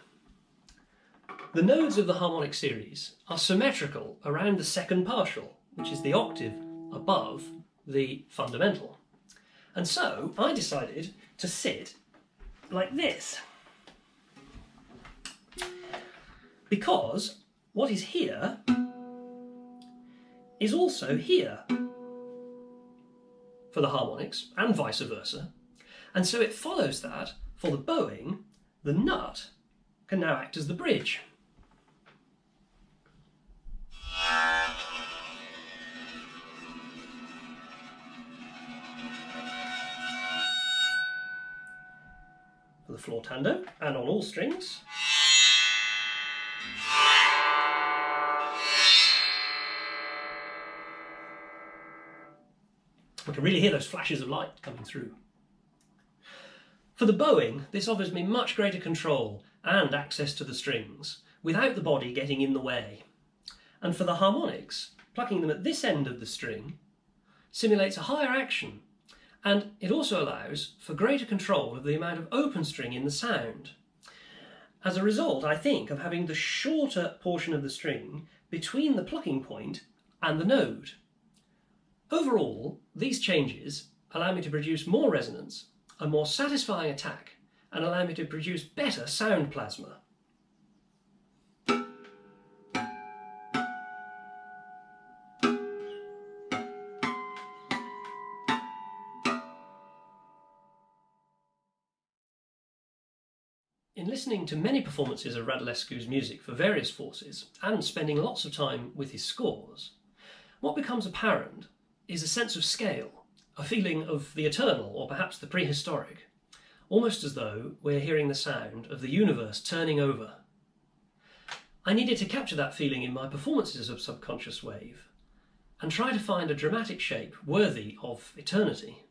The nodes of the harmonic series are symmetrical around the 2nd partial, which is the octave above the fundamental. And so I decided to sit like this, because what is here is also here for the harmonics and vice versa. And so it follows that for the bowing, the nut can now act as the bridge. For the flautando and on all strings. We can really hear those flashes of light coming through. For the bowing, this offers me much greater control and access to the strings without the body getting in the way. And for the harmonics, plucking them at this end of the string simulates a higher action, and it also allows for greater control of the amount of open string in the sound. As a result, I think of having the shorter portion of the string between the plucking point and the node. Overall, these changes allow me to produce more resonance, a more satisfying attack, and allow me to produce better sound plasma. In listening to many performances of Radulescu's music for various forces, and spending lots of time with his scores, what becomes apparent is a sense of scale, a feeling of the eternal or perhaps the prehistoric, almost as though we're hearing the sound of the universe turning over. I needed to capture that feeling in my performances of Subconscious Wave and try to find a dramatic shape worthy of eternity.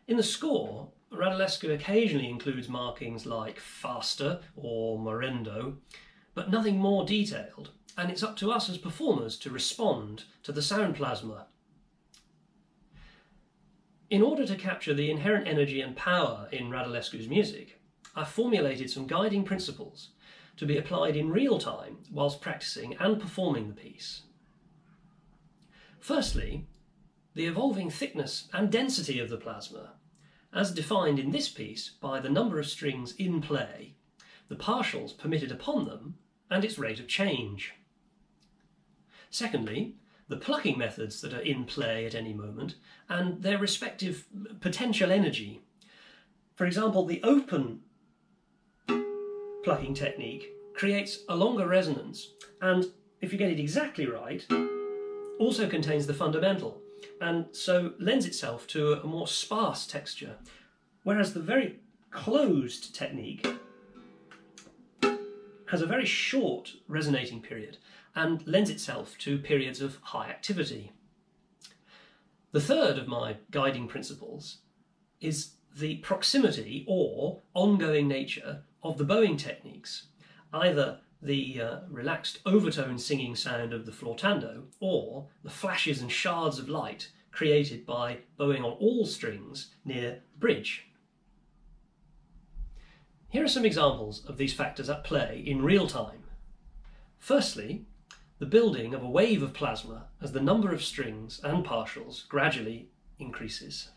In the score, Radulescu occasionally includes markings like faster or morendo, but nothing more detailed, and it's up to us as performers to respond to the sound plasma. In order to capture the inherent energy and power in Radulescu's music, I've formulated some guiding principles to be applied in real time whilst practicing and performing the piece. Firstly, the evolving thickness and density of the plasma, as defined in this piece by the number of strings in play, the partials permitted upon them, and its rate of change. Secondly, the plucking methods that are in play at any moment, and their respective potential energy. For example, the open plucking technique creates a longer resonance, and if you get it exactly right, also contains the fundamental, and so lends itself to a more sparse texture, whereas the very closed technique has a very short resonating period and lends itself to periods of high activity. The third of my guiding principles is the proximity or ongoing nature of the bowing techniques, either the relaxed overtone singing sound of the flautando or the flashes and shards of light created by bowing on all strings near the bridge. Here are some examples of these factors at play in real time. Firstly, the building of a wave of plasma as the number of strings and partials gradually increases.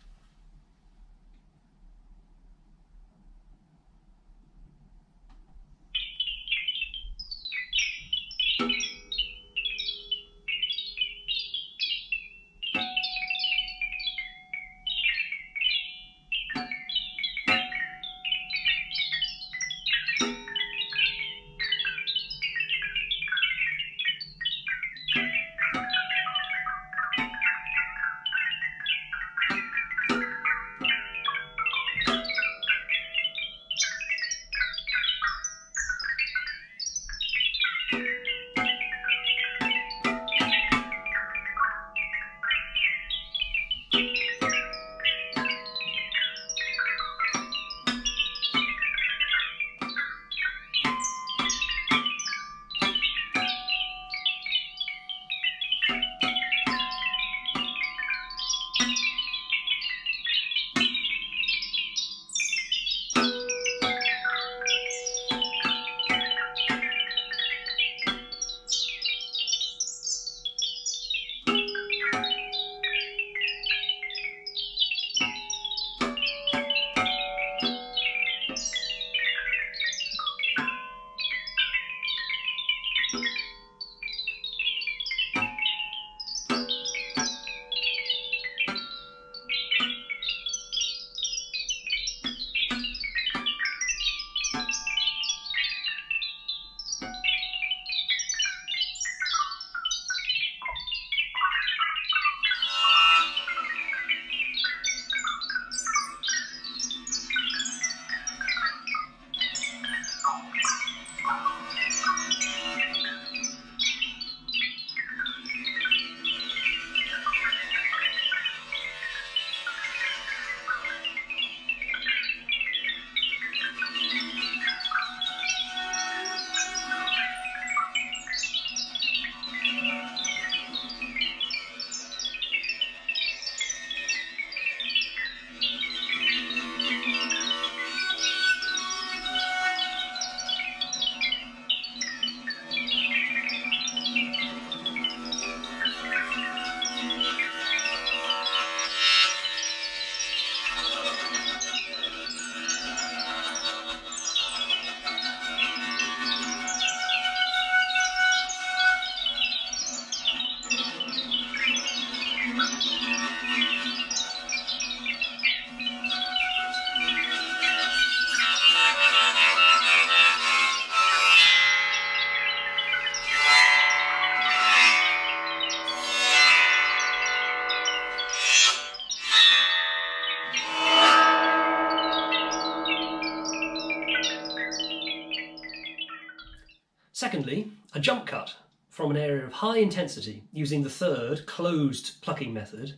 Secondly, a jump cut from an area of high intensity using the third closed plucking method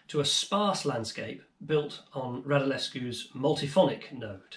to a sparse landscape built on Radulescu's multiphonic node.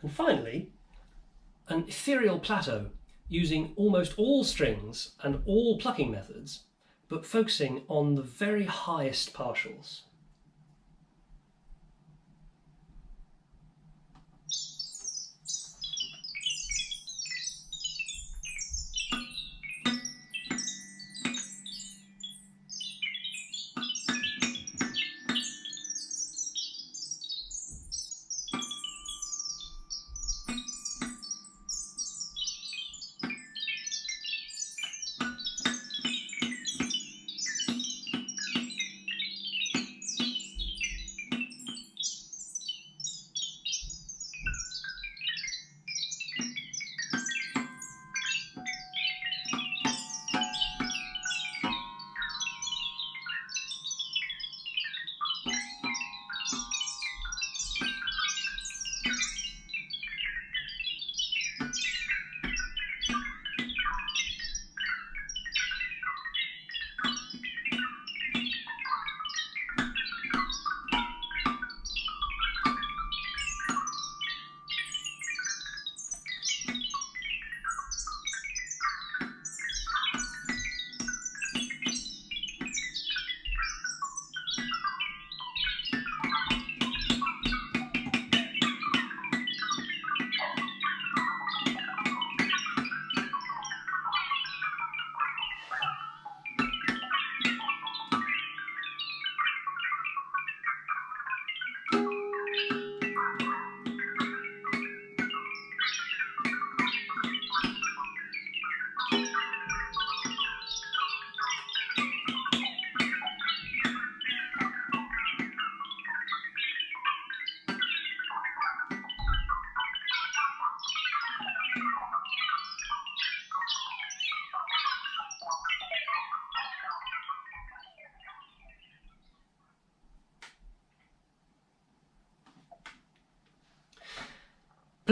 And finally, an ethereal plateau using almost all strings and all plucking methods, but focusing on the very highest partials.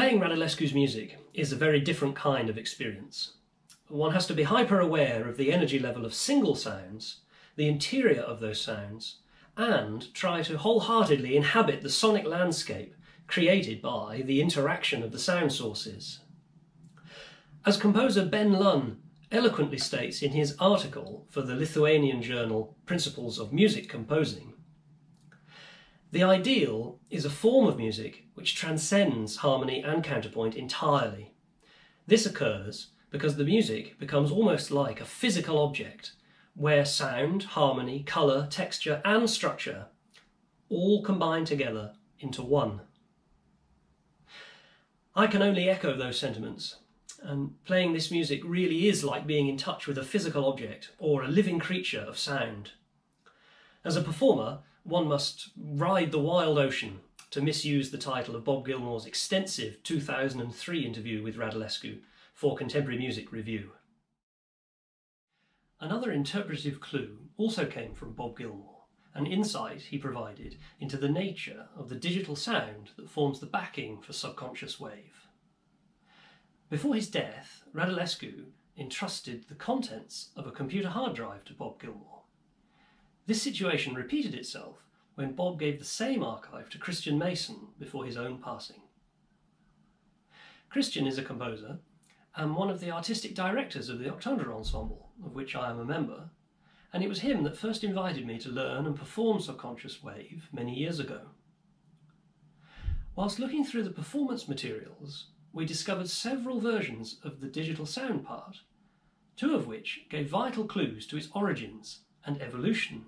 Playing Radulescu's music is a very different kind of experience. One has to be hyper-aware of the energy level of single sounds, the interior of those sounds, and try to wholeheartedly inhabit the sonic landscape created by the interaction of the sound sources. As composer Ben Lunn eloquently states in his article for the Lithuanian journal Principles of Music Composing, the ideal is a form of music which transcends harmony and counterpoint entirely. This occurs because the music becomes almost like a physical object, where sound, harmony, colour, texture and structure all combine together into one. I can only echo those sentiments, and playing this music really is like being in touch with a physical object or a living creature of sound. As a performer, one must ride the wild ocean, to misuse the title of Bob Gilmore's extensive 2003 interview with Radulescu for Contemporary Music Review. Another interpretive clue also came from Bob Gilmore, an insight he provided into the nature of the digital sound that forms the backing for Subconscious Wave. Before his death, Radulescu entrusted the contents of a computer hard drive to Bob Gilmore. This situation repeated itself when Bob gave the same archive to Christian Mason before his own passing. Christian is a composer and one of the artistic directors of the Octandre Ensemble, of which I am a member, and it was him that first invited me to learn and perform Subconscious Wave many years ago. Whilst looking through the performance materials, we discovered several versions of the digital sound part, two of which gave vital clues to its origins and evolution.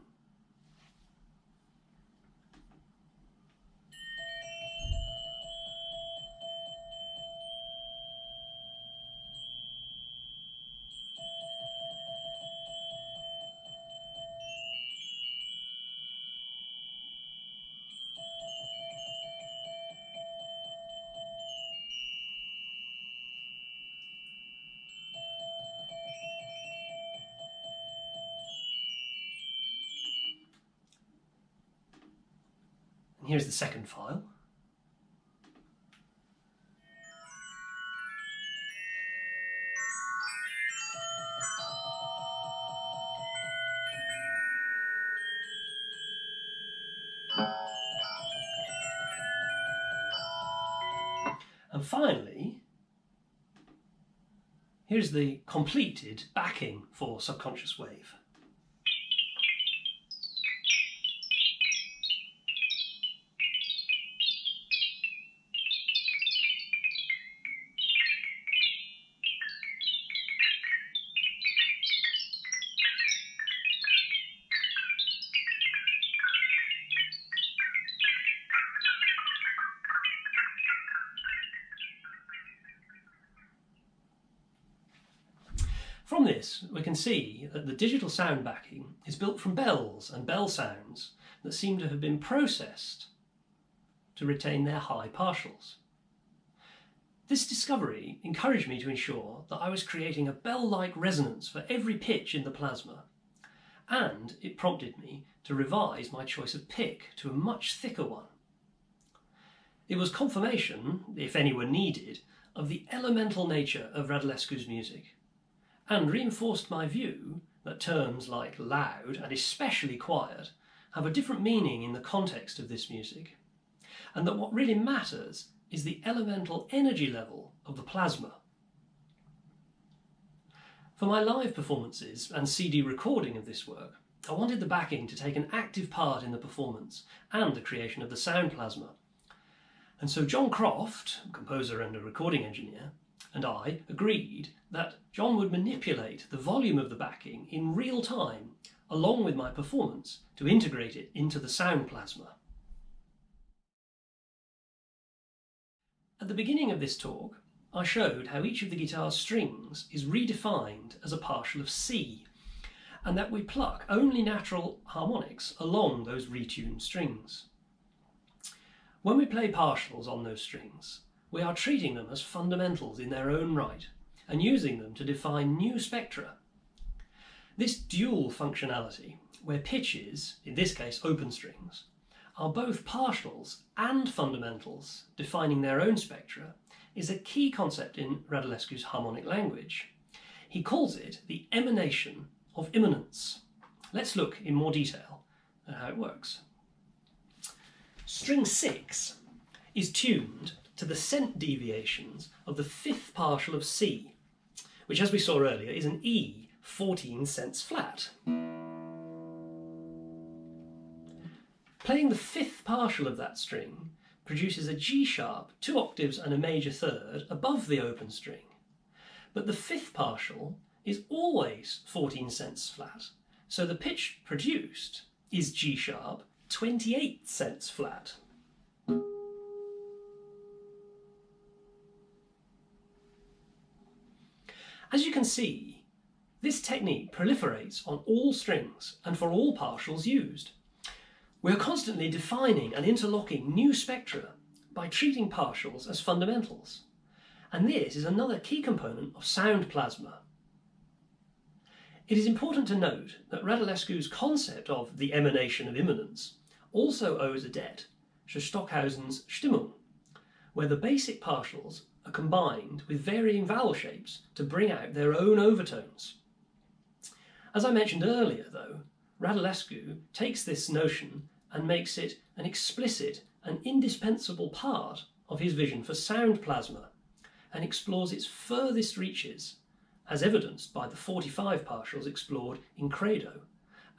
And here's the second file. And finally, here's the completed backing for Subconscious Wave. From this, we can see that the digital sound backing is built from bells and bell sounds that seem to have been processed to retain their high partials. This discovery encouraged me to ensure that I was creating a bell-like resonance for every pitch in the plasma, and it prompted me to revise my choice of pick to a much thicker one. It was confirmation, if any were needed, of the elemental nature of Radulescu's music, and reinforced my view that terms like loud and especially quiet have a different meaning in the context of this music, and that what really matters is the elemental energy level of the plasma. For my live performances and CD recording of this work, I wanted the backing to take an active part in the performance and the creation of the sound plasma. And so John Croft, composer and a recording engineer, and I agreed that John would manipulate the volume of the backing in real time along with my performance to integrate it into the sound plasma. At the beginning of this talk, I showed how each of the guitar's strings is redefined as a partial of C, and that we pluck only natural harmonics along those retuned strings. When we play partials on those strings, we are treating them as fundamentals in their own right and using them to define new spectra. This dual functionality, where pitches, in this case open strings, are both partials and fundamentals defining their own spectra, is a key concept in Radulescu's harmonic language. He calls it the emanation of immanence. Let's look in more detail at how it works. String 6 is tuned to the cent deviations of the fifth partial of C, which, as we saw earlier, is an E 14 cents flat. Playing the fifth partial of that string produces a G sharp 2 octaves and a major third above the open string, but the fifth partial is always 14 cents flat, so the pitch produced is G sharp 28 cents flat. As you can see, this technique proliferates on all strings and for all partials used. We are constantly defining and interlocking new spectra by treating partials as fundamentals, and this is another key component of sound plasma. It is important to note that Radulescu's concept of the emanation of immanence also owes a debt to Stockhausen's Stimmung, where the basic partials are combined with varying vowel shapes to bring out their own overtones. As I mentioned earlier, though, Radulescu takes this notion and makes it an explicit and indispensable part of his vision for sound plasma, and explores its furthest reaches, as evidenced by the 45 partials explored in Credo,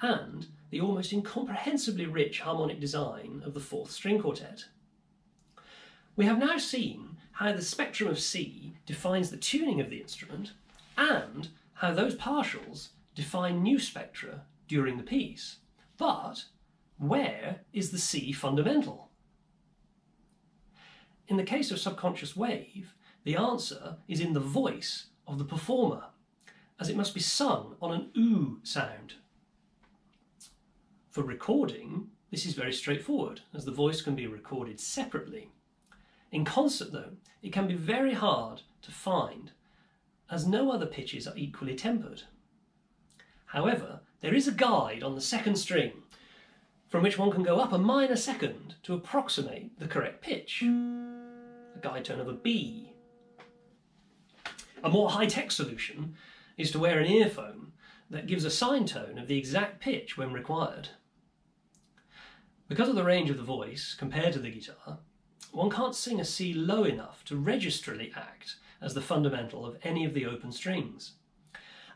and the almost incomprehensibly rich harmonic design of the fourth string quartet. We have now seen how the spectrum of C defines the tuning of the instrument, and how those partials define new spectra during the piece. But where is the C fundamental? In the case of Subconscious Wave, the answer is in the voice of the performer, as it must be sung on an OO sound. For recording, this is very straightforward, as the voice can be recorded separately. In concert, though, it can be very hard to find, as no other pitches are equally tempered. However, there is a guide on the second string. from which one can go up a minor second to approximate the correct pitch. A guide tone of a B. A more high-tech solution is to wear an earphone that gives a sine tone of the exact pitch when required. Because of the range of the voice compared to the guitar, one can't sing a C low enough to registrally act as the fundamental of any of the open strings.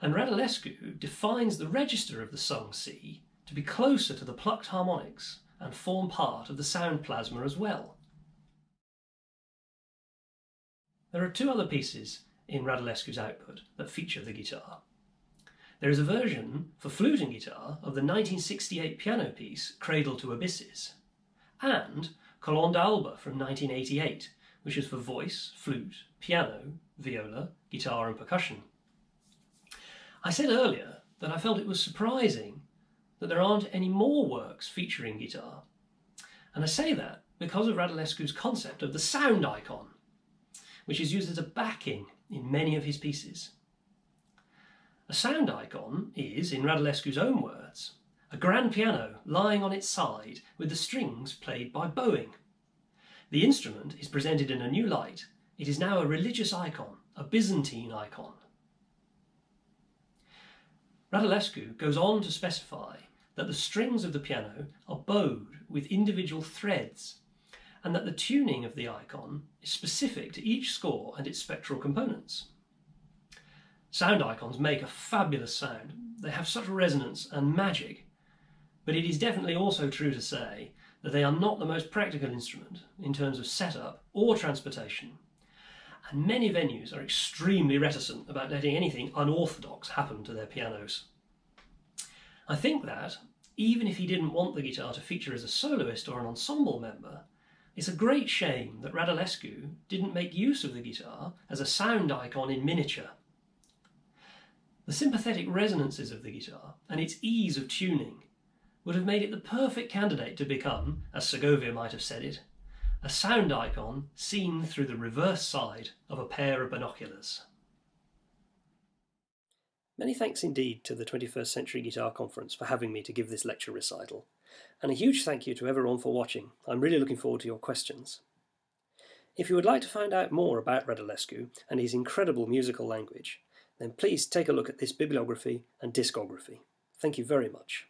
And Radulescu defines the register of the sung C to be closer to the plucked harmonics and form part of the sound plasma as well. There are two other pieces in Radulescu's output that feature the guitar. There is a version for flute and guitar of the 1968 piano piece Cradle to Abysses, and Colonne d'Alba from 1988, which is for voice, flute, piano, viola, guitar and percussion. I said earlier that I felt it was surprising that there aren't any more works featuring guitar, and I say that because of Radulescu's concept of the sound icon, which is used as a backing in many of his pieces. A sound icon is, in Radulescu's own words, a grand piano lying on its side with the strings played by bowing. The instrument is presented in a new light. It is now a religious icon, a Byzantine icon. Radulescu goes on to specify that the strings of the piano are bowed with individual threads, and that the tuning of the icon is specific to each score and its spectral components. Sound icons make a fabulous sound. They have such resonance and magic, but it is definitely also true to say that they are not the most practical instrument in terms of setup or transportation, and many venues are extremely reticent about letting anything unorthodox happen to their pianos. I think that, even if he didn't want the guitar to feature as a soloist or an ensemble member, it's a great shame that Radulescu didn't make use of the guitar as a sound icon in miniature. The sympathetic resonances of the guitar and its ease of tuning would have made it the perfect candidate to become, as Segovia might have said it, a sound icon seen through the reverse side of a pair of binoculars. Many thanks indeed to the 21st Century Guitar Conference for having me to give this lecture recital, and a huge thank you to everyone for watching. I'm really looking forward to your questions. If you would like to find out more about Radulescu and his incredible musical language, then please take a look at this bibliography and discography. Thank you very much.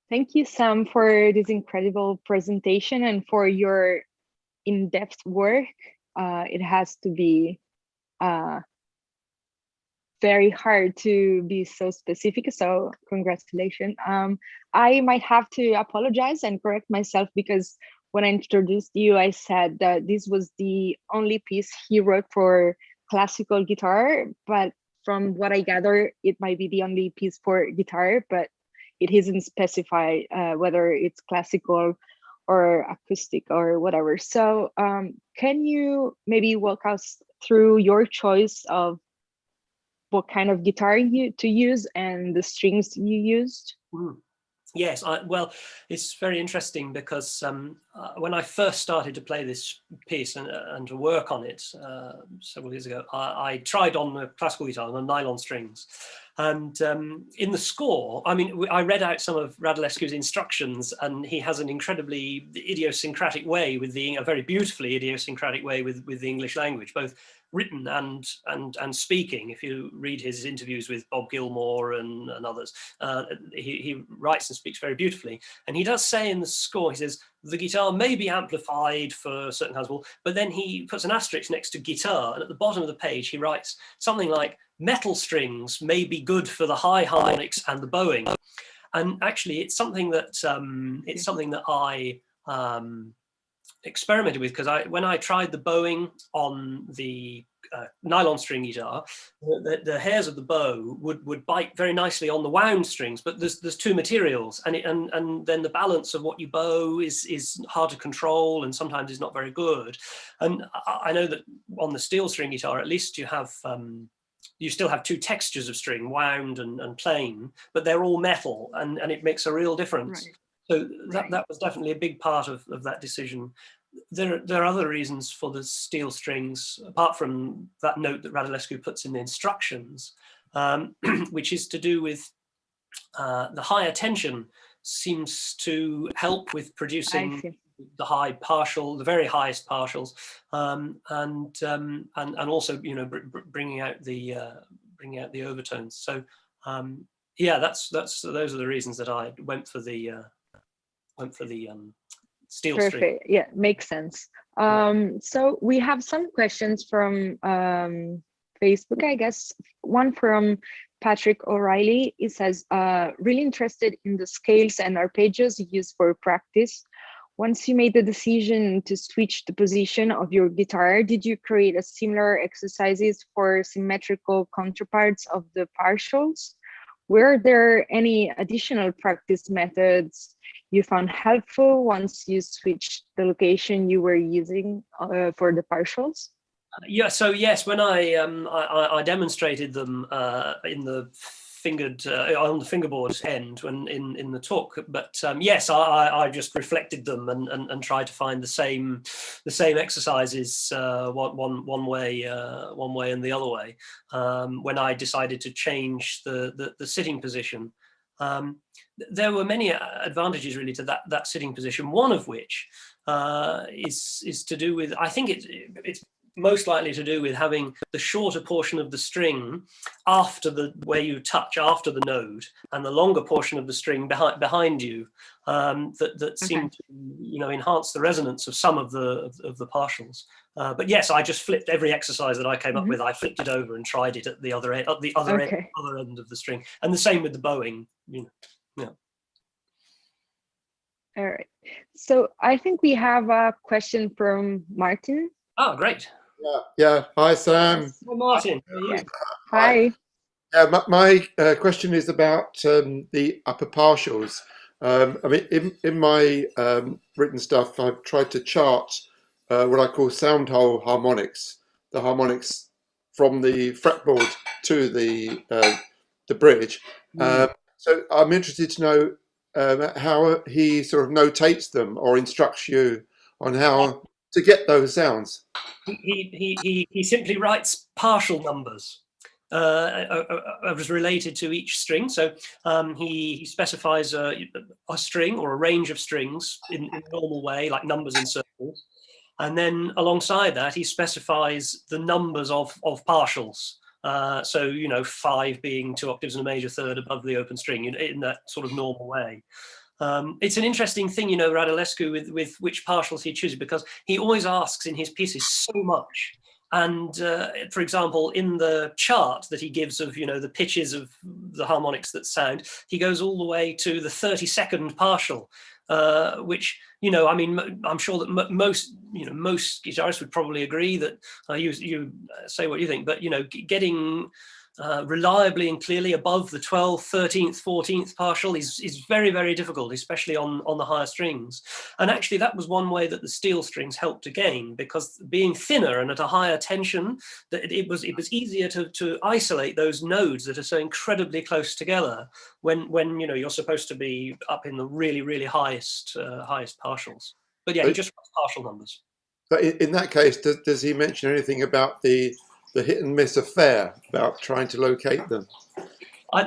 Thank you, Sam, for this incredible presentation and for your in-depth work. It has to be very hard to be so specific, so congratulations. I might have to apologize and correct myself because when I introduced you, I said that this was the only piece he wrote for classical guitar, but from what I gather, it might be the only piece for guitar, but it isn't specified whether it's classical or acoustic or whatever. So can you maybe walk us through your choice of what kind of guitar to use and the strings you used? Yes, well, it's very interesting because when I first started to play this piece and to work on it several years ago, I tried on a classical guitar on nylon strings. And in the score, I mean, I read out some of Radulescu's instructions, and he has an incredibly idiosyncratic way with a very beautifully idiosyncratic way with the English language, both written and speaking. If you read his interviews with Bob Gilmore and others, he writes and speaks very beautifully. And he does say in the score, he says, the guitar may be amplified for certain kinds of wall, but then he puts an asterisk next to guitar, and at the bottom of the page he writes something like, metal strings may be good for the high harmonics and the bowing. And actually it's something that experimented with, because when I tried the bowing on the nylon string guitar, the hairs of the bow would bite very nicely on the wound strings, but there's two materials, and then the balance of what you bow is hard to control, and sometimes is not very good. And I know that on the steel string guitar, at least you have you still have two textures of string, wound and plain, but they're all metal, and it makes a real difference. Right. So that was definitely a big part of that decision. There are other reasons for the steel strings, apart from that note that Radulescu puts in the instructions, which is to do with the higher tension seems to help with producing the high partial, the very highest partials, and also, you know, bringing out the overtones. So yeah, those are the reasons that I went for the steel Perfect. string. Yeah, makes sense. So we have some questions from Facebook, I guess. One from Patrick O'Reilly. It says, really interested in the scales and arpeggios used for practice. Once you made the decision to switch the position of your guitar, did you create a similar exercises for symmetrical counterparts of the partials? Were there any additional practice methods you found helpful once you switched the location you were using for the partials? Yeah, so yes, when I demonstrated them in the fingered on the fingerboard end when in the talk, but yes, I just reflected them and tried to find the same exercises one way and the other way when I decided to change the sitting position. There were many advantages really to that sitting position, one of which is to do with, I think it's most likely to do with having the shorter portion of the string after where you touch, after the node, and the longer portion of the string behind you, that seem to, you know, enhance the resonance of some of the partials. But yes, I just flipped every exercise that I came up with. I flipped it over and tried it at the other end, other end of the string, and the same with the bowing. You know, yeah. All right. So I think we have a question from Martin. Oh, great. Yeah. Hi, Sam. Hi, Martin. How are you? Hi. Yeah, my question is about the upper partials. I mean, in my written stuff, I've tried to chart what I call sound hole harmonics, the harmonics from the fretboard to the bridge. So I'm interested to know how he sort of notates them or instructs you on how to get those sounds. He simply writes partial numbers as related to each string. So he specifies a string or a range of strings in a normal way, like numbers in circles. And then alongside that, he specifies the numbers of partials. So, you know, 5 being 2 octaves and a major third above the open string in that sort of normal way. It's an interesting thing, you know, Radulescu, with which partials he chooses, because he always asks in his pieces so much. And for example, in the chart that he gives of, you know, the pitches of the harmonics that sound, he goes all the way to the 32nd partial, which, you know, I mean, I'm sure that most guitarists would probably agree that you say what you think, but, you know, getting reliably and clearly above the 12th, 13th, 14th partial is very, very difficult, especially on the higher strings. And actually that was one way that the steel strings helped again, because being thinner and at a higher tension, that it was easier to isolate those nodes that are so incredibly close together when you know you're supposed to be up in the really, really highest partials. But yeah, he just writes partial numbers. But in that case, does he mention anything about the hit and miss affair, about trying to locate them?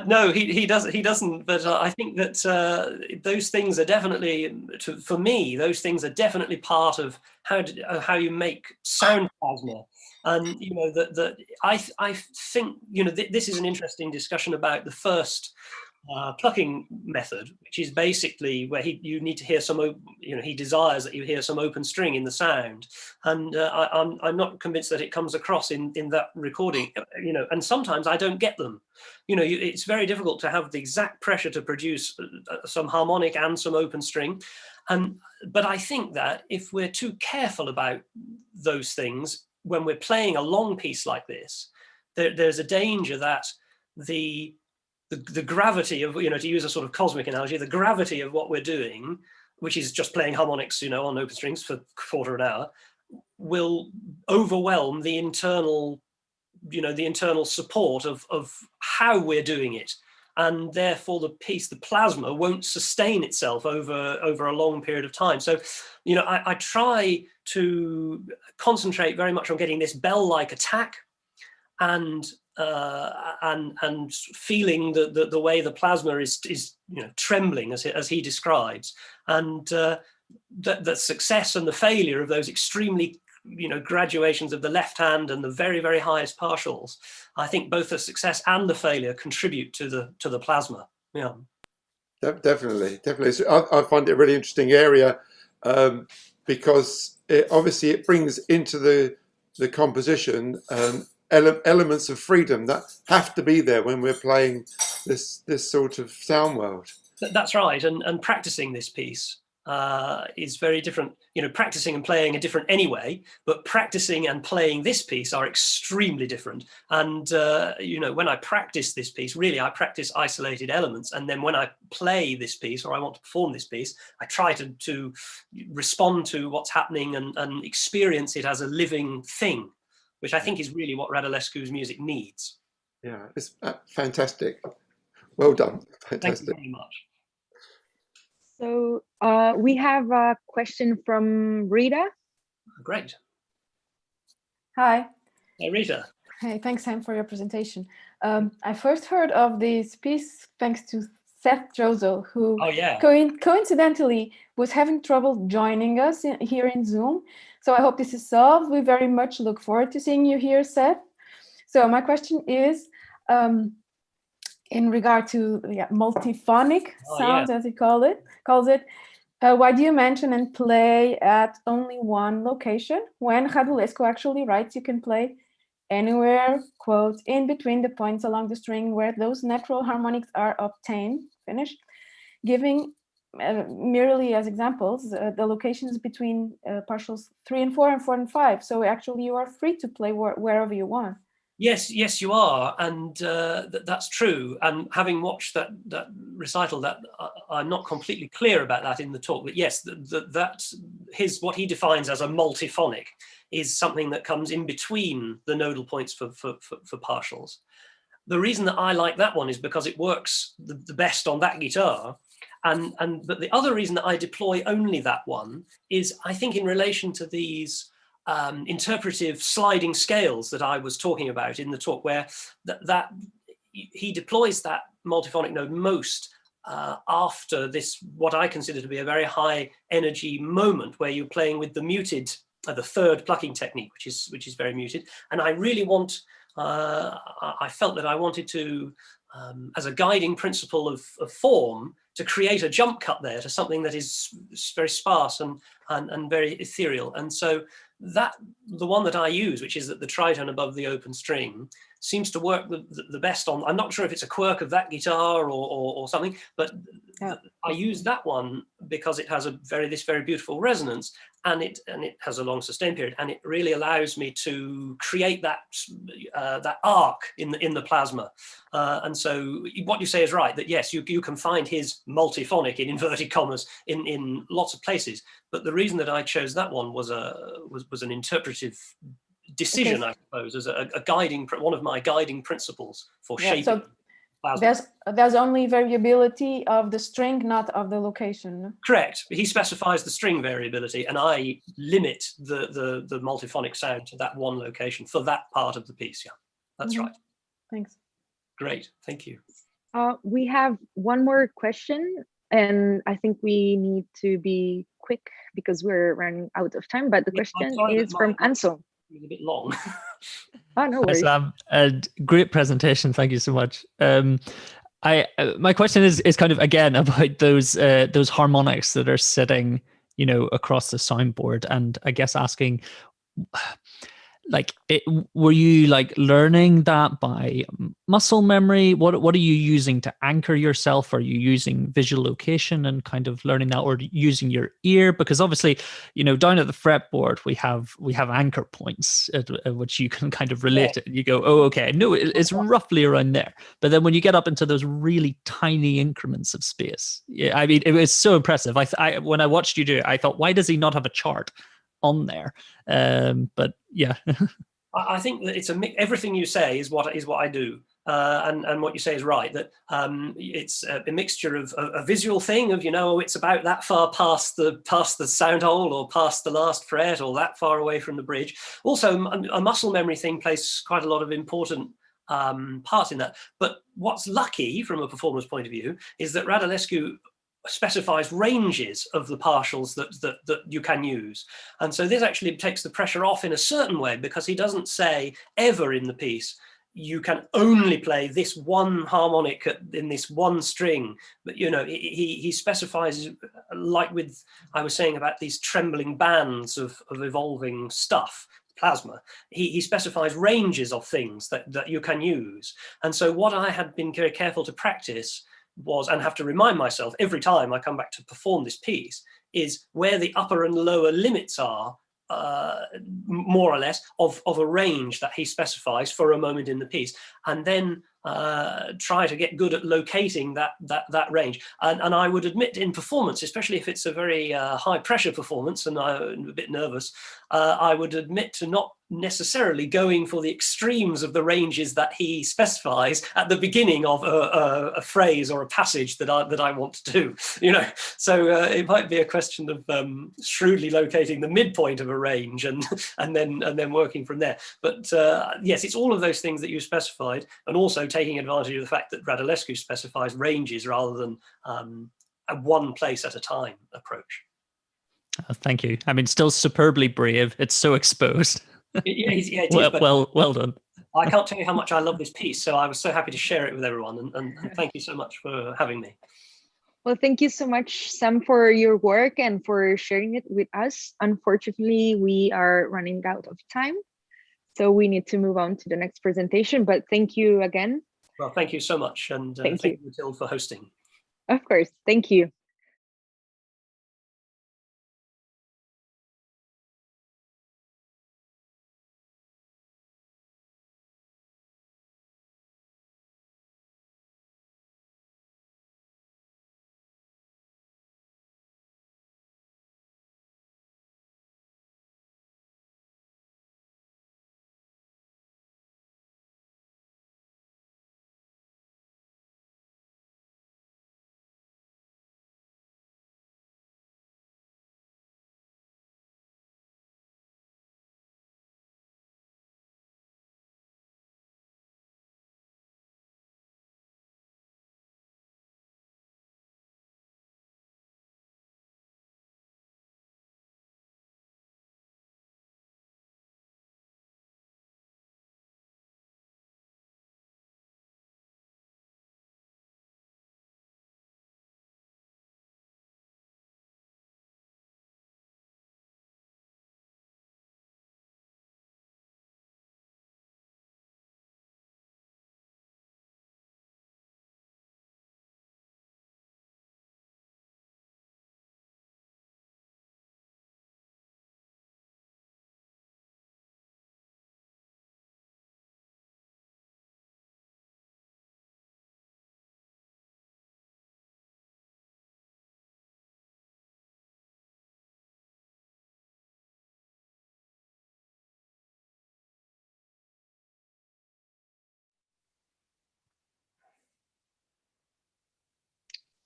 No, he doesn't. But I think that those things are definitely, for me, those things are definitely part of how you make sound plasma. And you know that I think, you know, this is an interesting discussion about the first plucking method, which is basically where you need to hear some, you know, he desires that you hear some open string in the sound, and I'm not convinced that it comes across in that recording, you know, and sometimes I don't get them. You know, it's very difficult to have the exact pressure to produce some harmonic and some open string, But I think that if we're too careful about those things when we're playing a long piece like this, there's a danger that the gravity of, to use a sort of cosmic analogy, the gravity of what we're doing, which is just playing harmonics, on open strings for a quarter of an hour, will overwhelm the internal support of how we're doing it. And therefore the plasma won't sustain itself over a long period of time. So, I try to concentrate very much on getting this bell-like attack and feeling the way the plasma is trembling as he describes, and the success and the failure of those extremely graduations of the left hand and the very, very highest partials. I think both the success and the failure contribute to the plasma. Yeah, definitely. So I find it a really interesting area because it brings into the composition elements of freedom that have to be there when we're playing this sort of sound world. That's right, and practicing this piece is very different. Practicing and playing are different anyway, but practicing and playing this piece are extremely different. And when I practice this piece, really I practice isolated elements, and then when I play this piece or I want to perform this piece, I try to respond to what's happening and experience it as a living thing, which I think is really what Radulescu's music needs. Yeah, it's fantastic. Well done. Fantastic. Thank you very much. So we have a question from Rita. Great. Hi. Hey, Rita. Hey, thanks, Sam, for your presentation. I first heard of this piece thanks to Seth Josel, who coincidentally was having trouble joining us here in Zoom. So I hope this is solved. We very much look forward to seeing you here, Seth. So my question is, in regard to multiphonic sounds, as he calls it, why do you mention and play at only one location when Radulescu actually writes you can play anywhere, quote, in between the points along the string where those natural harmonics are obtained, finished, giving merely as examples the locations between partials 3 and 4 and 4 and 5. So actually you are free to play wherever you want. Yes, you are, and that's true. And having watched that recital, that I'm not completely clear about that in the talk. But yes, that's what he defines as a multiphonic is something that comes in between the nodal points for partials. The reason that I like that one is because it works the best on that guitar. But the other reason that I deploy only that one is, I think, in relation to these interpretive sliding scales that I was talking about in the talk, where that he deploys that multiphonic node most after this, what I consider to be a very high energy moment, where you're playing with the muted, the third plucking technique, which is very muted. And I really want, I felt that I wanted to, as a guiding principle of form, to create a jump cut there to something that is very sparse and very ethereal. And so that the one that I use, which is the tritone above the open string, seems to work the best on. I'm not sure if it's a quirk of that guitar or something, but I use that one because it has this very beautiful resonance, and it has a long sustain period, and it really allows me to create that arc in the plasma. And so what you say is right, that yes, you can find his multiphonic in inverted commas in lots of places, but the reason that I chose that one was an interpretive decision, I suppose, as a guiding, one of my guiding principles for shaping. So there's only variability of the string, not of the location. Correct. He specifies the string variability, and I limit the multiphonic sound to that one location for that part of the piece. Yeah, that's right. Thanks. Great. Thank you. We have one more question, and I think we need to be quick because we're running out of time. But the question is from Ansel. A bit long. Oh, no worries. Sam, great presentation. Thank you so much. My question is kind of again about those harmonics that are sitting, across the soundboard, and I guess asking, were you like learning that by muscle memory? What are you using to anchor yourself? Are you using visual location and kind of learning that, or using your ear? Because obviously, down at the fretboard we have anchor points at which you can kind of relate it. You go, oh, okay, no, it's roughly around there. But then when you get up into those really tiny increments of space, yeah, I mean, it was so impressive. I when I watched you do it, I thought, why does he not have a chart on there? But yeah. I think that it's everything you say is what I do. And what you say is right, that it's a mixture of a visual thing of, it's about that far past the sound hole or past the last fret or that far away from the bridge. Also, a muscle memory thing plays quite a lot of important part in that. But what's lucky from a performance point of view is that Radulescu specifies ranges of the partials that you can use. And so this actually takes the pressure off in a certain way, because he doesn't say ever in the piece, you can only play this one harmonic in this one string. But, he specifies, like with, I was saying about these trembling bands of evolving stuff, plasma, he specifies ranges of things that you can use. And so what I had been very careful to practice was, and have to remind myself every time I come back to perform this piece, is where the upper and lower limits are, more or less, of a range that he specifies for a moment in the piece, and then try to get good at locating that range. And I would admit, in performance, especially if it's a very high pressure performance and I'm a bit nervous, I would admit to not necessarily going for the extremes of the ranges that he specifies at the beginning of a phrase or a passage that I want to do. So it might be a question of shrewdly locating the midpoint of a range and then working from there. But yes, it's all of those things that you specified, and also taking advantage of the fact that Radulescu specifies ranges rather than a one place at a time approach. Thank you. I mean, still superbly brave. It's so exposed. It well, is, but well done. I can't tell you how much I love this piece, so I was so happy to share it with everyone, and thank you so much for having me. Well, thank you so much, Sam, for your work and for sharing it with us. Unfortunately, we are running out of time, so we need to move on to the next presentation, but thank you again. Well, thank you so much, and thank you, Mathilde, for hosting. Of course, thank you.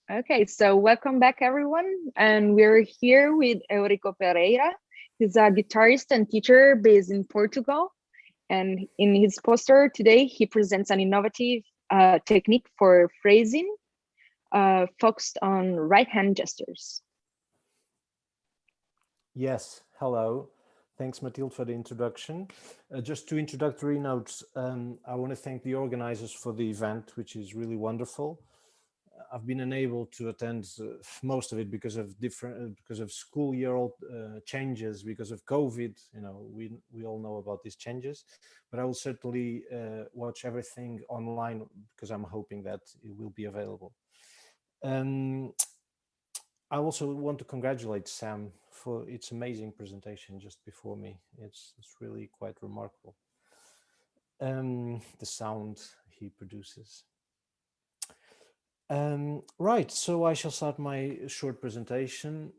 Okay, so welcome back, everyone. And we're here with Eurico Pereira. He's a guitarist and teacher based in Portugal. And in his poster today, he presents an innovative technique for phrasing focused on right-hand gestures. Yes, hello. Thanks, Mathilde, for the introduction. Just two introductory notes. I want to thank the organizers for the event, which is really wonderful. I've been unable to attend most of it because of because of school year changes, because of COVID. You know, we all know about these changes, but I will certainly watch everything online because I'm hoping that it will be available. I also want to congratulate Sam for its amazing presentation just before me. It's really quite remarkable. The sound he produces. Right, so I shall start my short presentation.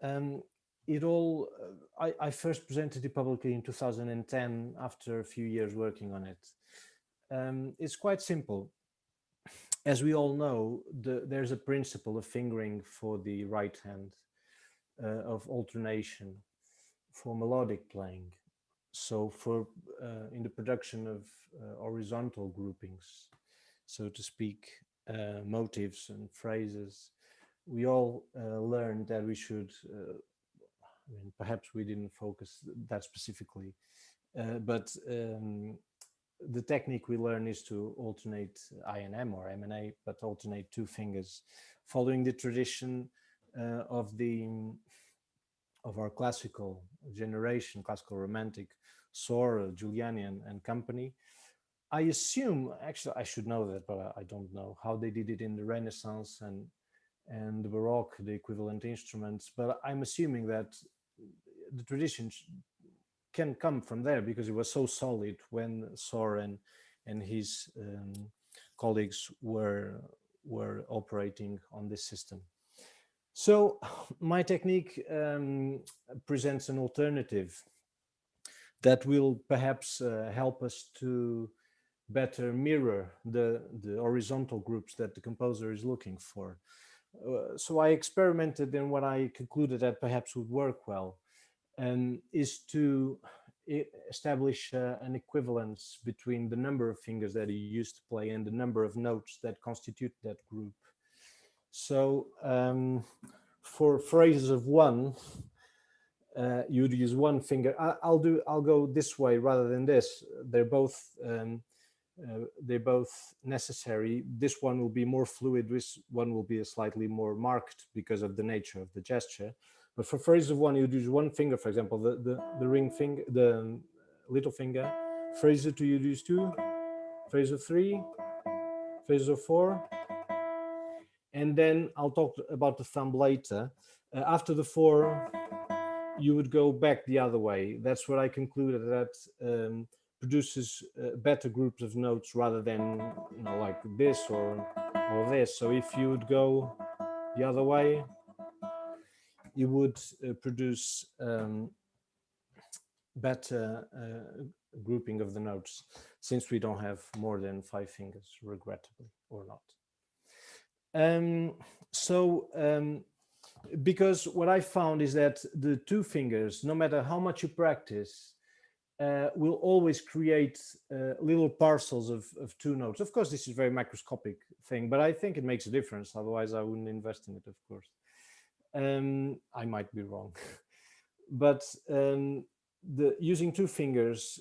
I first presented it publicly in 2010 after a few years working on it. It's quite simple. As we all know, there's a principle of fingering for the right hand, of alternation, for melodic playing. So for in the production of horizontal groupings, so to speak, motifs and phrases, we all learned that we should, I mean, perhaps we didn't focus that specifically, but the technique we learn is to alternate INM or MNA, but alternate two fingers, following the tradition of our classical generation, classical romantic, Sor, Giuliani and company. I assume, actually I should know that, but I don't know how they did it in the Renaissance and the Baroque, the equivalent instruments, but I'm assuming that the tradition can come from there because it was so solid when Sor and his colleagues were operating on this system. So my technique presents an alternative that will perhaps help us to better mirror the horizontal groups that the composer is looking for. So I experimented, and what I concluded that perhaps would work well is to establish an equivalence between the number of fingers that you used to play and the number of notes that constitute that group. So for phrases of one, you'd use one finger. I'll go this way rather than this. They're both necessary. This one will be more fluid. This one will be slightly more marked because of the nature of the gesture. But for phrases of one, you'd use one finger, for example, the ring finger, the little finger. Phrase of two, you'd use two. Phrase of three. Phrase of four. And then I'll talk about the thumb later. After the four, you would go back the other way. That's what I concluded, that produces better groups of notes rather than, you know, like this or this. So if you would go the other way, you would produce better grouping of the notes, since we don't have more than 5 fingers, regrettably, or not. Because what I found is that the 2 fingers, no matter how much you practice, will always create little parcels of 2 notes. Of course, this is a very microscopic thing, but I think it makes a difference. Otherwise, I wouldn't invest in it, of course. I might be wrong. But using 2 fingers,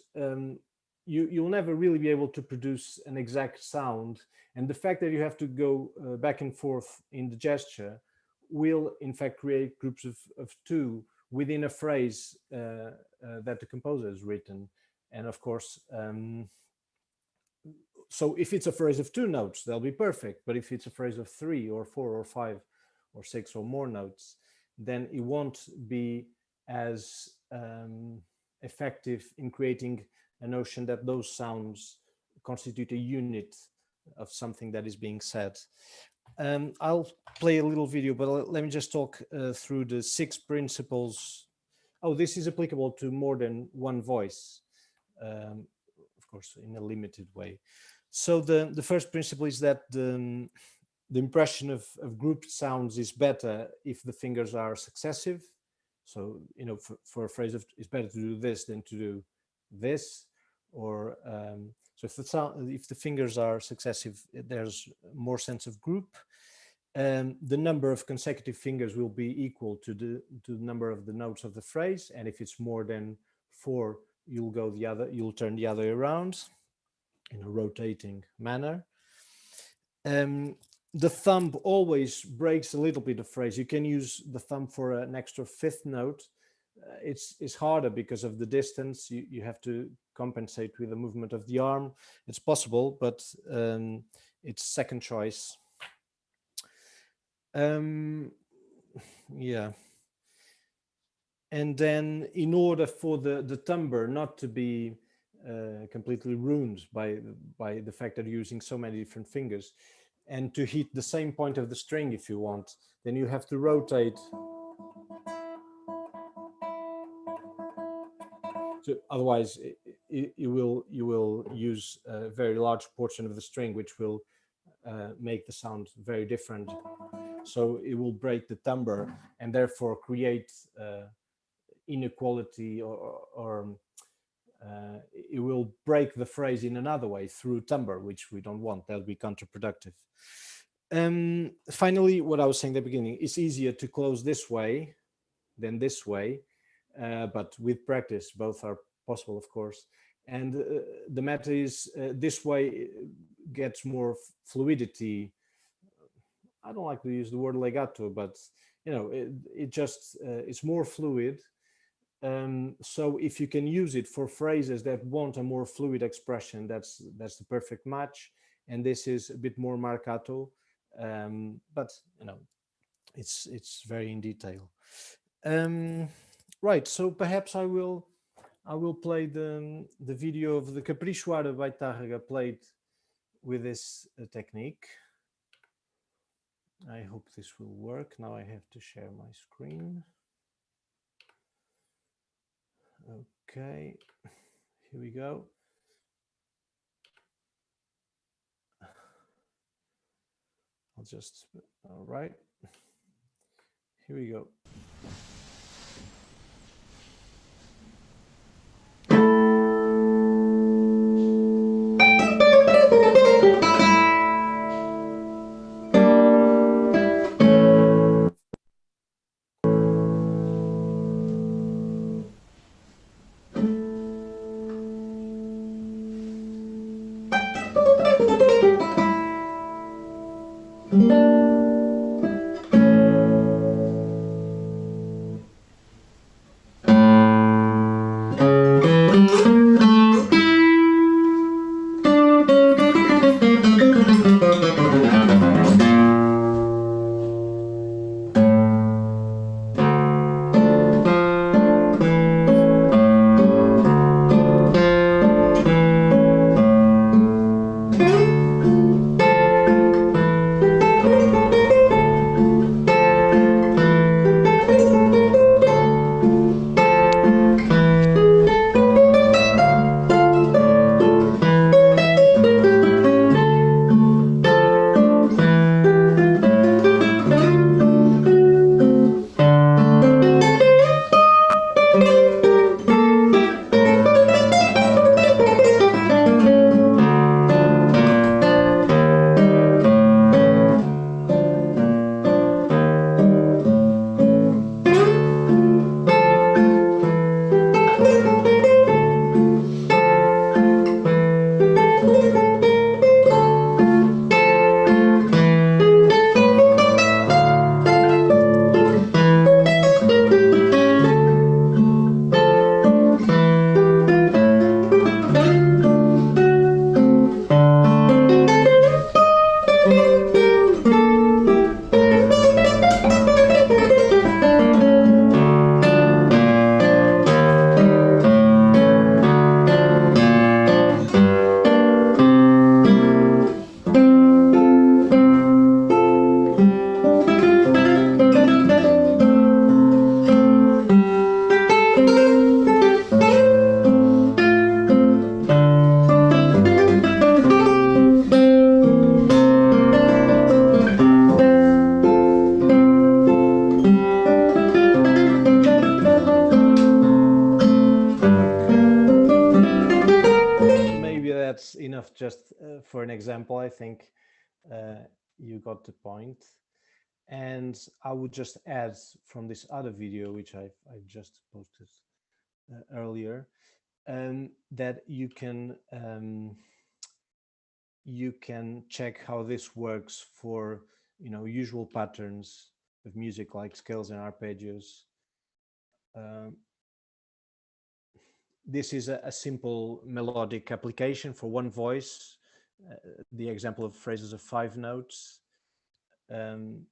you'll never really be able to produce an exact sound. And the fact that you have to go back and forth in the gesture will, in fact, create groups of 2 within a phrase that the composer has written. And of course, so if it's a phrase of 2 notes, they'll be perfect. But if it's a phrase of 3 or 4 or 5 or 6 or more notes, then it won't be as effective in creating a notion that those sounds constitute a unit of something that is being said. I'll play a little video, but let me just talk through the 6 principles. Oh, this is applicable to more than one voice, of course, in a limited way. So the first principle is that the impression of grouped sounds is better if the fingers are successive. So, you know, for a phrase, it's better to do this than to do this. Or so if the fingers are successive, there's more sense of group. The number of consecutive fingers will be equal to the number of the notes of the phrase, and if it's more than 4, you'll turn the other way around in a rotating manner. the thumb always breaks a little bit of phrase. You can use the thumb for an extra fifth note. It's harder because of the distance. You have to compensate with the movement of the arm. It's possible, but it's second choice. Yeah. And then in order for the timbre not to be completely ruined by the fact that you're using so many different fingers, and to hit the same point of the string if you want, then you have to rotate. So otherwise you will use a very large portion of the string, which will make the sound very different. So it will break the timbre and therefore create inequality, or it will break the phrase in another way through timbre, which we don't want. That'll be counterproductive. Finally, what I was saying at the beginning, it's easier to close this way than this way, but with practice, both are possible, of course. And the matter is, this way gets more fluidity. I don't like to use the word legato, but you know, it just it's more fluid. So if you can use it for phrases that want a more fluid expression, that's the perfect match. And this is a bit more marcato, but you know, it's very in detail. Right. So perhaps I will play the video of the Caprichoara by Tárrega played with this technique. I hope this will work. Now I have to share my screen. Okay, here we go. I'll just, all right, here we go. Enough just for an example. I think you got the point. And I would just add from this other video, which I just posted earlier, that you can you can check how this works for, usual patterns of music like scales and arpeggios. This is a simple melodic application for one voice. The example of phrases of 5 notes. In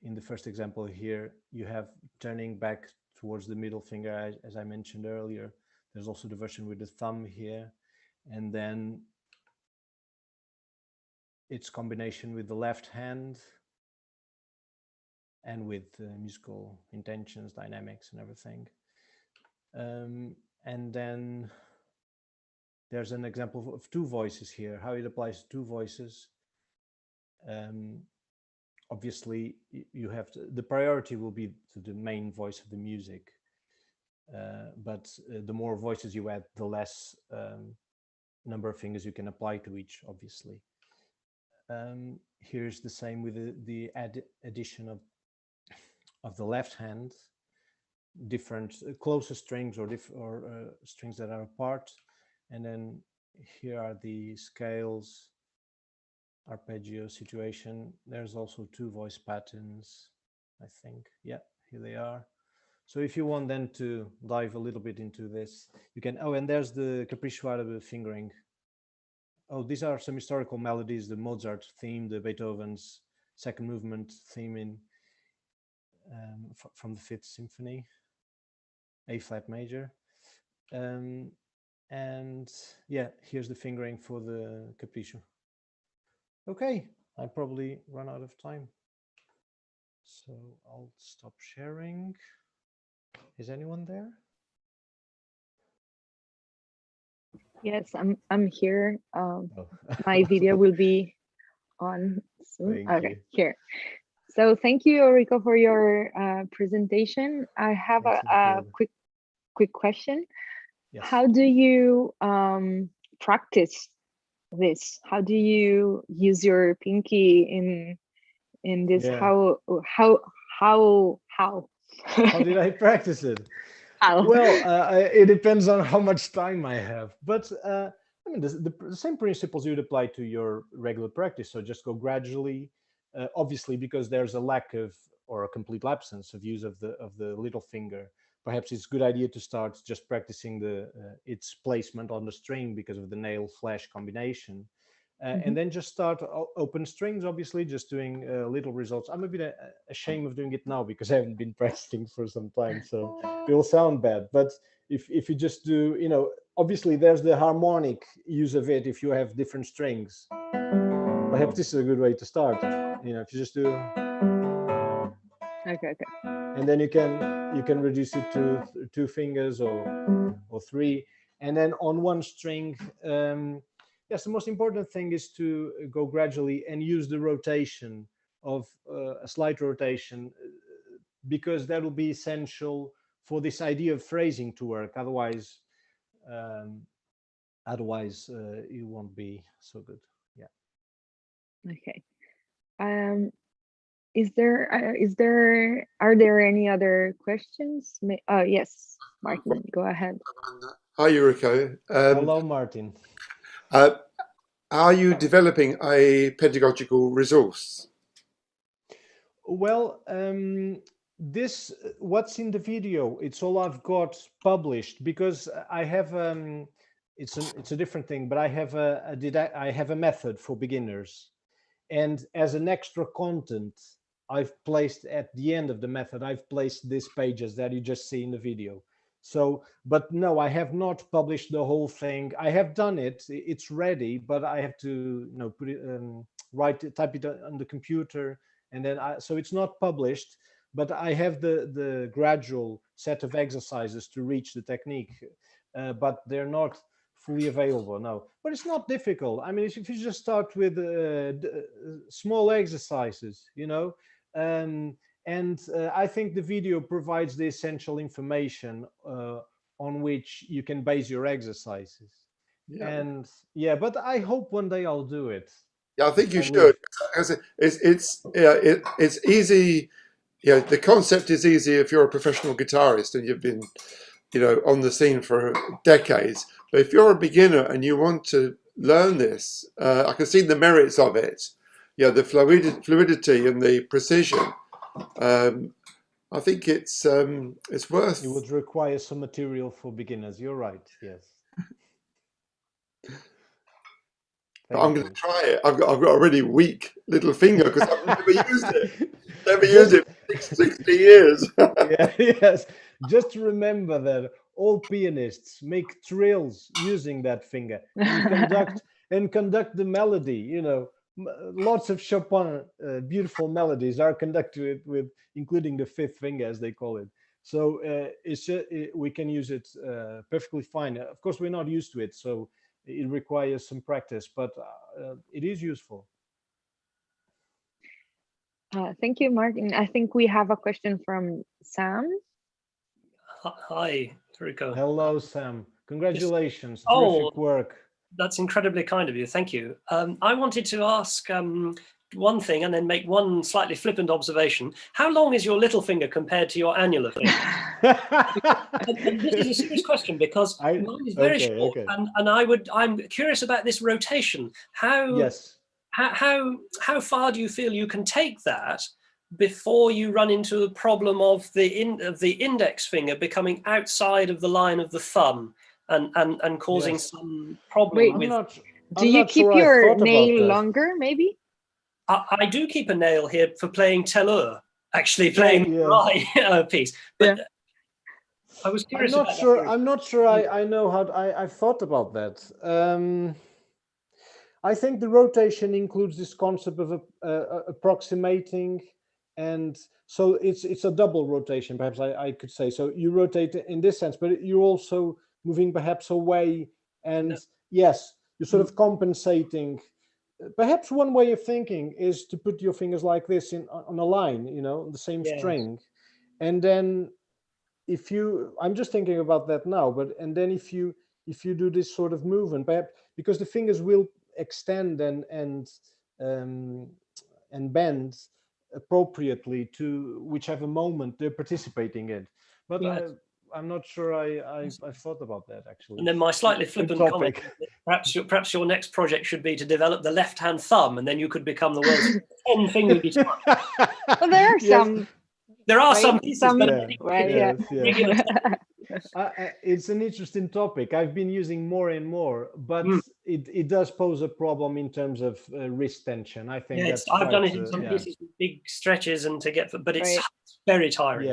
the first example here, you have turning back towards the middle finger, as I mentioned earlier. There's also the version with the thumb here. And then its combination with the left hand and with musical intentions, dynamics, and everything. And then there's an example of 2 voices here, how it applies to 2 voices. Obviously, you have the priority will be to the main voice of the music. But the more voices you add, the less number of fingers you can apply to each, obviously. Here's the same with the addition of the left hand, different closer strings or strings that are apart. And then here are the scales, arpeggio situation. There's also 2 voice patterns, I think. Yeah, here they are. So if you want then to dive a little bit into this, you can. Oh, and there's the Capriccio Arabe fingering. Oh, these are some historical melodies, the Mozart theme, the Beethoven's second movement theme from the 5th Symphony, A flat major. And yeah, here's the fingering for the Capriccio. Okay, I probably run out of time. So I'll stop sharing. Is anyone there? Yes, I'm here. My video will be on soon. Okay, here. So thank you, Eurico, for your presentation. I have a quick question. Yes. How do you practice this? How do you use your pinky in this? Yeah. How? How did I practice it? How? Well, it depends on how much time I have. But I mean, the same principles you'd apply to your regular practice. So just go gradually. Obviously, because there's a lack of or a complete absence of use of the little finger. Perhaps it's a good idea to start just practicing its placement on the string because of the nail flash combination. And then just start open strings, obviously, just doing little results. I'm a bit ashamed of doing it now because I haven't been practicing for some time, so it will sound bad. But if you just do, obviously there's the harmonic use of it if you have different strings. Perhaps this is a good way to start. If you just do. Okay. And then you can reduce it to 2 fingers or 3, and then on one string. Yes, the most important thing is to go gradually and use the rotation of a slight rotation, because that will be essential for this idea of phrasing to work. Otherwise, it won't be so good. Yeah. Okay. Are there any other questions? Yes, Martin, go ahead. Hi, Eurico. Hello, Martin. Are you developing a pedagogical resource? Well, what's in the video, it's all I've got published, because I have it's a different thing, but I have a method for beginners, and as an extra content, I've placed at the end of the method, I've placed these pages that you just see in the video. So, but no, I have not published the whole thing. I have done it; it's ready, but I have to, put it, type it on the computer, and then so it's not published. But I have the gradual set of exercises to reach the technique, but they're not fully available now. But it's not difficult. I mean, if you just start with small exercises, and I think the video provides the essential information on which you can base your exercises. Yeah. And yeah, but I hope one day I'll do it. Yeah, I think you should. It's easy. The concept is easy if you're a professional guitarist and you've been, on the scene for decades. But if you're a beginner and you want to learn this. I can see the merits of it. Yeah, the fluidity and the precision. I think it's worth. It would require some material for beginners. You're right. Yes. I'm going to try it. I've got a really weak little finger because I've never used it. Never used it for 60 years. Yeah, yes. Just remember that all pianists make trills using that finger and conduct the melody. You know, lots of Chopin beautiful melodies are conducted with including the fifth finger, as they call it. So it's just, we can use it perfectly fine. Of course, we're not used to it, so it requires some practice, but it is useful. Thank you, Martin. I think we have a question from Sam. Hi, Rico. Hello, Sam. Congratulations. Oh, terrific work. That's incredibly kind of you. Thank you. I wanted to ask one thing and then make one slightly flippant observation. How long is your little finger compared to your annular finger? And this is a serious question because mine is very short, and I'm curious about this rotation. How far do you feel you can take that before you run into the problem of the index finger becoming outside of the line of the thumb and causing some problem? Wait, do you keep your nail longer, maybe? I do keep a nail here for playing Tellur, actually playing my piece. But I was curious. I'm not sure. I know how. I've thought about that. I think the rotation includes this concept of approximating, and so it's a double rotation. Perhaps I could say so. You rotate in this sense, but you're also moving perhaps away, and yes, you're sort of compensating. Perhaps one way of thinking is to put your fingers like this on a line, you know, the same string, and then if you, I'm just thinking about that now, and then if you do this sort of movement, perhaps because the fingers will extend and bend appropriately to whichever moment they're participating in, but I'm not sure I've thought about that actually. And then my slightly flippant comment, perhaps your next project should be to develop the left-hand thumb, and then you could become the world's 10-finger guitar. Well, there are some. There are some pieces, it's an interesting topic. I've been using more and more, but it does pose a problem in terms of wrist tension. I think I've done it in some pieces with big stretches and to get, but it's very tiring.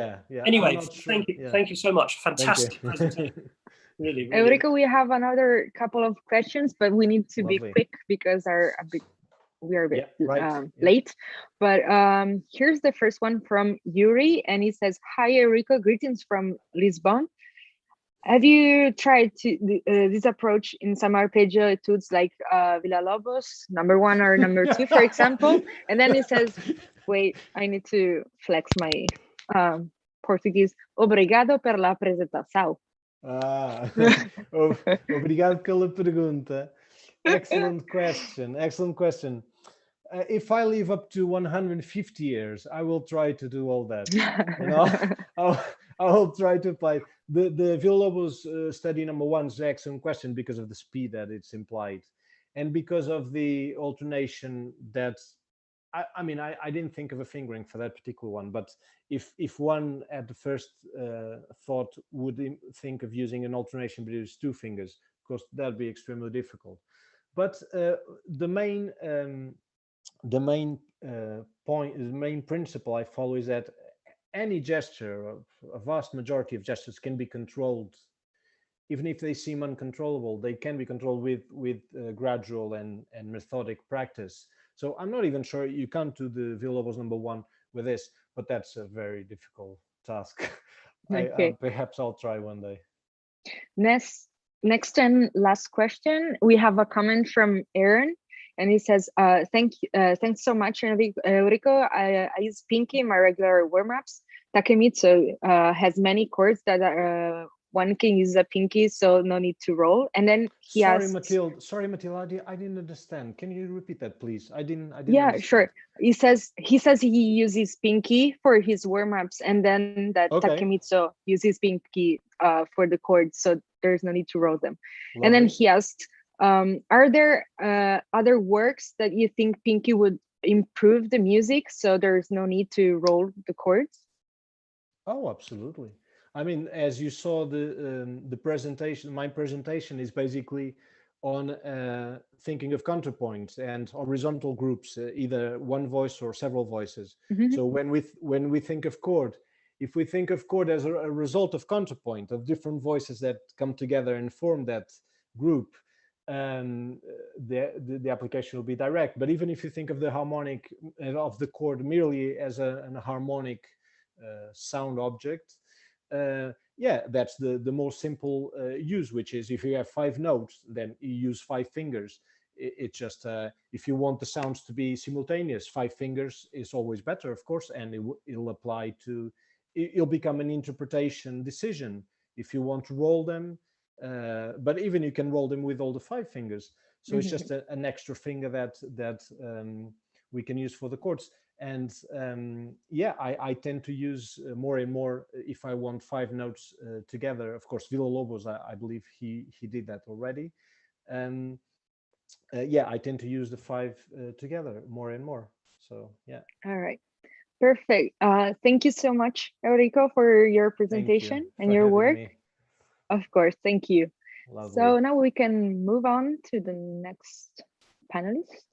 Anyway, thank you so much. Fantastic presentation. Really. Eurico, we have another couple of questions, but we need to be quick because we are a bit late. But here's the first one from Yuri, and he says, "Hi, Eurico, greetings from Lisbon. Have you tried this approach in some arpeggio etudes like Villa-Lobos, number 1 or number 2, for example?" And then he says, wait, I need to flex my Portuguese. "Obrigado pela apresentação." Obrigado pela pergunta. Excellent question. If I live up to 150 years, I will try to do all that. You know, I will try to apply. The Villa-Lobos study number 1 is an excellent question because of the speed that it's implied, and because of the alternation that, I mean, I didn't think of a fingering for that particular one, but if one at the first thought would think of using an alternation but use 2 fingers, of course, that'd be extremely difficult. But the main point, the main principle I follow is that any gesture, a vast majority of gestures, can be controlled. Even if they seem uncontrollable, they can be controlled with gradual and methodic practice. So I'm not even sure you can't do the Villa-Lobos number 1 with this, but that's a very difficult task. Perhaps I'll try one day. Next and last question, we have a comment from Aaron, and he says, thanks so much, Eurico. I use Pinky in my regular warm-ups. Takemitsu has many chords that one can use a Pinky, so no need to roll. And then he asks, Sorry, Matilde, I didn't understand. Can you repeat that, please? I didn't yeah, understand. sure. He says he uses Pinky for his warm-ups, and then that Takemitsu uses Pinky for the chords, so there's no need to roll them. Lovely. And then he asked, Are there other works that you think Pinky would improve the music so there's no need to roll the chords? Oh, absolutely. I mean, as you saw, the presentation, my presentation is basically on thinking of counterpoint and horizontal groups, either one voice or several voices. Mhm. So when we think of chord, if we think of chord as a result of counterpoint, of different voices that come together and form that group, the application will be direct. But even if you think of the harmonic of the chord merely as an harmonic sound object, yeah, that's the most simple use, which is if you have 5 notes, then you use 5 fingers. It's just if you want the sounds to be simultaneous, 5 fingers is always better, of course, and it'll apply to, it'll become an interpretation decision if you want to roll them. But even you can roll them with all the 5 fingers. So it's just an extra finger that we can use for the chords. And yeah, I tend to use more and more if I want 5 notes together. Of course, Villa-Lobos, I believe he did that already. Yeah, I tend to use the 5 together more and more. So yeah. All right. Perfect. Thank you so much, Eurico, for your presentation and your work. Me. Of course, thank you. Lovely. So now we can move on to the next panelist.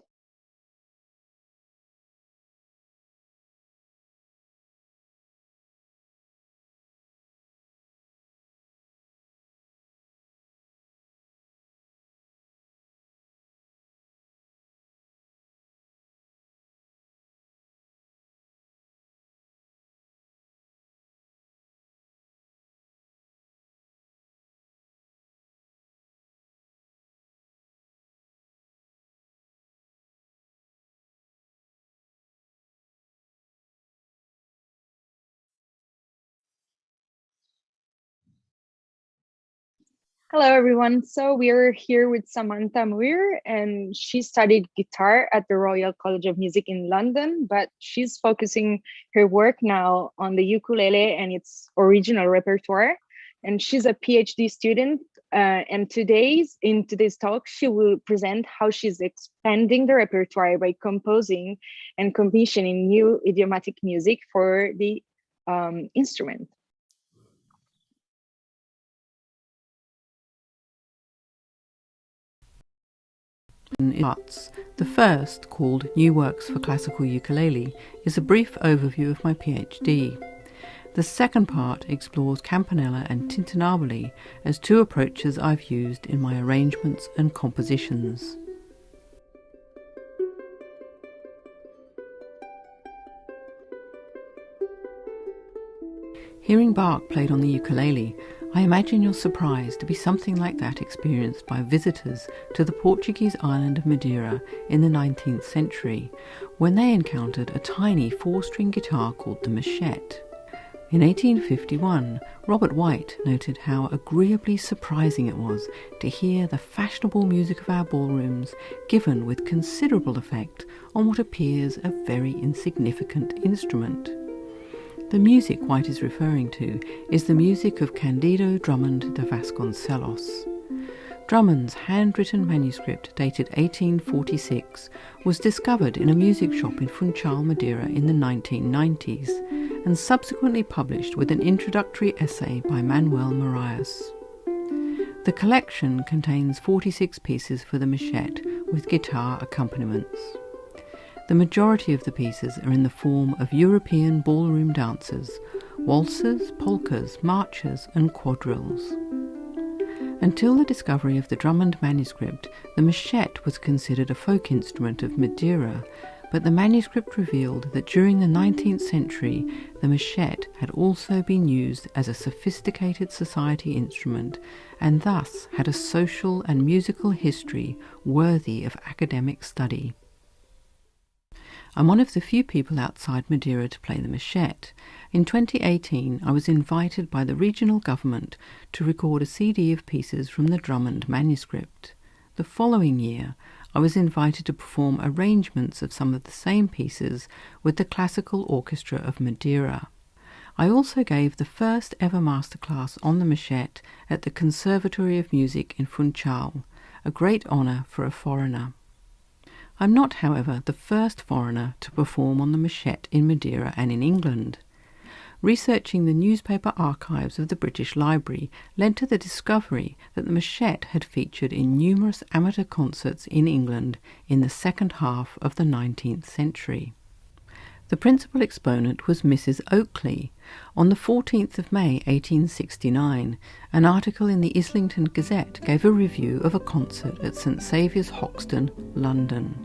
Hello, everyone. So we are here with Samantha Muir, and she studied guitar at the Royal College of Music in London, but she's focusing her work now on the ukulele and its original repertoire. And she's a PhD student. And in today's talk, she will present how she's expanding the repertoire by composing and commissioning new idiomatic music for the instrument. Parts. The first, called New Works for Classical Ukulele, is a brief overview of my PhD. The second part explores Campanella and Tintinnabuli as 2 approaches I've used in my arrangements and compositions. Hearing Bach played on the ukulele, I imagine your surprise to be something like that experienced by visitors to the Portuguese island of Madeira in the 19th century, when they encountered a tiny 4-string guitar called the machete. In 1851, Robert White noted how agreeably surprising it was to hear the fashionable music of our ballrooms given with considerable effect on what appears a very insignificant instrument. The music White is referring to is the music of Candido Drummond de Vasconcelos. Drummond's handwritten manuscript, dated 1846, was discovered in a music shop in Funchal, Madeira in the 1990s, and subsequently published with an introductory essay by Manuel Moraes. The collection contains 46 pieces for the machete, with guitar accompaniments. The majority of the pieces are in the form of European ballroom dances, waltzes, polkas, marches and quadrilles. Until the discovery of the Drummond manuscript, the machete was considered a folk instrument of Madeira, but the manuscript revealed that during the 19th century, the machete had also been used as a sophisticated society instrument and thus had a social and musical history worthy of academic study. I'm one of the few people outside Madeira to play the machete. In 2018, I was invited by the regional government to record a CD of pieces from the Drummond manuscript. The following year, I was invited to perform arrangements of some of the same pieces with the Classical Orchestra of Madeira. I also gave the first ever masterclass on the machete at the Conservatory of Music in Funchal, a great honour for a foreigner. I'm not, however, the first foreigner to perform on the machete in Madeira and in England. Researching the newspaper archives of the British Library led to the discovery that the machete had featured in numerous amateur concerts in England in the second half of the 19th century. The principal exponent was Mrs. Oakley. On the 14th of May 1869, an article in the Islington Gazette gave a review of a concert at St Saviour's Hoxton, London.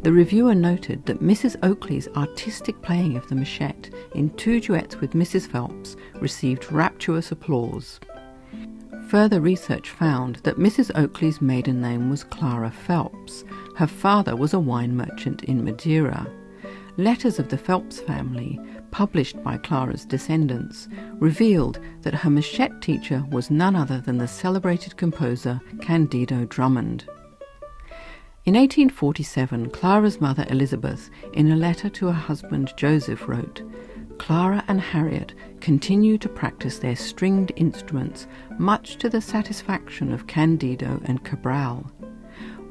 The reviewer noted that Mrs. Oakley's artistic playing of the machete in 2 duets with Mrs. Phelps received rapturous applause. Further research found that Mrs. Oakley's maiden name was Clara Phelps. Her father was a wine merchant in Madeira. Letters of the Phelps family, published by Clara's descendants, revealed that her machete teacher was none other than the celebrated composer Candido Drummond. In 1847, Clara's mother Elizabeth, in a letter to her husband Joseph, wrote, "Clara and Harriet continue to practice their stringed instruments, much to the satisfaction of Candido and Cabral.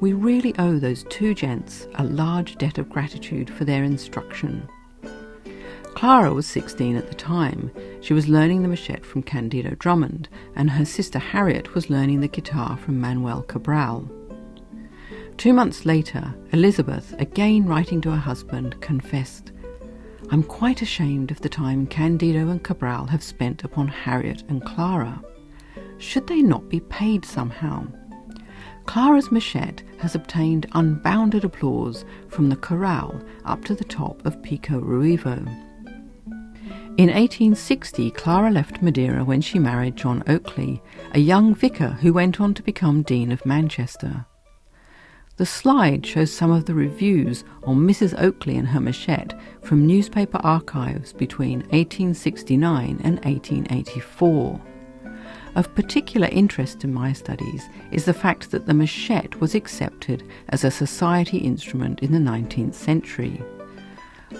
We really owe those 2 gents a large debt of gratitude for their instruction." Clara was 16 at the time. She was learning the machete from Candido Drummond, and her sister Harriet was learning the guitar from Manuel Cabral. 2 months later, Elizabeth, again writing to her husband, confessed, "I'm quite ashamed of the time Candido and Cabral have spent upon Harriet and Clara. Should they not be paid somehow?" Clara's machete has obtained unbounded applause from the chorale up to the top of Pico Ruivo. In 1860, Clara left Madeira when she married John Oakley, a young vicar who went on to become Dean of Manchester. The slide shows some of the reviews on Mrs. Oakley and her machete from newspaper archives between 1869 and 1884. Of particular interest in my studies is the fact that the machete was accepted as a society instrument in the 19th century.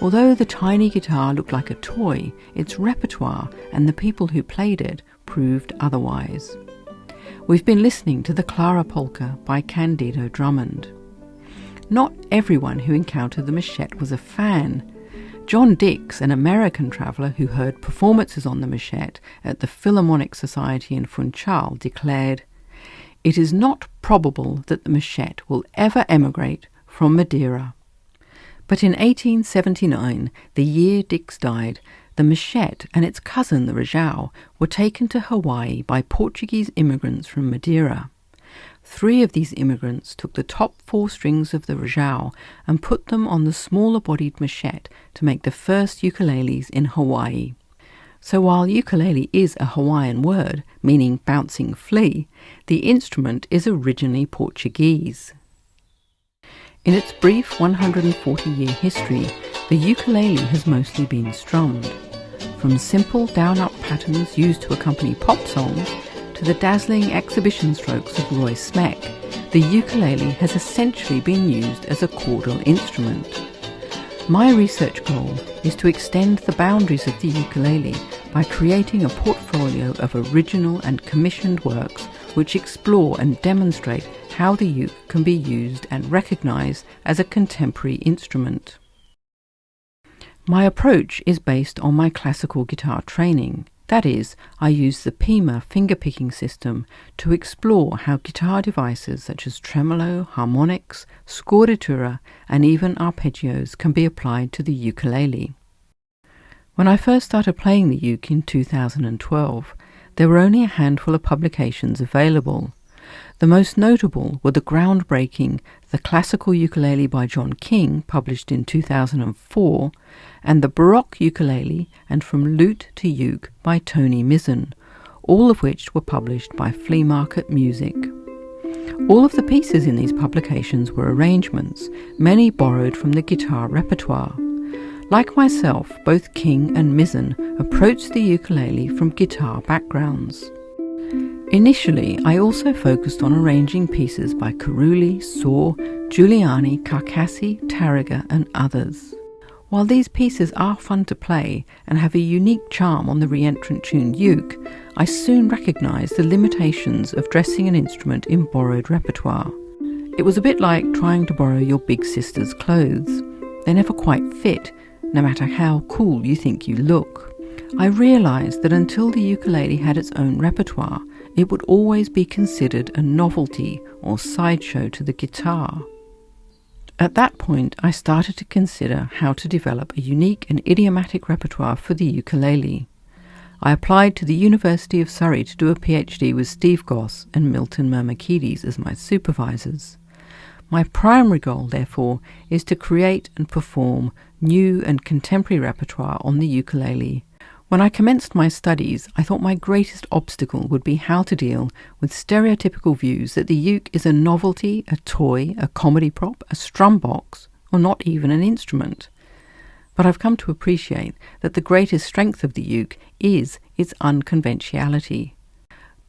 Although the tiny guitar looked like a toy, its repertoire and the people who played it proved otherwise. We've been listening to the Clara Polka by Candido Drummond. Not everyone who encountered the machete was a fan. John Dix, an American traveller who heard performances on the machete at the Philharmonic Society in Funchal, declared, "It is not probable that the machete will ever emigrate from Madeira." But in 1879, the year Dix died, the machete and its cousin the rajau were taken to Hawaii by Portuguese immigrants from Madeira. 3 of these immigrants took the top 4 strings of the rajau and put them on the smaller-bodied machete to make the first ukuleles in Hawaii. So while ukulele is a Hawaiian word meaning bouncing flea, the instrument is originally Portuguese. In its brief 140-year history, the ukulele has mostly been strummed. From simple down-up patterns used to accompany pop songs to the dazzling exhibition strokes of Roy Smeck, the ukulele has essentially been used as a chordal instrument. My research goal is to extend the boundaries of the ukulele by creating a portfolio of original and commissioned works which explore and demonstrate how the uke can be used and recognized as a contemporary instrument. My approach is based on my classical guitar training. That is, I use the Pima finger-picking system to explore how guitar devices such as tremolo, harmonics, scordatura, and even arpeggios can be applied to the ukulele. When I first started playing the uke in 2012, there were only a handful of publications available. The most notable were the groundbreaking The Classical Ukulele by John King, published in 2004, and The Baroque Ukulele and From Lute to Uke by Tony Mizzen, all of which were published by Flea Market Music. All of the pieces in these publications were arrangements, many borrowed from the guitar repertoire. Like myself, both King and Mizzen approached the ukulele from guitar backgrounds. Initially, I also focused on arranging pieces by Carulli, Saw, Giuliani, Carcassi, Tarrega and others. While these pieces are fun to play and have a unique charm on the re-entrant tuned uke, I soon recognised the limitations of dressing an instrument in borrowed repertoire. It was a bit like trying to borrow your big sister's clothes. They never quite fit, no matter how cool you think you look. I realised that until the ukulele had its own repertoire, it would always be considered a novelty or sideshow to the guitar. At that point, I started to consider how to develop a unique and idiomatic repertoire for the ukulele. I applied to the University of Surrey to do a PhD with Steve Goss and Milton Mermakides as my supervisors. My primary goal, therefore, is to create and perform new and contemporary repertoire on the ukulele. When I commenced my studies, I thought my greatest obstacle would be how to deal with stereotypical views that the uke is a novelty, a toy, a comedy prop, a strum box, or not even an instrument. But I've come to appreciate that the greatest strength of the uke is its unconventionality.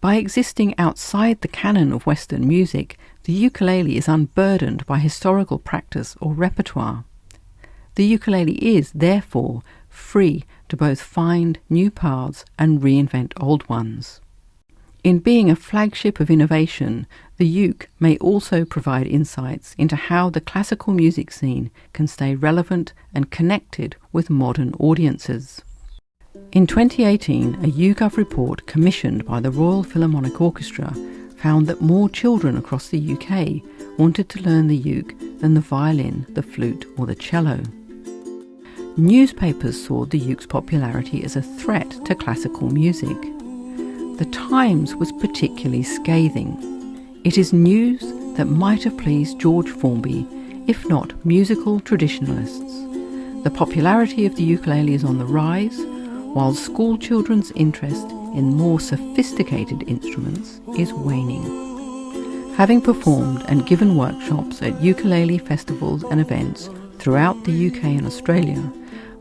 By existing outside the canon of Western music, the ukulele is unburdened by historical practice or repertoire. The ukulele is, therefore, free to both find new paths and reinvent old ones. In being a flagship of innovation, the uke may also provide insights into how the classical music scene can stay relevant and connected with modern audiences. In 2018, a YouGov report commissioned by the Royal Philharmonic Orchestra found that more children across the UK wanted to learn the uke than the violin, the flute or the cello. Newspapers saw the uke's popularity as a threat to classical music. The Times was particularly scathing. It is news that might have pleased George Formby, if not musical traditionalists. The popularity of the ukulele is on the rise, while school children's interest in more sophisticated instruments is waning. Having performed and given workshops at ukulele festivals and events throughout the UK and Australia,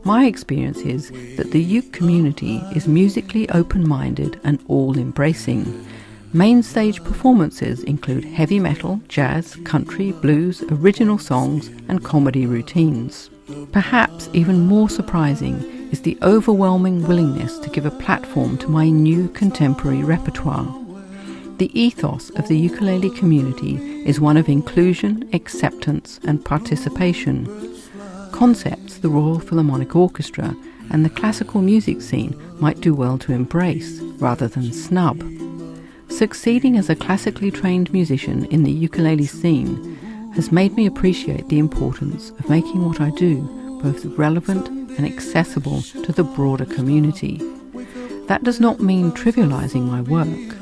my experience is that the uke community is musically open-minded and all-embracing. Main stage performances include heavy metal, jazz, country, blues, original songs and comedy routines. Perhaps even more surprising is the overwhelming willingness to give a platform to my new contemporary repertoire. The ethos of the ukulele community is one of inclusion, acceptance and participation. Concepts the Royal Philharmonic Orchestra and the classical music scene might do well to embrace rather than snub. Succeeding as a classically trained musician in the ukulele scene has made me appreciate the importance of making what I do both relevant and accessible to the broader community. That does not mean trivializing my work.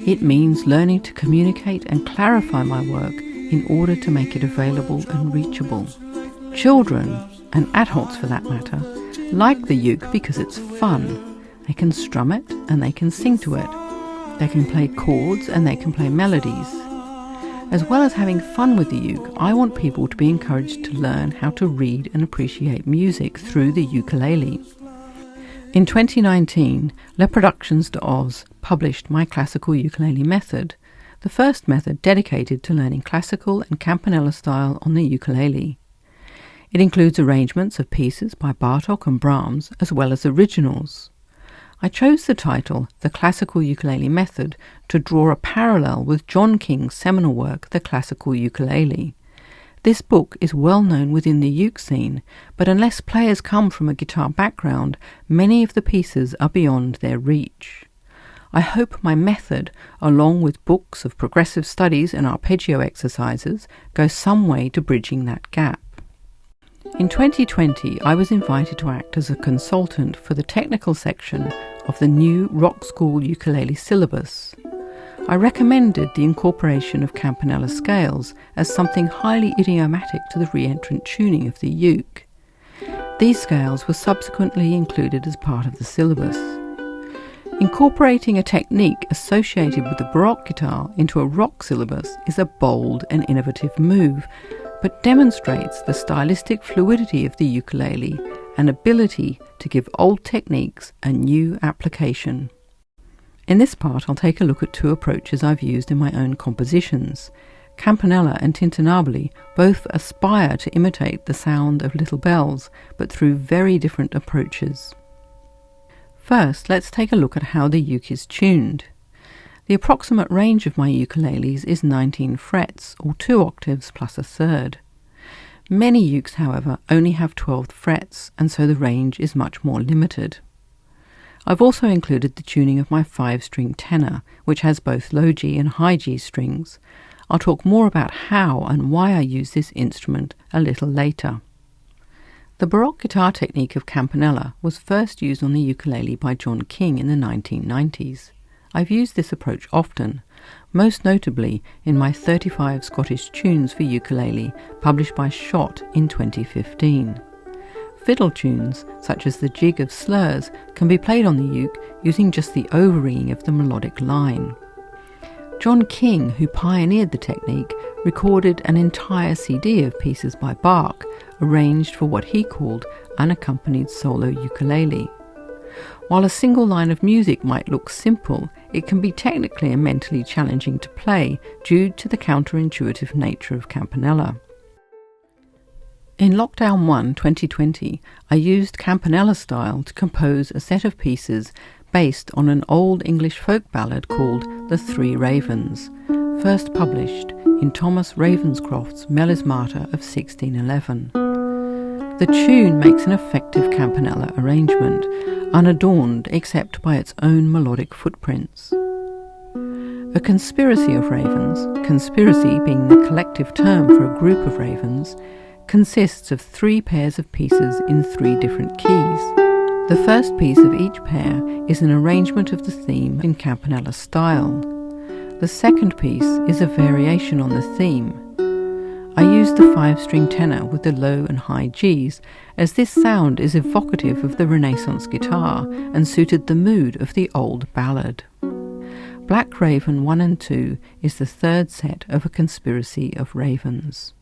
It means learning to communicate and clarify my work in order to make it available and reachable. Children, and adults for that matter, like the uke because it's fun. They can strum it and they can sing to it. They can play chords and they can play melodies. As well as having fun with the uke, I want people to be encouraged to learn how to read and appreciate music through the ukulele. In 2019, Les Productions d'Oz published My Classical Ukulele Method, the first method dedicated to learning classical and campanella style on the ukulele. It includes arrangements of pieces by Bartók and Brahms, as well as originals. I chose the title, The Classical Ukulele Method, to draw a parallel with John King's seminal work, The Classical Ukulele. This book is well known within the uke scene, but unless players come from a guitar background, many of the pieces are beyond their reach. I hope my method, along with books of progressive studies and arpeggio exercises, goes some way to bridging that gap. In 2020, I was invited to act as a consultant for the technical section of the new Rock School ukulele syllabus. I recommended the incorporation of campanella scales as something highly idiomatic to the re-entrant tuning of the uke. These scales were subsequently included as part of the syllabus. Incorporating a technique associated with the Baroque guitar into a rock syllabus is a bold and innovative move, but demonstrates the stylistic fluidity of the ukulele and ability to give old techniques a new application. In this part, I'll take a look at two approaches I've used in my own compositions: Campanella and tintinnabuli both aspire to imitate the sound of little bells, but through very different approaches. First, let's take a look at how the uke is tuned. The approximate range of my ukuleles is 19 frets, or 2 octaves plus a third. Many ukes, however, only have 12 frets, and so the range is much more limited. I've also included the tuning of my 5-string tenor, which has both low G and high G strings. I'll talk more about how and why I use this instrument a little later. The Baroque guitar technique of campanella was first used on the ukulele by John King in the 1990s. I've used this approach often, most notably in my 35 Scottish tunes for ukulele published by Schott in 2015. Fiddle tunes, such as the jig of slurs, can be played on the uke using just the over-ringing of the melodic line. John King, who pioneered the technique, recorded an entire CD of pieces by Bach, arranged for what he called unaccompanied solo ukulele. While a single line of music might look simple, it can be technically and mentally challenging to play due to the counterintuitive nature of campanella. In Lockdown 1 2020, I used campanella style to compose a set of pieces based on an old English folk ballad called The Three Ravens, first published in Thomas Ravenscroft's Melismata of 1611. The tune makes an effective campanella arrangement, unadorned except by its own melodic footprints. A conspiracy of ravens, conspiracy being the collective term for a group of ravens, consists of 3 pairs of pieces in 3 different keys. The first piece of each pair is an arrangement of the theme in campanella style. The second piece is a variation on the theme. I used the 5-string tenor with the low and high Gs, as this sound is evocative of the Renaissance guitar and suited the mood of the old ballad. Black Raven 1 and 2 is the third set of A Conspiracy of Ravens.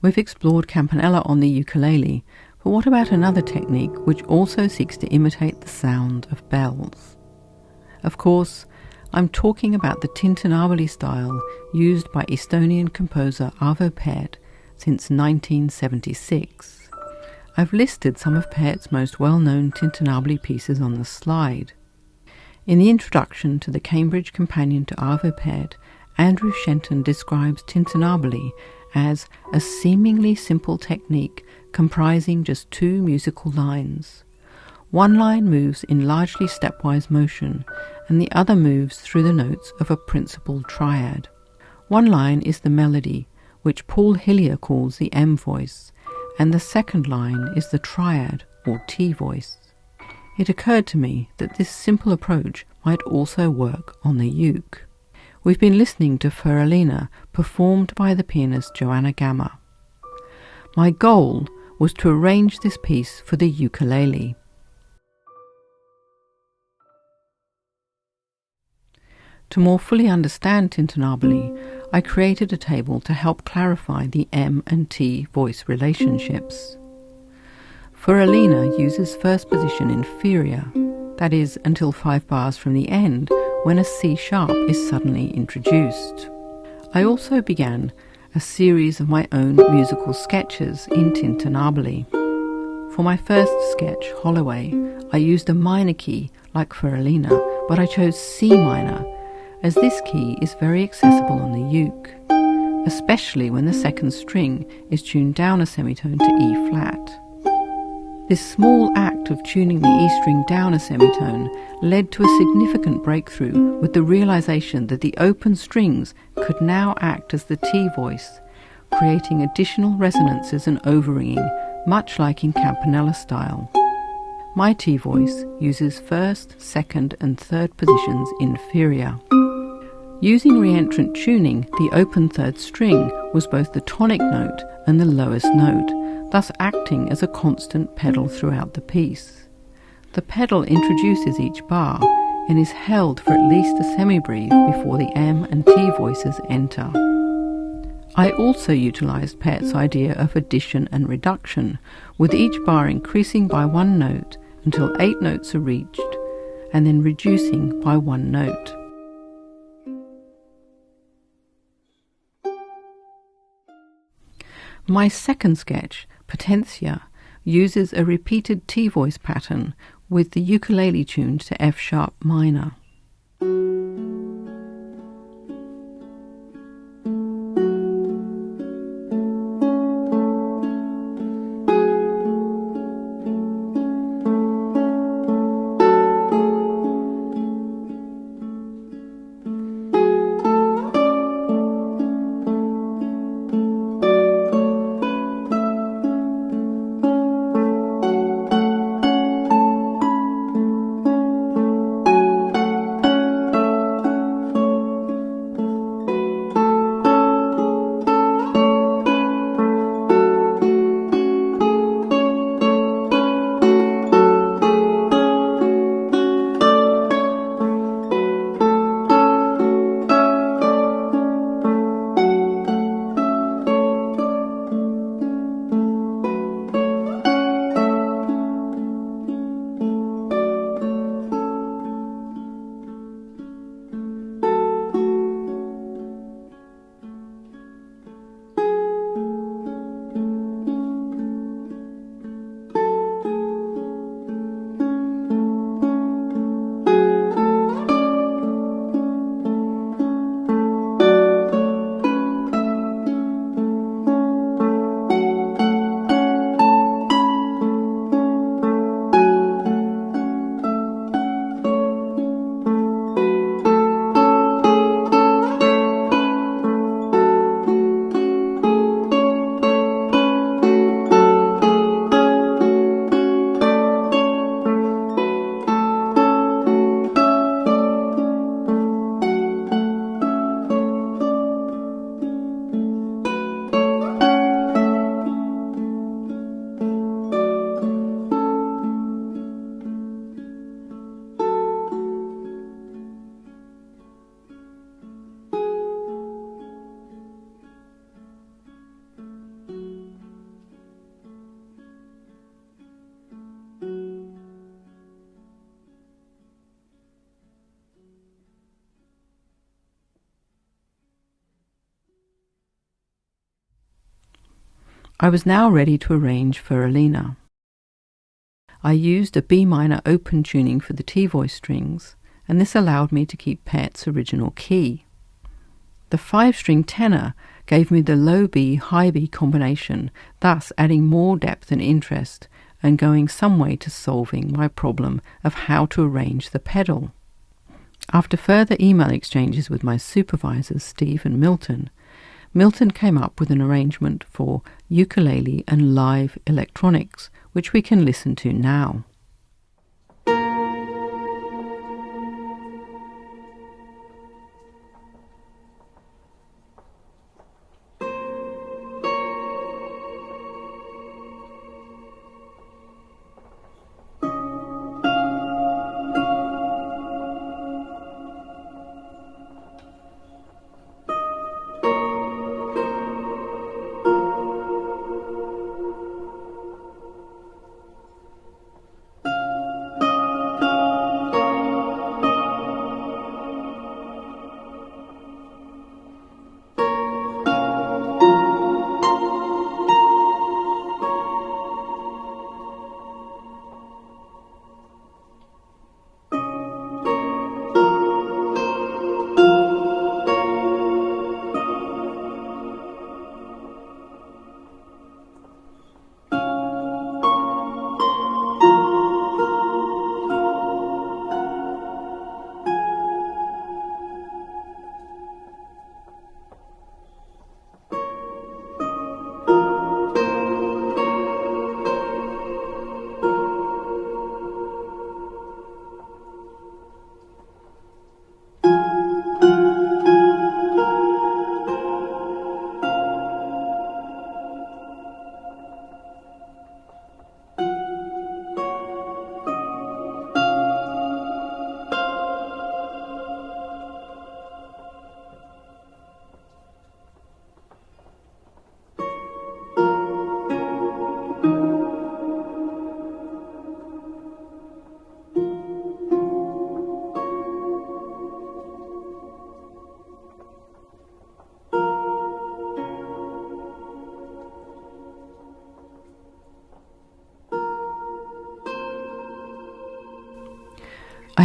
We've explored campanella on the ukulele, but what about another technique which also seeks to imitate the sound of bells? Of course, I'm talking about the tintinnabuli style used by Estonian composer Arvo Pärt since 1976. I've listed some of Pärt's most well-known tintinnabuli pieces on the slide. In the introduction to the Cambridge Companion to Arvo Pärt, Andrew Shenton describes tintinnabuli as a seemingly simple technique comprising just 2 musical lines. One line moves in largely stepwise motion, and the other moves through the notes of a principal triad. One line is the melody, which Paul Hillier calls the M voice, and the second line is the triad, or T voice. It occurred to me that this simple approach might also work on the uke. We've been listening to Feralina, performed by the pianist Joanna Gamma. My goal was to arrange this piece for the ukulele. To more fully understand tintinnabuli, I created a table to help clarify the M and T voice relationships. Feralina uses first position inferior, that is, until 5 bars from the end, when a C sharp is suddenly introduced. I also began a series of my own musical sketches in tintinnabuli. For my first sketch, Holloway, I used a minor key like Feralina, but I chose C minor, as this key is very accessible on the uke, especially when the second string is tuned down a semitone to E flat. This small act of tuning the E string down a semitone led to a significant breakthrough with the realization that the open strings could now act as the T voice, creating additional resonances and overringing, much like in Campanella style. My T voice uses first, second and third positions inferior. Using reentrant tuning, the open third string was both the tonic note and the lowest note, thus acting as a constant pedal throughout the piece. The pedal introduces each bar and is held for at least a semi-breathe before the M and T voices enter. I also utilised Peart's idea of addition and reduction, with each bar increasing by one note until 8 notes are reached, and then reducing by one note. My second sketch, Potentia, uses a repeated T voice pattern with the ukulele tuned to F sharp minor. I was now ready to arrange for Alina. I used a B minor open tuning for the T voice strings, and this allowed me to keep Peart's original key. The 5-string tenor gave me the low B, high B combination, thus adding more depth and interest and going some way to solving my problem of how to arrange the pedal. After further email exchanges with my supervisors, Steve and Milton, Milton came up with an arrangement for ukulele and live electronics, which we can listen to now.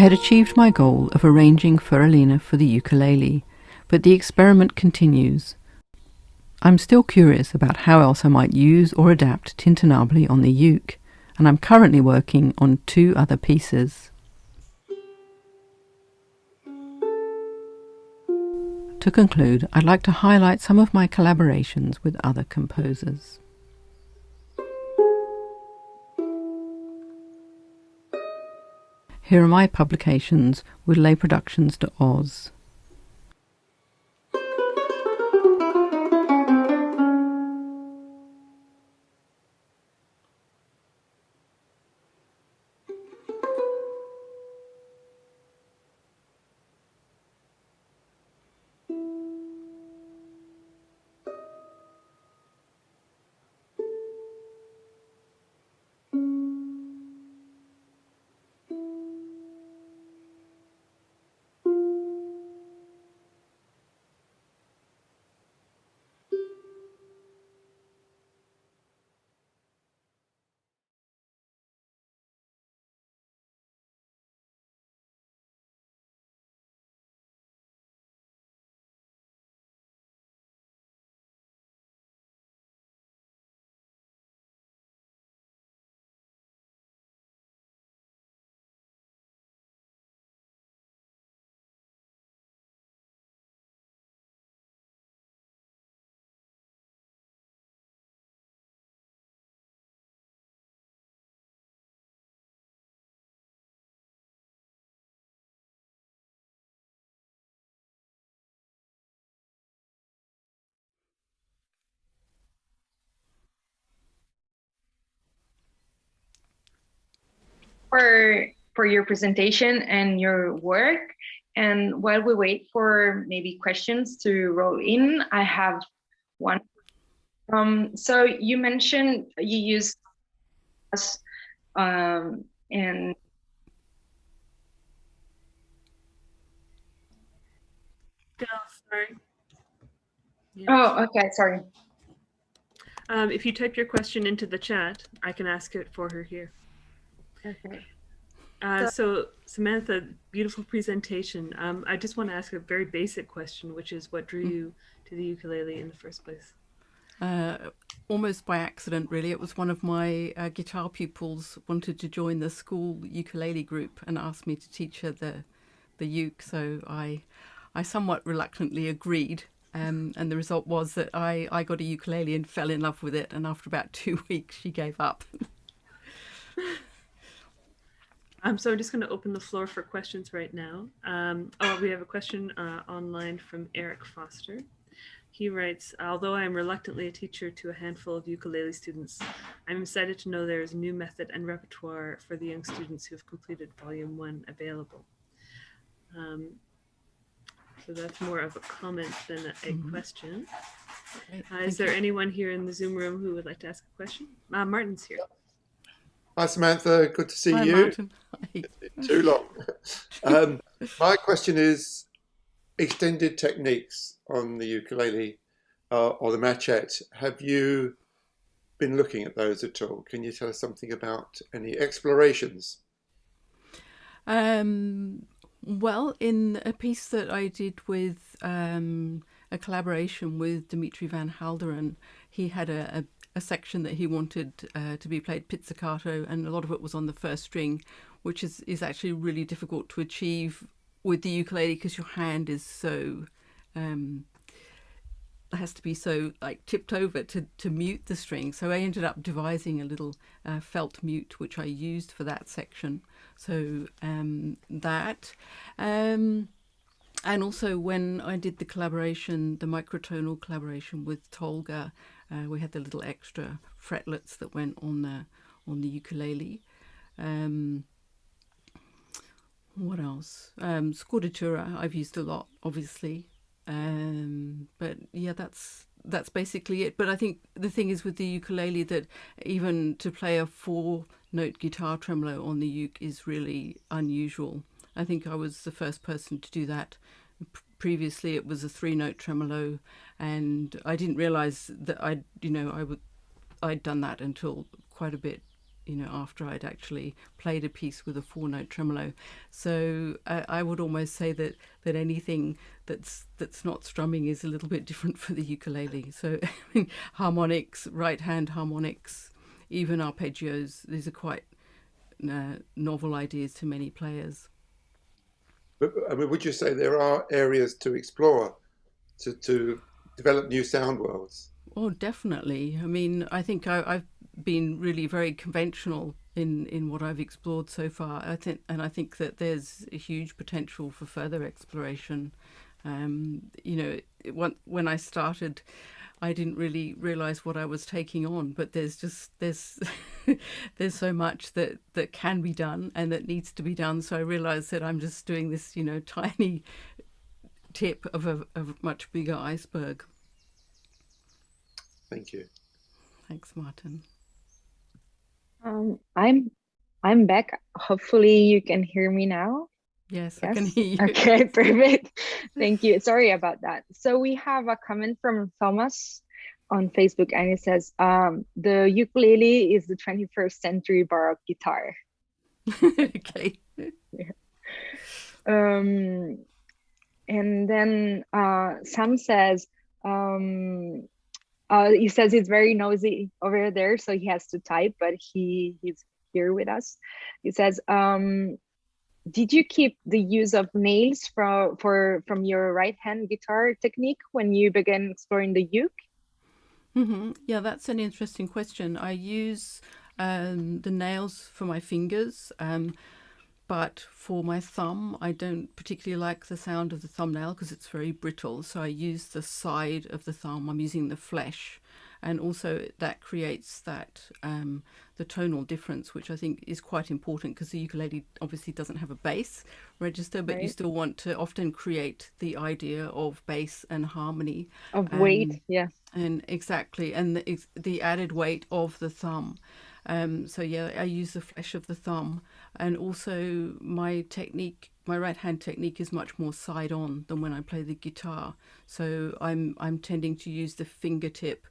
had achieved my goal of arranging Feralina for the ukulele, but the experiment continues. I'm still curious about how else I might use or adapt Tintinnabuli on the uke, and I'm currently working on 2 other pieces. To conclude, I'd like to highlight some of my collaborations with other composers. Here are my publications with Lay Productions de Oz. For your presentation and your work. And while we wait for maybe questions to roll in, I have one. So you mentioned you use and Sorry. Yeah. Oh, okay, sorry. If you type your question into the chat, I can ask it for her here. Okay. So Samantha, beautiful presentation. I just want to ask a very basic question, which is what drew you to the ukulele in the first place? Almost by accident, really. It was one of my guitar pupils wanted to join the school ukulele group and asked me to teach her the uke. So I somewhat reluctantly agreed. And the result was that I got a ukulele and fell in love with it. And after about 2 weeks, she gave up. So I'm just going to open the floor for questions right now. We have a question online from Eric Foster. He writes, although I am reluctantly a teacher to a handful of ukulele students, I'm excited to know there is a new method and repertoire for the young students who have completed Volume 1 available. So that's more of a comment than a question. Is there anyone here in the Zoom room who would like to ask a question? Martin's here. Hi, Samantha. Good to see Hi, you. Martin. Hi. Too long. My question is extended techniques on the ukulele or the machete. Have you been looking at those at all? Can you tell us something about any explorations? Well, in a piece that I did with a collaboration with Dimitri Van Halderen, he had a section that he wanted to be played pizzicato, and a lot of it was on the first string, which is actually really difficult to achieve with the ukulele because your hand is so has to be so like tipped over to mute the string. So I ended up devising a little felt mute which I used for that section. So that and also when I did the collaboration, the microtonal collaboration with Tolga, we had the little extra fretlets that went on the ukulele. What else? Scordatura I've used a lot, obviously. But yeah, that's basically it. But I think the thing is with the ukulele that even to play a 4-note guitar tremolo on the uke is really unusual. I think I was the first person to do that. Previously it was a 3-note tremolo, and I didn't realize that I'd done that until quite a bit after I'd actually played a piece with a 4-note tremolo. So I would almost say that anything that's not strumming is a little bit different for the ukulele. So harmonics, right hand harmonics, even arpeggios, these are quite novel ideas to many players. But I mean, would you say there are areas to explore to develop new sound worlds? Oh, definitely. I mean, I think I've been really very conventional in what I've explored so far. I think that there's a huge potential for further exploration. When I started, I didn't really realize what I was taking on, but there's there's so much that can be done and that needs to be done. So I realized that I'm just doing this, tiny tip of a much bigger iceberg. Thank you. Thanks, Martin. I'm back. Hopefully you can hear me now. Yes, I can hear you. Okay, perfect. Thank you. Sorry about that. So we have a comment from Thomas on Facebook, and it says, the ukulele is the 21st century Baroque guitar. Okay. Yeah. And then Sam says, he says it's very noisy over there, so he has to type, but he's here with us. He says, did you keep the use of nails from your right hand guitar technique when you began exploring the uke? Mm-hmm. Yeah, that's an interesting question. I use the nails for my fingers, but for my thumb, I don't particularly like the sound of the thumbnail because it's very brittle. So I use the side of the thumb. I'm using the flesh, and also that creates that the tonal difference, which I think is quite important because the ukulele obviously doesn't have a bass register, but you still want to often create the idea of bass and harmony. Of weight, yeah. And exactly, and the added weight of the thumb. So yeah, I use the flesh of the thumb, and also my technique, my right hand technique, is much more side on than when I play the guitar. So I'm tending to use the fingertip,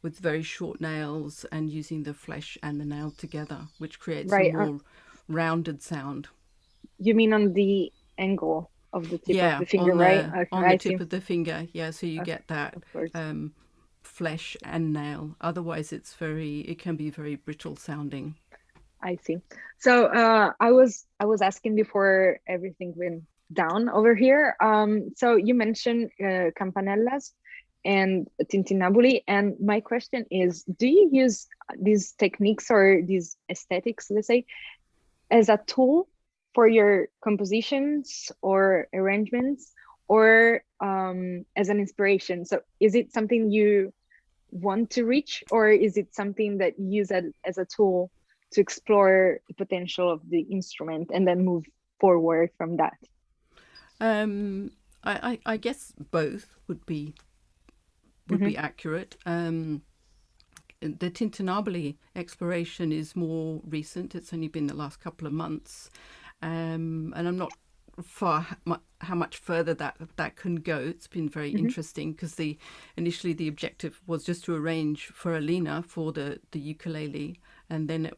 with very short nails, and using the flesh and the nail together, which creates a more rounded sound. You mean on the angle of the tip of the finger, right? On the tip of the finger, yeah. So you get that flesh and nail. Otherwise, it can be very brittle sounding. I see. So I was asking before everything went down over here. So you mentioned campanellas and tintinnabuli, and my question is, do you use these techniques or these aesthetics, let's say, as a tool for your compositions or arrangements, or as an inspiration? So is it something you want to reach, or is it something that you use as a tool to explore the potential of the instrument and then move forward from that? I guess both would be accurate. The tintinnabuli exploration is more recent. It's only been the last couple of months, and I'm not how much further that can go. It's been very interesting because initially the objective was just to arrange for Alina for the ukulele, and then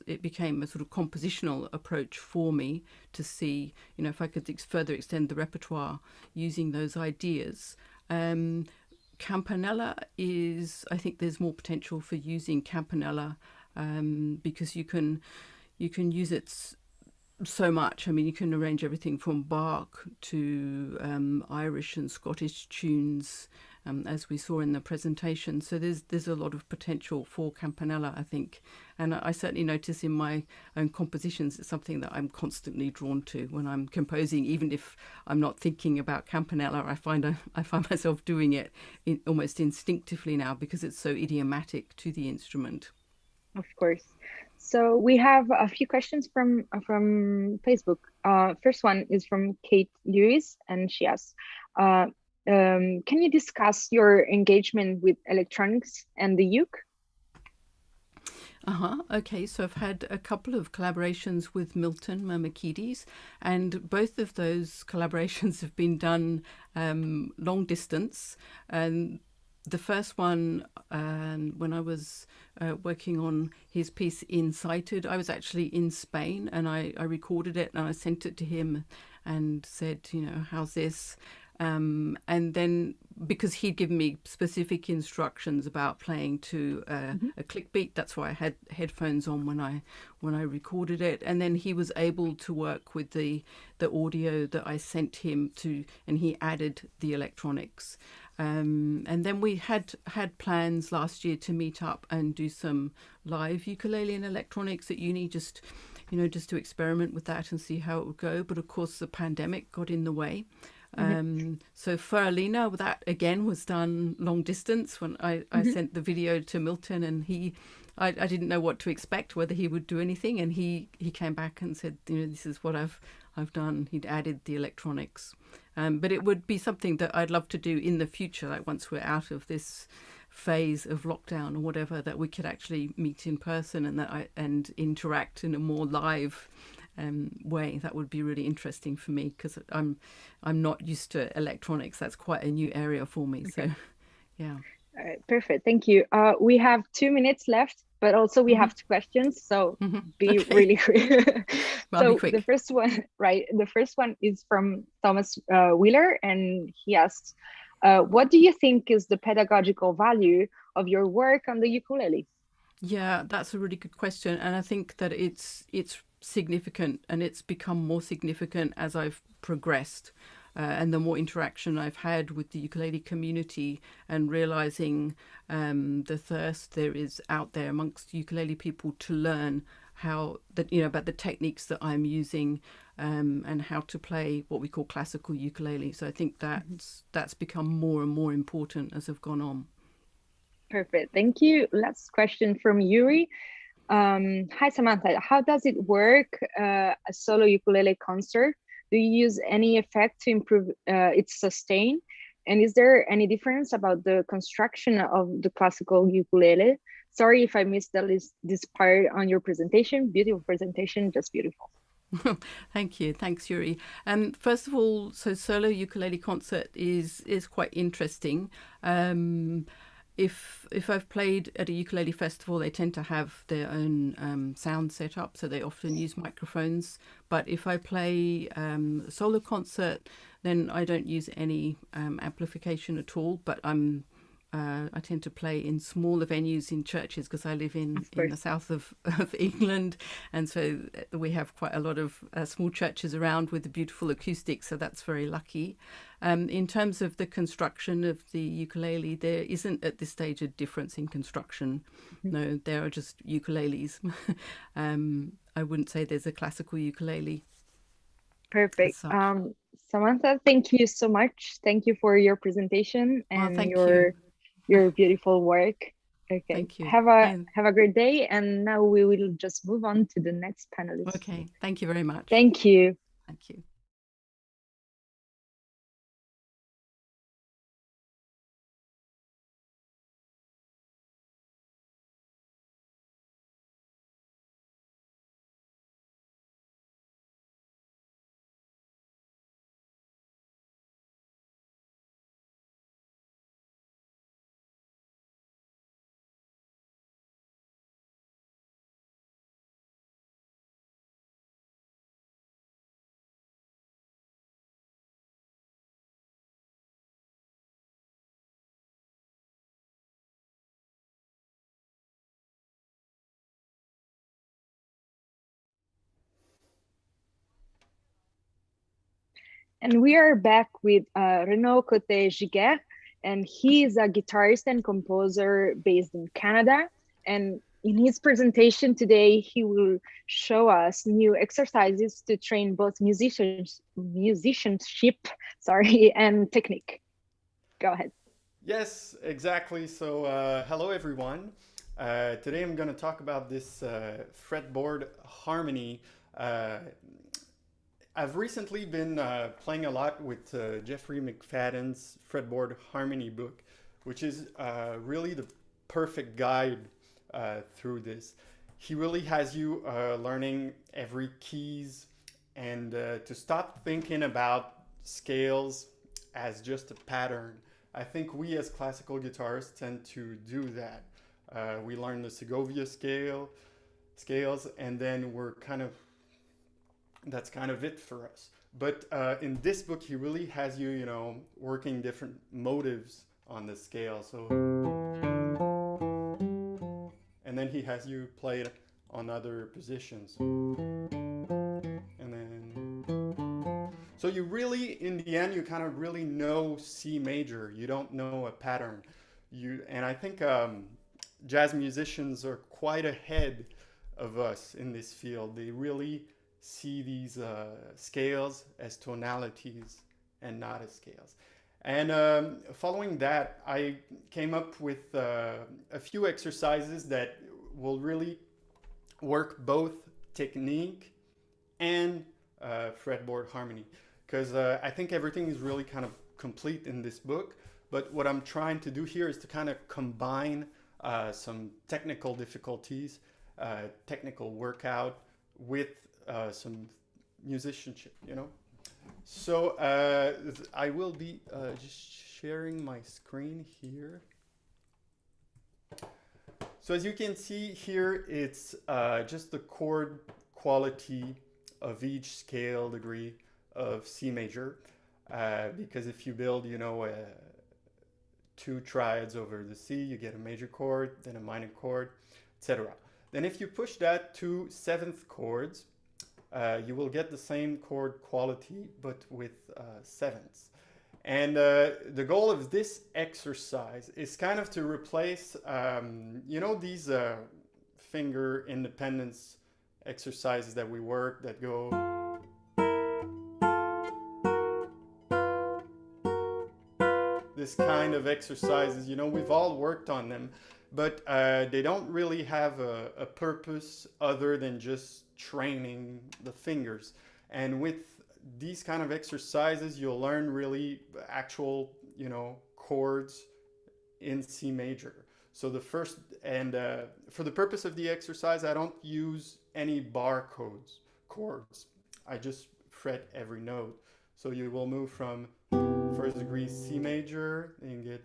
it became a sort of compositional approach for me to see, if I could further extend the repertoire using those ideas. Campanella I think there's more potential for using campanella because you can use it so much. I mean, you can arrange everything from Bach to Irish and Scottish tunes, as we saw in the presentation. So there's a lot of potential for campanella, I think. And I certainly notice in my own compositions, it's something that I'm constantly drawn to when I'm composing. Even if I'm not thinking about campanella, I find myself doing it almost instinctively now because it's so idiomatic to the instrument. Of course. So we have a few questions from Facebook. First one is from Kate Lewis, and she asks, can you discuss your engagement with electronics and the uke? Okay, so I've had a couple of collaborations with Milton Mamakidis, and both of those collaborations have been done long distance, and the first one, when I was working on his piece Incited, I was actually in Spain, and I recorded it and I sent it to him and said, how's this? And then, because he'd given me specific instructions about playing to a click beat, that's why I had headphones on when I recorded it. And then he was able to work with the audio that I sent him to, and he added the electronics. And then we had plans last year to meet up and do some live ukulele and electronics at uni, just to experiment with that and see how it would go. But of course, the pandemic got in the way. So for Alina, that again was done long distance. When I sent the video to Milton, and I didn't know what to expect, whether he would do anything, and he came back and said, this is what I've done. He'd added the electronics, but it would be something that I'd love to do in the future, like once we're out of this phase of lockdown or whatever, that we could actually meet in person and interact in a more live way. That would be really interesting for me, because I'm not used to electronics. That's quite a new area for me. Okay. So yeah. All right, perfect. Thank you. We have 2 minutes left, but also we have 2 questions, so be really quick. So the first one is from Thomas Wheeler, and he asks, what do you think is the pedagogical value of your work on the ukulele? Yeah, that's a really good question, and I think that it's significant, and it's become more significant as I've progressed, and the more interaction I've had with the ukulele community, and realizing the thirst there is out there amongst ukulele people to learn about the techniques that I'm using, and how to play what we call classical ukulele. So I think that's become more and more important as I've gone on. Perfect, thank you. Last question from Yuri. Hi Samantha, how does it work, a solo ukulele concert? Do you use any effect to improve its sustain? And is there any difference about the construction of the classical ukulele? Sorry if I missed this part on your presentation. Beautiful presentation, just beautiful. Thank you. Thanks, Yuri. First of all, so solo ukulele concert is quite interesting. If I've played at a ukulele festival, they tend to have their own sound set up, so they often use microphones. But if I play a solo concert, then I don't use any amplification at all. But I tend to play in smaller venues in churches, because I live in the south of England, and so we have quite a lot of small churches around with the beautiful acoustics, so that's very lucky. In terms of the construction of the ukulele, there isn't at this stage a difference in construction. No, there are just ukuleles. I wouldn't say there's a classical ukulele. Perfect. Samantha, thank you so much. Thank you for your presentation and your beautiful work. Okay, thank you. Have a great day, and now we will just move on to the next panelist. Okay, thank you very much. Thank you. Thank you. And we are back with Renaud Côté-Giguère, and he is a guitarist and composer based in Canada. And in his presentation today, he will show us new exercises to train both musicianship, and technique. Go ahead. Yes, exactly. So hello, everyone. Today I'm going to talk about this fretboard harmony. I've recently been playing a lot with Jeffrey McFadden's Fretboard Harmony book, which is really the perfect guide through this. He really has you learning every keys, and to stop thinking about scales as just a pattern, I think we as classical guitarists tend to do that. We learn the Segovia scales, and then that's kind of it for us. But in this book, he really has you, working different motives on the scale. So, and then he has you play it on other positions. And then, so you really, in the end, you kind of really know C major. You don't know a pattern. And I think jazz musicians are quite ahead of us in this field. They really see these scales as tonalities and not as scales. And following that, I came up with a few exercises that will really work both technique and fretboard harmony, because I think everything is really kind of complete in this book. But what I'm trying to do here is to kind of combine some technical difficulties, technical workout with some musicianship, So I will be just sharing my screen here. So as you can see here, it's just the chord quality of each scale degree of C major. Because if you build, two triads over the C, you get a major chord, then a minor chord, etc. Then if you push that to seventh chords, you will get the same chord quality, but with sevenths. And the goal of this exercise is kind of to replace, these finger independence exercises that we work that go. This kind of exercises, we've all worked on them, but they don't really have a purpose other than just training the fingers. And with these kind of exercises, you'll learn really actual, chords in C major. So the first, and for the purpose of the exercise, I don't use any bar chords. I just fret every note. So you will move from first degree C major, then you get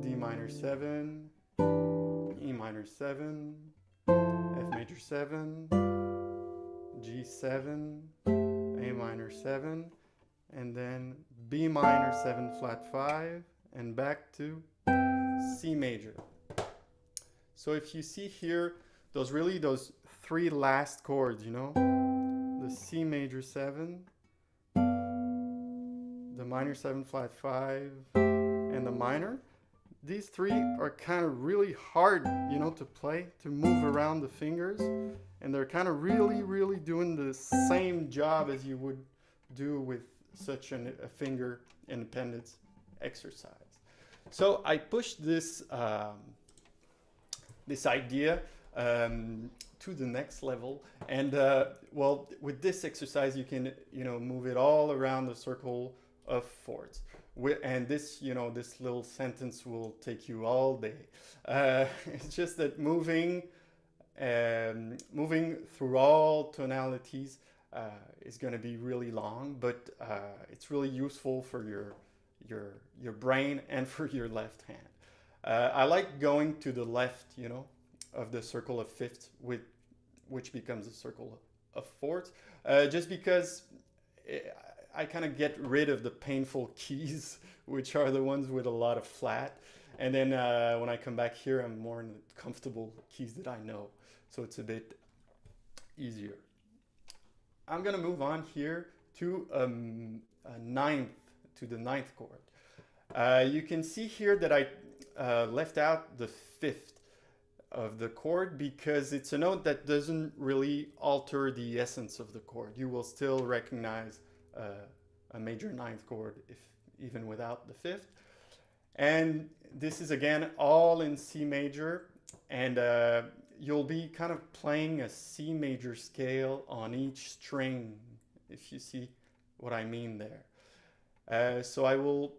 D minor 7, E minor 7, F major 7, G7, A minor 7, and then B minor 7 flat 5, and back to C major. So if you see here, those three last chords, the C major 7, the minor 7 flat 5, and the minor, these three are kind of really hard, to play, to move around the fingers, and they're kind of really, really doing the same job as you would do with such a finger independence exercise. So I pushed this this idea to the next level, and with this exercise you can move it all around the circle of fourths. And this this little sentence will take you all day. It's just that moving through all tonalities is going to be really long, but it's really useful for your brain and for your left hand. I like going to the left, of the circle of fifths, which becomes a circle of fourths, just because I kind of get rid of the painful keys, which are the ones with a lot of flat. And then when I come back here, I'm more in the comfortable keys that I know. So it's a bit easier. I'm going to move on here to the ninth chord. You can see here that I left out the fifth of the chord because it's a note that doesn't really alter the essence of the chord. You will still recognize a major ninth chord even without the fifth. And this is again all in C major, and you'll be kind of playing a C major scale on each string, if you see what I mean there. So I will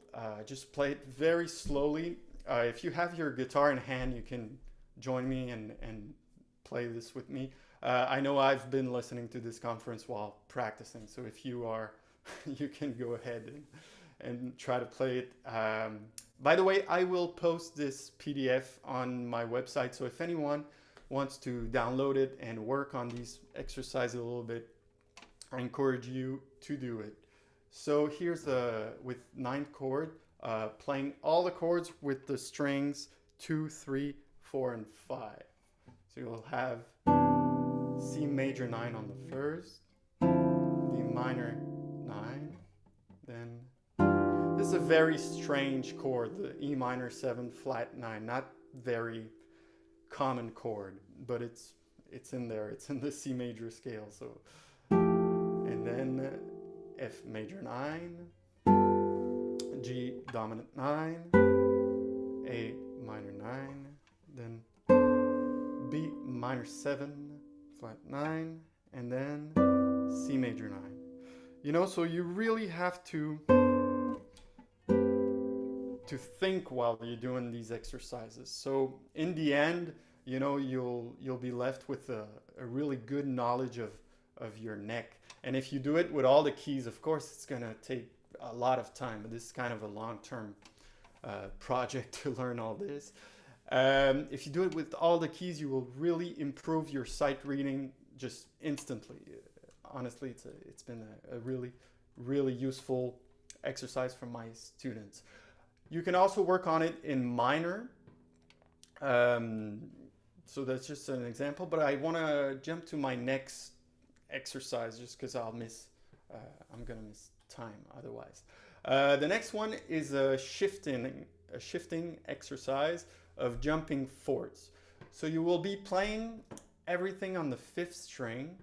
just play it very slowly. If you have your guitar in hand, you can join me and play this with me. I know I've been listening to this conference while practicing, so if you are, you can go ahead and try to play it. By the way, I will post this PDF on my website, so if anyone wants to download it and work on these exercises a little bit, I encourage you to do it. So here's with 9th chord, playing all the chords with the strings 2, 3, 4, and 5. So you'll have C major 9 on the first, D minor 9, then this is a very strange chord, the E minor 7 flat 9, not very common chord, but it's in there, it's in the C major scale. So, and then F major 9, G dominant 9, A minor 9, then B minor 7 flat 9, and then C major 9. You know, so you really have to think while you're doing these exercises. So in the end, you know, you'll be left with a really good knowledge of your neck. And if you do it with all the keys, of course, it's gonna take a lot of time, but this is kind of a long-term project to learn all this. If you do it with all the keys, you will really improve your sight reading just instantly. Honestly, it's been a really, really useful exercise for my students. You can also work on it in minor. So that's just an example, but I want to jump to my next exercise just because I'm gonna miss time otherwise. The next one is a shifting exercise of jumping fourths. So you will be playing everything on the 5th string,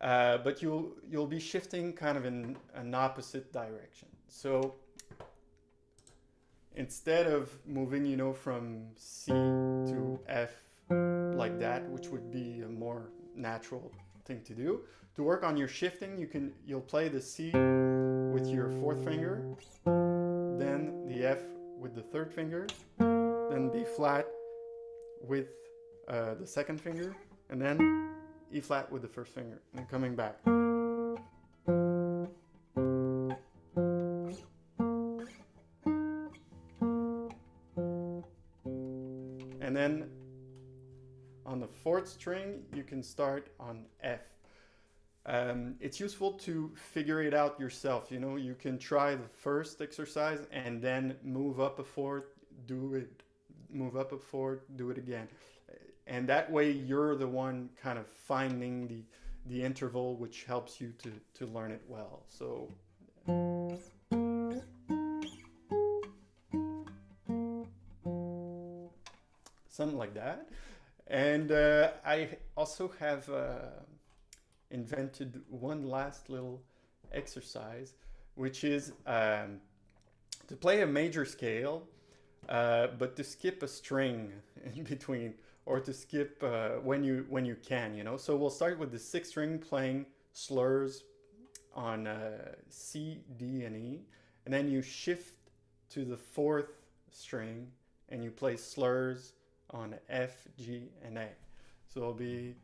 but you'll be shifting kind of in an opposite direction. So instead of moving, you know, from C to F like that, which would be a more natural thing to do, to work on your shifting, you'll play the C with your 4th finger, then the F with the 3rd finger, then B flat with the 2nd finger, and then E flat with the 1st finger, and coming back. And then on the 4th string, you can start on F. It's useful to figure it out yourself. You know, you can try the first exercise and then move up a 4th, do it, move up a 4th, do it again. And that way you're the one kind of finding the interval which helps you to learn it well. So something like that. And I also have invented one last little exercise, which is to play a major scale, but to skip a string in between, or to skip when you can, you know. So we'll start with the 6th string playing slurs on C, D, and E, and then you shift to the 4th string and you play slurs on F, G, and A. So it'll be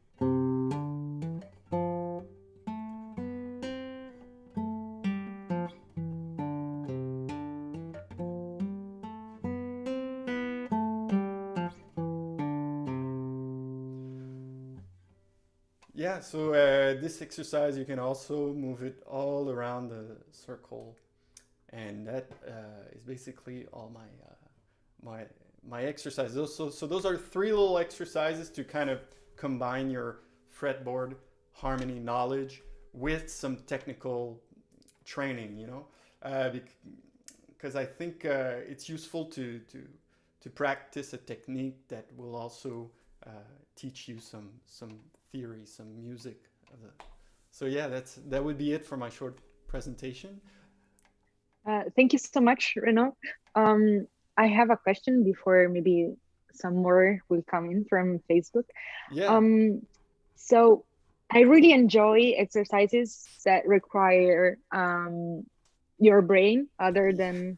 yeah, so this exercise, you can also move it all around the circle, and that is basically all my exercises. So those are 3 little exercises to kind of combine your fretboard harmony knowledge with some technical training, you know, because I think it's useful to practice a technique that will also teach you some theory, some music. So yeah, that would be it for my short presentation. Thank you so much, Renaud. I have a question before maybe some more will come in from Facebook. Yeah. So I really enjoy exercises that require your brain other than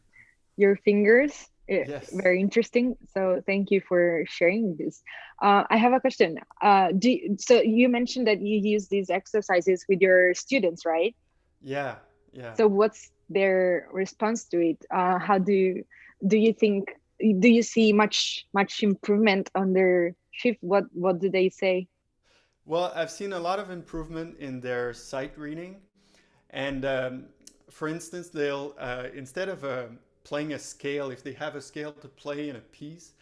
your fingers. Yes. Very interesting. So thank you for sharing this. I have a question. So you mentioned that you use these exercises with your students, right? Yeah, yeah. So what's their response to it? How do you think? Do you see much improvement on their shift? What do they say? Well, I've seen a lot of improvement in their sight reading, and for instance, they'll instead of playing a scale, if they have a scale to play in a piece,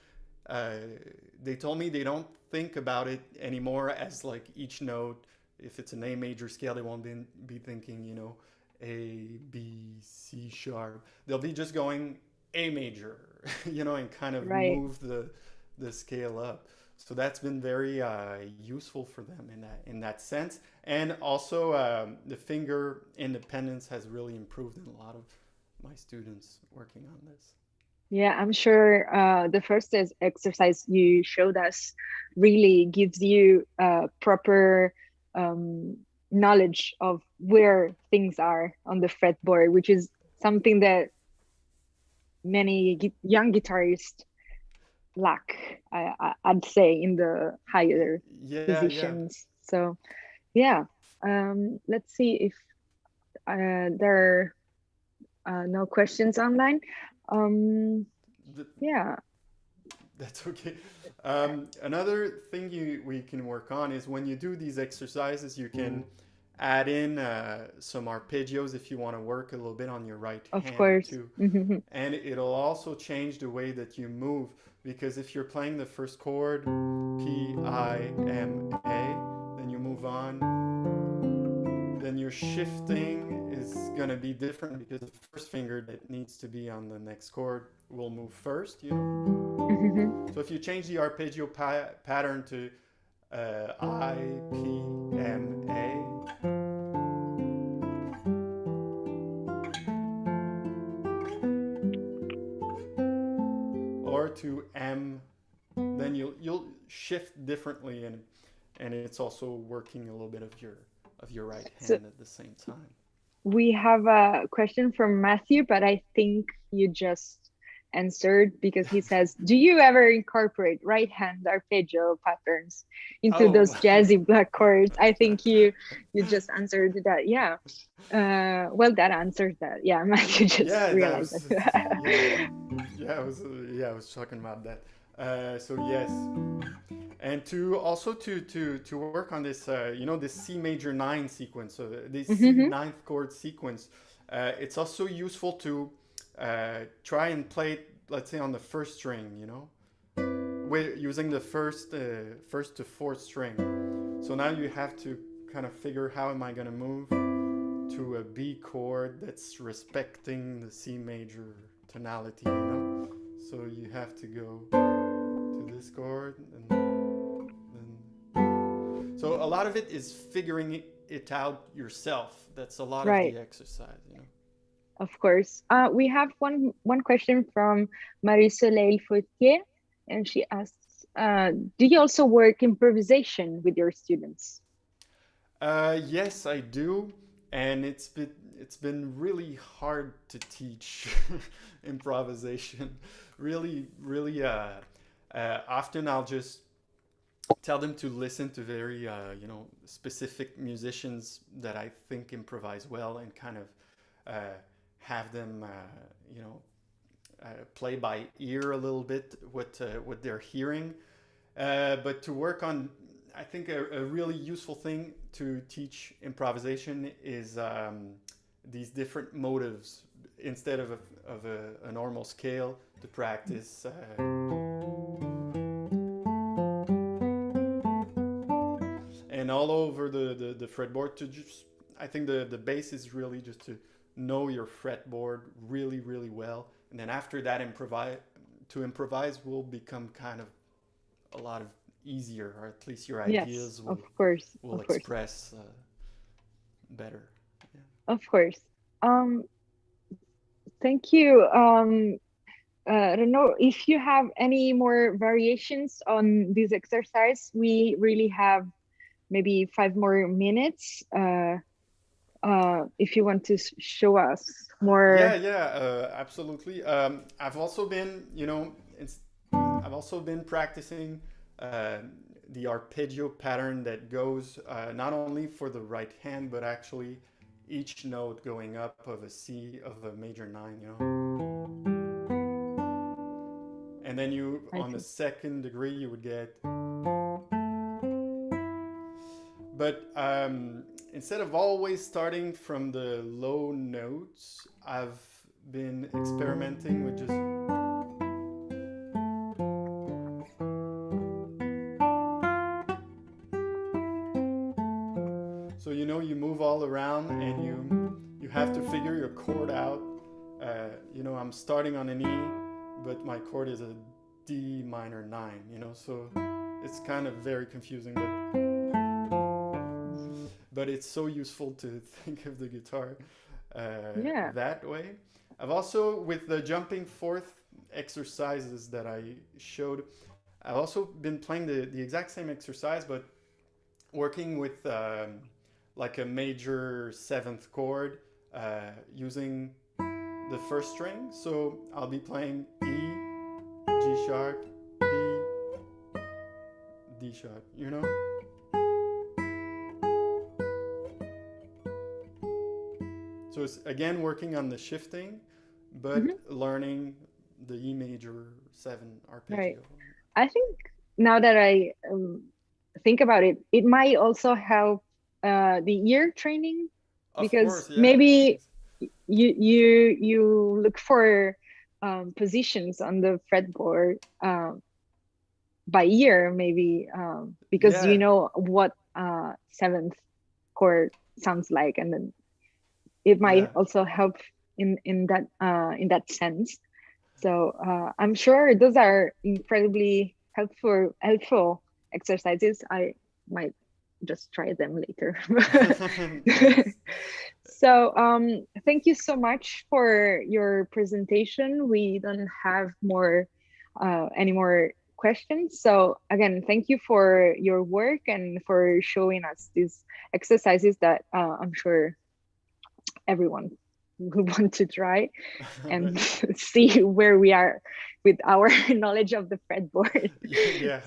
they told me they don't think about it anymore as like each note. If it's an A major scale, they won't be thinking, you know, A, B, C sharp. They'll be just going A major, you know, and kind of move the scale up. So that's been very useful for them in that sense. And also the finger independence has really improved in a lot of my students working on this. Yeah, I'm sure the first exercise you showed us really gives you proper knowledge of where things are on the fretboard, which is something that many young guitarists lack, I'd say, in the higher positions. So yeah, let's see if there are no questions online. Yeah, that's okay. Another thing we can work on is when you do these exercises, you can add in some arpeggios if you want to work a little bit on your right hand too. And it'll also change the way that you move, because if you're playing the first chord, P, I, M, A, then you move on, then your shifting is going to be different because the first finger that needs to be on the next chord will move first, you know. So if you change the arpeggio pattern to I, P, M, A, or to M, then you'll shift differently, and it's also working a little bit of your right hand at the same time. We have a question from Matthew, but I think you just answered, because he says, do you ever incorporate right hand arpeggio patterns into those jazzy black chords? I think you just answered that. Yeah. Well, that answers that. Yeah, Matthew just realized that. I was talking about that. So yes, and to work on this, you know, this C major 9 sequence, so this C ninth chord sequence, it's also useful to try and play it, let's say, on the first string, you know, using the first to fourth string. So now you have to kind of figure, how am I going to move to a B chord that's respecting the C major tonality, you know? So you have to go to this chord, and then so a lot of it is figuring it out yourself. That's a lot of the exercise, you know. Of course. We have one question from Marie-Soleil Fautier, and she asks, do you also work improvisation with your students? Yes, I do, and it's been really hard to teach improvisation. Really, often I'll just tell them to listen to very, you know, specific musicians that I think improvise well, and kind of have them, you know, play by ear a little bit what they're hearing. But to work on, I think a really useful thing to teach improvisation is these different motives, instead of a normal scale, to practice and all over the fretboard. To just, I think the base is really just to know your fretboard really, really well, and then after that, improvise will become kind of a lot of easier, or at least your ideas will express better. Yeah. Of course. Thank you. I don't know if you have any more variations on this exercise. We really have maybe 5 more minutes. If you want to show us more. Absolutely. I've also been, you know, I've also been practicing the arpeggio pattern that goes not only for the right hand, but actually each note going up of a C of a major 9, you know. And then you, on the second degree, you would get. But instead of always starting from the low notes, I've been experimenting with just. So you know, you move all around and you have to figure your chord out. You know, I'm starting on an E, but my chord is a D minor 9, you know, so it's kind of very confusing, but it's so useful to think of the guitar that way. I've also, with the jumping fourth exercises that I showed, I've also been playing the exact same exercise, but working with like a major 7th chord using the first string. So I'll be playing E, G sharp, B, D sharp, you know? So it's again working on the shifting, but learning the E major 7 arpeggio. Right. I think now that I think about it, it might also help the ear training, because maybe you look for positions on the fretboard by ear, maybe because you know what 7th chord sounds like, and then it might also help in that sense. So I'm sure those are incredibly helpful exercises. I might just try them later. So thank you so much for your presentation. We don't have any more questions. So again, thank you for your work and for showing us these exercises that I'm sure everyone would want to try and see where we are with our knowledge of the fretboard.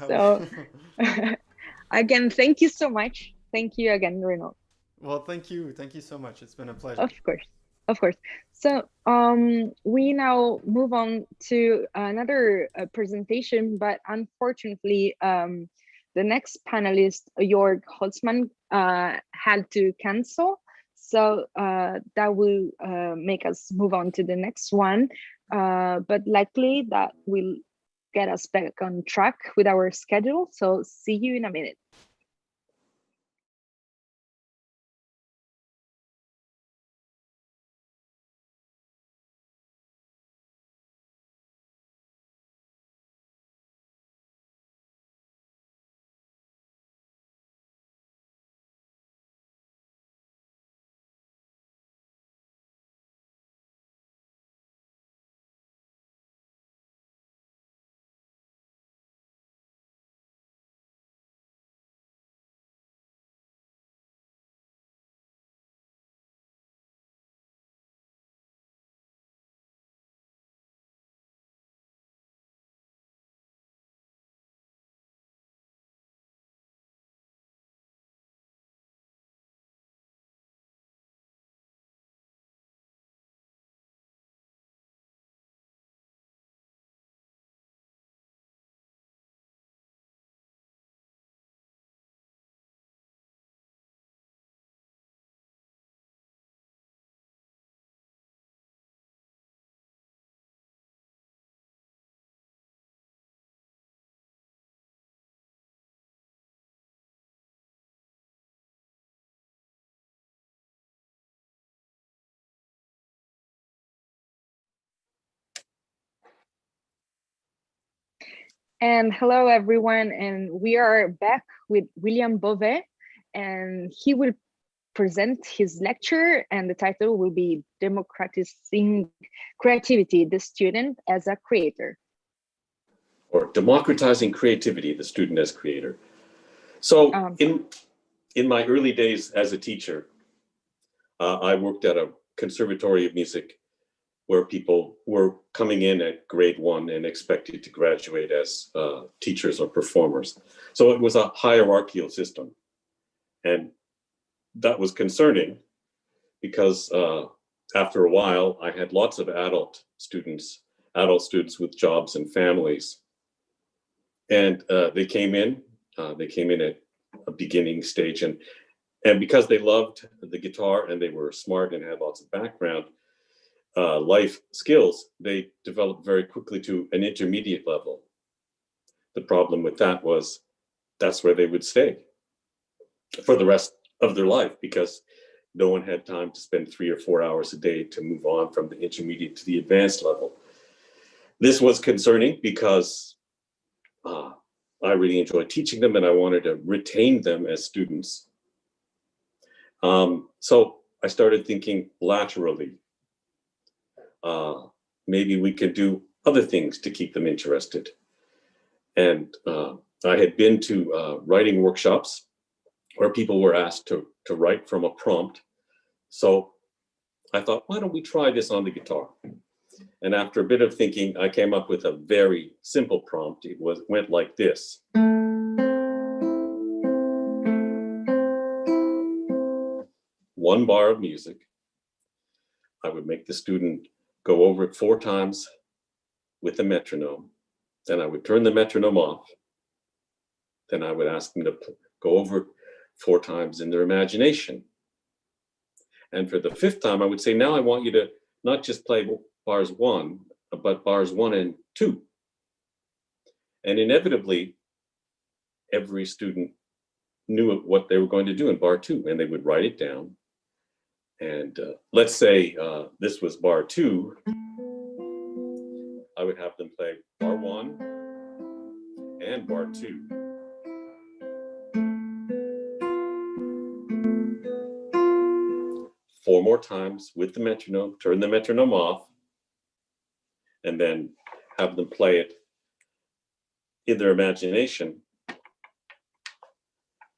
So again, thank you so much. Thank you again, Renaud. Well, thank you so much. It's been a pleasure. Of course. So we now move on to another presentation, but unfortunately the next panelist, Jörg Holzmann, had to cancel. So that will make us move on to the next one. But likely that will get us back on track with our schedule. So see you in a minute. And hello, everyone. And we are back with William Beauvais, and he will present his lecture, and the title will be Democratizing Creativity, the Student as a Creator. Or Democratizing Creativity, the Student as Creator. So in my early days as a teacher, I worked at a conservatory of music where people were coming in at grade 1 and expected to graduate as teachers or performers. So it was a hierarchical system. And that was concerning because after a while, I had lots of adult students with jobs and families. And they came in at a beginning stage. And because they loved the guitar and they were smart and had lots of background, life skills, they developed very quickly to an intermediate level. The problem with that was that's where they would stay for the rest of their life, because no one had time to spend 3 or 4 hours a day to move on from the intermediate to the advanced level. This was concerning because I really enjoyed teaching them and I wanted to retain them as students. So I started thinking laterally. Maybe we could do other things to keep them interested. And I had been to writing workshops where people were asked to write from a prompt. So I thought, why don't we try this on the guitar? And after a bit of thinking, I came up with a very simple prompt. It went like this. One bar of music. I would make the student go over it 4 times with the metronome. Then I would turn the metronome off. Then I would ask them to go over it 4 times in their imagination. And for the 5th time, I would say, now I want you to not just play bars 1, but bars 1 and 2. And inevitably, every student knew what they were going to do in bar 2, and they would write it down. And let's say this was bar 2. I would have them play bar 1 and bar 2. Four more times with the metronome, turn the metronome off, and then have them play it in their imagination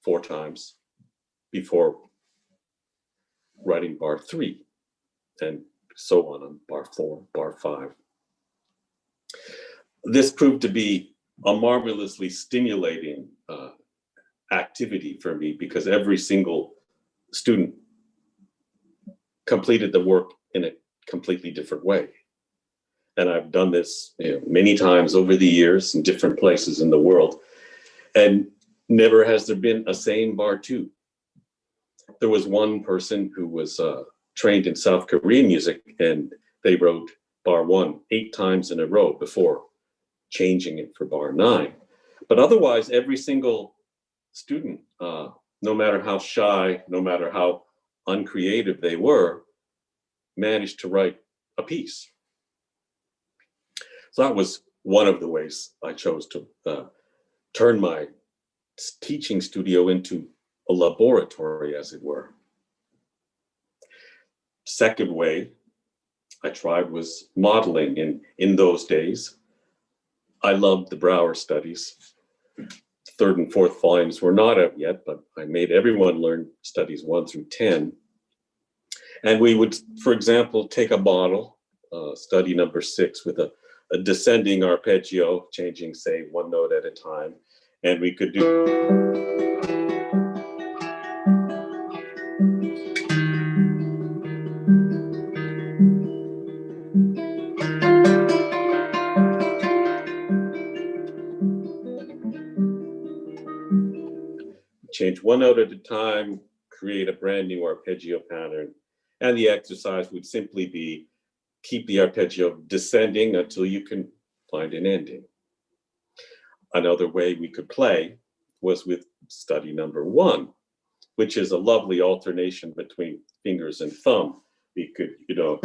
4 times before writing bar 3, and so on bar 4, bar 5. This proved to be a marvelously stimulating activity for me, because every single student completed the work in a completely different way. And I've done this many times over the years in different places in the world, and never has there been a same bar 2. There was one person who was trained in South Korean music, and they wrote bar 1 8 times in a row before changing it for bar 9. But otherwise, every single student, no matter how shy, no matter how uncreative they were, managed to write a piece. So that was one of the ways I chose to turn my teaching studio into a laboratory, as it were. Second way I tried was modeling. In those days, I loved the Brouwer studies. 3rd and 4th volumes were not out yet, but I made everyone learn studies 1 through 10. And we would, for example, take a model, study number 6, with a descending arpeggio, changing, say, 1 note at a time. And we could do... change 1 note at a time, create a brand new arpeggio pattern. And the exercise would simply be keep the arpeggio descending until you can find an ending. Another way we could play was with study number 1, which is a lovely alternation between fingers and thumb. We could, we could go.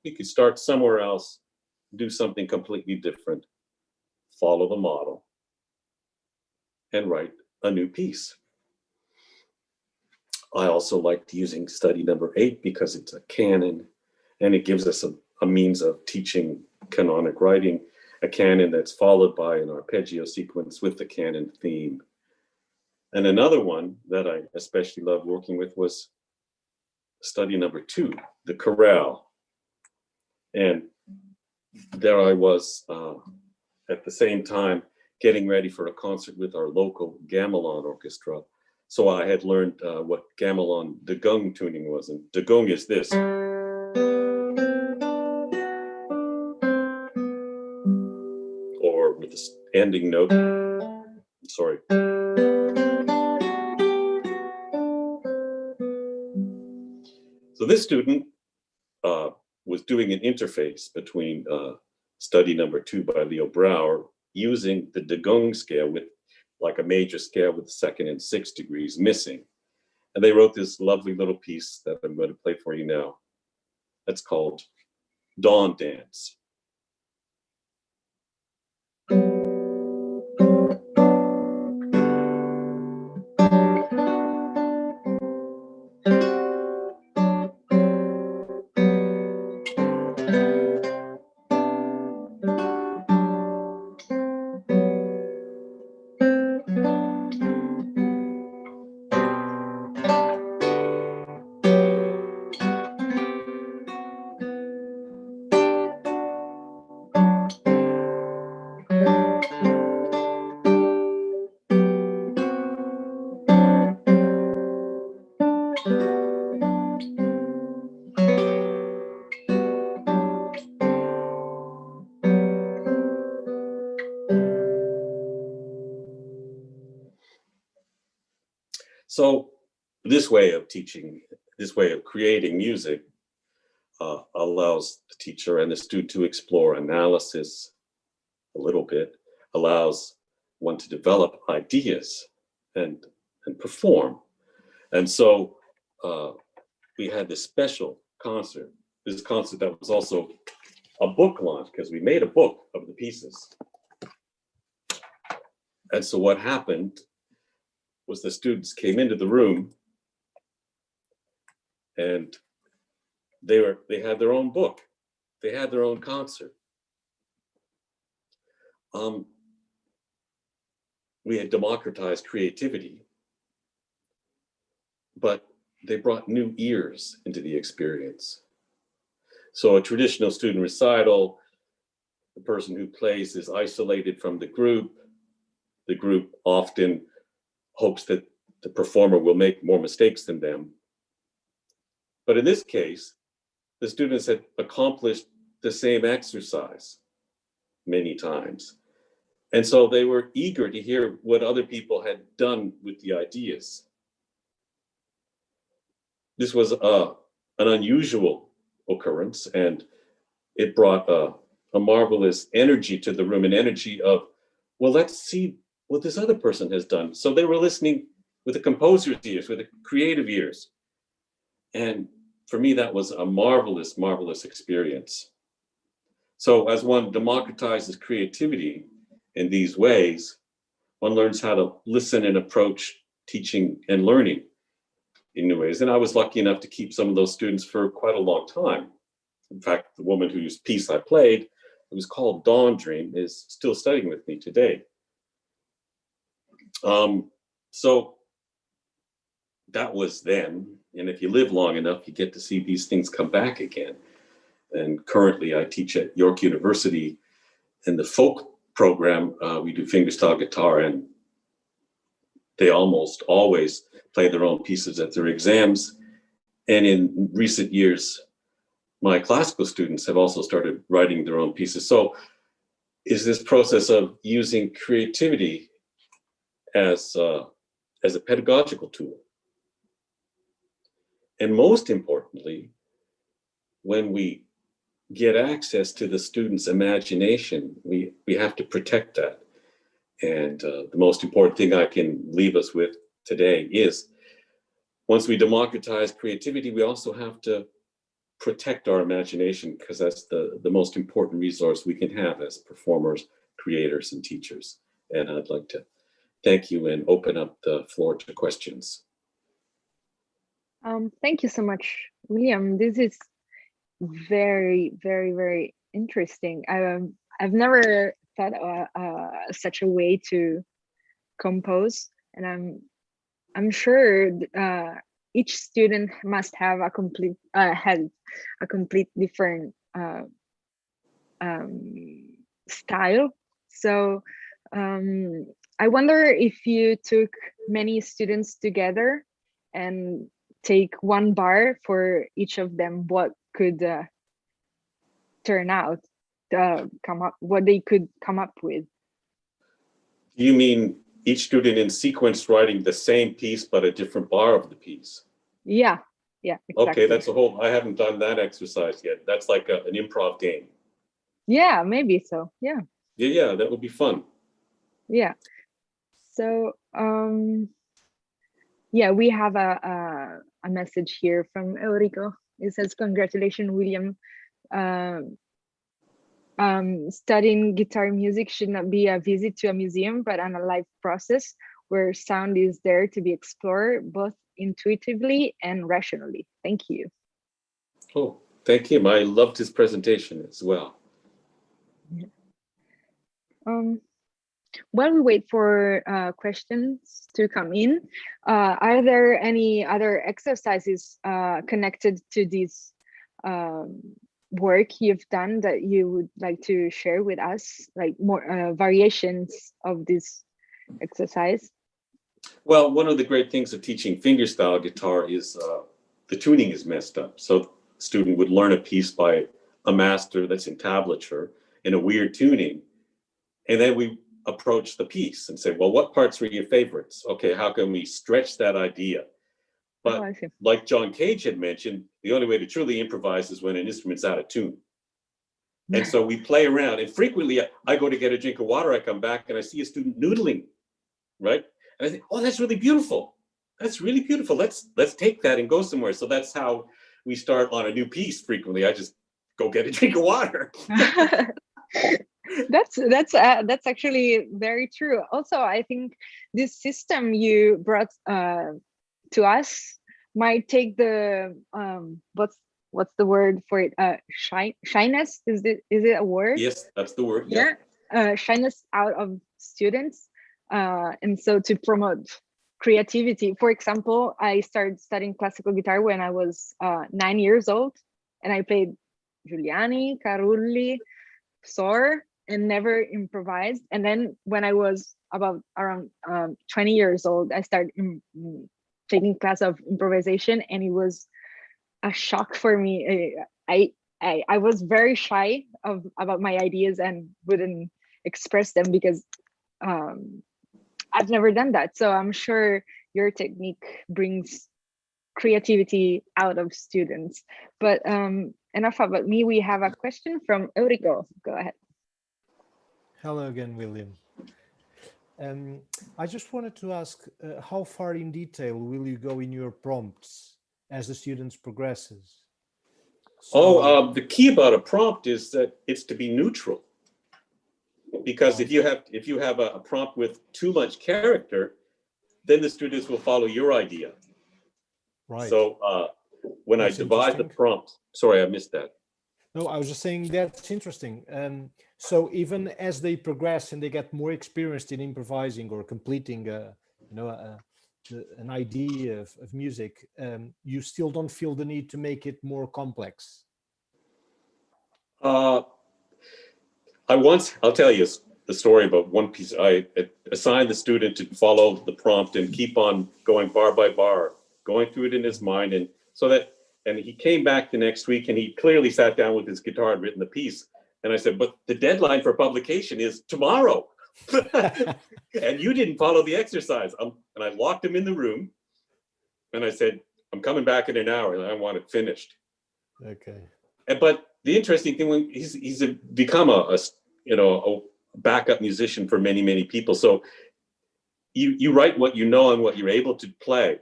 We could start somewhere else, do something completely different, follow the model, and write a new piece. I also liked using study number 8 because it's a canon, and it gives us a means of teaching canonic writing, a canon that's followed by an arpeggio sequence with the canon theme. And another one that I especially loved working with was study number 2, the chorale. And there I was at the same time getting ready for a concert with our local gamelan orchestra. So I had learned what gamelan dagung tuning was, and dagung is this. Or with this ending note, sorry. So this student was doing an interface between study number 2 by Leo Brouwer using the dagung scale with like a major scale with 2nd and 6th degrees missing. And they wrote this lovely little piece that I'm going to play for you now. That's called Dawn Dance. So this way of teaching, this way of creating music allows the teacher and the student to explore analysis a little bit, allows one to develop ideas and perform. And so we had this special concert, this concert that was also a book launch, because we made a book of the pieces. And so what happened was the students came into the room and they had their own book. They had their own concert. We had democratized creativity, but they brought new ears into the experience. So a traditional student recital, the person who plays is isolated from the group. The group often hopes that the performer will make more mistakes than them. But in this case, the students had accomplished the same exercise many times. And so they were eager to hear what other people had done with the ideas. This was an unusual occurrence, and it brought a marvelous energy to the room, an energy of, well, let's see what this other person has done. So they were listening with the composer's ears, with the creative ears. And for me, that was a marvelous, marvelous experience. So as one democratizes creativity in these ways, one learns how to listen and approach teaching and learning in new ways. And I was lucky enough to keep some of those students for quite a long time. In fact, the woman whose piece I played, it was called Dawn Dream, is still studying with me today. So that was then, and if you live long enough, you get to see these things come back again. And currently I teach at York University in the folk program. We do fingerstyle guitar, and they almost always play their own pieces at their exams. And in recent years, my classical students have also started writing their own pieces. So is this process of using creativity as a pedagogical tool. And most importantly, when we get access to the student's imagination, we have to protect that. And the most important thing I can leave us with today is, once we democratize creativity, we also have to protect our imagination, because that's the most important resource we can have as performers, creators, and teachers. And I'd like to thank you and open up the floor to questions. Thank you so much, William. This is very, very, very interesting. I've never thought such a way to compose, and I'm sure each student must have a complete different style. So I wonder if you took many students together and take one bar for each of them, what could turn out, what they could come up with. You mean each student in sequence writing the same piece but a different bar of the piece? Yeah, exactly. Okay, that's a whole, I haven't done that exercise yet. That's like an improv game. Yeah, maybe so. Yeah. Yeah, that would be fun. Yeah. So yeah, we have a message here from Eurico. It says, "Congratulations, William. Studying guitar music should not be a visit to a museum, but an alive process where sound is there to be explored both intuitively and rationally. Thank you." Oh, thank him. I loved his presentation as well. Yeah. While we wait for questions to come in, are there any other exercises connected to this work you've done that you would like to share with us, like more variations of this exercise? Well, one of the great things of teaching fingerstyle guitar is the tuning is messed up. So the student would learn a piece by a master that's in tablature in a weird tuning. And then we approach the piece and say, well, what parts were your favorites? Okay, how can we stretch that idea? But like John Cage had mentioned, the only way to truly improvise is when an instrument's out of tune. And so we play around, and frequently I go to get a drink of water, I come back and I see a student noodling, right? And I think, oh, that's really beautiful. That's really beautiful. Let's take that and go somewhere. So that's how we start on a new piece frequently. I just go get a drink of water. That's actually very true. Also, I think this system you brought to us might take the what's the word for it? Shyness, is it a word? Yes, that's the word. Yeah. Shyness out of students, and so to promote creativity. For example, I started studying classical guitar when I was 9 years old, and I played Giuliani, Carulli, Psorr, and never improvised. And then when I was around 20 years old, I started taking class of improvisation, and it was a shock for me. I was very shy about my ideas and wouldn't express them because I've never done that. So I'm sure your technique brings creativity out of students. But enough about me. We have a question from Eurico. Go ahead. Hello again, William. I just wanted to ask, how far in detail will you go in your prompts as the students progresses? So, the key about a prompt is that it's to be neutral. Because if you have a prompt with too much character, then the students will follow your idea. Right. So when I devise the prompt, sorry, I missed that. No, I was just saying that's interesting. So even as they progress and they get more experienced in improvising or completing, an idea of music, you still don't feel the need to make it more complex. I'll tell you the story about one piece. I assigned the student to follow the prompt and keep on going bar by bar, going through it in his mind, and he came back the next week and he clearly sat down with his guitar and written the piece. And I said, but the deadline for publication is tomorrow. And you didn't follow the exercise. And I locked him in the room and I said, I'm coming back in an hour and I want it finished. Okay. But the interesting thing, he's become a backup musician for many, many people. So you write what you know and what you're able to play.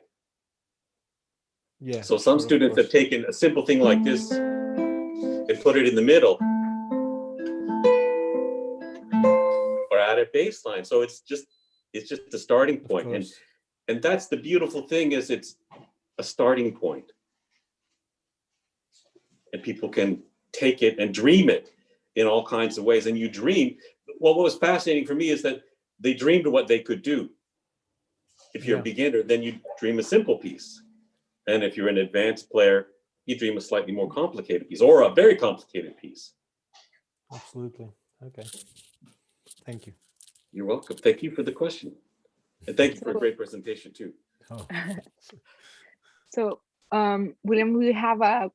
Yeah. So some students have taken a simple thing like this and put it in the middle or add a bass line. So it's just a starting point. And that's the beautiful thing, is it's a starting point. And people can take it and dream it in all kinds of ways. And you dream. Well, what was fascinating for me is that they dreamed what they could do. If you're a beginner, then you dream a simple piece. And if you're an advanced player, you dream a slightly more complicated piece or a very complicated piece. Absolutely. Okay. Thank you. You're welcome. Thank you for the question. And thank you for a great presentation too. Oh. So, William, we have a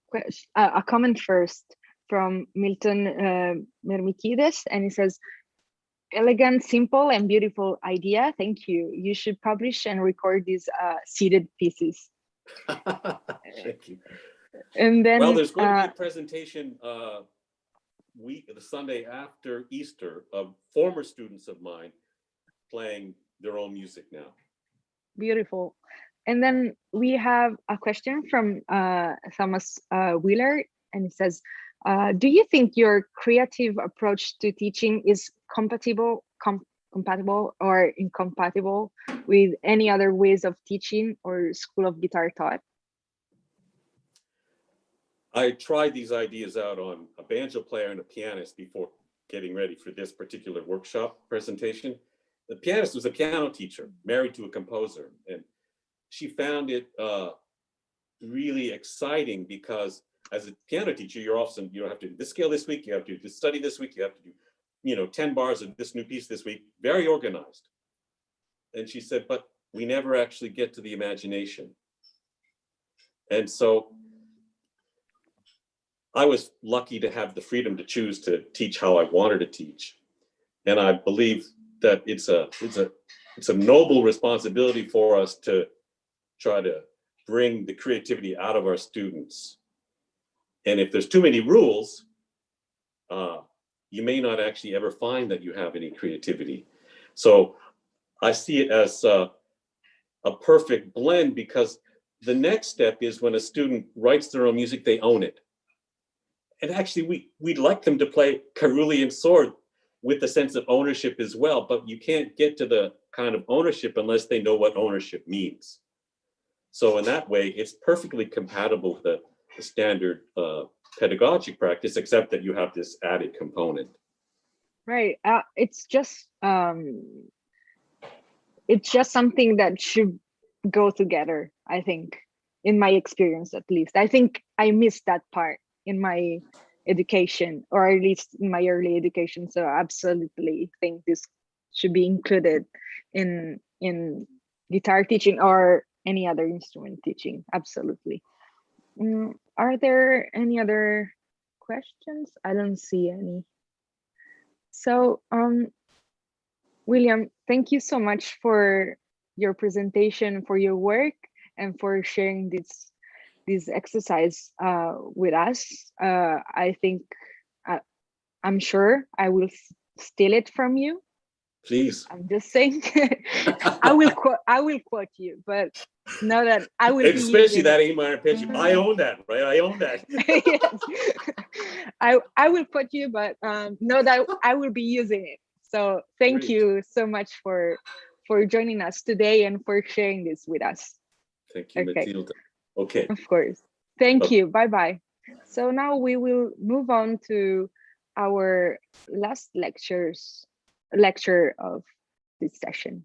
comment first from Milton Mermikides, and he says, elegant, simple, and beautiful idea. Thank you. You should publish and record these seated pieces. Thank you. And then, well, there's going to be a presentation the Sunday after Easter of former students of mine playing their own music now. Beautiful. And then we have a question from Thomas Wheeler, and he says, do you think your creative approach to teaching is compatible or incompatible with any other ways of teaching or school of guitar thought? I tried these ideas out on a banjo player and a pianist before getting ready for this particular workshop presentation. The pianist was a piano teacher, married to a composer, and she found it really exciting because as a piano teacher, you have to do this scale this week, you have to do this study this week, you have to do 10 bars of this new piece this week, very organized. And she said, but we never actually get to the imagination. And so I was lucky to have the freedom to choose to teach how I wanted to teach. And I believe that it's a noble responsibility for us to try to bring the creativity out of our students. And if there's too many rules, you may not actually ever find that you have any creativity. So I see it as a perfect blend, because the next step is when a student writes their own music, they own it. And actually, we'd like them to play Carolean Sword with a sense of ownership as well, but you can't get to the kind of ownership unless they know what ownership means. So in that way, it's perfectly compatible with the standard pedagogic practice, except that you have this added component. Right. It's just something that should go together, I think, in my experience, at least. I think I missed that part in my education, or at least in my early education. So I absolutely think this should be included in guitar teaching or any other instrument teaching. Absolutely. Are there any other questions? I don't see any. So, William, thank you so much for your presentation, for your work, and for sharing this exercise with us. I think, I'm sure I will steal it from you. Please. I'm just saying. I will quote you, but know that I will. Especially that A minor arpeggio. I own that, right? I own that. Yes. I will quote you, but know that I will be using it. So thank you so much for joining us today and for sharing this with us. Thank you, Matilda. Okay. Of course. Thank you. Bye-bye. So now we will move on to our last lecture of this session.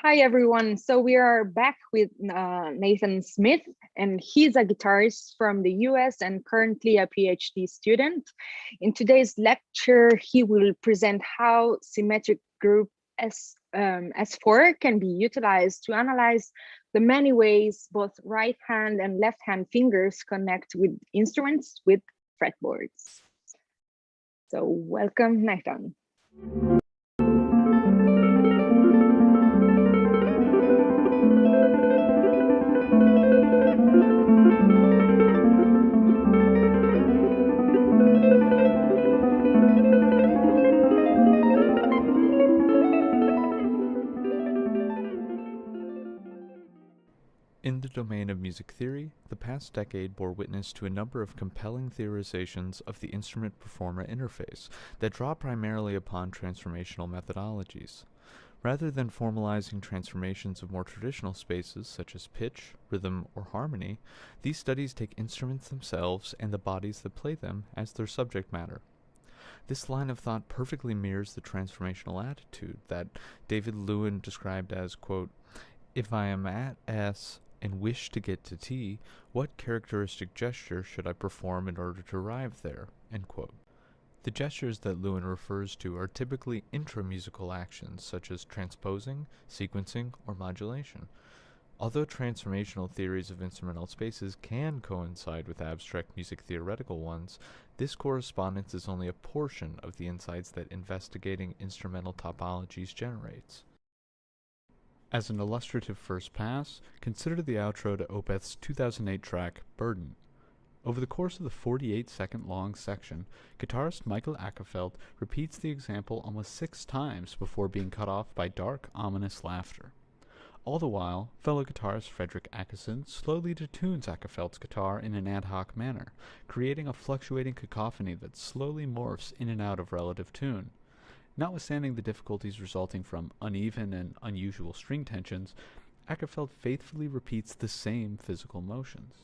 Hi, everyone. So we are back with Nathan Smith, and he's a guitarist from the US and currently a PhD student. In today's lecture, he will present how symmetric group S4 can be utilized to analyze the many ways both right hand and left hand fingers connect with instruments with fretboards. So welcome, Nathan. In the domain of music theory, the past decade bore witness to a number of compelling theorizations of the instrument-performer interface that draw primarily upon transformational methodologies. Rather than formalizing transformations of more traditional spaces such as pitch, rhythm, or harmony, these studies take instruments themselves and the bodies that play them as their subject matter. This line of thought perfectly mirrors the transformational attitude that David Lewin described as, quote, "If I am at S and wish to get to T, what characteristic gesture should I perform in order to arrive there?" End quote. The gestures that Lewin refers to are typically intramusical actions such as transposing, sequencing, or modulation. Although transformational theories of instrumental spaces can coincide with abstract music theoretical ones, this correspondence is only a portion of the insights that investigating instrumental topologies generates. As an illustrative first pass, consider the outro to Opeth's 2008 track, Burden. Over the course of the 48-second long section, guitarist Michael Ackerfeld repeats the example almost 6 times before being cut off by dark, ominous laughter. All the while, fellow guitarist Frederick Ackerson slowly detunes Ackerfeld's guitar in an ad hoc manner, creating a fluctuating cacophony that slowly morphs in and out of relative tune. Notwithstanding the difficulties resulting from uneven and unusual string tensions, Ackerfeld faithfully repeats the same physical motions.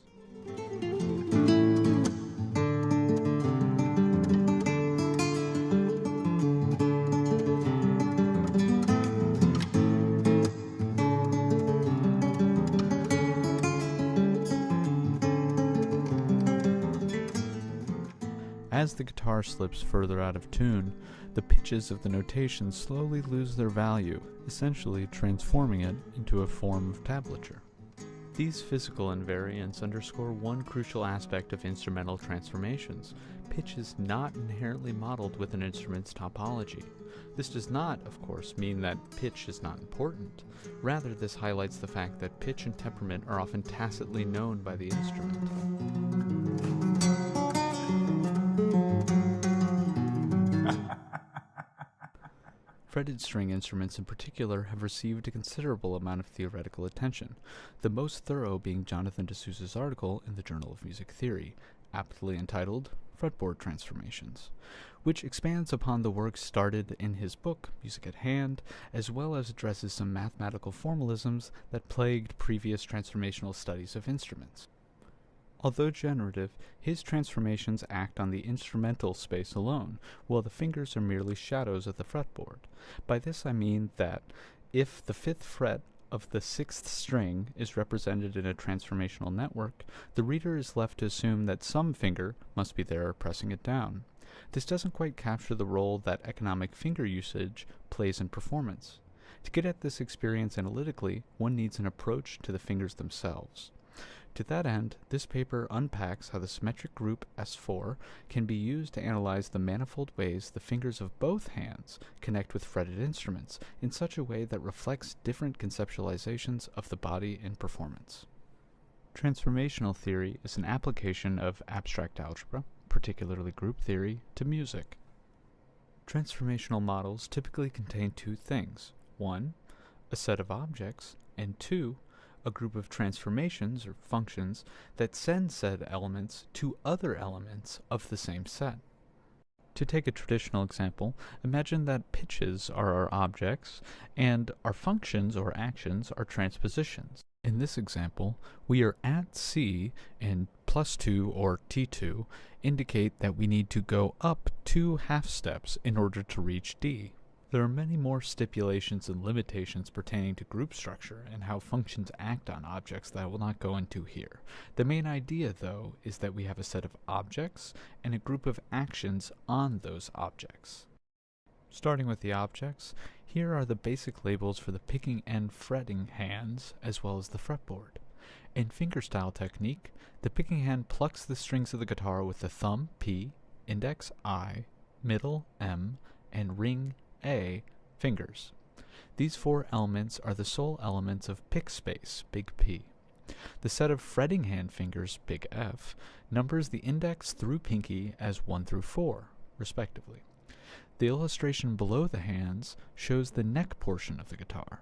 As the guitar slips further out of tune, the pitches of the notation slowly lose their value, essentially transforming it into a form of tablature. These physical invariants underscore one crucial aspect of instrumental transformations. Pitch is not inherently modeled with an instrument's topology. This does not, of course, mean that pitch is not important. Rather, this highlights the fact that pitch and temperament are often tacitly known by the instrument. Fretted string instruments in particular have received a considerable amount of theoretical attention, the most thorough being Jonathan D'Souza's article in the Journal of Music Theory, aptly entitled Fretboard Transformations, which expands upon the work started in his book, Music at Hand, as well as addresses some mathematical formalisms that plagued previous transformational studies of instruments. Although generative, his transformations act on the instrumental space alone, while the fingers are merely shadows of the fretboard. By this I mean that if the 5th fret of the 6th string is represented in a transformational network, the reader is left to assume that some finger must be there pressing it down. This doesn't quite capture the role that economic finger usage plays in performance. To get at this experience analytically, one needs an approach to the fingers themselves. To that end, this paper unpacks how the symmetric group S4 can be used to analyze the manifold ways the fingers of both hands connect with fretted instruments in such a way that reflects different conceptualizations of the body in performance. Transformational theory is an application of abstract algebra, particularly group theory, to music. Transformational models typically contain 2 things: 1, a set of objects, and 2, a group of transformations or functions that send said elements to other elements of the same set. To take a traditional example, imagine that pitches are our objects and our functions or actions are transpositions. In this example, we are at C and +2 or T2 indicate that we need to go up 2 half steps in order to reach D. There are many more stipulations and limitations pertaining to group structure and how functions act on objects that I will not go into here. The main idea, though, is that we have a set of objects and a group of actions on those objects. Starting with the objects, here are the basic labels for the picking and fretting hands, as well as the fretboard. In fingerstyle technique, the picking hand plucks the strings of the guitar with the thumb, P, index, I, middle, M, and ring, A, fingers. These four elements are the sole elements of pick space, big P. The set of fretting hand fingers, big F, numbers the index through pinky as 1 through 4, respectively. The illustration below the hands shows the neck portion of the guitar.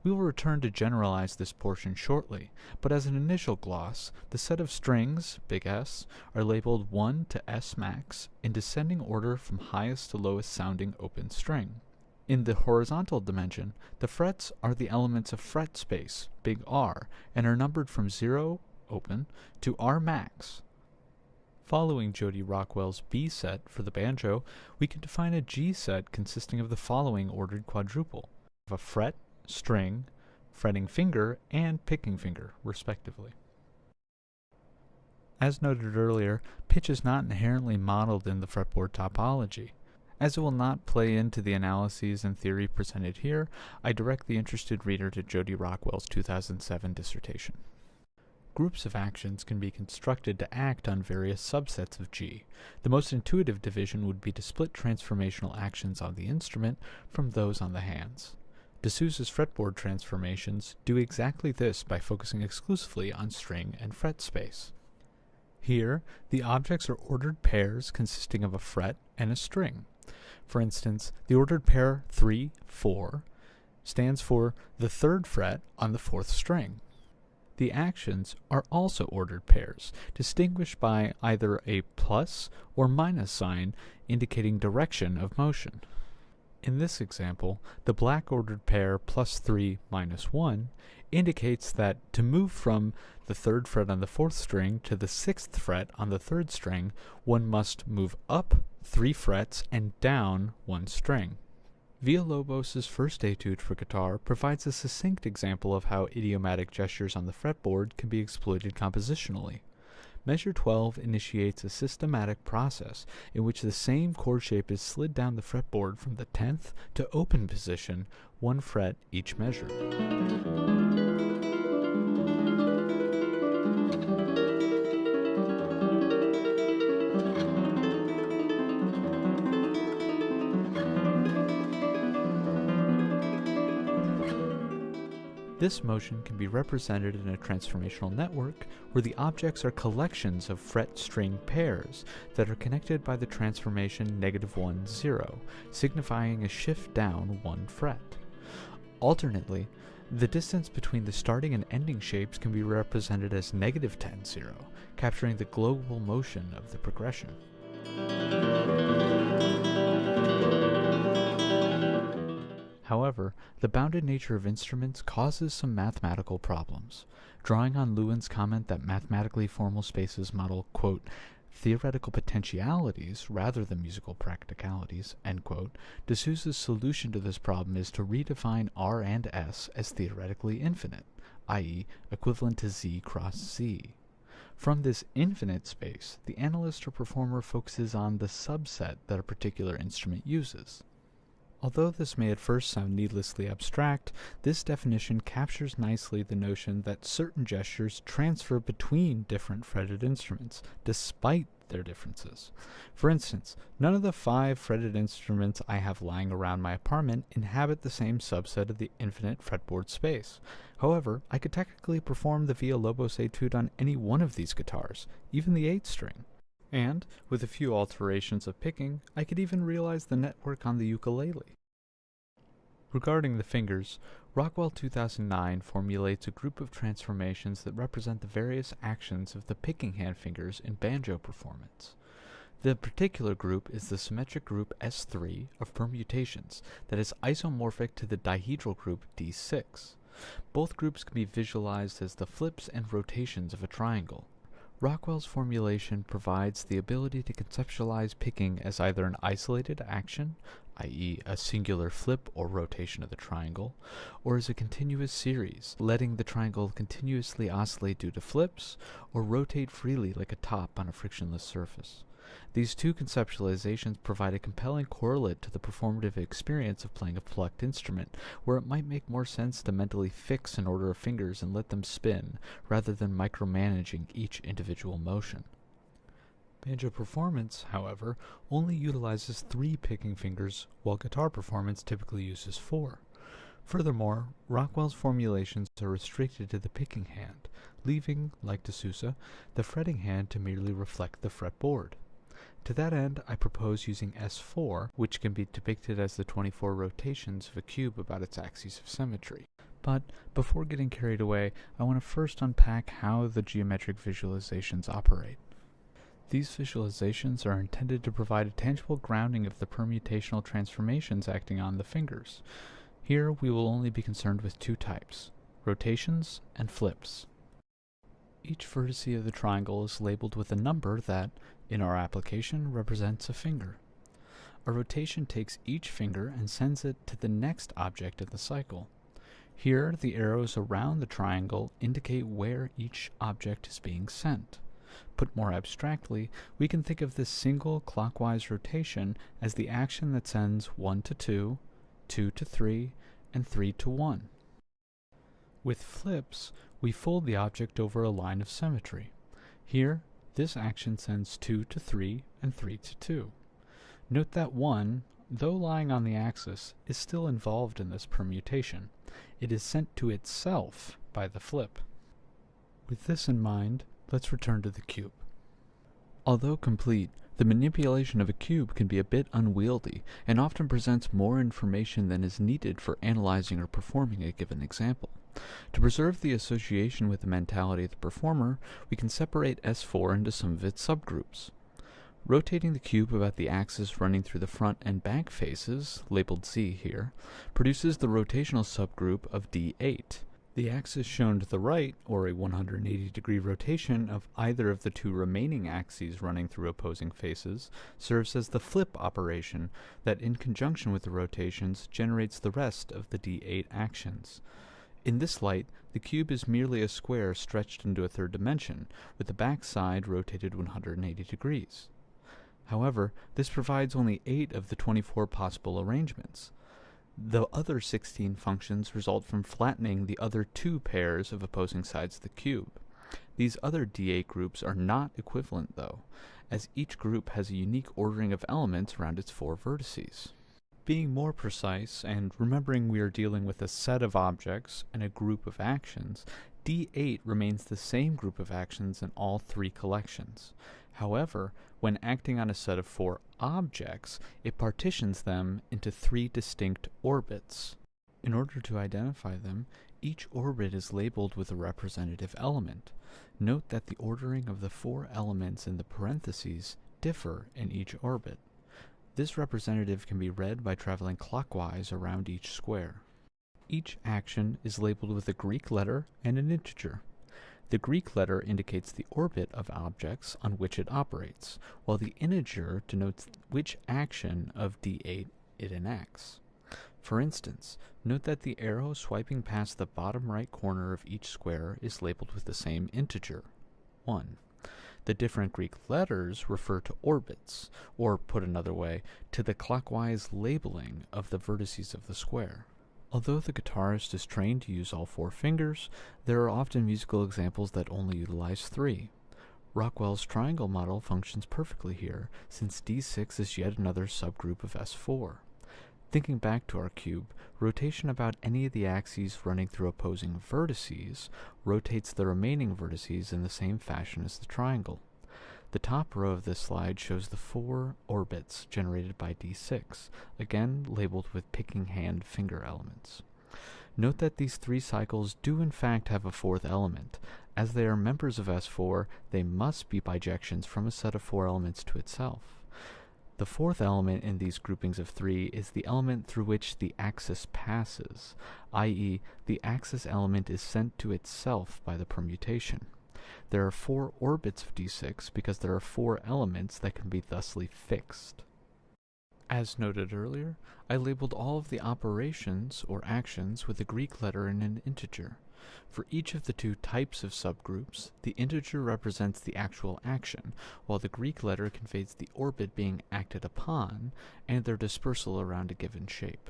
We will return to generalize this portion shortly, but as an initial gloss, the set of strings, big S, are labeled 1 to S max in descending order from highest to lowest sounding open string. In the horizontal dimension, the frets are the elements of fret space, big R, and are numbered from 0, open, to R max. Following Jody Rockwell's B set for the banjo, we can define a G set consisting of the following ordered quadruple: a fret, string, fretting finger, and picking finger, respectively. As noted earlier, pitch is not inherently modeled in the fretboard topology. As it will not play into the analyses and theory presented here, I direct the interested reader to Jody Rockwell's 2007 dissertation. Groups of actions can be constructed to act on various subsets of G. The most intuitive division would be to split transformational actions on the instrument from those on the hands. De Souza's fretboard transformations do exactly this by focusing exclusively on string and fret space. Here, the objects are ordered pairs consisting of a fret and a string. For instance, the ordered pair 3, 4 stands for the third fret on the fourth string. The actions are also ordered pairs, distinguished by either a plus or minus sign indicating direction of motion. In this example, the black ordered pair +3 -1 indicates that to move from the third fret on the fourth string to the sixth fret on the third string, one must move up 3 frets and down 1 string. Villalobos's first etude for guitar provides a succinct example of how idiomatic gestures on the fretboard can be exploited compositionally. Measure 12 initiates a systematic process in which the same chord shape is slid down the fretboard from the 10th to open position, 1 fret each measure. This motion can be represented in a transformational network where the objects are collections of fret-string pairs that are connected by the transformation -1, 0, signifying a shift down 1 fret. Alternately, the distance between the starting and ending shapes can be represented as -10, 0, capturing the global motion of the progression. However, the bounded nature of instruments causes some mathematical problems. Drawing on Lewin's comment that mathematically formal spaces model, quote, theoretical potentialities rather than musical practicalities, end quote, De Souza's solution to this problem is to redefine R and S as theoretically infinite, i.e., equivalent to Z cross Z. From this infinite space, the analyst or performer focuses on the subset that a particular instrument uses. Although this may at first sound needlessly abstract, this definition captures nicely the notion that certain gestures transfer between different fretted instruments, despite their differences. For instance, none of the 5 fretted instruments I have lying around my apartment inhabit the same subset of the infinite fretboard space. However, I could technically perform the Villalobos etude on any one of these guitars, even the 8-string. And, with a few alterations of picking, I could even realize the network on the ukulele. Regarding the fingers, Rockwell 2009 formulates a group of transformations that represent the various actions of the picking hand fingers in banjo performance. The particular group is the symmetric group S3 of permutations that is isomorphic to the dihedral group D6. Both groups can be visualized as the flips and rotations of a triangle. Rockwell's formulation provides the ability to conceptualize picking as either an isolated action, i.e. a singular flip or rotation of the triangle, or as a continuous series, letting the triangle continuously oscillate due to flips, or rotate freely like a top on a frictionless surface. These two conceptualizations provide a compelling correlate to the performative experience of playing a plucked instrument, where it might make more sense to mentally fix an order of fingers and let them spin, rather than micromanaging each individual motion. Banjo performance, however, only utilizes 3 picking fingers, while guitar performance typically uses 4. Furthermore, Rockwell's formulations are restricted to the picking hand, leaving, like de Souza, the fretting hand to merely reflect the fretboard. To that end, I propose using S4, which can be depicted as the 24 rotations of a cube about its axes of symmetry. But before getting carried away, I want to first unpack how the geometric visualizations operate. These visualizations are intended to provide a tangible grounding of the permutational transformations acting on the fingers. Here we will only be concerned with 2 types, rotations and flips. Each vertice of the triangle is labeled with a number that, in our application, represents a finger. A rotation takes each finger and sends it to the next object in the cycle. Here, the arrows around the triangle indicate where each object is being sent. Put more abstractly, we can think of this single clockwise rotation as the action that sends 1 to 2, 2 to 3, and 3 to 1. With flips, we fold the object over a line of symmetry. Here, this action sends 2 to 3 and 3 to 2. Note that 1, though lying on the axis, is still involved in this permutation. It is sent to itself by the flip. With this in mind, let's return to the cube. Although complete, the manipulation of a cube can be a bit unwieldy and often presents more information than is needed for analyzing or performing a given example. To preserve the association with the mentality of the performer, we can separate S4 into some of its subgroups. Rotating the cube about the axis running through the front and back faces, labeled Z here, produces the rotational subgroup of D8. The axis shown to the right, or a 180-degree rotation of either of the 2 remaining axes running through opposing faces, serves as the flip operation that, in conjunction with the rotations, generates the rest of the D8 actions. In this light, the cube is merely a square stretched into a 3rd dimension, with the back side rotated 180 degrees. However, this provides only 8 of the 24 possible arrangements. The other 16 functions result from flattening the other 2 pairs of opposing sides of the cube. These other D8 groups are not equivalent, though, as each group has a unique ordering of elements around its 4 vertices. Being more precise, and remembering we are dealing with a set of objects and a group of actions, D8 remains the same group of actions in all 3 collections. However, when acting on a set of 4 objects, it partitions them into 3 distinct orbits. In order to identify them, each orbit is labeled with a representative element. Note that the ordering of the 4 elements in the parentheses differ in each orbit. This representative can be read by traveling clockwise around each square. Each action is labeled with a Greek letter and an integer. The Greek letter indicates the orbit of objects on which it operates, while the integer denotes which action of D8 it enacts. For instance, note that the arrow swiping past the bottom right corner of each square is labeled with the same integer, 1. The different Greek letters refer to orbits, or put another way, to the clockwise labeling of the vertices of the square. Although the guitarist is trained to use all 4 fingers, there are often musical examples that only utilize 3. Rockwell's triangle model functions perfectly here, since D6 is yet another subgroup of S4. Thinking back to our cube, rotation about any of the axes running through opposing vertices rotates the remaining vertices in the same fashion as the triangle. The top row of this slide shows the 4 orbits generated by D6, again labeled with picking hand finger elements. Note that these 3 cycles do in fact have a 4th element. As they are members of S4, they must be bijections from a set of 4 elements to itself. The 4th element in these groupings of 3 is the element through which the axis passes, i.e., the axis element is sent to itself by the permutation. There are 4 orbits of D6 because there are 4 elements that can be thusly fixed. As noted earlier, I labeled all of the operations or actions with a Greek letter and an integer. For each of the two types of subgroups, the integer represents the actual action, while the Greek letter conveys the orbit being acted upon and their dispersal around a given shape.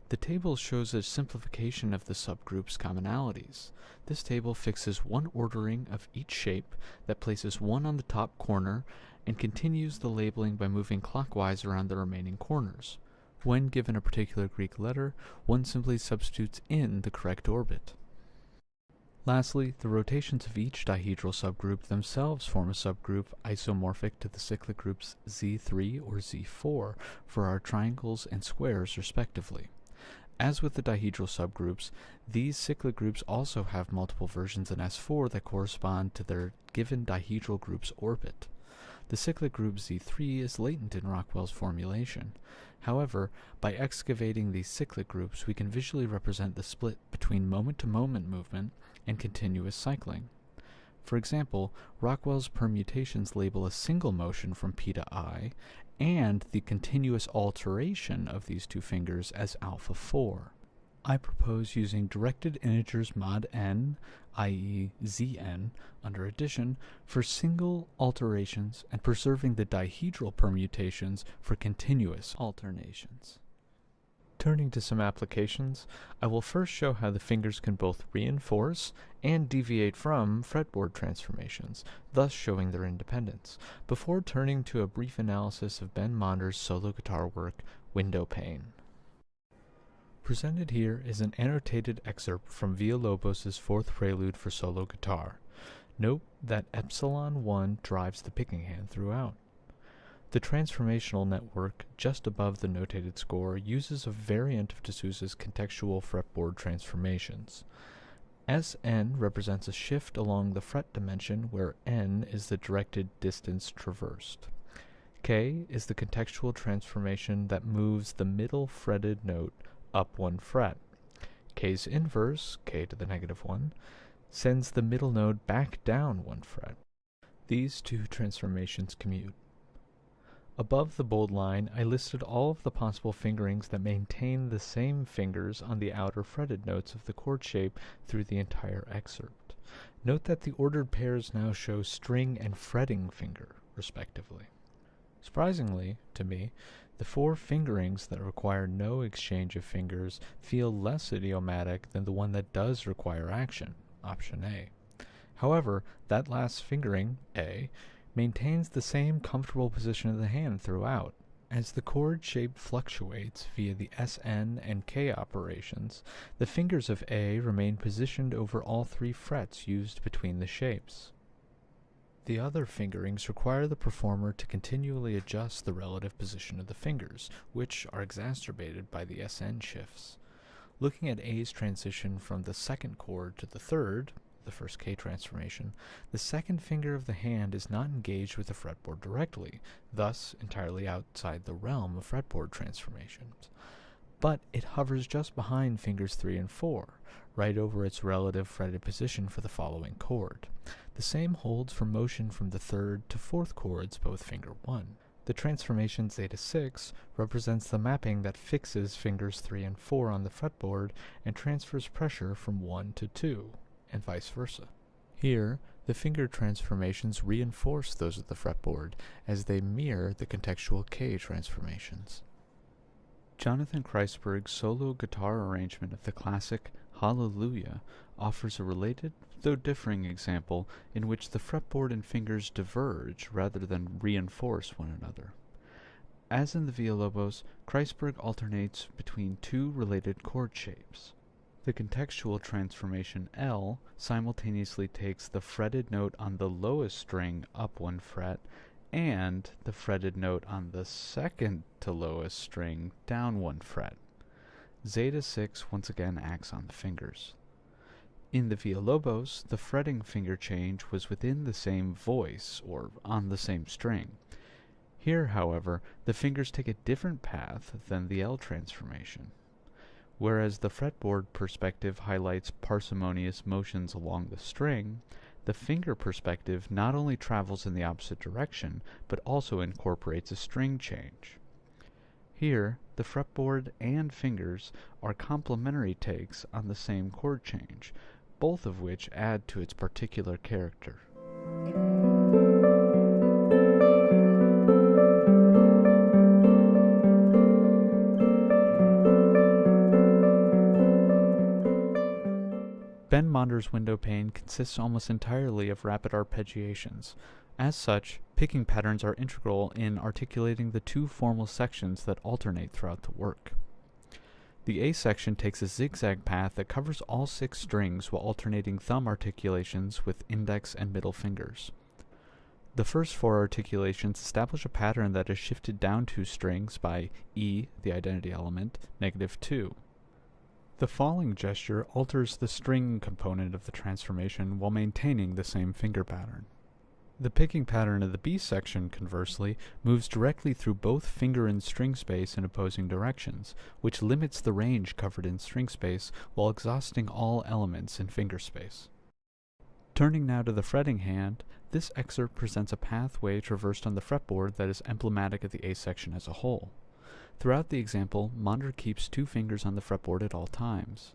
The table shows a simplification of the subgroup's commonalities. This table fixes one ordering of each shape that places one on the top corner and continues the labeling by moving clockwise around the remaining corners. When given a particular Greek letter, one simply substitutes in the correct orbit. Lastly, the rotations of each dihedral subgroup themselves form a subgroup isomorphic to the cyclic groups Z3 or Z4 for our triangles and squares respectively. As with the dihedral subgroups, these cyclic groups also have multiple versions in S4 that correspond to their given dihedral group's orbit. The cyclic group Z3 is latent in Rockwell's formulation. However, by excavating these cyclic groups, we can visually represent the split between moment-to-moment movement and continuous cycling. For example, Rockwell's permutations label a single motion from P to I, and the continuous alteration of these two fingers as alpha 4. I propose using directed integers mod n, i.e. Zn, under addition, for single alterations and preserving the dihedral permutations for continuous alternations. Turning to some applications, I will first show how the fingers can both reinforce and deviate from fretboard transformations, thus showing their independence, before turning to a brief analysis of Ben Monder's solo guitar work, Windowpane. Presented here is an annotated excerpt from Villalobos' fourth prelude for solo guitar. Note that epsilon 1 drives the picking hand throughout. The transformational network just above the notated score uses a variant of de Souza's contextual fretboard transformations. Sn represents a shift along the fret dimension where n is the directed distance traversed. K is the contextual transformation that moves the middle fretted note up one fret. K's inverse, k to the negative 1, sends the middle node back down one fret. These two transformations commute. Above the bold line, I listed all of the possible fingerings that maintain the same fingers on the outer fretted notes of the chord shape through the entire excerpt. Note that the ordered pairs now show string and fretting finger, respectively. Surprisingly, to me, the four fingerings that require no exchange of fingers feel less idiomatic than the one that does require action, option A. However, that last fingering, A, maintains the same comfortable position of the hand throughout. As the chord shape fluctuates via the Sn and K operations, the fingers of A remain positioned over all three frets used between the shapes. The other fingerings require the performer to continually adjust the relative position of the fingers, which are exacerbated by the Sn shifts. Looking at A's transition from the second chord to the third, the first K transformation, the second finger of the hand is not engaged with the fretboard directly, thus entirely outside the realm of fretboard transformations. But it hovers just behind fingers 3 and 4, right over its relative fretted position for the following chord. The same holds for motion from the third to fourth chords, both finger 1. The transformation Zeta 6 represents the mapping that fixes fingers 3 and 4 on the fretboard and transfers pressure from 1 to 2. And vice versa. Here, the finger transformations reinforce those of the fretboard as they mirror the contextual K transformations. Jonathan Kreisberg's solo guitar arrangement of the classic Hallelujah offers a related, though differing example in which the fretboard and fingers diverge rather than reinforce one another. As in the Villalobos, Kreisberg alternates between two related chord shapes. The contextual transformation L simultaneously takes the fretted note on the lowest string up one fret and the fretted note on the second to lowest string down one fret. Zeta 6 once again acts on the fingers. In the Villalobos, the fretting finger change was within the same voice, or on the same string. Here, however, the fingers take a different path than the L transformation. Whereas the fretboard perspective highlights parsimonious motions along the string, the finger perspective not only travels in the opposite direction, but also incorporates a string change. Here, the fretboard and fingers are complementary takes on the same chord change, both of which add to its particular character. Ben Monder's window pane consists almost entirely of rapid arpeggiations. As such, picking patterns are integral in articulating the two formal sections that alternate throughout the work. The A section takes a zigzag path that covers all 6 strings while alternating thumb articulations with index and middle fingers. The first 4 articulations establish a pattern that is shifted down 2 strings by E, the identity element, -2. The falling gesture alters the string component of the transformation while maintaining the same finger pattern. The picking pattern of the B section, conversely, moves directly through both finger and string space in opposing directions, which limits the range covered in string space while exhausting all elements in finger space. Turning now to the fretting hand, this excerpt presents a pathway traversed on the fretboard that is emblematic of the A section as a whole. Throughout the example, Monder keeps 2 fingers on the fretboard at all times.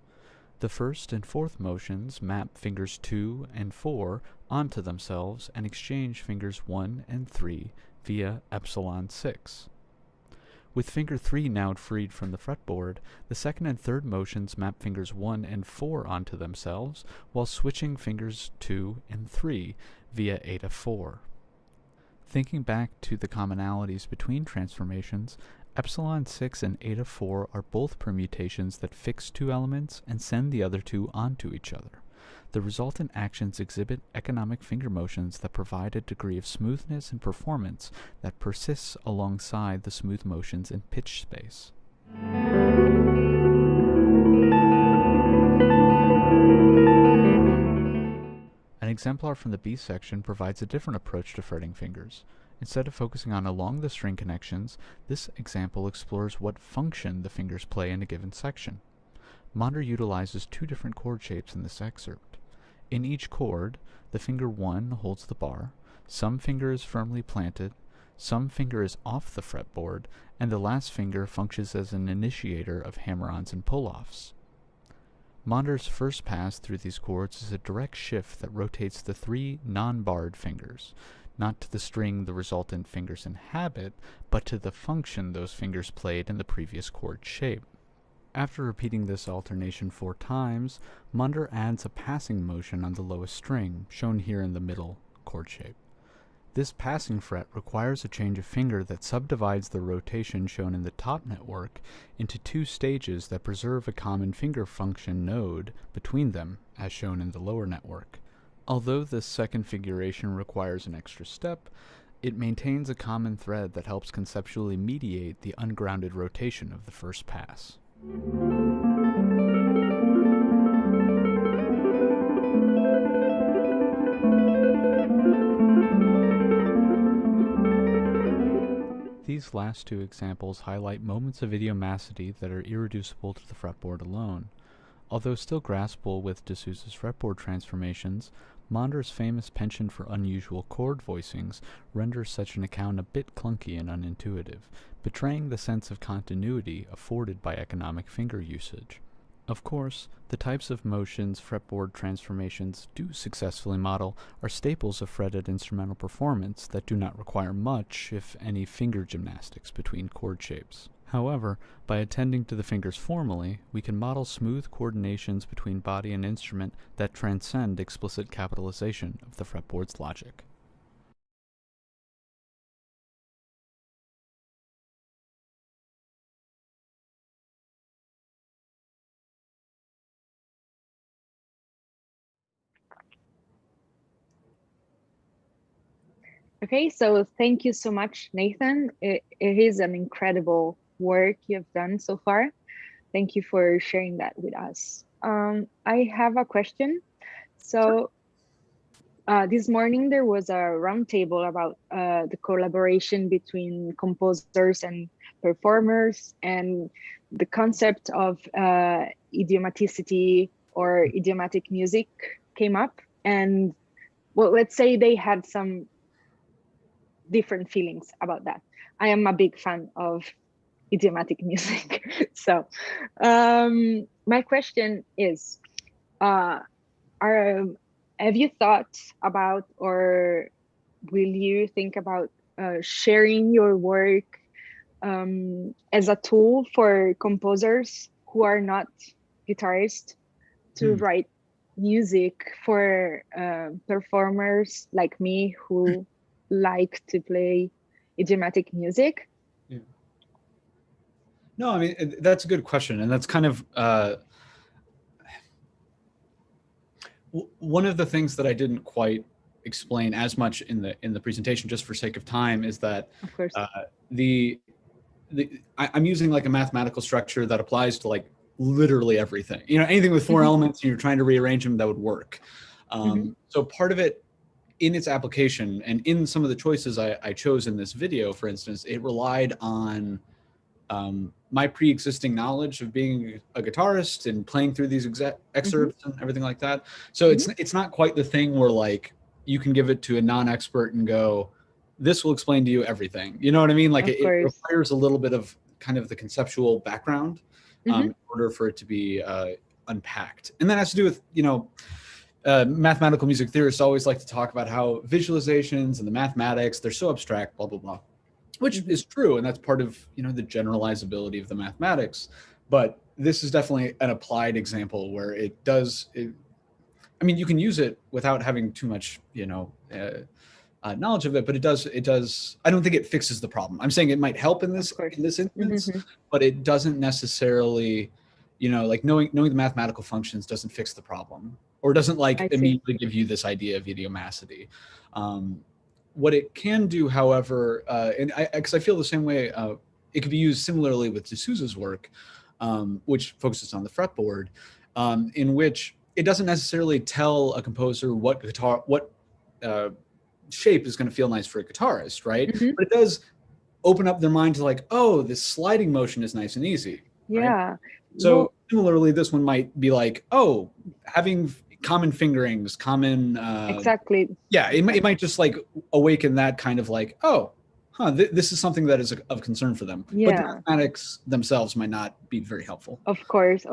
The first and fourth motions map fingers 2 and 4 onto themselves and exchange fingers 1 and 3 via epsilon 6. With finger 3 now freed from the fretboard, the second and third motions map fingers 1 and 4 onto themselves while switching fingers 2 and 3 via eta 4. Thinking back to the commonalities between transformations, epsilon 6 and eta 4 are both permutations that fix 2 elements and send the other 2 onto each other. The resultant actions exhibit economic finger motions that provide a degree of smoothness and performance that persists alongside the smooth motions in pitch space. An exemplar from the B section provides a different approach to fretting fingers. Instead of focusing on along the string connections, this example explores what function the fingers play in a given section. Monder utilizes 2 different chord shapes in this excerpt. In each chord, the finger 1 holds the bar, some finger is firmly planted, some finger is off the fretboard, and the last finger functions as an initiator of hammer-ons and pull-offs. Monder's first pass through these chords is a direct shift that rotates the 3 non-barred fingers, not to the string the resultant fingers inhabit, but to the function those fingers played in the previous chord shape. After repeating this alternation 4 times, Monder adds a passing motion on the lowest string, shown here in the middle chord shape. This passing fret requires a change of finger that subdivides the rotation shown in the top network into 2 stages that preserve a common finger function node between them, as shown in the lower network. Although this second configuration requires an extra step, it maintains a common thread that helps conceptually mediate the ungrounded rotation of the first pass. These last 2 examples highlight moments of idiomaticity that are irreducible to the fretboard alone. Although still graspable with de Souza's fretboard transformations, Monder's famous penchant for unusual chord voicings renders such an account a bit clunky and unintuitive, betraying the sense of continuity afforded by economic finger usage. Of course, the types of motions fretboard transformations do successfully model are staples of fretted instrumental performance that do not require much, if any, finger gymnastics between chord shapes. However, by attending to the fingers formally, we can model smooth coordinations between body and instrument that transcend explicit capitalization of the fretboard's logic. Okay, so thank you so much, Nathan. It is an incredible work you've done so far. Thank you for sharing that with us. I have a question. So this morning there was a roundtable about the collaboration between composers and performers, and the concept of idiomaticity or idiomatic music came up. And well, let's say they had some different feelings about that. I am a big fan of idiomatic music. So my question is, have you thought about, or will you think about sharing your work as a tool for composers who are not guitarists to write music for performers like me who like to play idiomatic music? Yeah. No, I mean, that's a good question. And that's kind of one of the things that I didn't quite explain as much in the presentation, just for sake of time, is that of course I'm using like a mathematical structure that applies to like literally everything. You know, anything with four elements, and you're trying to rearrange them, that would work. So part of it in its application and in some of the choices I chose in this video, for instance, it relied on my pre-existing knowledge of being a guitarist and playing through these excerpts and everything like that. So it's not quite the thing where like you can give it to a non-expert and go, this will explain to you everything. You know what I mean? Like it requires a little bit of kind of the conceptual background in order for it to be unpacked. And that has to do with, you know, mathematical music theorists always like to talk about how visualizations and the mathematics, they're so abstract, blah, blah, blah, which is true. And that's part of, you know, the generalizability of the mathematics. But this is definitely an applied example where it does, I mean, you can use it without having too much, you know, knowledge of it, but it does, I don't think it fixes the problem. I'm saying it might help in this instance, but it doesn't necessarily, you know, like knowing the mathematical functions doesn't fix the problem, or doesn't like immediately give you this idea of idiomacity. What it can do, however, and because I feel the same way, it could be used similarly with D'Souza's work, which focuses on the fretboard, in which it doesn't necessarily tell a composer what shape is going to feel nice for a guitarist, right? But it does open up their mind to like, oh, this sliding motion is nice and easy. Yeah. Right? So similarly, this one might be like, oh, having common fingerings, common. Exactly. Yeah, it might just like awaken that kind of like, oh, this is something that is of concern for them. Yeah. But the mathematics themselves might not be very helpful. Of course.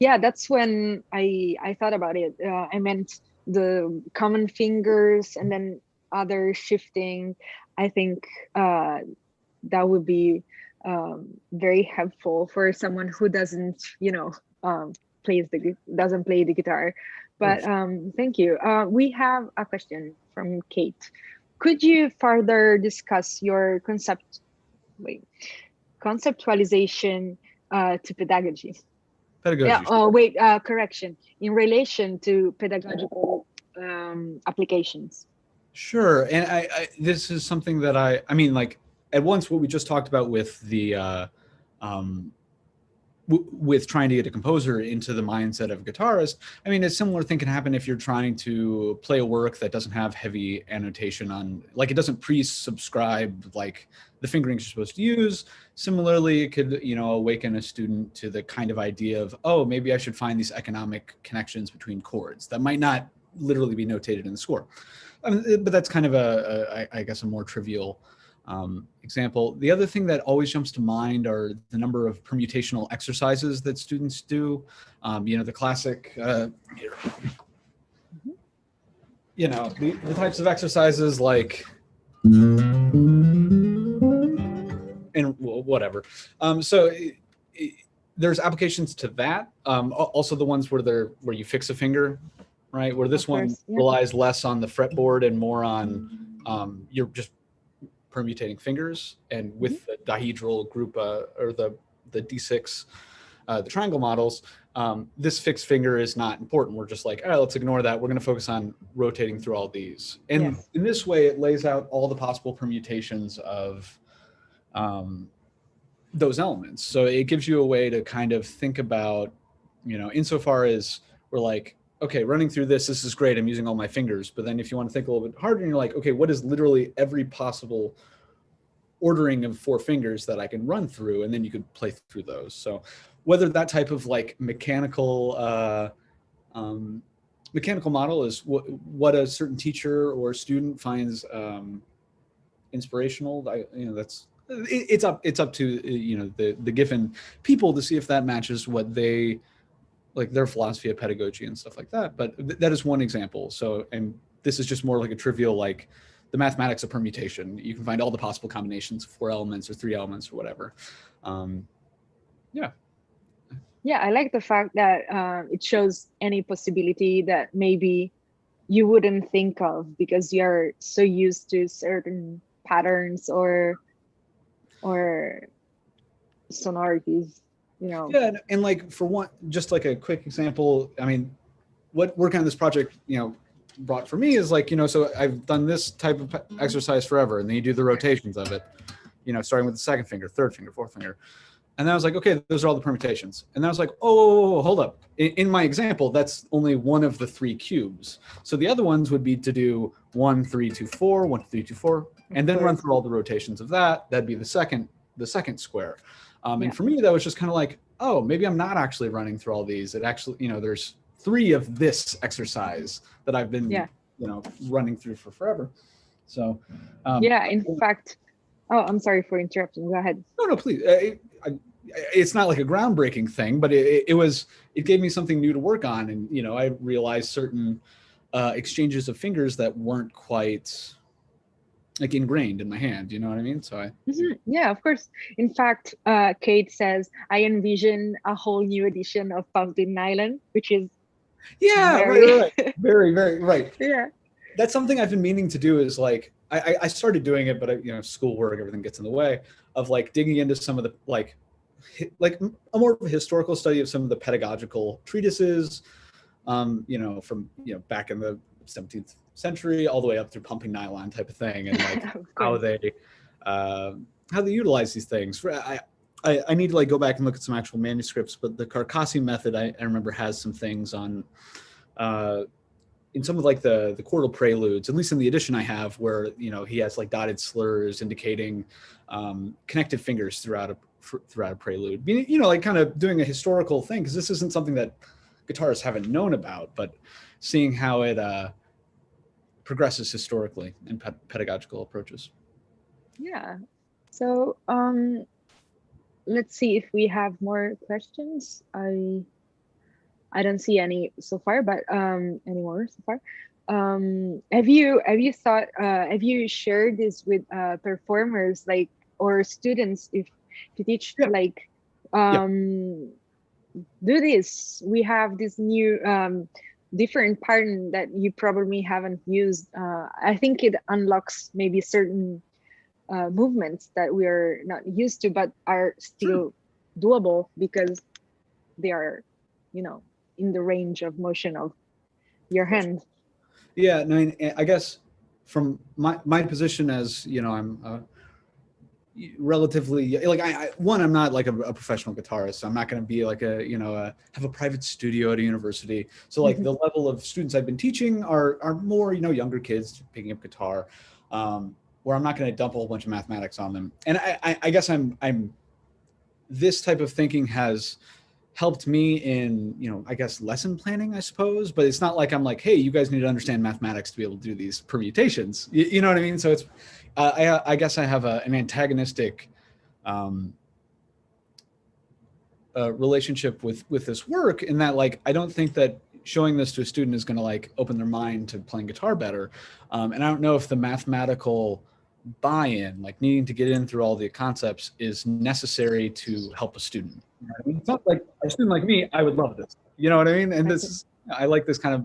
Yeah, that's when I thought about it. I meant the common fingers and then other shifting. I think that would be very helpful for someone who doesn't, you know, doesn't play the guitar. But thank you. We have a question from Kate. Could you further discuss your conceptualization to pedagogy? Pedagogy. Correction. In relation to pedagogical applications. Sure, and I this is something that I mean, like at once what we just talked about with the with trying to get a composer into the mindset of a guitarist. I mean, a similar thing can happen if you're trying to play a work that doesn't have heavy annotation on, like it doesn't pre-subscribe like the fingerings you're supposed to use. Similarly, it could, you know, awaken a student to the kind of idea of, oh, maybe I should find these economic connections between chords that might not literally be notated in the score. But that's kind of I guess a more trivial example. The other thing that always jumps to mind are the number of permutational exercises that students do. You know, the classic, you know, the types of exercises like, and whatever. So there's applications to that. Also the ones where you fix a finger, right? Where this one relies less on the fretboard and more on you're just permutating fingers, and with the dihedral group or the D6, the triangle models, this fixed finger is not important. We're just like, all right, let's ignore that. We're going to focus on rotating through all these. And in this way, it lays out all the possible permutations of those elements. So it gives you a way to kind of think about, you know, insofar as we're like, okay, running through this is great. I'm using all my fingers. But then if you want to think a little bit harder, and you're like, okay, what is literally every possible ordering of four fingers that I can run through? And then you could play through those. So whether that type of like mechanical model is what a certain teacher or student finds inspirational, you know, that's it's up to you know the given people to see if that matches what they like, their philosophy of pedagogy and stuff like that. But that is one example. So, and this is just more like a trivial, like the mathematics of permutation. You can find all the possible combinations of 4 elements or 3 elements or whatever. Yeah. Yeah, I like the fact that it shows any possibility that maybe you wouldn't think of because you're so used to certain patterns or sonorities, you know. Yeah, and like for one, just like a quick example, I mean, what working on this project, you know, brought for me is like, you know, so I've done this type of exercise forever, and then you do the rotations of it, you know, starting with the second finger, third finger, fourth finger. And then I was like, okay, those are all the permutations. And then I was like, oh, hold up. In my example, that's only one of the 3 cubes. So the other ones would be to do 1, 3, 2, 4, 1, 3, 2, 4, and then run through all the rotations of that. That'd be the second square. And for me, that was just kind of like, oh, maybe I'm not actually running through all these. It actually, you know, there's 3 of this exercise that I've been, you know, running through for forever. So, yeah, in fact, oh, I'm sorry for interrupting. Go ahead. No, please. It's not like a groundbreaking thing, but it gave me something new to work on. And, you know, I realized certain exchanges of fingers that weren't quite like ingrained in my hand. You know what I mean? So yeah, of course. In fact, Kate says, I envision a whole new edition of Pumpkin Island, which is right. Very, very right. Yeah. That's something I've been meaning to do is like, I started doing it, but you know, schoolwork, everything gets in the way of like digging into some of the like a more of a historical study of some of the pedagogical treatises, you know, from, you know, back in the 17th century all the way up through pumping nylon type of thing, and like how they utilize these things. I need to like go back and look at some actual manuscripts, but the Carcassi method I remember has some things on in some of like the chordal preludes, at least in the edition I have, where, you know, he has like dotted slurs indicating connected fingers throughout a prelude. You know, like kind of doing a historical thing, because this isn't something that guitarists haven't known about, but seeing how it progresses historically in pedagogical approaches. Yeah. So let's see if we have more questions. I don't see any so far, but anymore so far. Have you thought? Have you shared this with performers, like, or students, if to teach like do this? We have this new different pattern that you probably haven't used. I think it unlocks maybe certain movements that we are not used to, but are still doable because they are, you know, in the range of motion of your hand. Yeah, no, I guess from my position as, you know, I'm relatively like I'm not like a professional guitarist. So I'm not going to be like a, you know, have a private studio at a university. So like the level of students I've been teaching are more, you know, younger kids picking up guitar, where I'm not going to dump a whole bunch of mathematics on them. And I guess I'm this type of thinking has helped me in, you know, I guess lesson planning, I suppose, but it's not like I'm like, hey, you guys need to understand mathematics to be able to do these permutations. You know what I mean? So it's, I guess I have an antagonistic relationship with this work, in that like, I don't think that showing this to a student is going to like open their mind to playing guitar better. And I don't know if the mathematical buy-in, like needing to get in through all the concepts, is necessary to help a student. You know what I mean? It's not like a student like me, I would love this. You know what I mean? And this is, I like this kind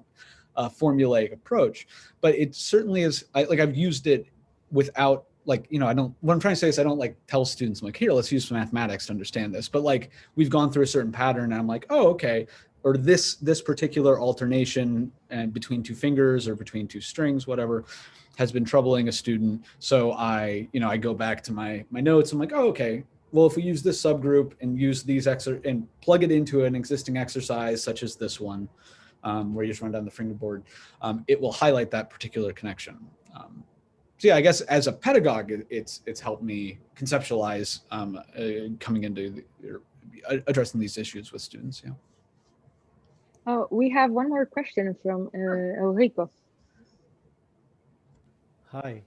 of formulaic approach, but it certainly is. I've used it without like, you know, what I'm trying to say is I don't like tell students, I'm like, here, let's use some mathematics to understand this. But like, we've gone through a certain pattern and I'm like, oh, okay. Or this particular alternation and between 2 fingers or between 2 strings, whatever, has been troubling a student. So I go back to my notes. I'm like, oh, okay. Well, if we use this subgroup and use these and plug it into an existing exercise, such as this one, where you just run down the fingerboard, it will highlight that particular connection. So yeah, I guess as a pedagogue, it's helped me conceptualize coming into addressing these issues with students. Yeah. Oh, we have one more question from Enrico. Hi.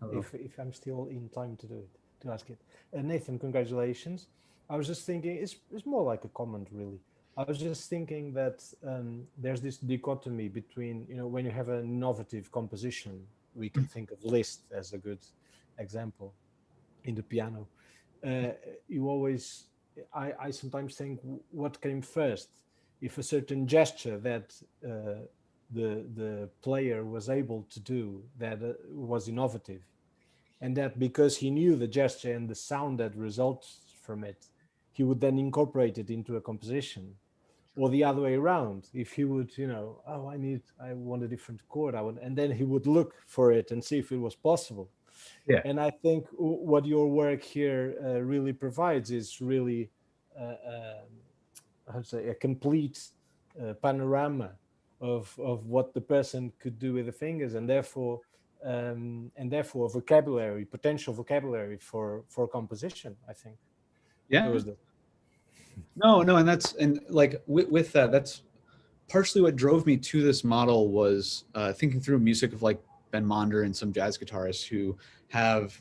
Hello. If I'm still in time to do it. to ask it. Nathan, congratulations. I was just thinking, it's more like a comment, really. I was just thinking that there's this dichotomy between, when you have an innovative composition, we can think of Liszt as a good example in the piano. You always, I sometimes think, what came first? If a certain gesture that the player was able to do that was innovative, and that because he knew the gesture and the sound that results from it, he would then incorporate it into a composition. Or the other way around, if he would, oh, I want a different chord, and then he would look for it and see if it was possible. Yeah. And I think what your work here really provides is really, how to say, a complete panorama of what the person could do with the fingers, and therefore vocabulary, potential vocabulary for composition, I think. Yeah. No, and like with that, that's partially what drove me to this model was thinking through music of like Ben Monder and some jazz guitarists who have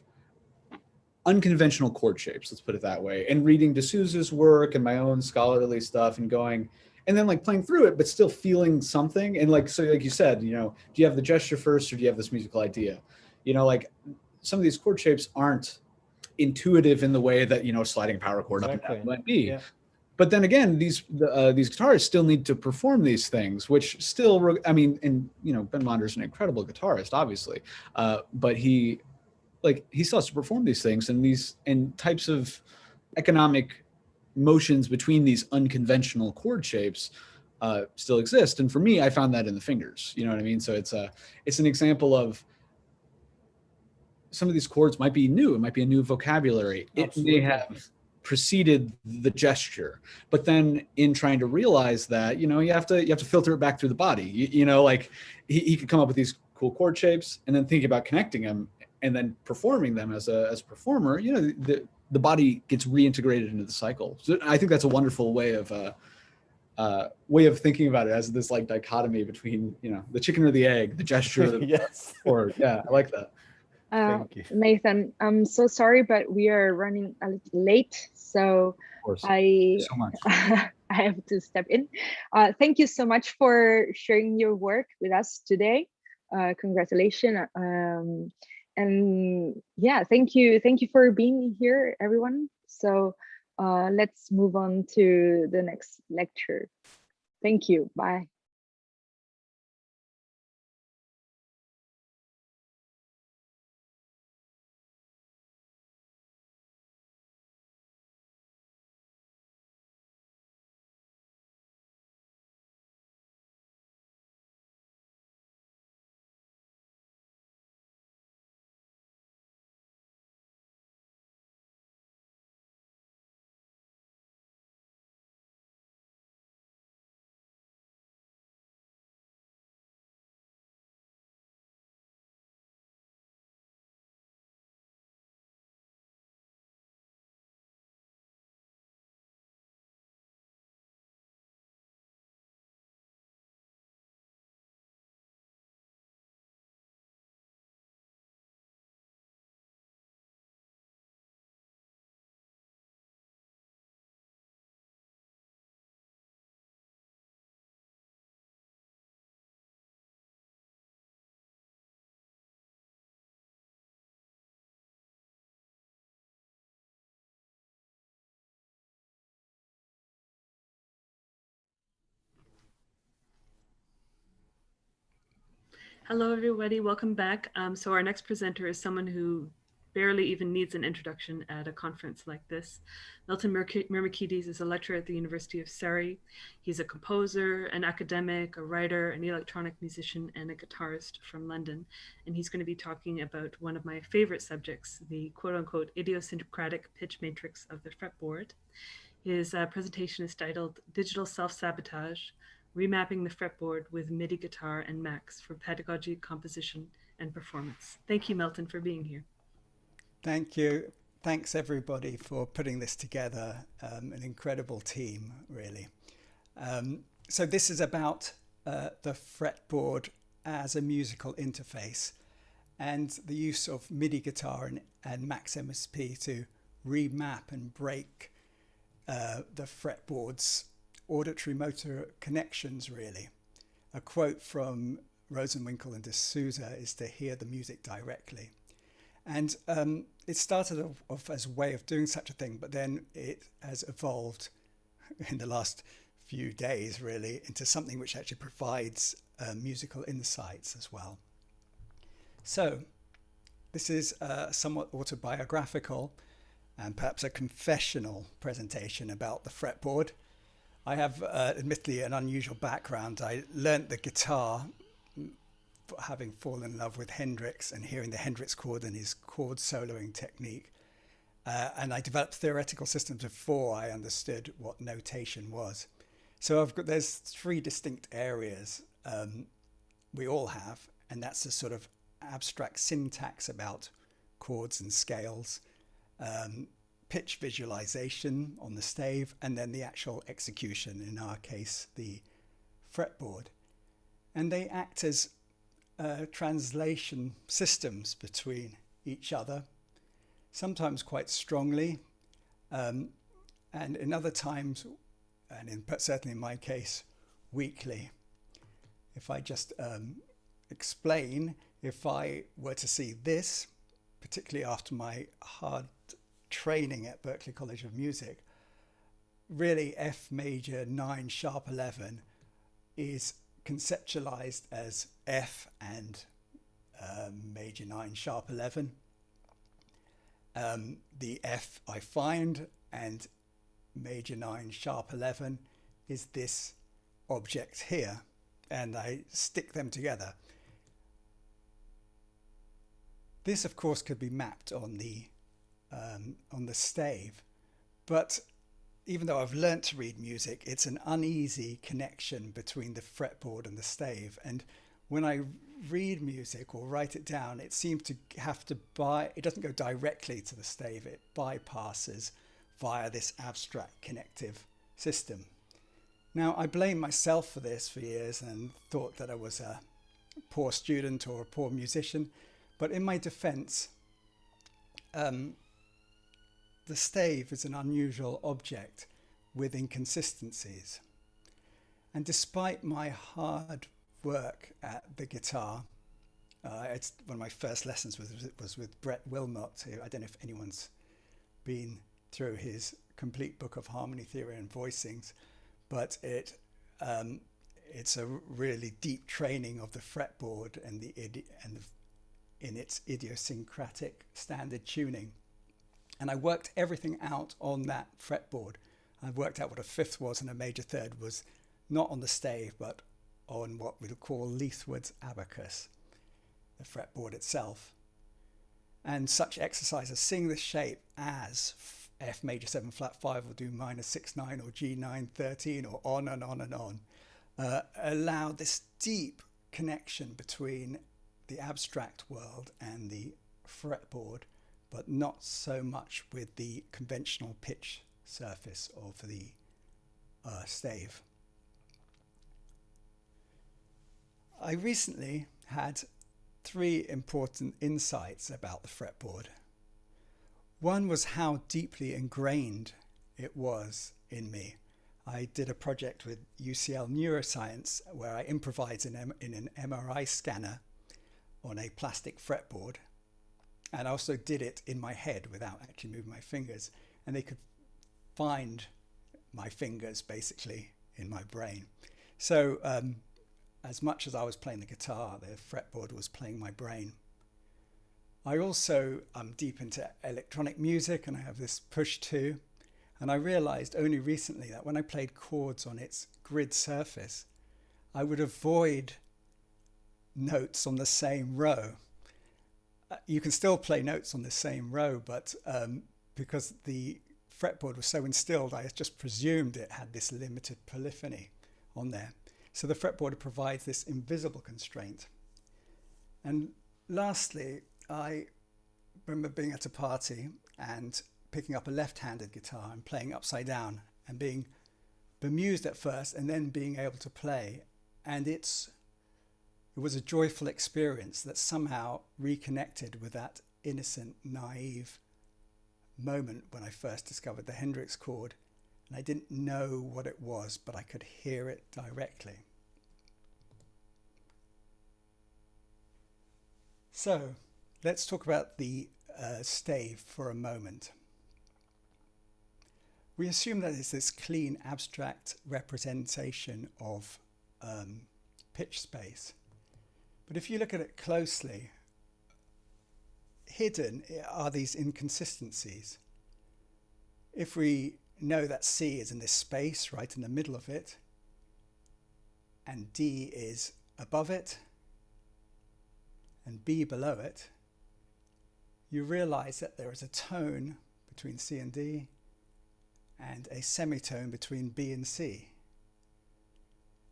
unconventional chord shapes, let's put it that way, and reading D'Souza's work and my own scholarly stuff and going, and then like playing through it, but still feeling something. And like, so like you said, do you have the gesture first or do you have this musical idea? Like some of these chord shapes aren't intuitive in the way that, sliding a power chord up and down might be. Yeah. But then again, these guitarists still need to perform these things, which still, Ben Monder's an incredible guitarist, obviously, but he still has to perform these things, and types of economic motions between these unconventional chord shapes still exist. And for me, I found that in the fingers. You know what I mean? So it's an example of some of these chords might be new. It might be a new vocabulary. Absolutely. It may have preceded the gesture, but then in trying to realize that, you have to filter it back through the body. Like he could come up with these cool chord shapes and then thinking about connecting them and then performing them as a performer, the body gets reintegrated into the cycle. So I think that's a wonderful way of thinking about it, as this like dichotomy between, the chicken or the egg, the gesture. Yes. Or yeah, I like that. Thank you. Nathan, I'm so sorry, but we are running a little late, so I have to step in. Thank you so much for sharing your work with us today. Congratulations. And yeah, thank you for being here, everyone. So let's move on to the next lecture. Thank you. Bye. Hello, everybody. Welcome back. So our next presenter is someone who barely even needs an introduction at a conference like this. Milton Myrmikides is a lecturer at the University of Surrey. He's a composer, an academic, a writer, an electronic musician, and a guitarist from London. And he's going to be talking about one of my favorite subjects, the quote-unquote idiosyncratic pitch matrix of the fretboard. His presentation is titled Digital Self-Sabotage, Remapping the Fretboard with MIDI Guitar and Macs for Pedagogy, Composition, and Performance. Thank you, Milton, for being here. Thank you. Thanks, everybody, for putting this together. An incredible team, really. So this is about the fretboard as a musical interface. and the use of MIDI guitar and Max MSP to remap and break the fretboard's auditory motor connections, really. A quote from Rosenwinkel and D'Souza is to hear the music directly. And it started off as a way of doing such a thing, but then it has evolved in the last few days, really, into something which actually provides musical insights as well. So this is somewhat autobiographical and perhaps a confessional presentation about the fretboard. I have admittedly an unusual background. I learnt the guitar having fallen in love with Hendrix and hearing the Hendrix chord and his chord soloing technique. And I developed theoretical systems before I understood what notation was. So there's three distinct areas we all have, and that's the sort of abstract syntax about chords and scales, pitch visualization on the stave, and then the actual execution, in our case, the fretboard. And they act as translation systems between each other, sometimes quite strongly, and in other times, but certainly in my case, weakly. If I just explain, if I were to see this, particularly after my hard training at Berklee College of Music, really F major 9 sharp 11 is conceptualized as F and major 9 sharp 11. The F I find and major 9 sharp 11 is this object here, and I stick them together. This, of course, could be mapped on the stave, but even though I've learnt to read music, it's an uneasy connection between the fretboard and the stave. And when I read music or write it down, it seems to have to it doesn't go directly to the stave, it bypasses via this abstract connective system. Now, I blame myself for this for years and thought that I was a poor student or a poor musician, but in my defense, the stave is an unusual object with inconsistencies. And despite my hard work at the guitar, it's one of my first lessons was with Brett Wilmot, who I don't know if anyone's been through his complete book of harmony theory and voicings, but it's a really deep training of the fretboard and in its idiosyncratic standard tuning. And I worked everything out on that fretboard. I worked out what a fifth was and a major third was, not on the stave, but on what we would call Leithwood's abacus, the fretboard itself. And such exercises, seeing the shape as F major 7 flat 5 will do minus 6 9 or G 9 13 or on and on and on, allow this deep connection between the abstract world and the fretboard, but not so much with the conventional pitch surface of the stave. I recently had 3 important insights about the fretboard. One was how deeply ingrained it was in me. I did a project with UCL Neuroscience where I improvised in an MRI scanner on a plastic fretboard. And I also did it in my head without actually moving my fingers. And they could find my fingers basically in my brain. So as much as I was playing the guitar, the fretboard was playing my brain. I also am deep into electronic music, and I have this Push 2. And I realized only recently that when I played chords on its grid surface, I would avoid notes on the same row. You can still play notes on the same row, but because the fretboard was so instilled, I just presumed it had this limited polyphony on there. So the fretboard provides this invisible constraint. And lastly, I remember being at a party and picking up a left-handed guitar and playing upside down and being bemused at first and then being able to play. And it's It was a joyful experience that somehow reconnected with that innocent, naive moment when I first discovered the Hendrix chord. And I didn't know what it was, but I could hear it directly. So let's talk about the stave for a moment. We assume that it's this clean, abstract representation of pitch space. But if you look at it closely, hidden are these inconsistencies. If we know that C is in this space right in the middle of it, and D is above it, and B below it, you realize that there is a tone between C and D, and a semitone between B and C.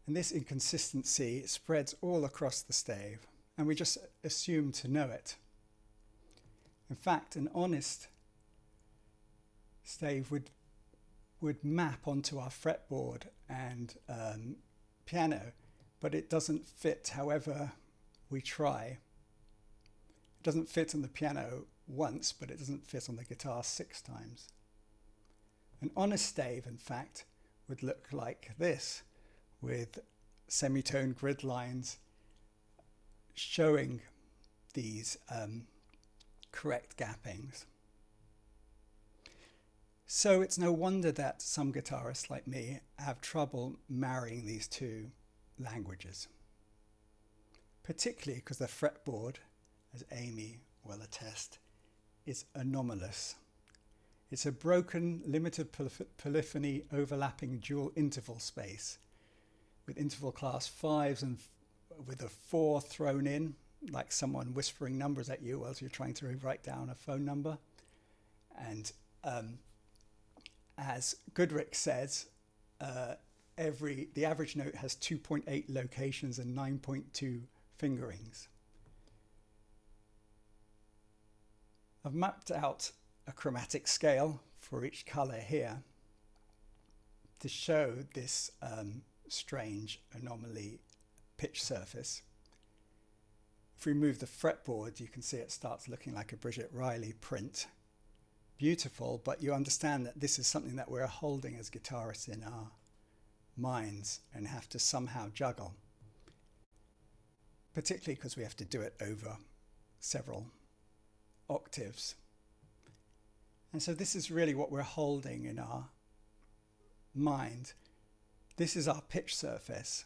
And this inconsistency spreads all across the stave, and we just assume to know it. In fact, an honest stave would map onto our fretboard and piano, but it doesn't fit however we try. It doesn't fit on the piano once, but it doesn't fit on the guitar 6 times. An honest stave, in fact, would look like this, with semitone grid lines showing these correct gappings. So it's no wonder that some guitarists like me have trouble marrying these two languages, particularly because the fretboard, as Amy will attest, is anomalous. It's a broken, limited polyphony overlapping dual interval space with interval class 5s and with a 4 thrown in, like someone whispering numbers at you whilst you're trying to write down a phone number. And as Goodrich says, the average note has 2.8 locations and 9.2 fingerings. I've mapped out a chromatic scale for each color here to show this strange anomaly pitch surface. If we move the fretboard, you can see it starts looking like a Bridget Riley print. Beautiful, but you understand that this is something that we're holding as guitarists in our minds and have to somehow juggle, particularly because we have to do it over several octaves. And so this is really what we're holding in our mind. This is our pitch surface,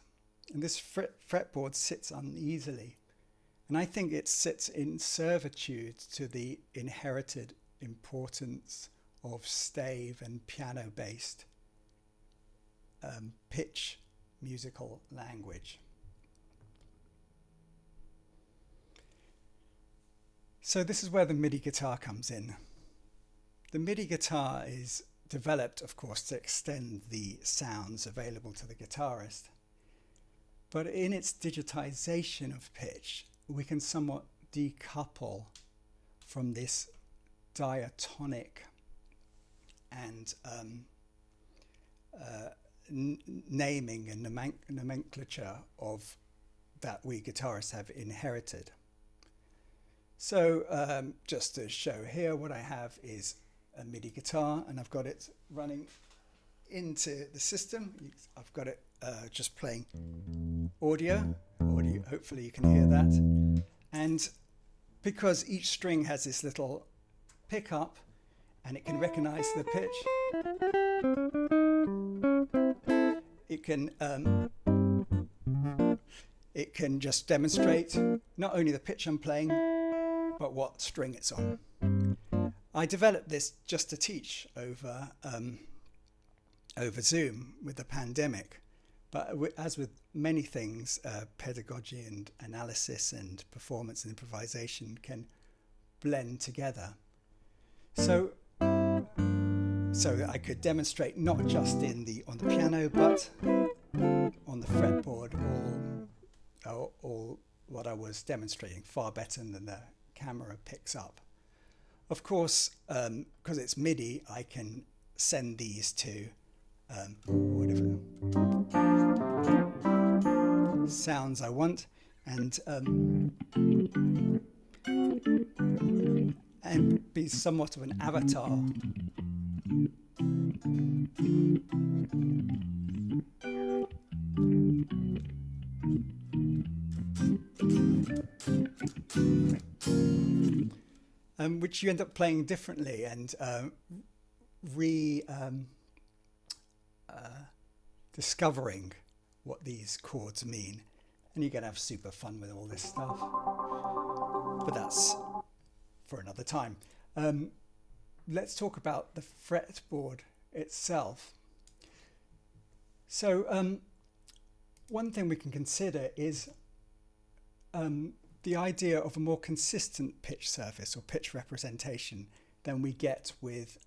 and this fretboard sits uneasily. And I think it sits in servitude to the inherited importance of stave and piano-based pitch musical language. So this is where the MIDI guitar comes in. The MIDI guitar is developed, of course, to extend the sounds available to the guitarist. But in its digitization of pitch, we can somewhat decouple from this diatonic and naming and nomenclature of that we guitarists have inherited. So just to show here, what I have is a MIDI guitar, and I've got it running into the system. I've got it just playing audio. Hopefully you can hear that. And because each string has this little pickup and it can recognize the pitch, it can just demonstrate not only the pitch I'm playing, but what string it's on. I developed this just to teach over Zoom with the pandemic. But as with many things, pedagogy and analysis and performance and improvisation can blend together. So I could demonstrate not just on the piano, but on the fretboard, all what I was demonstrating far better than the camera picks up. Of course, because it's MIDI, I can send these to whatever sounds I want, and be somewhat of an avatar. Which you end up playing differently and discovering what these chords mean. And you can have super fun with all this stuff. But that's for another time. Let's talk about the fretboard itself. So one thing we can consider is the idea of a more consistent pitch surface or pitch representation than we get with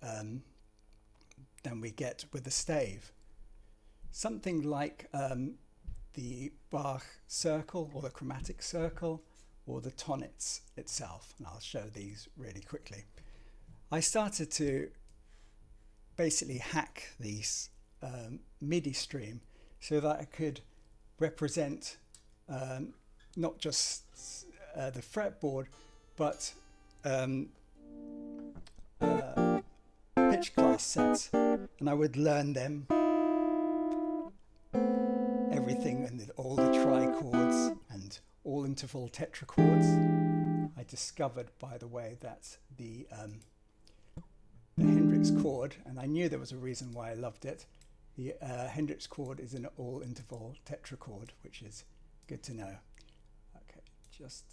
the stave. Something like the Bach circle or the chromatic circle or the tonets itself, and I'll show these really quickly. I started to basically hack these MIDI stream so that I could represent not just the fretboard, but pitch class sets, and I would learn them, everything, and all the trichords and all interval tetrachords. I discovered, by the way, that the Hendrix chord, and I knew there was a reason why I loved it. The Hendrix chord is an all interval tetrachord, which is good to know. Okay, just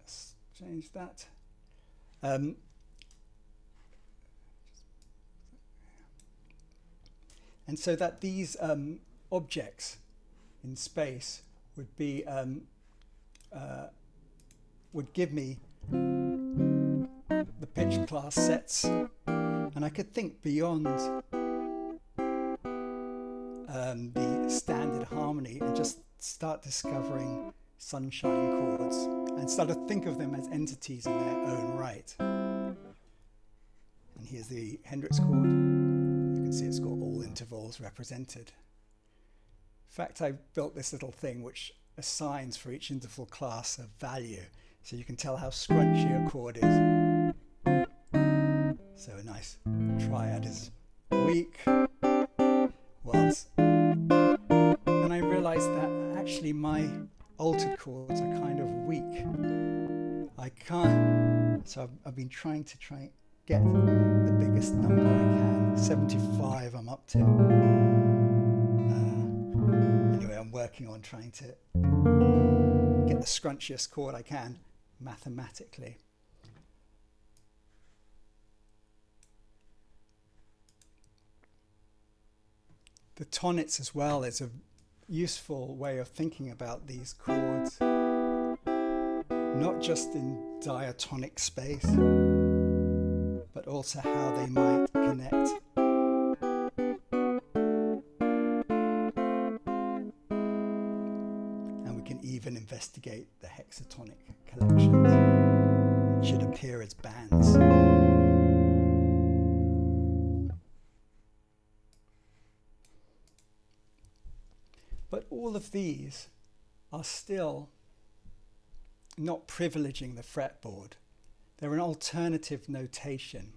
let's change that. And so that these objects in space would be would give me the pitch class sets, and I could think beyond the standard harmony and just start discovering sunshine chords and start to think of them as entities in their own right. And here's the Hendrix chord. You can see it's got all intervals represented. In fact, I built this little thing which assigns for each interval class a value, so you can tell how scrunchy a chord is. So a nice triad is weak, whilst then I realized that actually my altered chords are kind of weak. I can't, so I've been trying to get the biggest number I can. 75 I'm up to. Anyway, I'm working on trying to get the scrunchiest chord I can mathematically. The tonets as well is a useful way of thinking about these chords, not just in diatonic space, but also how they might connect. And we can even investigate the hexatonic collections, which should appear as bands. But all of these are still not privileging the fretboard. They're an alternative notation.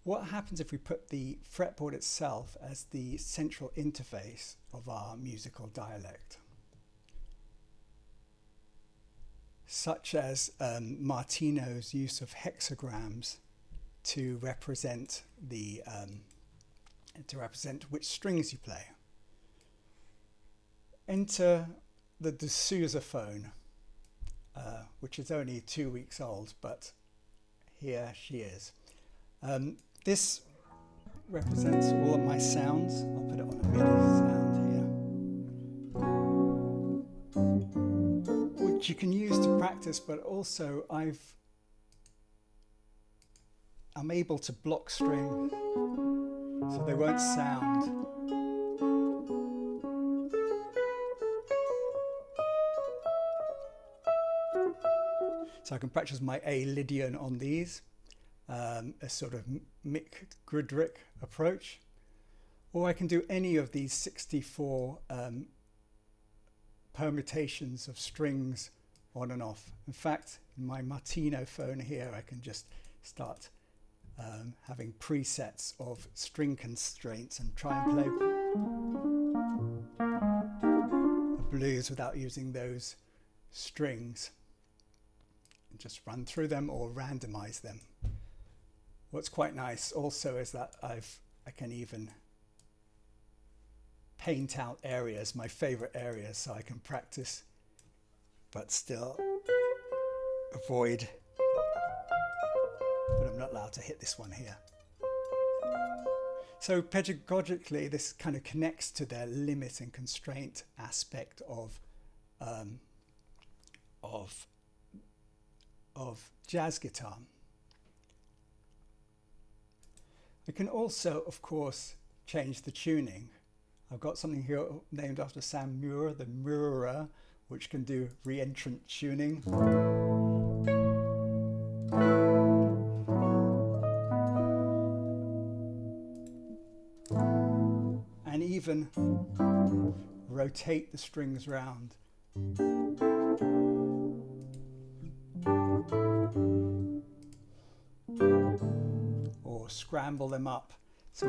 What happens if we put the fretboard itself as the central interface of our musical dialect? Such as Martino's use of hexagrams to represent which strings you play. Enter the de Sousaphone, which is only 2 weeks old, but here she is. This represents all of my sounds. I'll put it on a MIDI sound here, which you can use to practice, but also I'm able to block strings so they won't sound. So I can practice my A Lydian on these, a sort of Mick Goodrick approach, or I can do any of these 64 permutations of strings on and off. In fact, in my Martino phone here, I can just start having presets of string constraints and try and play a blues without using those strings. Just run through them or randomize them. What's quite nice also is that I can even paint out areas, my favorite areas, so I can practice but still avoid, but I'm not allowed to hit this one here. So pedagogically, this kind of connects to their limit and constraint aspect of jazz guitar. I can also, of course, change the tuning. I've got something here named after Sam Muir, the Mirror, which can do re-entrant tuning. And even rotate the strings round. Or scramble them up. So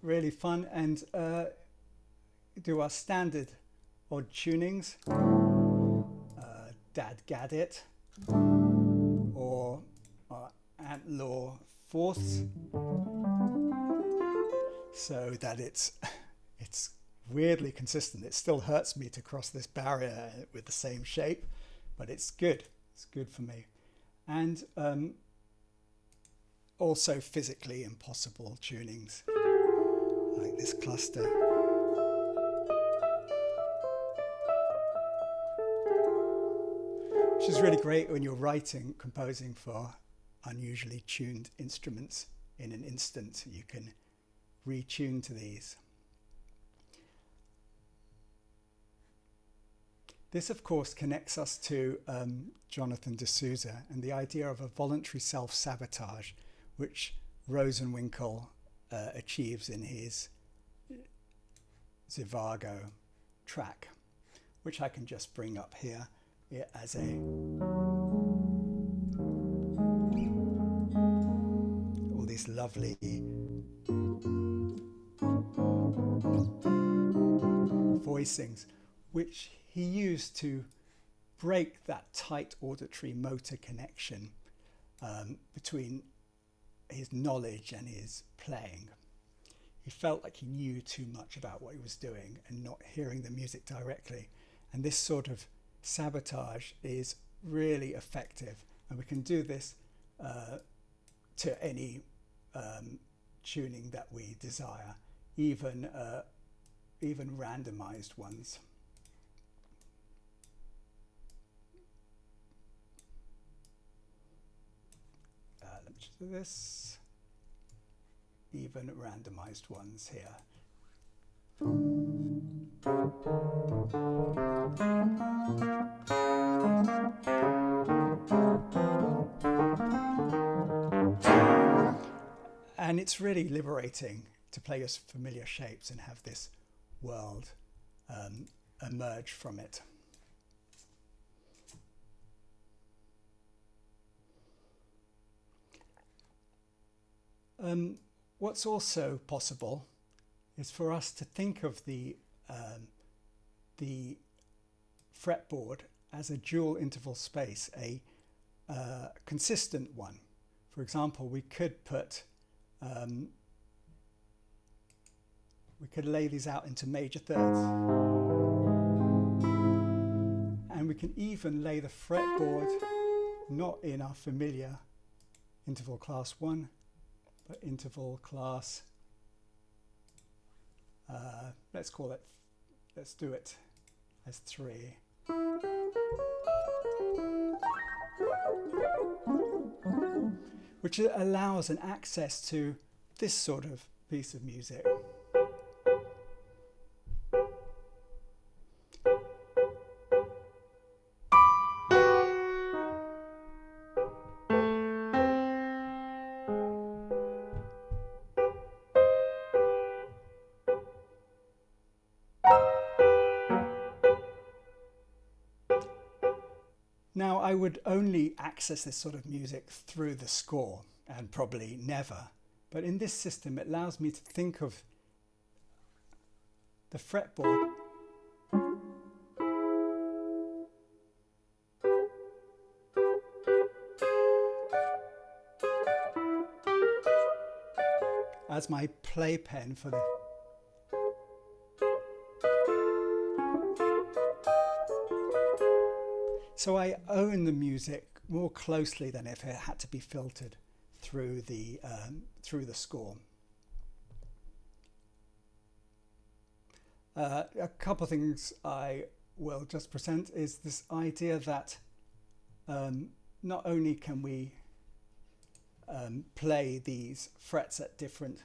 really fun, and do our standard odd tunings, Dad Gaddit, or Ant Law fourths, so that it's weirdly consistent. It still hurts me to cross this barrier with the same shape, but it's good. It's good for me. And also physically impossible tunings, like this cluster. Which is really great when you're writing, composing for unusually tuned instruments in an instant. You can retune to these. This, of course, connects us to Jonathan D'Souza and the idea of a voluntary self-sabotage, which Rosenwinkel achieves in his Zhivago track, which I can just bring up here as all these lovely voicings, which he used to break that tight auditory motor connection between his knowledge and his playing. He felt like he knew too much about what he was doing and not hearing the music directly. And this sort of sabotage is really effective. And we can do this to any tuning that we desire, even randomized ones. Let me just do this. Even randomized ones here. And it's really liberating to play as familiar shapes and have this world emerge from it. What's also possible is for us to think of the fretboard as a dual interval space, a consistent one. For example, we could lay these out into major thirds, and we can even lay the fretboard not in our familiar interval class 1, but interval class, let's do it as 3. Which allows an access to this sort of piece of music. Now, I would only access this sort of music through the score, and probably never. But in this system, it allows me to think of the fretboard as my playpen for the so I own the music more closely than if it had to be filtered through the score. A couple of things I will just present is this idea that not only can we play these frets at different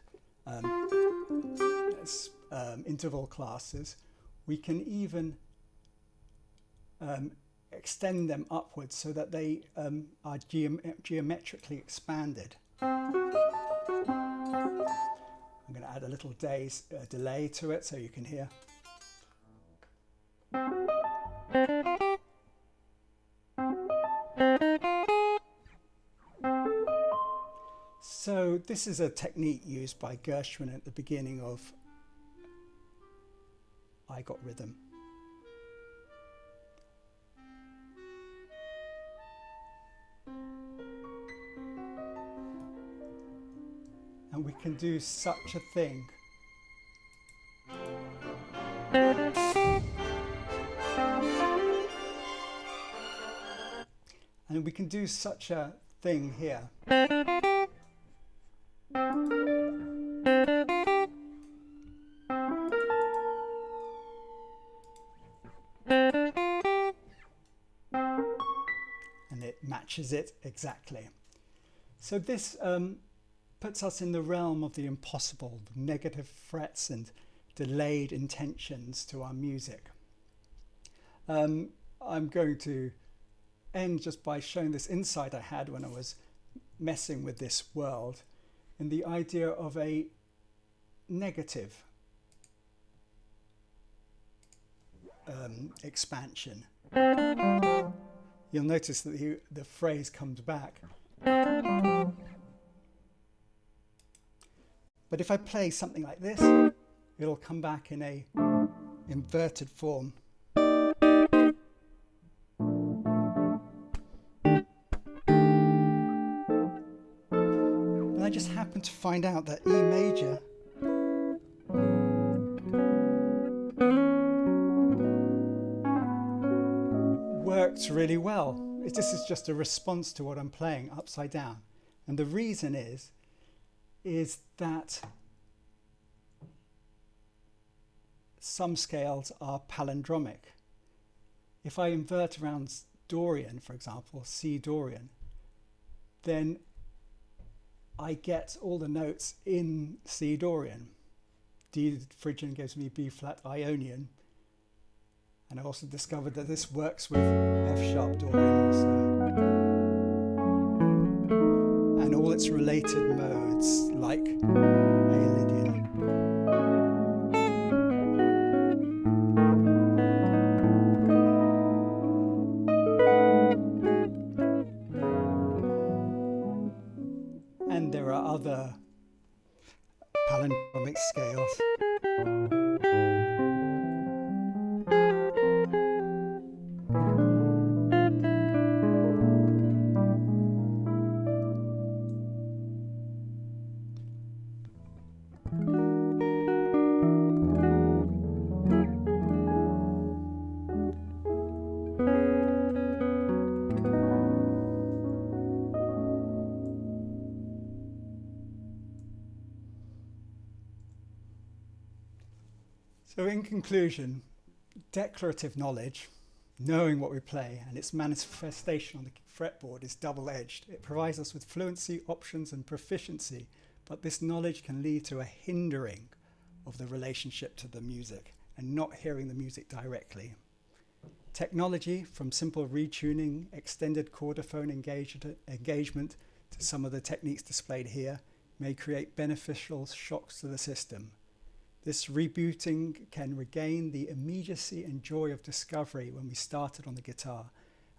interval classes, we can even extend them upwards so that they are geometrically expanded. I'm going to add a little delay to it so you can hear. So this is a technique used by Gershwin at the beginning of I Got Rhythm. And we can do such a thing. And we can do such a thing here. And it matches it exactly. So this puts us in the realm of the impossible, negative frets and delayed intentions to our music. I'm going to end just by showing this insight I had when I was messing with this world, in the idea of a negative expansion. You'll notice that the phrase comes back. But if I play something like this, it'll come back in a inverted form. And I just happened to find out that E major works really well. This is just a response to what I'm playing upside down. And the reason is that some scales are palindromic. If I invert around Dorian, for example, C Dorian, then I get all the notes in C Dorian. D Phrygian gives me B flat Ionian. And I also discovered that this works with F sharp Dorian also. And all its related modes, like A Lydian. And there are other palindromic scales. So in conclusion, declarative knowledge, knowing what we play, and its manifestation on the fretboard is double-edged. It provides us with fluency, options, and proficiency, but this knowledge can lead to a hindering of the relationship to the music and not hearing the music directly. Technology, from simple retuning, extended chordophone engagement to some of the techniques displayed here, may create beneficial shocks to the system. This rebooting can regain the immediacy and joy of discovery when we started on the guitar,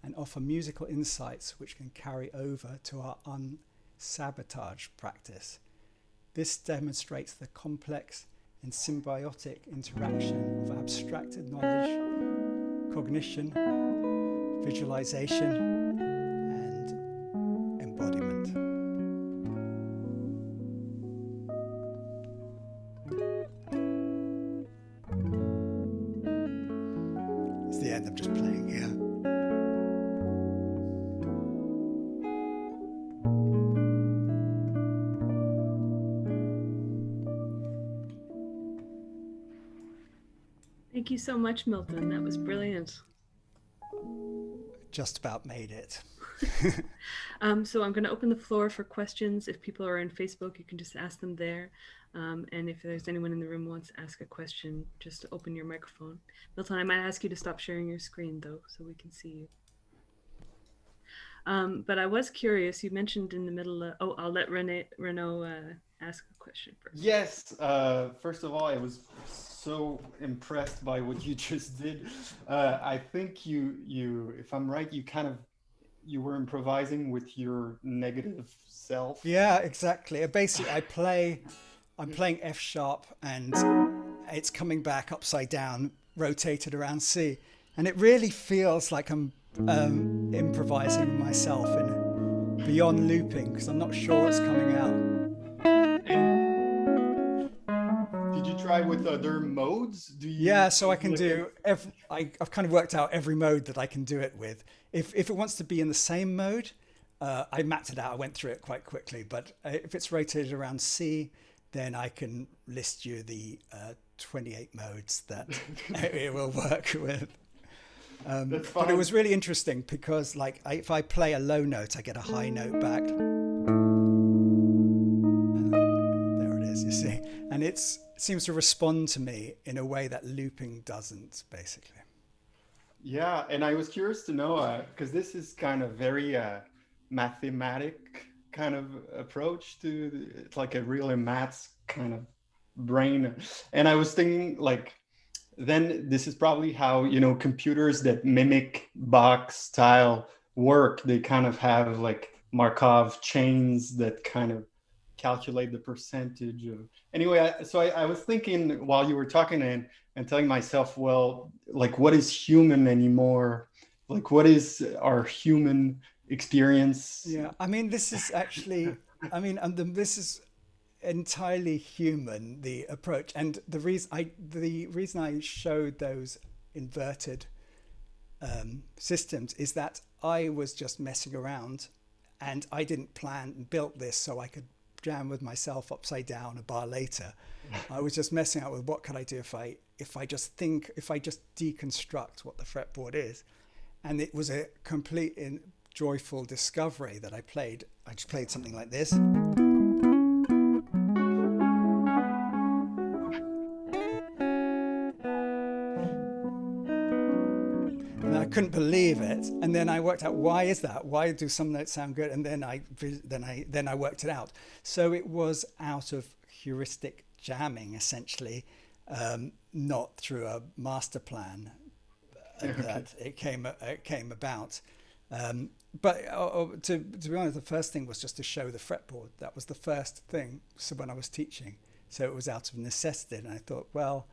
and offer musical insights which can carry over to our unsabotage practice. This demonstrates the complex and symbiotic interaction of abstracted knowledge, cognition, visualization, and embodiment. It's the end. I'm just playing here. Thank you so much, Milton. That was brilliant. Just about made it. So I'm going to open the floor for questions. If people are on Facebook, you can just ask them there. And if there's anyone in the room who wants to ask a question, just open your microphone. Milton, I might ask you to stop sharing your screen, though, so we can see you. But I was curious, you mentioned in the middle of, oh, I'll let Renaud ask a question first. Yes, first of all, I was so impressed by what you just did. I think you, if I'm right, you were improvising with your negative self. Yeah, exactly. Basically, I'm playing F sharp and it's coming back upside down, rotated around C. And it really feels like I'm improvising with myself in beyond looping because I'm not sure what's coming out. Did you try with other modes? Yeah, so I can do, I've kind of worked out every mode that I can do it with. If it wants to be in the same mode, I mapped it out, I went through it quite quickly, but if it's rotated around C, then I can list you the 28 modes that it will work with. But it was really interesting because like if I play a low note, I get a high note back. There it is, you see. And it seems to respond to me in a way that looping doesn't, basically. Yeah, and I was curious to know, because this is kind of very mathematic kind of approach to, it's like a really maths kind of brain. And I was thinking like, then this is probably how, computers that mimic Bach style work. They kind of have like Markov chains that kind of calculate the percentage of, anyway, so I was thinking while you were talking and telling myself, well, like what is human anymore? Like what is our human experience? Yeah, I mean, this is actually, this is entirely human, the approach. And the reason I showed those inverted systems is that I was just messing around and I didn't plan and built this so I could jam with myself upside down a bar later. I was just messing out with what could I do if I just deconstruct what the fretboard is. And it was a complete joyful discovery that I just played something like this. And I couldn't believe it. And then I worked out, why is that? Why do some notes sound good? And then I worked it out. So it was out of heuristic jamming, essentially, not through a master plan that it came about. But to be honest, the first thing was just to show the fretboard. That was the first thing. So when I was teaching, so it was out of necessity, and I thought, well,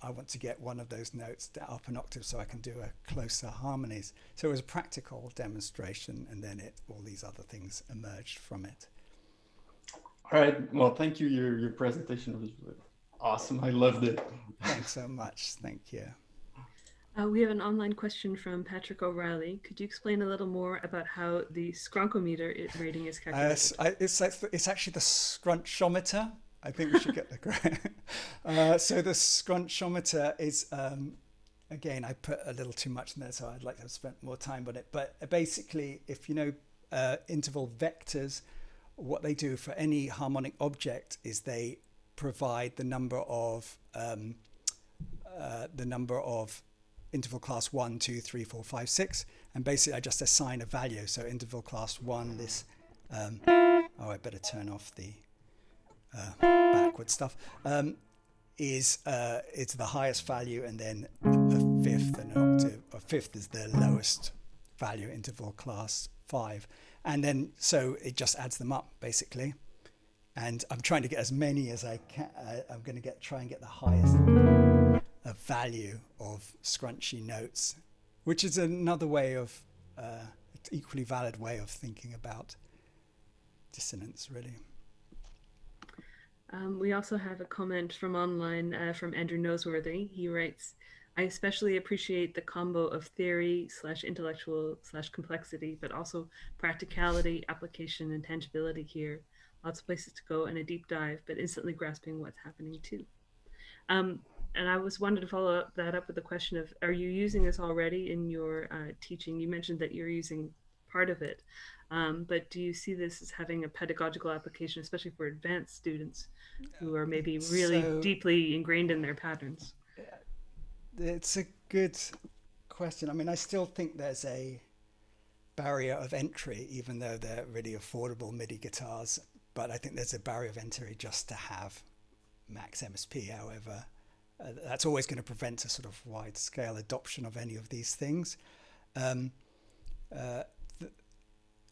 I want to get one of those notes up an octave so I can do a closer harmonies. So it was a practical demonstration, and then all these other things emerged from it. All right. Well, thank you. Your presentation was awesome. I loved it. Thanks so much. Thank you. We have an online question from Patrick O'Reilly. Could you explain a little more about how the scrunchometer rating is calculated? It's actually the scrunchometer. I think we should get the correct. So the scrunchometer is, again, I put a little too much in there, so I'd like to have spent more time on it. But basically, if you know interval vectors, what they do for any harmonic object is they provide the number of interval class 1, 2, 3, 4, 5, 6, and basically I just assign a value. So interval class 1, this, I better turn off the backward stuff, is it's the highest value, and then a fifth and an octave. A fifth is the lowest value interval class 5. And then, so it just adds them up basically. And I'm trying to get as many as I can. I'm going to try and get the highest value of scrunchy notes, which is another way of, equally valid way of thinking about dissonance, really. We also have a comment from online from Andrew Noseworthy. He writes, I especially appreciate the combo of theory / intellectual / complexity, but also practicality, application, and tangibility here. Lots of places to go and a deep dive, but instantly grasping what's happening too. And I wanted to follow that up with the question of, are you using this already in your teaching? You mentioned that you're using part of it, but do you see this as having a pedagogical application, especially for advanced students who are maybe really deeply ingrained in their patterns? It's a good question. I mean, I still think there's a barrier of entry, even though they're really affordable MIDI guitars. But I think there's a barrier of entry just to have Max MSP. However, that's always going to prevent a sort of wide scale adoption of any of these things.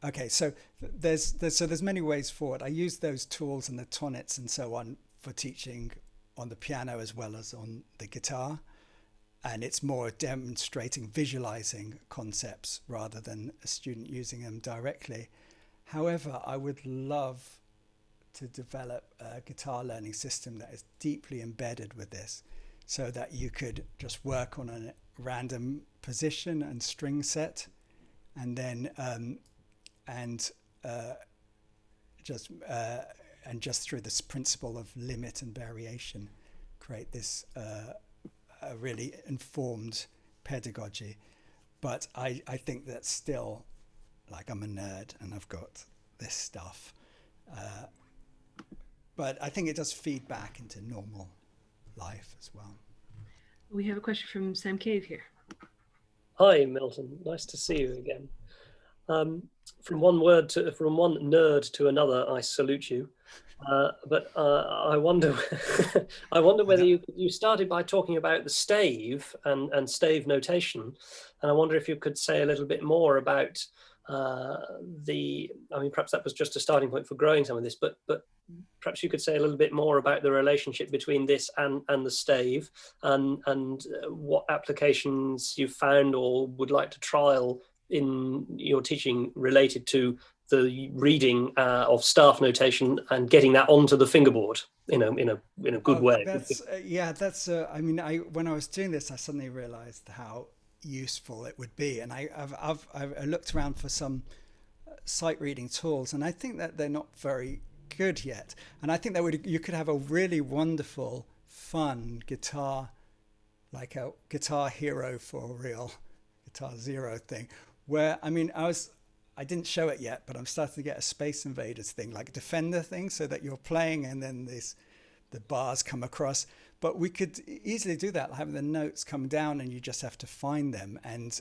Okay, so there's many ways forward. I use those tools and the tonnets and so on for teaching on the piano as well as on the guitar. And it's more demonstrating, visualizing concepts rather than a student using them directly. However, I would love to develop a guitar learning system that is deeply embedded with this, so that you could just work on a random position and string set, and then just through this principle of limit and variation, create this a really informed pedagogy. But I think that's still, like, I'm a nerd and I've got this stuff. But I think it does feed back into normal life as well. We have a question from Sam Cave here. Hi, Milton. Nice to see you again. From one nerd to another, I salute you. But I wonder whether you started by talking about the stave and stave notation, and I wonder if you could say a little bit more about I mean, perhaps that was just a starting point for growing some of this, but perhaps you could say a little bit more about the relationship between this and the stave, and what applications you've found or would like to trial in your teaching related to the reading of staff notation and getting that onto the fingerboard in a good way. I mean, when I was doing this, I suddenly realized how useful it would be, and I've looked around for some sight reading tools, and I think that they're not very good yet. And I think that you could have a really wonderful, fun guitar, like a Guitar Hero for real, Guitar Zero thing, where, I mean, I didn't show it yet, but I'm starting to get a Space Invaders thing, like a Defender thing, so that you're playing and then the bars come across. But we could easily do that, having the notes come down and you just have to find them. And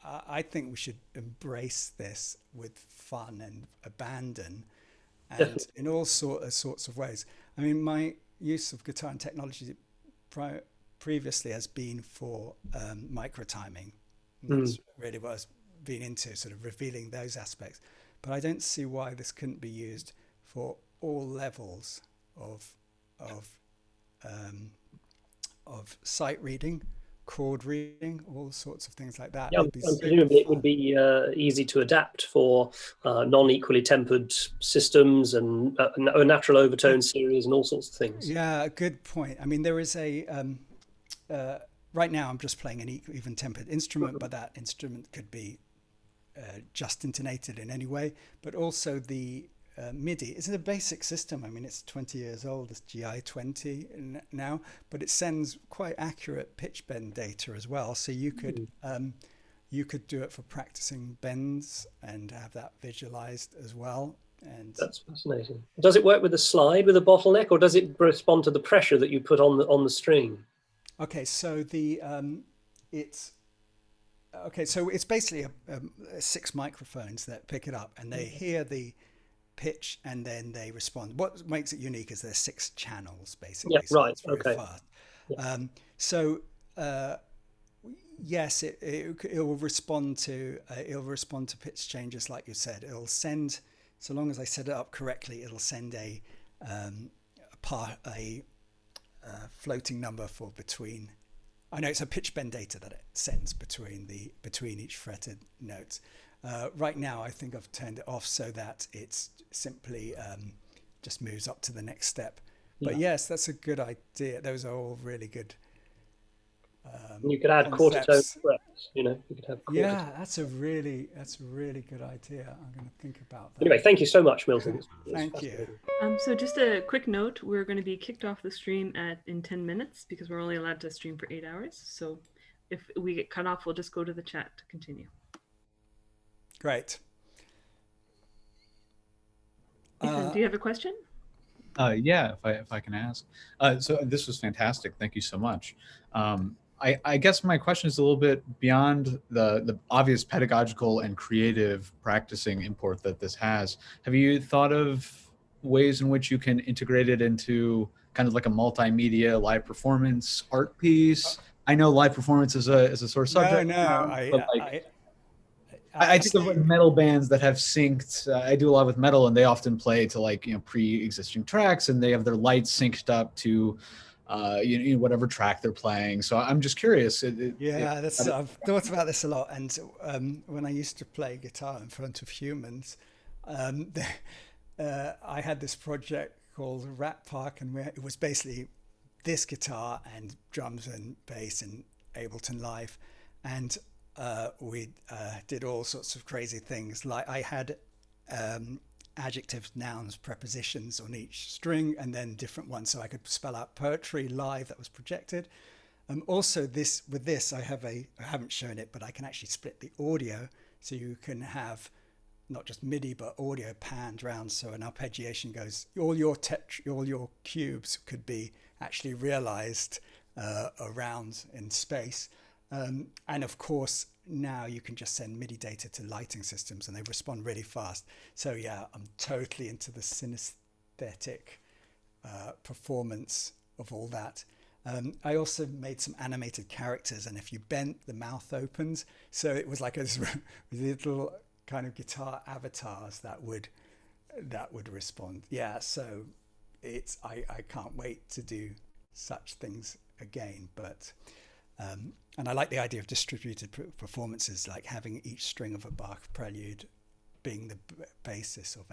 I think we should embrace this with fun and abandon, and in all sorts of ways. I mean, my use of guitar and technology previously has been for microtiming. That's really what I've been into, sort of revealing those aspects. But I don't see why this couldn't be used for all levels of sight reading, chord reading, all sorts of things like that. Yeah, presumably it would be easy to adapt for non-equally tempered systems and a natural overtone series and all sorts of things. Yeah, good point. I mean, there is a right now I'm just playing an even tempered instrument, but that instrument could be just intonated in any way. But also the MIDI is a basic system. I mean, it's 20 years old. It's GI20 now, but it sends quite accurate pitch bend data as well. So you could do it for practicing bends and have that visualized as well. And that's fascinating. Does it work with a slide with a bottleneck, or does it respond to the pressure that you put on the string? Okay, so it's basically 6 microphones that pick it up, and they hear the pitch and then they respond. What makes it unique is there's 6 channels basically. Yeah, so right. It's very Okay. fast. yes, it will respond to pitch changes, like you said. It'll send, so long as I set it up correctly, it'll send a floating number for between. I know it's a pitch bend data that it sends between each fretted notes. Right now, I think I've turned it off so that it's simply just moves up to the next step. But Yeah. yes, that's a good idea. Those are all really good. You could add quarter tone frets, you know, you could have quarter Yeah, that's a really good idea. I'm going to think about that. Anyway, thank you so much, Milton. It's Thank you. So just a quick note, we're going to be kicked off the stream in 10 minutes because we're only allowed to stream for 8 hours. So if we get cut off, we'll just go to the chat to continue. Great. Ethan, do you have a question? Yeah, if I can ask. So this was fantastic. Thank you so much. I guess my question is a little bit beyond the obvious pedagogical and creative practicing import that this has. Have you thought of ways in which you can integrate it into kind of like a multimedia live performance art piece? I know live performance is a sore subject. I think of like metal bands that have synced. I do a lot with metal, and they often play to like, you know, pre-existing tracks, and they have their lights synced up to you know, whatever track they're playing. So I'm just curious. I've thought about this a lot. And when I used to play guitar in front of humans, I had this project called Rat Park, and it was basically this guitar and drums and bass in Ableton Live. And we did all sorts of crazy things. Like I had adjectives, nouns, prepositions on each string, and then different ones, so I could spell out poetry live that was projected. Also, with this, I haven't shown it, but I can actually split the audio, so you can have not just MIDI but audio panned round. So an arpeggiation goes, all your cubes could be actually realized around in space. And of course, now you can just send MIDI data to lighting systems and they respond really fast. So yeah, I'm totally into the synesthetic performance of all that. I also made some animated characters, and if you bent, the mouth opens. So it was like a little kind of guitar avatars that would respond. Yeah, so I can't wait to do such things again. But and I like the idea of distributed performances, like having each string of a Bach prelude being the basis of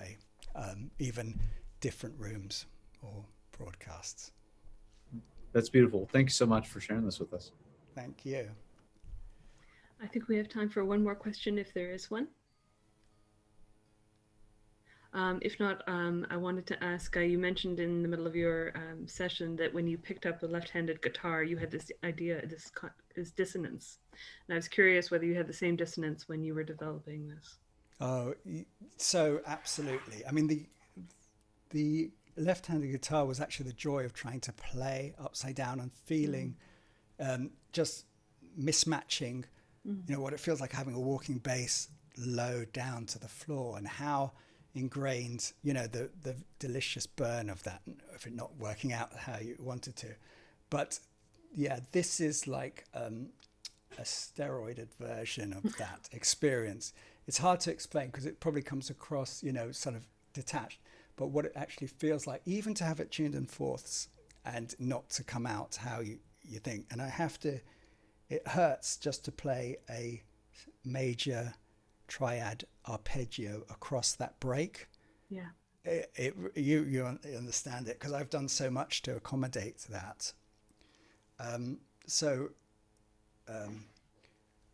even different rooms or broadcasts. That's beautiful. Thank you so much for sharing this with us. Thank you. I think we have time for one more question if there is one. If not, I wanted to ask, you mentioned in the middle of your session that when you picked up a left-handed guitar, you had this idea, this dissonance. And I was curious whether you had the same dissonance when you were developing this. Oh, so absolutely. I mean, the left-handed guitar was actually the joy of trying to play upside down and feeling just mismatching, you know, what it feels like having a walking bass low down to the floor, and how ingrained, you know, the delicious burn of that, of it not working out how you wanted to. But yeah, this is like a steroided version of that experience. It's hard to explain because it probably comes across, you know, sort of detached, but what it actually feels like, even to have it tuned in fourths and not to come out how you think. And it hurts just to play a major triad arpeggio across that break. Yeah. You understand it because I've done so much to accommodate that.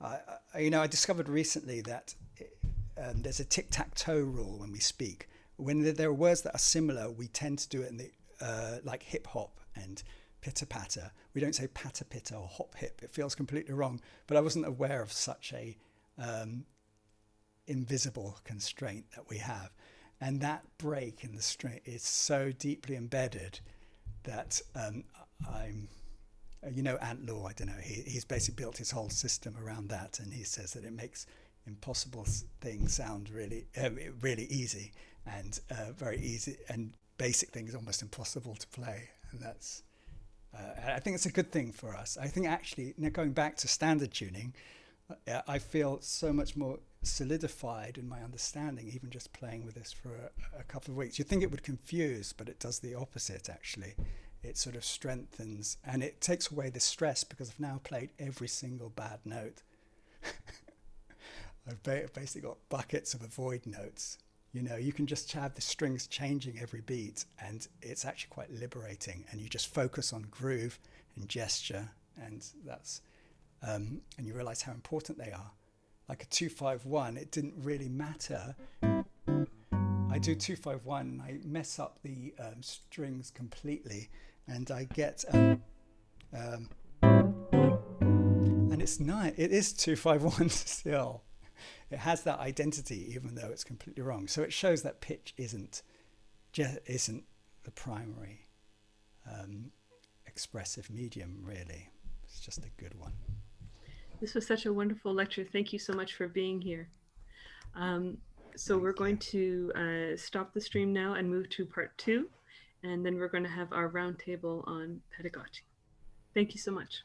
I discovered recently that there's a tic-tac-toe rule when we speak. When there are words that are similar, we tend to do it in the like hip hop and pitter patter. We don't say patter pitter or hop hip. It feels completely wrong. But I wasn't aware of such a invisible constraint that we have, and that break in the string is so deeply embedded that you know, Ant Law, I don't know, he's basically built his whole system around that, and he says that it makes impossible things sound really really easy, and very easy, and basic things almost impossible to play. And that's I think it's a good thing for us. I think actually, now going back to standard tuning, I feel so much more solidified in my understanding, even just playing with this for a couple of weeks. You'd think it would confuse, but it does the opposite, actually. It sort of strengthens, and it takes away the stress, because I've now played every single bad note. I've basically got buckets of avoid notes. You know, you can just have the strings changing every beat, and it's actually quite liberating, and you just focus on groove and gesture, and that's and you realize how important they are. Like a 2-5-1, it didn't really matter. I do 2-5-1, I mess up the strings completely, and I get and it's nice. It is 2-5-1 still. It has that identity, even though it's completely wrong. So it shows that pitch isn't the primary expressive medium, really. It's just a good one. This was such a wonderful lecture. Thank you so much for being here. So we're going to stop the stream now and move to part 2, and then we're going to have our roundtable on pedagogy. Thank you so much.